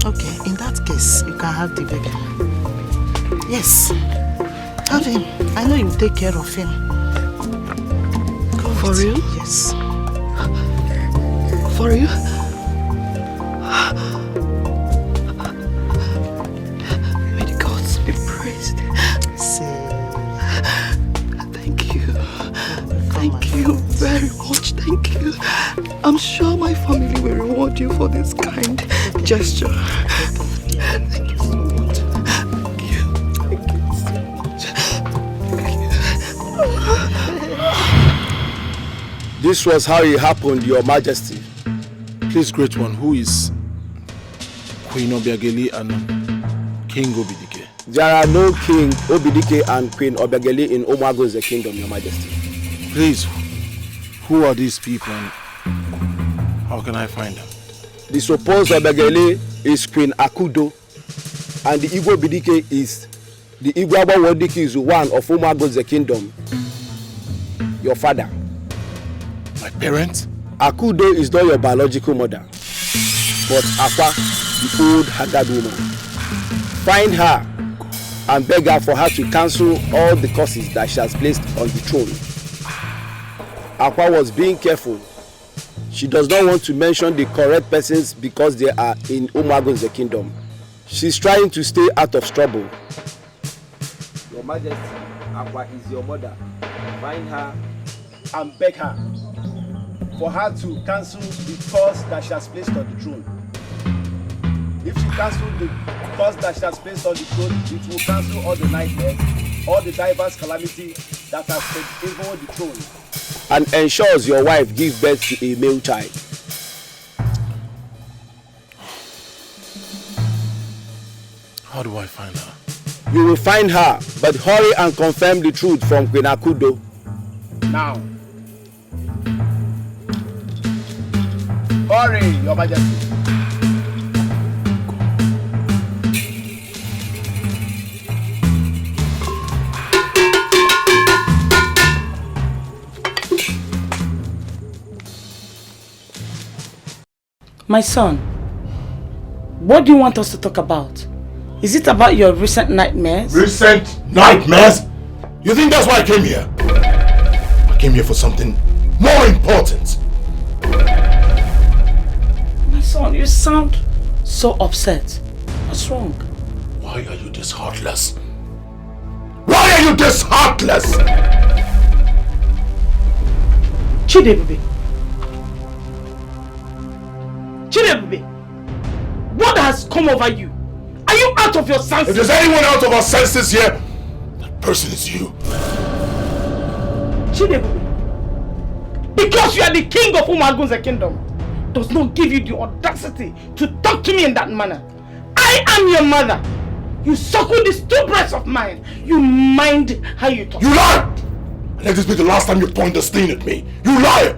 Okay, in that case, you can have the baby. Yes, have him. I know you will take care of him. Go for real? Yes. For real? May the gods be praised. Thank you. Thank you very much. Thank you. I'm sure my family will reward you for this kind gesture. Thank you so much. Thank you. Thank you so much. This was how it happened, Your Majesty. Please, Great One, who is Queen Obiageli and King Obidike? There are no King Obidike and Queen Obiageli in Umuago's kingdom, Your Majesty. Please, who are these people and how can I find them? The supposed Obiageli is Queen Akudo, and the Igbo Obidike is the Igbo Wodike is one of Umuago's kingdom. Your father. My parents? Akudo is not your biological mother, but Akwa, the old Haggard woman. Find her and beg her for her to cancel all the curses that she has placed on the throne. Akwa was being careful. She does not want to mention the correct persons because they are in Umuago's kingdom. She's trying to stay out of trouble. Your Majesty, Akwa is your mother. Find her and beg her for her to cancel the curse that she has placed on the throne. If she cancels the curse that she has placed on the throne, it will cancel all the nightmares, all the diverse calamity that has been over the throne, and ensures your wife gives birth to a male child. How do I find her? You will find her, but hurry and confirm the truth from Queen Akudo. Now. Hurry, Your Majesty. My son, what do you want us to talk about? Is it about your recent nightmares? Recent nightmares? You think that's why I came here? I came here for something more important. My son, you sound so upset. What's wrong? Why are you this heartless? Why are you this heartless? Chidebube. Chidebube, what has come over you? Are you out of your senses? If there's anyone out of our senses here, that person is you. Chidebube, because you are the king of Umuago's kingdom, does not give you the audacity to talk to me in that manner. I am your mother. You suckle these two breasts of mine. You mind how you talk. You lie! Let this be the last time you point the sting at me. You lie!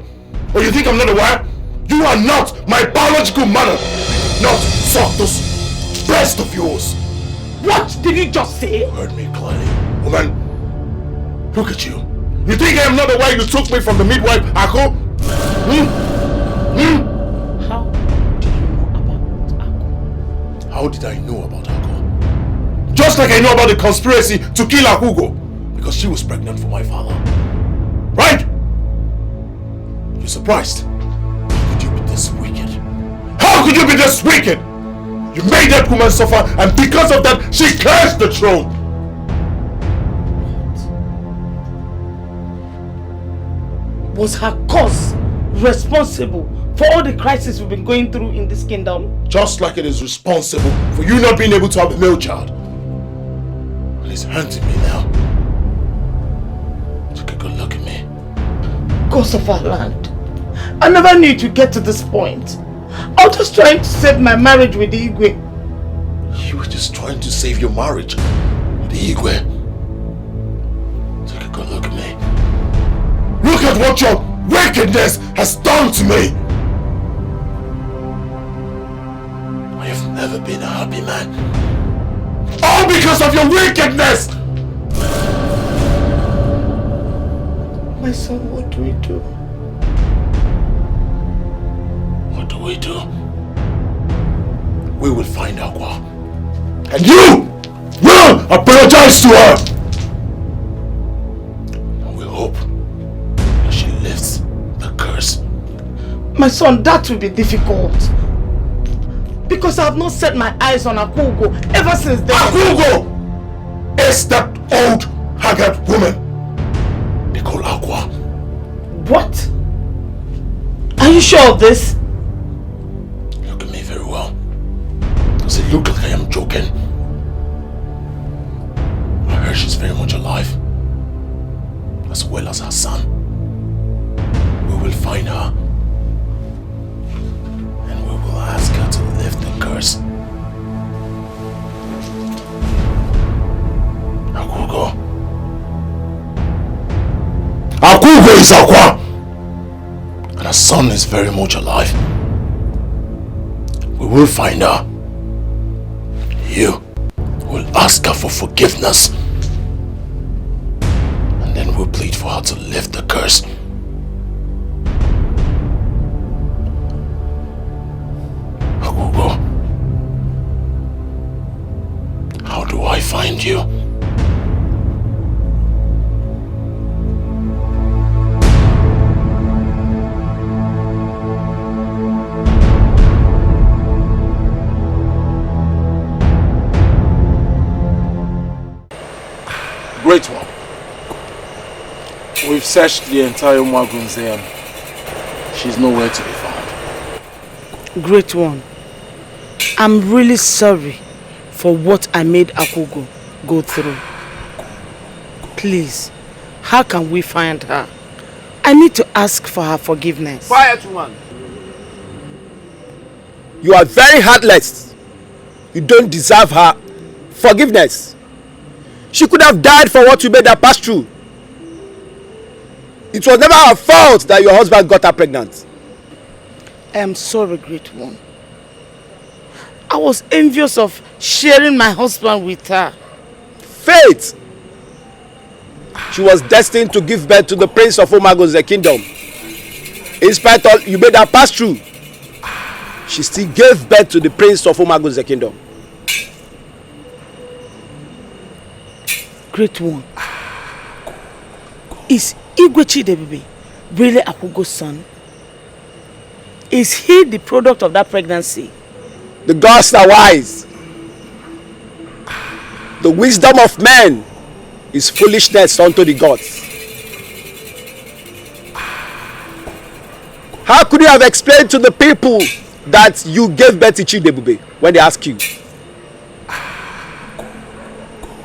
Or you think I'm not aware? You are not my biological mother. Not suck those breasts of yours. What did you just say? You heard me clearly. Woman, look at you. You think I am not aware you took me from the midwife, Ako? How do you know about Ako? How did I know about Ako? Just like I know about the conspiracy to kill Akugo because she was pregnant for my father. Right? You're surprised? How could you be this wicked? How could you be this wicked? You made that woman suffer, and because of that, she cursed the throne. Was her cause responsible for all the crises we've been going through in this kingdom? Just like it is responsible for you not being able to have a male child. And it's hurting me now. Take a good look at me. Cause of our land. I never knew to get to this point. I was just trying to save my marriage with the Igwe. You were just trying to save your marriage with the Igwe. Take a good look at me. Look at what your wickedness has done to me. I have never been a happy man. All because of your wickedness! My son, what do we do? What do we do? We will find Aqua. And you will apologize to her! And we hope that she lifts the curse. My son, that will be difficult. Because I have not set my eyes on Akugo ever since then. Akugo is that old, haggard woman they call Aqua. What? Are you sure of this? Look at me very well. Does it look like I am joking? I heard she's very much alive. As well as her son. We will find her. And we will ask her to lift the curse. Akugo. Akugo is Aqua! And her son is very much alive. We will find her. You will ask her for forgiveness. And then we'll plead for her to lift the curse. Akugo, how do I find you? Great one. We've searched the entire Umagunze and she's nowhere to be found. Great one. I'm really sorry for what I made Akugo go through. Please, how can we find her? I need to ask for her forgiveness. Quiet, woman. You are very heartless. You don't deserve her forgiveness. She could have died for what you made her pass through. It was never her fault that your husband got her pregnant. I am sorry, great one. I was envious of sharing my husband with her. Fate! She was destined to give birth to the prince of Umagunze kingdom. In spite of you made her pass through, she still gave birth to the prince of Umagunze kingdom. Great one. Is Igwe Chidebube really Akugo's son? Is he the product of that pregnancy? The gods are wise. The wisdom of men is foolishness unto the gods. How could you have explained to the people that you gave birth to Chidebube when they ask you?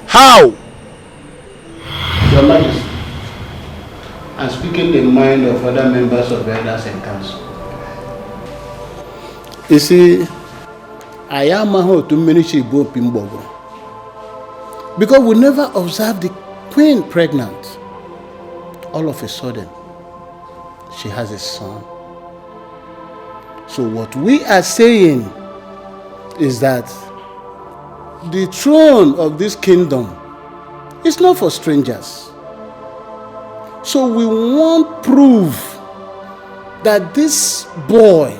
How? Your Majesty, I'm speaking the mind of other members of elders and council. You see, I am a to ministry because we never observed the queen pregnant. All of a sudden, she has a son. So what we are saying is that the throne of this kingdom is not for strangers. So we want proof that this boy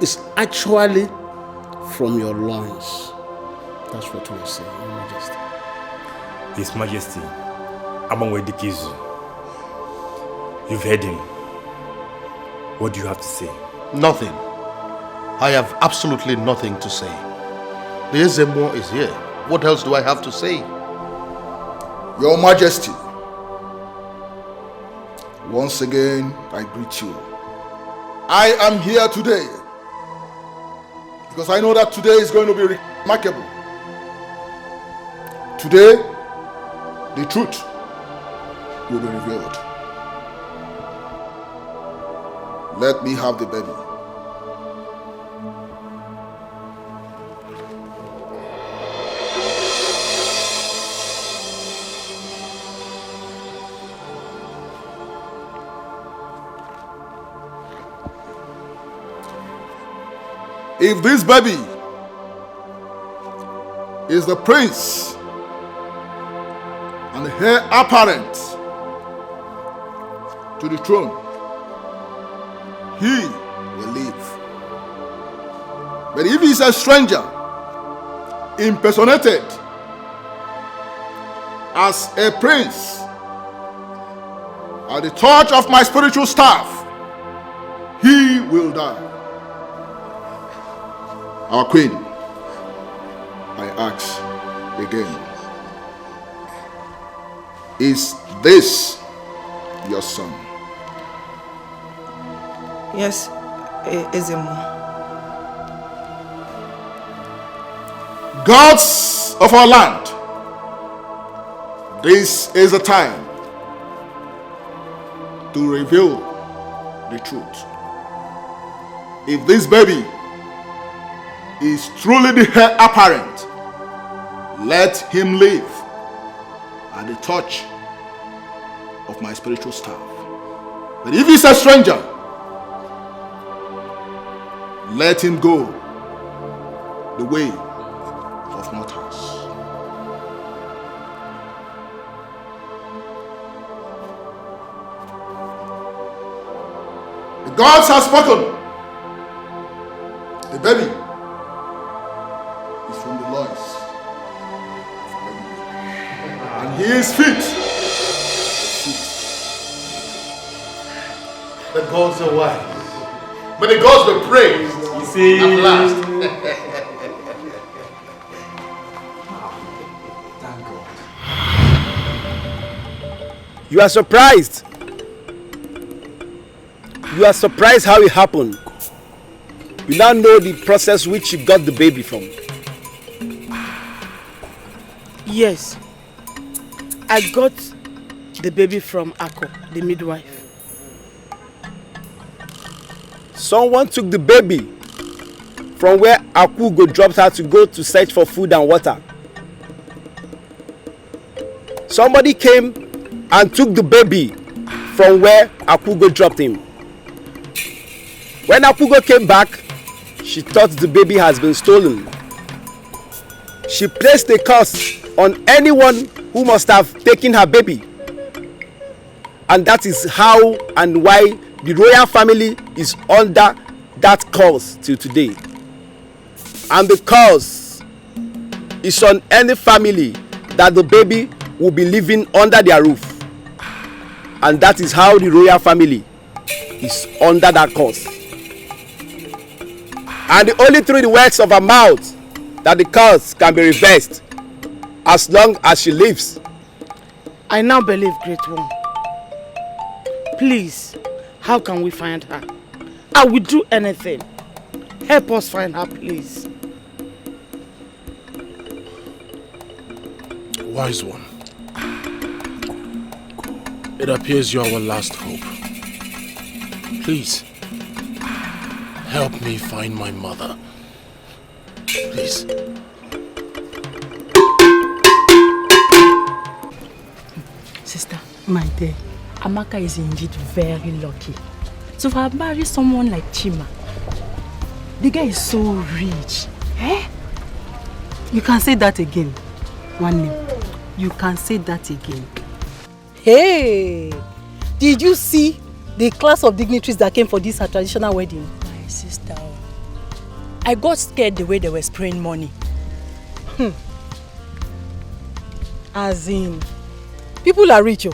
is actually from your loins. attached for to say, Your Majesty. His Majesty, Amangwedikizu, you've heard him. What do you have to say? Nothing. I have absolutely nothing to say. The Ezemo is here. What else do I have to say? Your Majesty, once again, I greet you. I am here today because I know that today is going to be remarkable. Today, the truth will be revealed. Let me have the baby. If this baby is the prince and the heir apparent to the throne, he will live. But if he is a stranger, impersonated as a prince at the touch of my spiritual staff, he will die. Our queen, I ask again, is this your son? Yes, Ezemo. Gods of our land, this is the time to reveal the truth. If this baby is truly the heir apparent, let him live at the touch of my spiritual staff. But if he's a stranger, let him go the way of mortals. The gods have spoken. The baby is from the loins, and he is fit. The gods are wise. But the gods were praised. You see, at last. Thank God. You are surprised. You are surprised how it happened. You now know the process which you got the baby from. Yes. I got the baby from Ako, the midwife. Someone took the baby from where Akugo dropped her to go to search for food and water. Somebody came and took the baby from where Akugo dropped him. When Akugo came back, she thought the baby has been stolen. She placed a curse on anyone who must have taken her baby. And that is how and why the royal family is under that curse till today. And the curse is on any family that the baby will be living under their roof. And that is how the royal family is under that curse. And only through the words of her mouth that the curse can be reversed as long as she lives. I now believe, Great One. Please, how can we find her? I will do anything. Help us find her, please. Wise One, it appears you are our last hope. Please, help me find my mother. Please. Sister, my dear, Amaka is indeed very lucky to have married someone like Chima. The guy is so rich. Eh? You can say that again. One name. You can say that again. Hey! Did you see the class of dignitaries that came for this traditional wedding? My sister, I got scared the way they were spraying money. As in, people are rich. Oh.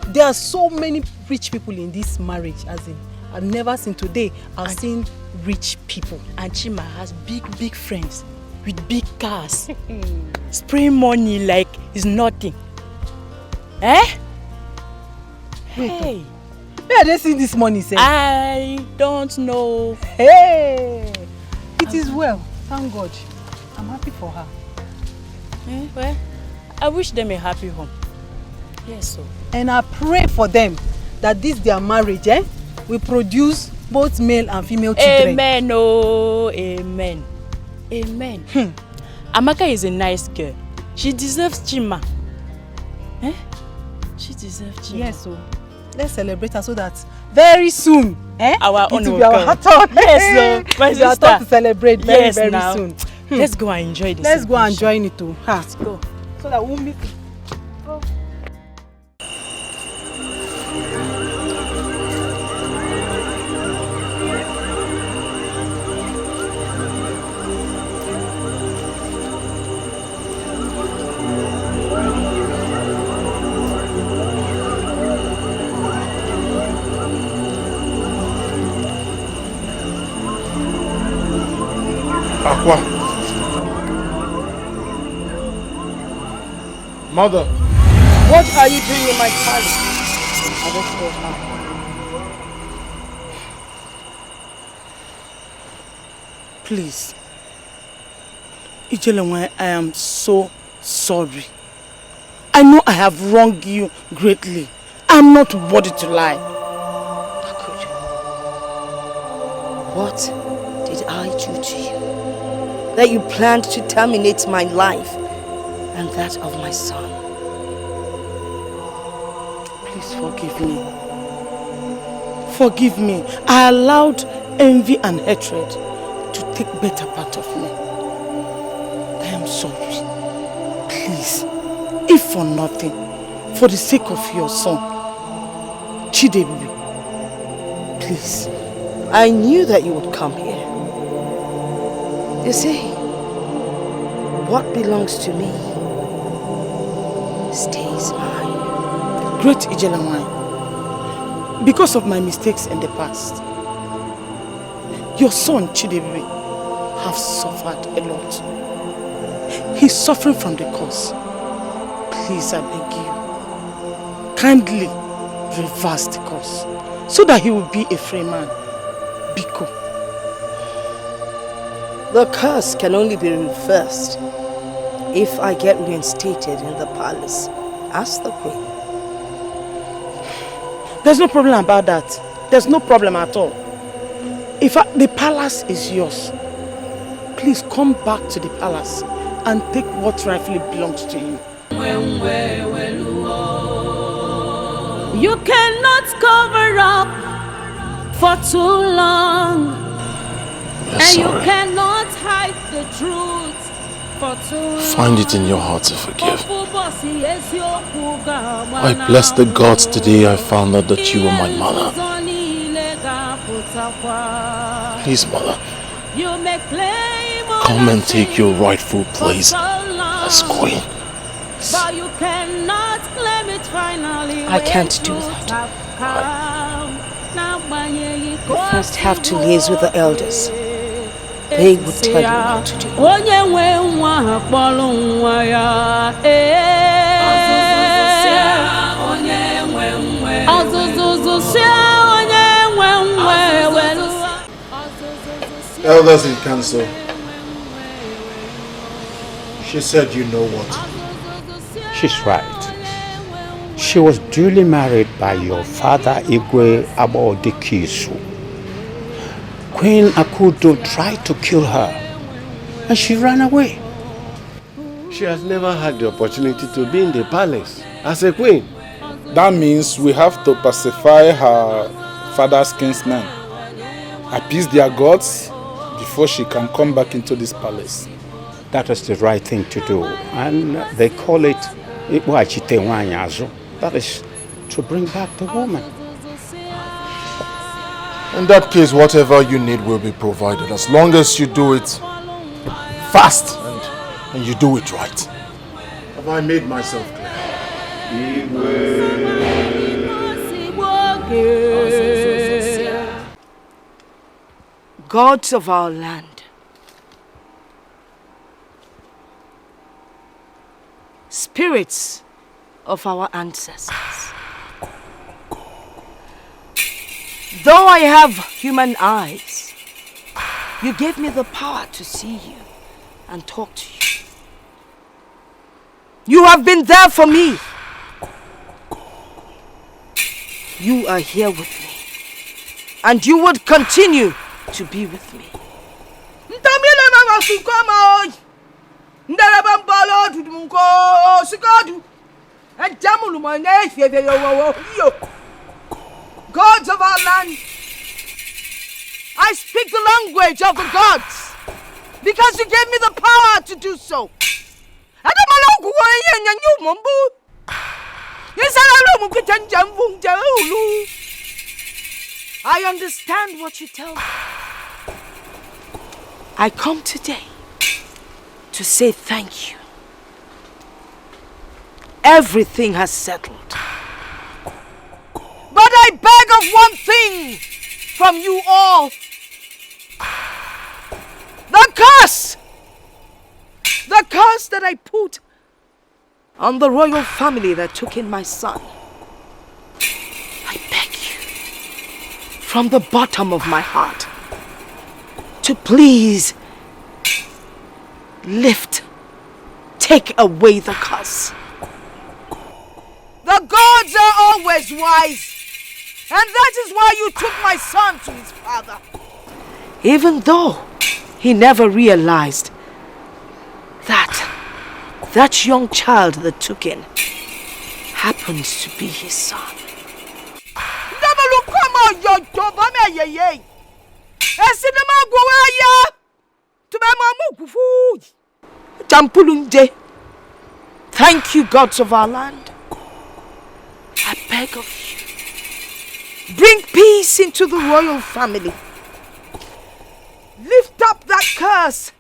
There are so many rich people in this marriage. As in, I've never seen today. I've seen rich people. And Chima has big friends with big cars. Spraying money like it's nothing. Eh? Hey. Where are they seeing this money, sir? I don't know. Hey! It is well. Thank God. I'm happy for her. Well, I wish them a happy home. Yes, so. And I pray for them that this their marriage will produce both male and female children. Amen, oh, amen. Amen. Amaka is a nice girl. She deserves Chima. She deserves Chima. Yes, so let's celebrate her so that very soon, our it will be our turn. Yes, so my sister. We are turn to celebrate very soon. Let's go and enjoy this. Let's go and join it too. Let's go. So that we'll meet. Aqua. Mother. What are you doing in my palace? I don't know now. Please. Ijelenwe, I am so sorry. I know I have wronged you greatly. I'm not worthy to lie. What did I do to you that you planned to terminate my life and that of my son? Please forgive me. Forgive me. I allowed envy and hatred to take better part of me. I am sorry. Please, if for nothing, for the sake of your son, Chidebubi, please. I knew that you would come here. You see, what belongs to me stays mine. Great Ijelanwai, because of my mistakes in the past, your son Chidebubi have suffered a lot. He's suffering from the cause. Please, I beg you, kindly reverse the cause so that he will be a free man. Biko. The curse can only be reversed if I get reinstated in the palace as the queen. There's no problem about that. There's no problem at all. If the palace is yours, please come back to the palace and take what rightfully belongs to you. You cannot cover up for too long. And you cannot hide the truth for too long. Find it in your heart to forgive. I bless the gods today I found out that you were my mother. Please, mother, come and take your rightful place as queen. But you cannot claim it finally. I can't do that. You first have to liaise with the elders. They would tell you what to do. Elders in council, she said you know what. She's right. She was duly married by your father Igwe Abodikisu. Queen Akudo tried to kill her and she ran away. She has never had the opportunity to be in the palace as a queen. That means we have to pacify her father's kinsmen, appease their gods before she can come back into this palace. That is the right thing to do, and they call it that is to bring back the woman. In that case, whatever you need will be provided, as long as you do it fast and and you do it right. Have I made myself clear? Gods of our land, spirits of our ancestors, though I have human eyes, you gave me the power to see you and talk to you. You have been there for me. You are here with me, and you would continue to be with me. Gods of our land, I speak the language of the gods because you gave me the power to do so. I understand what you tell me. I come today to say thank you. Everything has settled. But I beg of one thing from you all. The curse! The curse that I put on the royal family that took in my son. I beg you, from the bottom of my heart, to please take away the curse. The gods are always wise, and that is why you took my son to his father. Even though he never realized that young child that took in happens to be his son. Thank you, gods of our land. I beg of you, bring peace into the royal family. Lift up that curse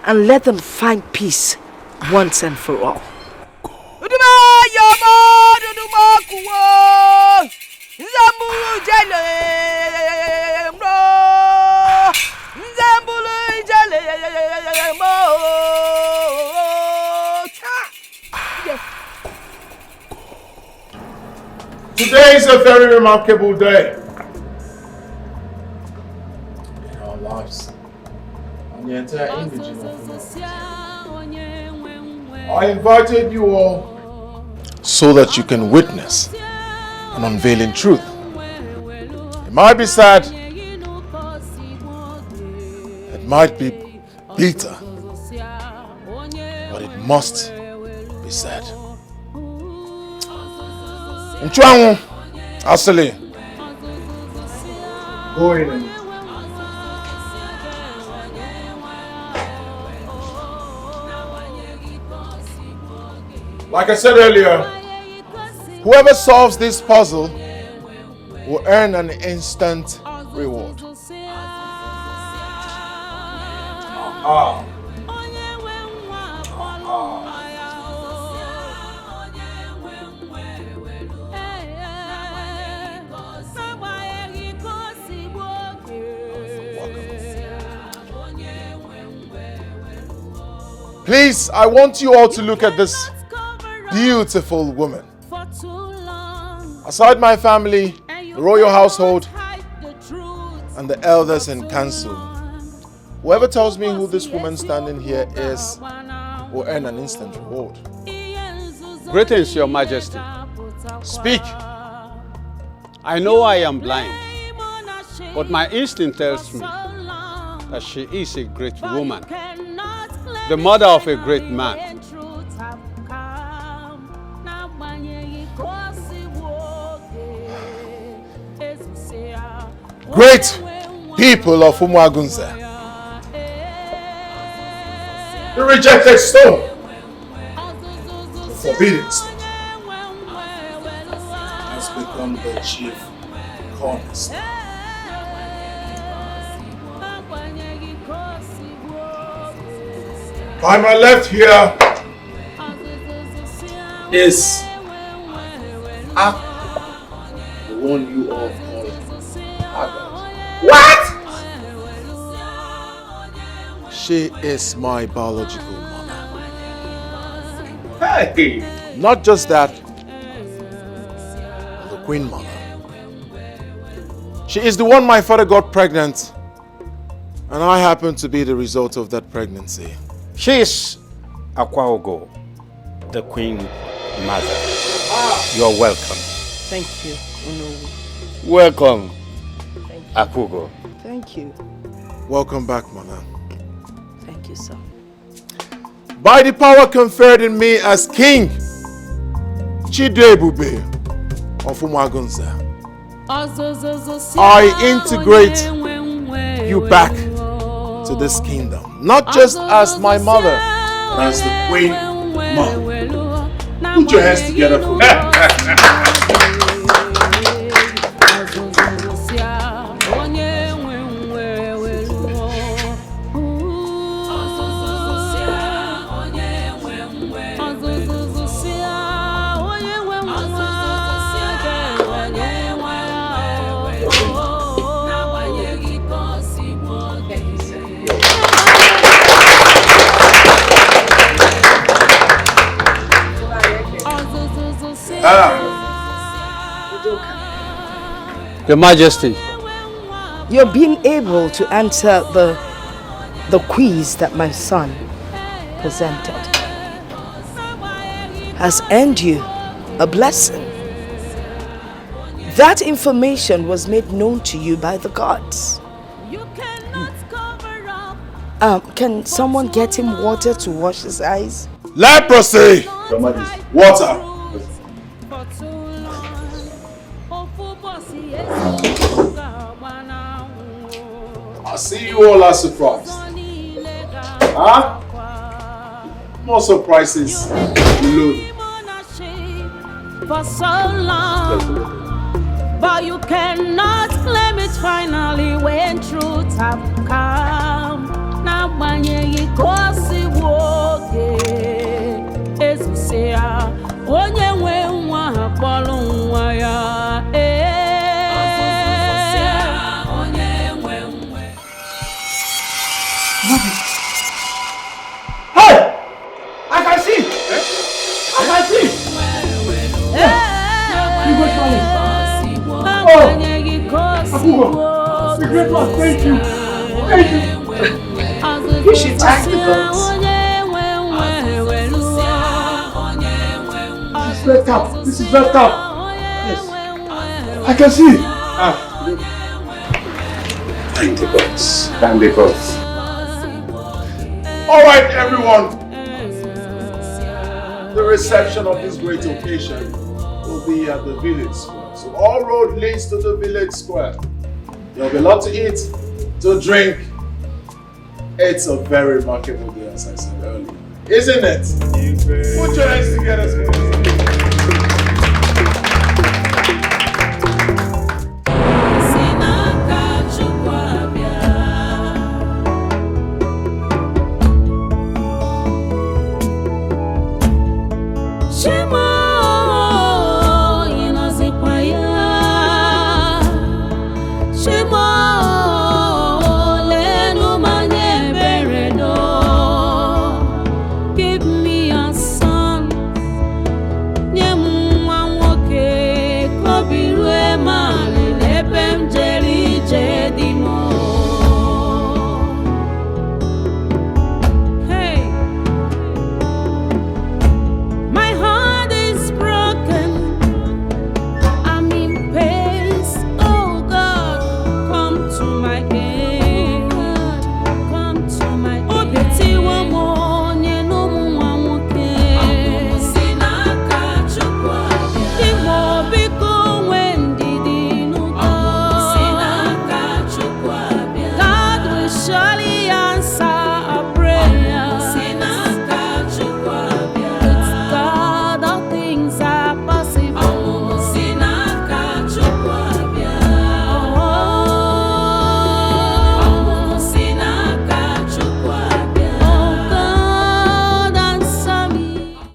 and let them find peace once and for all. Today is a very remarkable day in our lives and the entire indigenous community. I invited you all so that you can witness an unveiling truth. It might be sad, it might be bitter, but it must be said. Nchuanwu, Asili, go in and like I said earlier, whoever solves this puzzle will earn an instant reward. Please, I want you all to look at this beautiful woman. Aside my family, the royal household, and the elders in council, whoever tells me who this woman standing here is will earn an instant reward. Greetings, Your Majesty. Speak. I know I am blind, but my instinct tells me that she is a great woman, the mother of a great man. Great people of Umuagunze. The rejected stone, the forbidden stone, has become the chief cornerstone. By my left here is the one you all call Agatha. what? She is my biological mother. Hey! Not just that, the Queen Mother. She is the one my father got pregnant, and I happen to be the result of that pregnancy. She's Akwaogo, the Queen Mother. You're welcome. Thank you, Onowu. Welcome, Akugo. Thank you. Welcome back, Mother. Thank you, sir. By the power conferred in me as King Chidebube of Umagunza, I integrate you back to this kingdom, not just as my mother, but as the Queen Mother. Put your hands together for me. Your Majesty. You're being able to answer the quiz that my son presented has earned you a blessing. That information was made known to you by the gods. Can someone get him water to wash his eyes? Leprosy! Your Majesty. Water! I see you all are surprised. Huh? More surprises below. For so long, but you cannot claim it finally when truth have come. Now when you go see woke, Ezusia, onye we nwa akpọrọ nwa ya. Hey! I can see! I can see! You go Charlie. Oh! Akugo! The great one, thank you! Thank you! You should thank the gods. This is red up. This is red up. Yes. I can see! Thank the gods. Thank the gods. All right, everyone. The reception of this great occasion will be at the village square. So all road leads to the village square. There'll be a lot to eat, to drink. It's a very remarkable day, as I said earlier. Isn't it? Put your hands together,